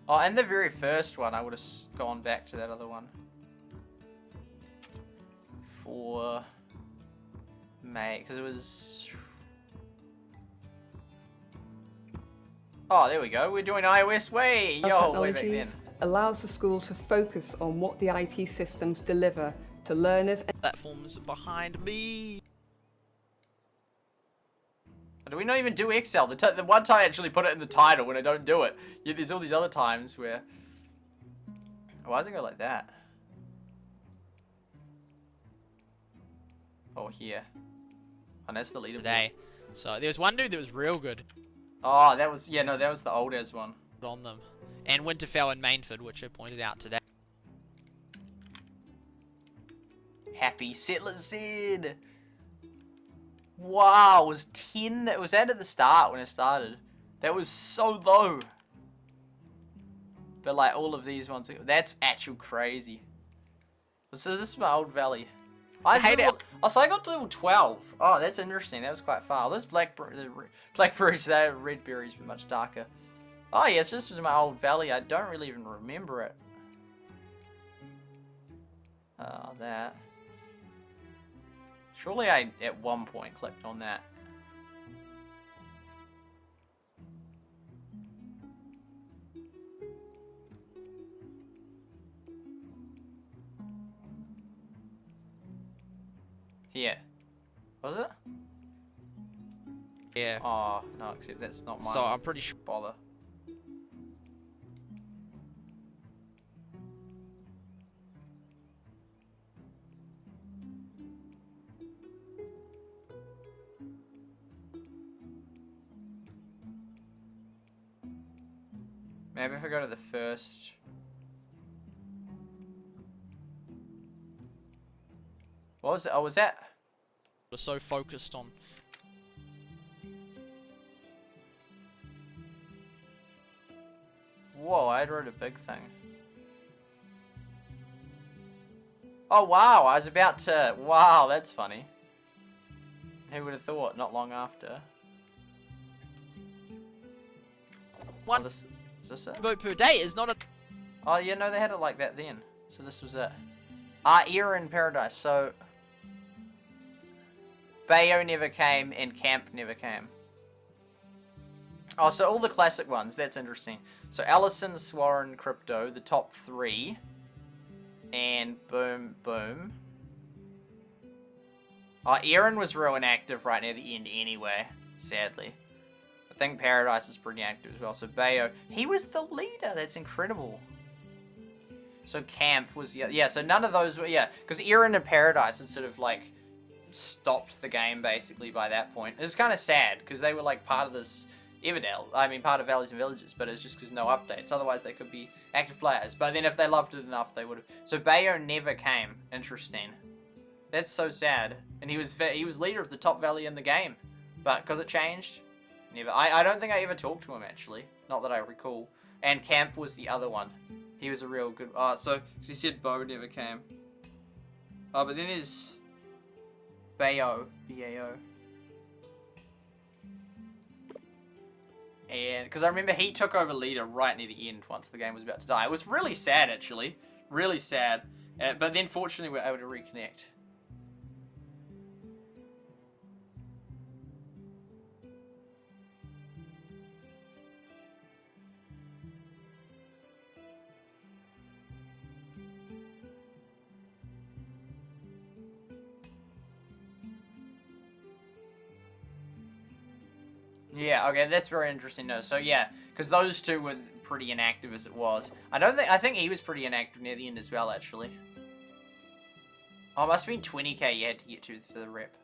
Oh, and the very first one, I would have gone back to that other one. For May, because it was... Oh, there we go. We're doing iOS way. Yo, way back then. Allows the school to focus on what the IT systems deliver to learners. Platforms behind me. Do we not even do Excel? The one time I actually put it in the title when I don't do it. Yeah, there's all these other times where... Why does it go like that? Oh, here. And that's the leader Today. So there was one dude that was real good. Oh, that was, yeah, no, that was the old as one. On them. And Winterfell and Mainford, which I pointed out today. Happy Settler Sid! Wow, it was 10, it was that at the start when it started. That was so low. But like all of these ones, that's actual crazy. So this is my old valley. I got to level 12. Oh, that's interesting. That was quite far. Those blackberries, they're red berries, but much darker. Oh, yes, this was my old valley. I don't really even remember it. That. Surely I, at one point, clicked on that. Here. Was it? Yeah. Oh, no, except that's not mine. So I'm pretty sure. Bother. Maybe if I go to the first... What was it? Oh, was that? We're so focused on. Whoa, I wrote a big thing. Oh, wow, I was about to... Wow, that's funny. Who would have thought, not long after. One oh, is this it? vote per day is not a... Oh, yeah, no, they had it like that then. So this was it. Era in Paradise, so... Bayo never came and Camp never came. Oh, so all the classic ones, that's interesting. So Allison, Sworin, Crypto, the top 3. And boom, boom. Oh, Aaron was real inactive right near the end anyway, sadly. I think Paradise is pretty active as well. So Bayo, he was the leader. That's incredible. So Camp was, yeah, so none of those were, yeah. Because Aaron and Paradise had sort of like stopped the game basically by that point. It's kind of sad because they were like part of this Everdale. I mean, part of Valleys and Villages, but it's just because no updates. Otherwise, they could be active players. But then if they loved it enough, they would have. So Bayo never came. Interesting. That's so sad. And he was leader of the top valley in the game, but because it changed, never. I don't think I ever talked to him actually. Not that I recall. And Camp was the other one. He was a real good. Oh, so cause he said Bo never came. Oh, but then there's Bayo, B-A-O. And because I remember he took over leader right near the end once the game was about to die. It was really sad actually, really sad. But then fortunately we were able to reconnect. Yeah, okay, that's very interesting though. So yeah, because those two were pretty inactive as it was. I think he was pretty inactive near the end as well, actually. Oh, it must have been 20k you had to get to for the rep.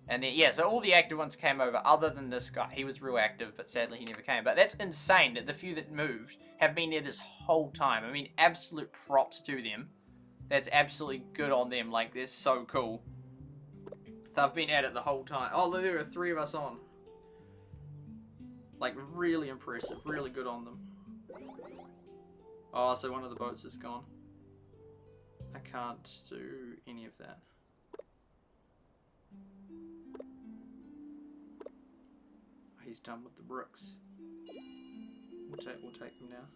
And then, yeah, so all the active ones came over, other than this guy. He was real active, but sadly he never came. But that's insane that the few that moved have been there this whole time. I mean, absolute props to them. That's absolutely good on them. Like, they're so cool. They've been at it the whole time. Oh, look, there are 3 of us on. Like, really impressive. Really good on them. Oh, so one of the boats is gone. I can't do any of that. He's done with the bricks. We'll take them now.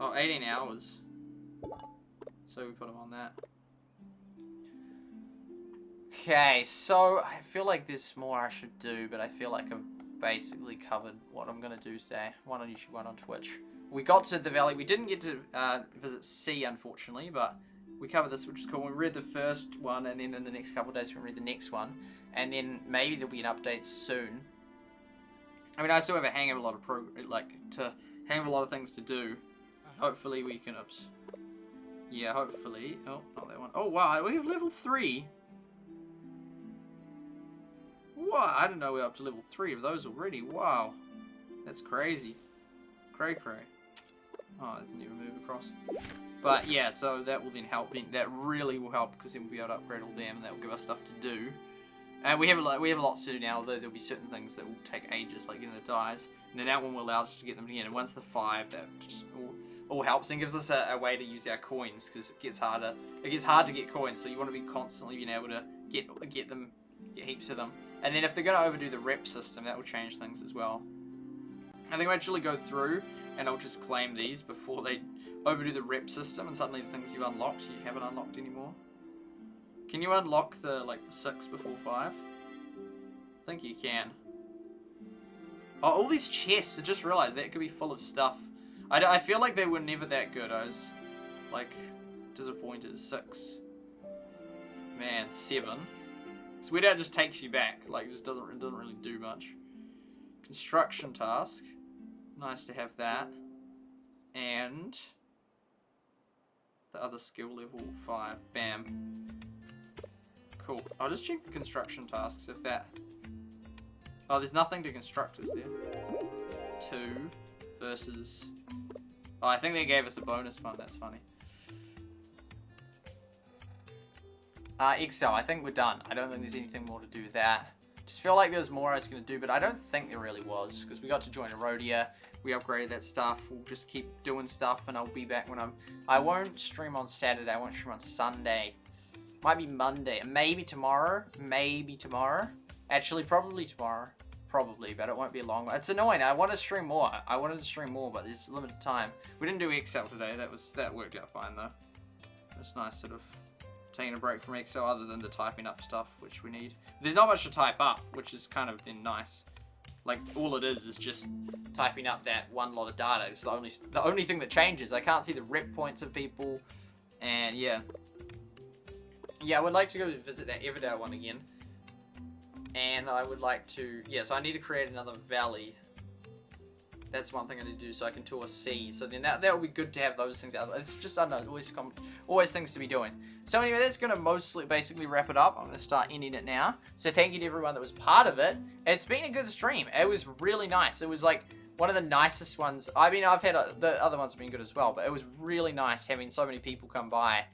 Oh, 18 hours. So we put him on that. Okay, so I feel like there's more I should do, but I feel like I've basically covered what I'm going to do today. One on YouTube, one on Twitch. We got to the valley. We didn't get to visit C, unfortunately, but we covered this, which is cool. We read the first one, and then in the next couple of days we read the next one. And then maybe there'll be an update soon. I mean, I still have a hang of a lot of hang of a lot of things to do. Hopefully we can, oops. Yeah, hopefully. Oh, not that one. Oh, wow, we have level 3. What? I didn't know we were up to level 3 of those already. Wow. That's crazy. Cray cray. Oh, I didn't even move across. But yeah, so that will then help. That really will help because then we'll be able to upgrade all them, and that will give us stuff to do. And we have lots to do now, although there'll be certain things that will take ages, like getting the dyes. And then that one will allow us to get them again. And once the 5, that just all helps and gives us a way to use our coins, because it gets harder. It gets hard to get coins, so you want to be constantly being able to get heaps of them. And then if they're going to overdo the rep system, that will change things as well. I think I'll actually go through and I'll just claim these before they overdo the rep system, and suddenly the things you unlocked, you haven't unlocked anymore. Can you unlock the 6 before 5? I think you can. Oh, all these chests, I just realized that could be full of stuff. I feel like they were never that good. I was disappointed. 6. Man, 7. So where that just takes you back, it just doesn't really do much. Construction task, nice to have that, and the other skill level 5. Bam. Cool. I'll just check the construction tasks if that. Oh, there's nothing to construct, is there? 2 versus. Oh, I think they gave us a bonus one. That's funny. Excel, I think we're done. I don't think there's anything more to do with that. Just feel like there's more I was going to do, but I don't think there really was, because we got to join Eroda, we upgraded that stuff. We'll just keep doing stuff, and I'll be back when I won't stream on Saturday. I won't stream on Sunday. Might be Monday. Maybe tomorrow. Maybe tomorrow. Actually, probably tomorrow. Probably, but it won't be a long one. It's annoying. I want to stream more. I wanted to stream more, but there's limited time. We didn't do Excel today. That worked out fine though. It's nice sort of taking a break from Excel other than the typing up stuff, which we need. There's not much to type up, which is kind of then nice. Like, all it is just typing up that one lot of data. It's the only thing that changes. I can't see the rep points of people, and yeah. Yeah, I would like to go visit that Everdale one again. And I would like to, yeah, so I need to create another valley. That's one thing I need to do, so I can tour C. So then that would be good to have those things out. It's just, I don't know, always things to be doing. So anyway, that's going to basically wrap it up. I'm going to start ending it now. So thank you to everyone that was part of it. It's been a good stream. It was really nice. It was like one of the nicest ones. I mean, I've had, the other ones have been good as well, but it was really nice having so many people come by.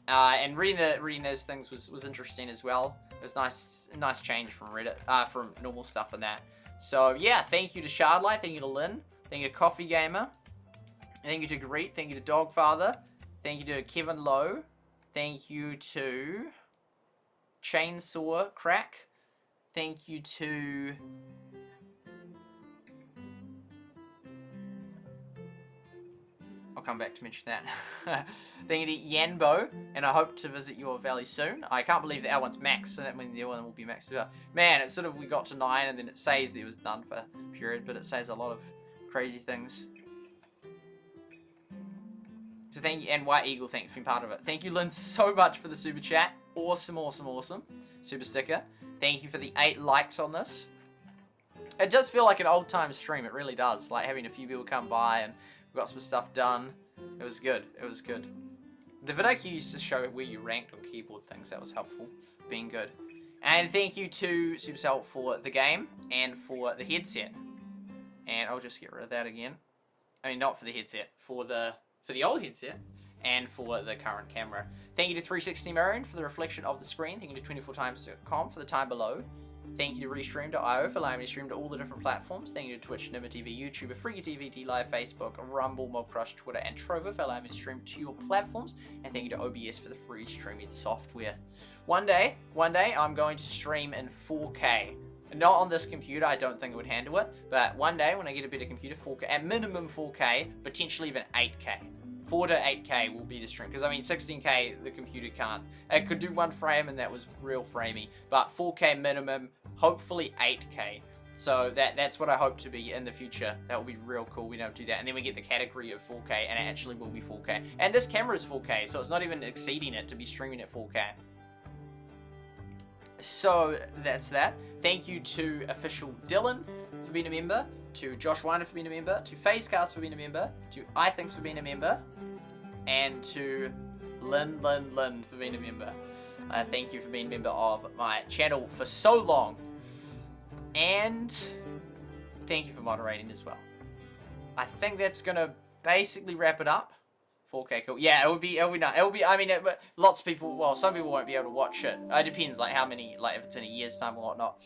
And reading those things was interesting as well. It was nice change from Reddit, from normal stuff and that. So yeah, thank you to SuperSightLIVE, thank you to Lynn, thank you to Coffee Gamer, thank you to Greet, thank you to Dogfather, thank you to Kevin Lowe, thank you to Chainsaw Crack, thank you to I'll come back to mention that. Thank you to Yanbo, and I hope to visit your valley soon. I can't believe that our one's maxed, so that means the other one will be maxed as well. Man, it's sort of, we got to 9, and then it says that it was done for a period, but it says a lot of crazy things. So thank you, and White Eagle, thank you for being part of it. Thank you, Lynn, so much for the super chat. Awesome, awesome, awesome. Super sticker. Thank you for the 8 likes on this. It does feel like an old time stream, it really does. Like having a few people come by and we got some stuff done. It was good. It was good. The vidIQ used to show where you ranked on keyboard things. That was helpful. Being good. And thank you to SuperSight for the game and for the headset. And I'll just get rid of that again. I mean, not for the headset. For the old headset. And for the current camera. Thank you to 360 Marion for the reflection of the screen. Thank you to 24times.com for the time below. Thank you to Restream.io for allowing me to stream to all the different platforms. Thank you to Twitch, Nimmer TV, YouTube, Freaky TV, DLive, Facebook, Rumble, Mobcrush, Twitter, and Trovo for allowing me to stream to your platforms. And thank you to OBS for the free streaming software. One day, I'm going to stream in 4K. Not on this computer, I don't think it would handle it. But one day, when I get a better computer, 4K, at minimum 4K, potentially even 8K. 4 to 8K will be the stream, because I mean 16K the computer can't. It could do 1 frame and that was real framey, but 4K minimum, hopefully 8K. So that's what I hope to be in the future. That will be real cool. We don't do that, and then we get the category of 4K, and it actually will be 4K. And this camera is 4K, so it's not even exceeding it to be streaming at 4K. So that's that. Thank you to official Dylan for being a member, to Josh Weiner for being a member, to Facecast for being a member, to iThinks for being a member, and to Lynn for being a member. Thank you for being a member of my channel for so long. And thank you for moderating as well. I think that's gonna basically wrap it up. 4K cool. Yeah, it would be nice. It would be, I mean, lots of people, well, some people won't be able to watch it. It depends, like, how many, like, if it's in a year's time or whatnot.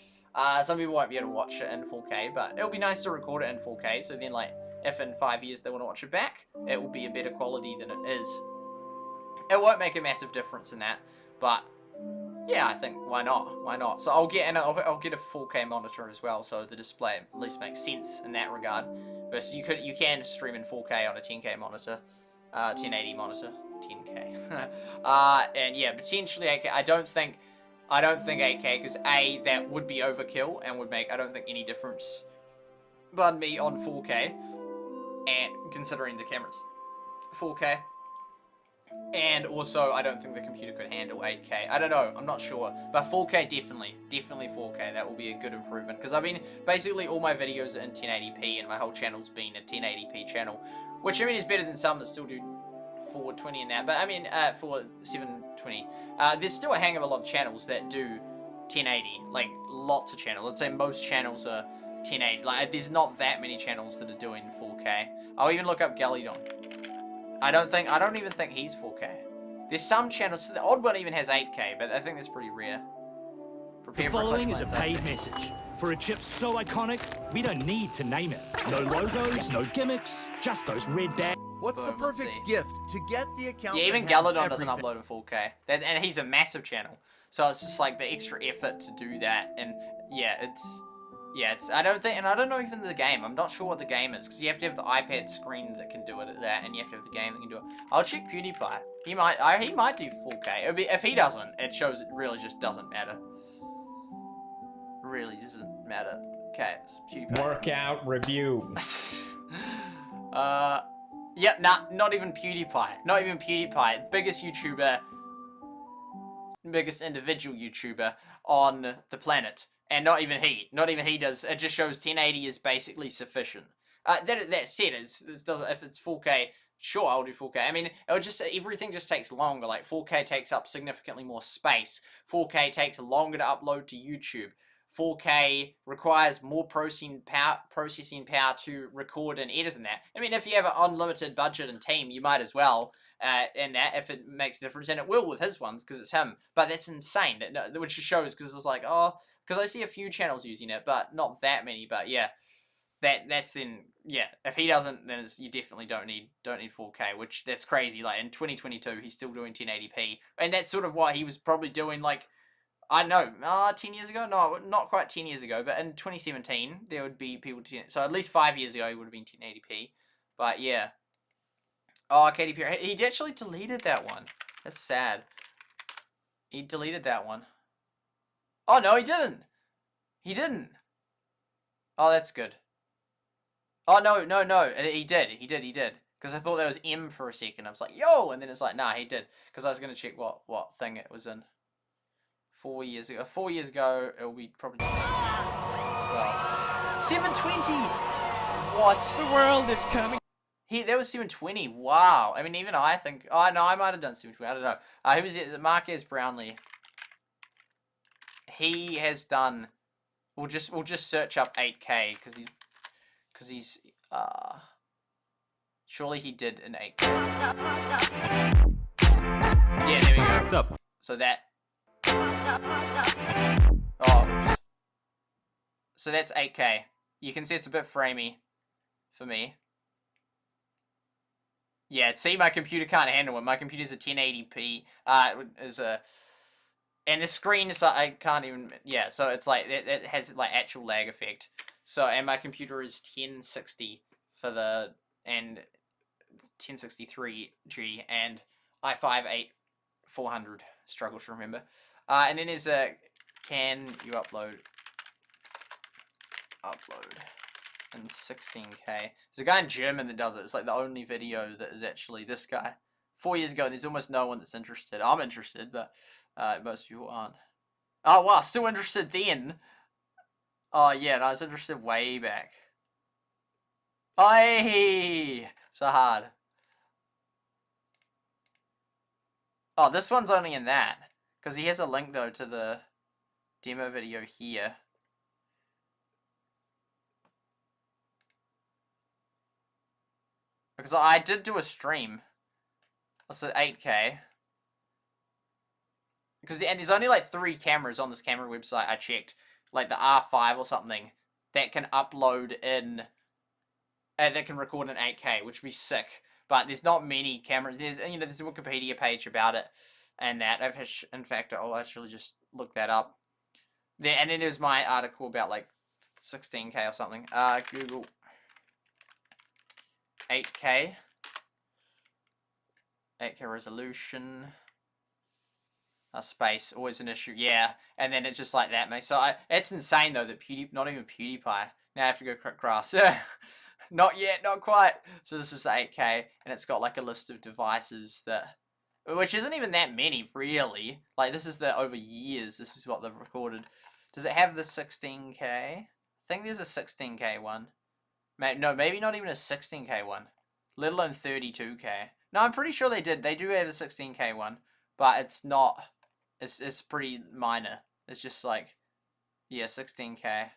Some people won't be able to watch it in 4K, but it'll be nice to record it in 4K, so then, like, if in 5 years they want to watch it back, it will be a better quality than it is. It won't make a massive difference in that, but, yeah, I think, why not? Why not? So I'll get a 4K monitor as well, so the display at least makes sense in that regard. Versus you can stream in 4K on a 10K monitor. 1080 monitor, 10K. And yeah, potentially 8K. I don't think 8K, because A, that would be overkill and would make, I don't think, any difference, pardon me, on 4K, and considering the camera's 4K. And also, I don't think the computer could handle 8K. I don't know, I'm not sure. But 4K, definitely 4K. That will be a good improvement. Because I've been, basically all my videos are in 1080p, and my whole channel's been a 1080p channel. Which, I mean, is better than some that still do 420 and that. But, I mean, for 720. There's still a hang of a lot of channels that do 1080. Like, lots of channels. Let's say most channels are 1080. Like, there's not that many channels that are doing 4K. I'll even look up Gallydon. I don't even think he's 4K. There's some channels, the odd one even has 8K, but I think that's pretty rare. Prepare The for a following is a push paid message. For a chip so iconic, we don't need to name it. No logos, no gimmicks, just those red dash. What's the Boom, let's perfect see. gift to get the account? Yeah, even that has Galadon doesn't everything? upload in 4K. And he's a massive channel. So it's just like the extra effort to do that. And yeah, it's I don't know even the game. I'm not sure what the game is, because you have to have the iPad screen that can do it at that, and you have to have the game that can do it. I'll check PewDiePie. He might do 4K. If he doesn't, it shows it really just doesn't matter. Really doesn't matter. Okay, it's PewDiePie. Workout review. Yep, nah, not even PewDiePie. Not even PewDiePie. Biggest YouTuber, biggest individual YouTuber on the planet. And not even he does. It just shows 1080 is basically sufficient. That said, it doesn't, if it's 4K, sure, I'll do 4K. I mean, everything just takes longer. Like, 4K takes up significantly more space. 4K takes longer to upload to YouTube. 4K requires more processing power to record and edit in that. I mean, if you have an unlimited budget and team, you might as well, in that, if it makes a difference. And it will with his ones, because it's him. But that's insane, which shows, because it's like, oh, because I see a few channels using it, but not that many. But yeah, that's then, yeah, if he doesn't, then you definitely don't need 4K, which, that's crazy. Like, in 2022, he's still doing 1080p. And that's sort of what he was probably doing, like, I don't know, 10 years ago? No, not quite 10 years ago, but in 2017, there would be people, so at least 5 years ago, he would have been 1080p, but yeah. Oh, Katy Perry, he actually deleted that one. That's sad. He deleted that one. Oh, no, he didn't. He didn't. Oh, that's good. Oh, no, he did, because I thought that was M for a second. I was like, yo, and then it's like, nah, he did, because I was going to check what thing it was in. 4 years ago. 4 years ago, it'll be probably as well. 720! What? The world is coming. That was 720. Wow. I mean, even I think. Oh no, I might have done 720. I don't know. Who was it? Marquez Brownlee. He has done. We'll just search up 8K because he's surely he did an 8K. Yeah, there we go. What's up? So that. Oh, so that's 8K. You can see it's a bit framey for me. Yeah, see, my computer can't handle it. My computer's a 1080p. And the screen is like, I can't even. Yeah, so it's like it has like actual lag effect. So, and my computer is 1060 for the 1063G and i5 8400. Struggle to remember. And then there's a, can you upload in 16K. There's a guy in German that does it. It's like the only video that is actually this guy. 4 years ago, and there's almost no one that's interested. I'm interested, but most people aren't. Oh, wow, still interested then. Oh, yeah, no, I was interested way back. Aye! So hard. Oh, this one's only in that. Because he has a link, though, to the demo video here. Because I did do a stream. Also 8K. And there's only like 3 cameras on this camera website I checked. Like the R5 or something. That can upload in... that can record in 8K, which would be sick. But there's not many cameras. There's a Wikipedia page about it. And that, in fact, I'll actually just look that up. And then there's my article about like 16K or something. Google 8K. 8K resolution. Space, always an issue. Yeah, and then it's just like that, mate. So it's insane though that not even PewDiePie. Now I have to go cut grass. Not yet, not quite. So this is 8K, and it's got like a list of devices that. Which isn't even that many, really. Like, this is over years, this is what they've recorded. Does it have the 16K? I think there's a 16K one. No, maybe not even a 16K one. Let alone 32K. No, I'm pretty sure they did. They do have a 16K one. But it's not... It's pretty minor. It's just like... Yeah, 16K.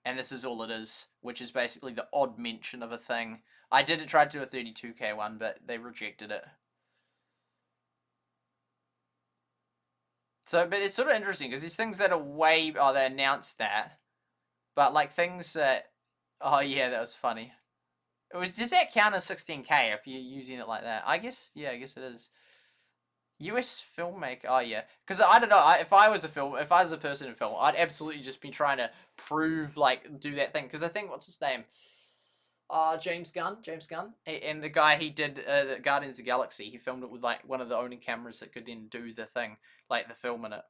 And this is all it is. Which is basically the odd mention of a thing. I did try to do a 32K one, but they rejected it. So, but it's sort of interesting because these things that are way, oh, they announced that, but like things that, oh yeah, that was funny. Does that count as 16K if you're using it like that? I guess, yeah, I guess it is. US filmmaker, oh yeah, because I don't know, if I was a person in film, I'd absolutely just be trying to prove, like, do that thing, because I think, what's his name? James Gunn, and the guy he did the Guardians of the Galaxy, he filmed it with like one of the only cameras that could then do the thing, like the film in it,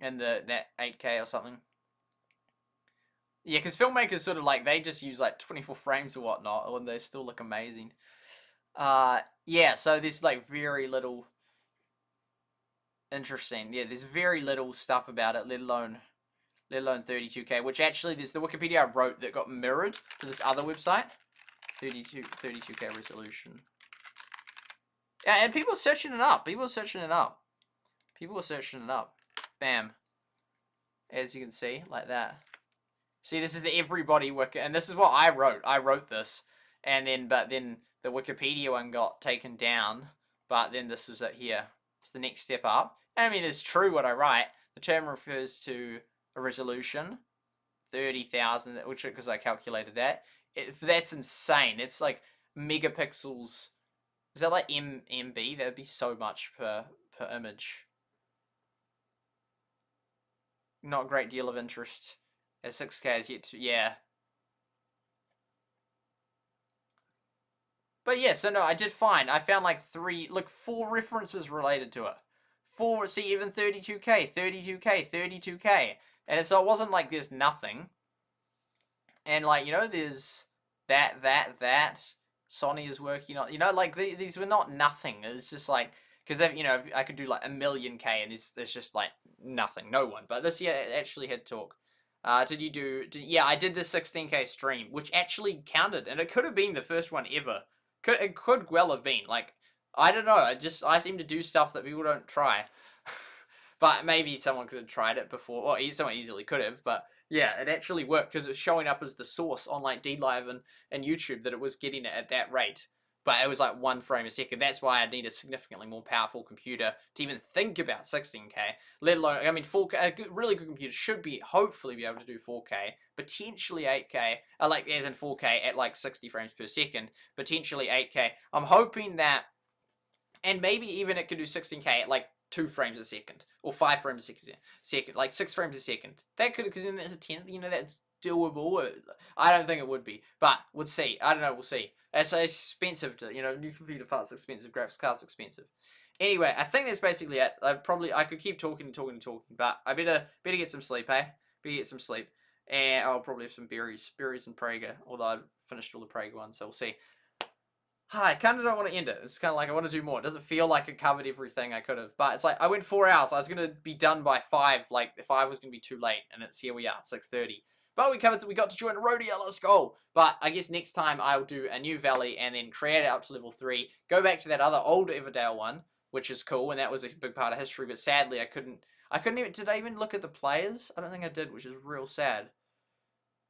and that 8K or something. Yeah, because filmmakers sort of like, they just use like 24 frames or whatnot, and they still look amazing. Yeah, so there's like very little interesting. Yeah, there's very little stuff about it, let alone 32K, which actually there's the Wikipedia I wrote that got mirrored to this other website. 32K resolution. Yeah, and people are searching it up. People are searching it up. Bam. As you can see, like that. See, this is the everybody wiki, and this is what I wrote. I wrote this, and then, but then the Wikipedia one got taken down, but then this was it here. It's the next step up. And I mean, it's true what I write. The term refers to a resolution, 30,000, which, because I calculated that. That's insane. It's like megapixels. Is that like MB? That'd be so much per image. Not a great deal of interest. As 6K is yet to, yeah. But yeah, so no, I did fine. I found like 4 references related to it. 4, see, even 32K, 32K, 32K. And so it wasn't like there's nothing. And like, you know, there's that. Sony is working on, you know, like these were not nothing. It was just like, because, you know, I could do like 1,000,000K and there's just like nothing, no one. But this year it actually had talk. Yeah, I did the 16K stream, which actually counted. And it could have been the first one ever. It could well have been. Like, I don't know. I seem to do stuff that people don't try. But maybe someone could have tried it before. Or someone easily could have. But yeah, it actually worked because it was showing up as the source on like DLive and YouTube that it was getting it at that rate. But it was like 1 frame a second. That's why I need a significantly more powerful computer to even think about 16K. Let alone, I mean, 4K. A really good computer should hopefully be able to do 4K. Potentially 8K. Like, as in 4K at like 60 frames per second. Potentially 8K. I'm hoping that, and maybe even it could do 16K at like 2 frames a second. Or 5 frames a second. Like 6 frames a second. That could, because then that's a 10th, you know, that's doable. I don't think it would be. But we'll see. I don't know, we'll see. It's expensive to, you know, new computer parts expensive, graphics cards expensive. Anyway, I think that's basically it. I could keep talking, but I better get some sleep, eh? Better get some sleep. And I'll probably have some berries and Prager, although I've finished all the Prager ones, so we'll see. I kind of don't want to end it. It's kind of like I want to do more. It doesn't feel like I covered everything I could have, but it's like I went 4 hours. I was going to be done by 5, like 5 was going to be too late, and it's here we are, 6:30. But we got to join Eroda, let's go. But I guess next time I'll do a new valley and then create it up to level 3. Go back to that other old Everdale one, which is cool, and that was a big part of history. But sadly, I couldn't even, did I even look at the players? I don't think I did, which is real sad.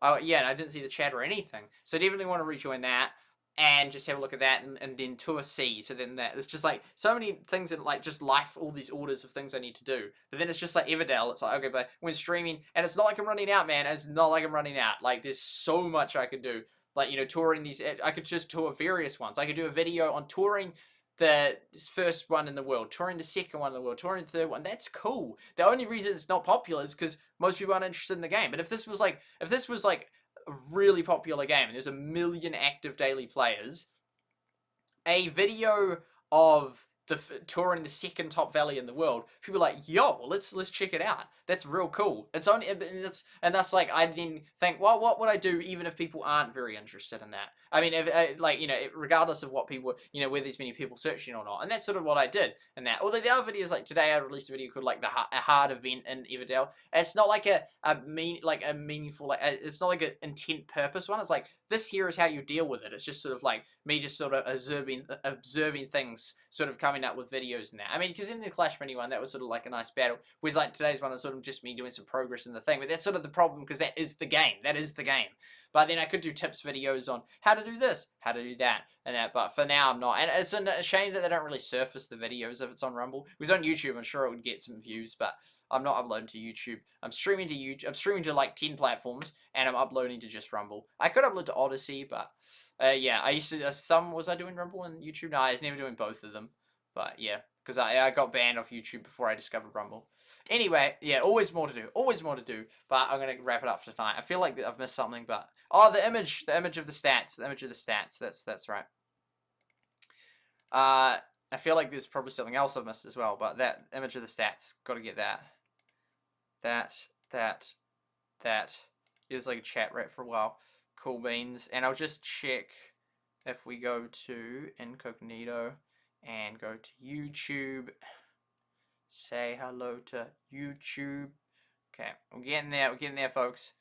Oh, yeah, and I didn't see the chat or anything. So I definitely want to rejoin that. And just have a look at that, and then tour C. So then it's just like so many things in like just life, all these orders of things I need to do. But then it's just like Everdale. It's like, okay, but when streaming, and it's not like I'm running out, man. It's not like I'm running out. Like there's so much I could do. Like, you know, touring these. I could just tour various ones. I could do a video on touring the first one in the world, touring the second one in the world, touring the third one. That's cool. The only reason it's not popular is because most people aren't interested in the game. But if this was like a really popular game and there's 1 million active daily players, a video of the touring the second top valley in the world, people are like, yo, let's check it out. That's real cool. It's only, and that's like, I then think, well, what would I do even if people aren't very interested in that? I mean, if like, you know, regardless of what people, you know, whether there's many people searching or not, and that's sort of what I did in that. Although the other videos, like today I released a video called like a hard event in Everdale. It's not like a meaningful, like it's not like an intent purpose one. It's like, this here is how you deal with it. It's just sort of like me just sort of observing things sort of coming coming up with videos now. I mean, because in the Clash Mini one, that was sort of like a nice battle. Whereas like today's one is sort of just me doing some progress in the thing. But that's sort of the problem because that is the game. That is the game. But then I could do tips videos on how to do this, how to do that, and that. But for now, I'm not. And it's a shame that they don't really surface the videos if it's on Rumble. If it was on YouTube, I'm sure it would get some views. But I'm not uploading to YouTube. I'm streaming to YouTube. I'm streaming to like 10 platforms, and I'm uploading to just Rumble. I could upload to Odyssey, but yeah, I used to. Was I doing Rumble and YouTube? No, I was never doing both of them. But yeah, because I got banned off YouTube before I discovered Rumble. Anyway, yeah, always more to do. Always more to do. But I'm going to wrap it up for tonight. I feel like I've missed something, but... Oh, the image of the stats. The image of the stats. That's right. I feel like there's probably something else I've missed as well, but that image of the stats. Got to get that. That. There's like a chat right for a while. Cool beans. And I'll just check if we go to incognito and go to YouTube. Say hello to YouTube. Okay, we're getting there, folks.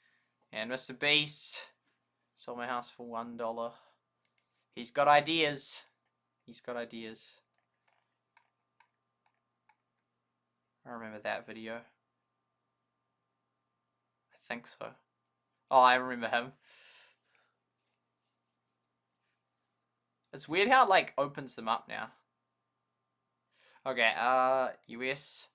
And Mr. Beast sold my house for $1. He's got ideas. He's got ideas. I remember that video. I think so. Oh, I remember him. It's weird how it like opens them up now. Okay, US,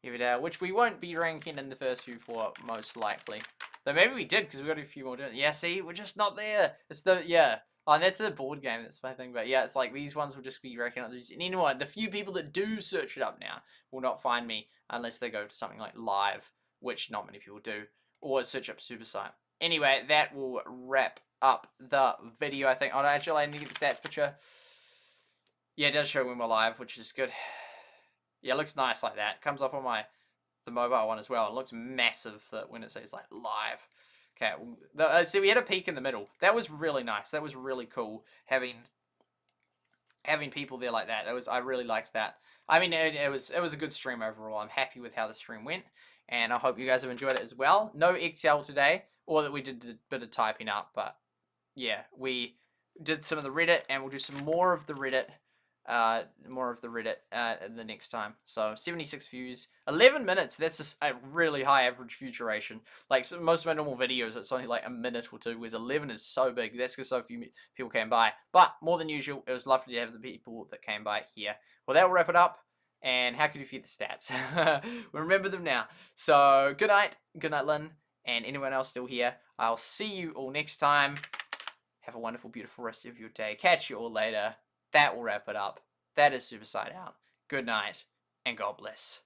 Everdale, which we won't be ranking in the first few for, most likely. Though maybe we did, because we got a few more. Yeah, see, we're just not there. It's the, yeah. Oh, and that's a board game, that's my thing. But yeah, it's like these ones will just be ranking up. And anyone, the few people that do search it up now will not find me unless they go to something like Live, which not many people do, or search up SuperSight. Anyway, that will wrap up the video, I think. Oh, no, actually, I need to get the stats picture. Yeah, it does show when we're live, which is good. Yeah, it looks nice like that. Comes up on the mobile one as well. It looks massive when it says like live. Okay, see, we had a peak in the middle. That was really nice. That was really cool having people there like that. I really liked that. I mean, it was a good stream overall. I'm happy with how the stream went, and I hope you guys have enjoyed it as well. No XL today, or that we did a bit of typing up, but yeah, we did some of the Reddit, and we'll do some more of the Reddit. The next time. So 76 views, 11 minutes. That's just a really high average view duration. Like most of my normal videos, it's only like a minute or two. Whereas 11 is so big. That's because so few people came by. But more than usual, it was lovely to have the people that came by here. Well, that will wrap it up. And how could you forget the stats? We remember them now. So good night, Lynn, and anyone else still here. I'll see you all next time. Have a wonderful, beautiful rest of your day. Catch you all later. That will wrap it up. That is SuperSight out. Good night, and God bless.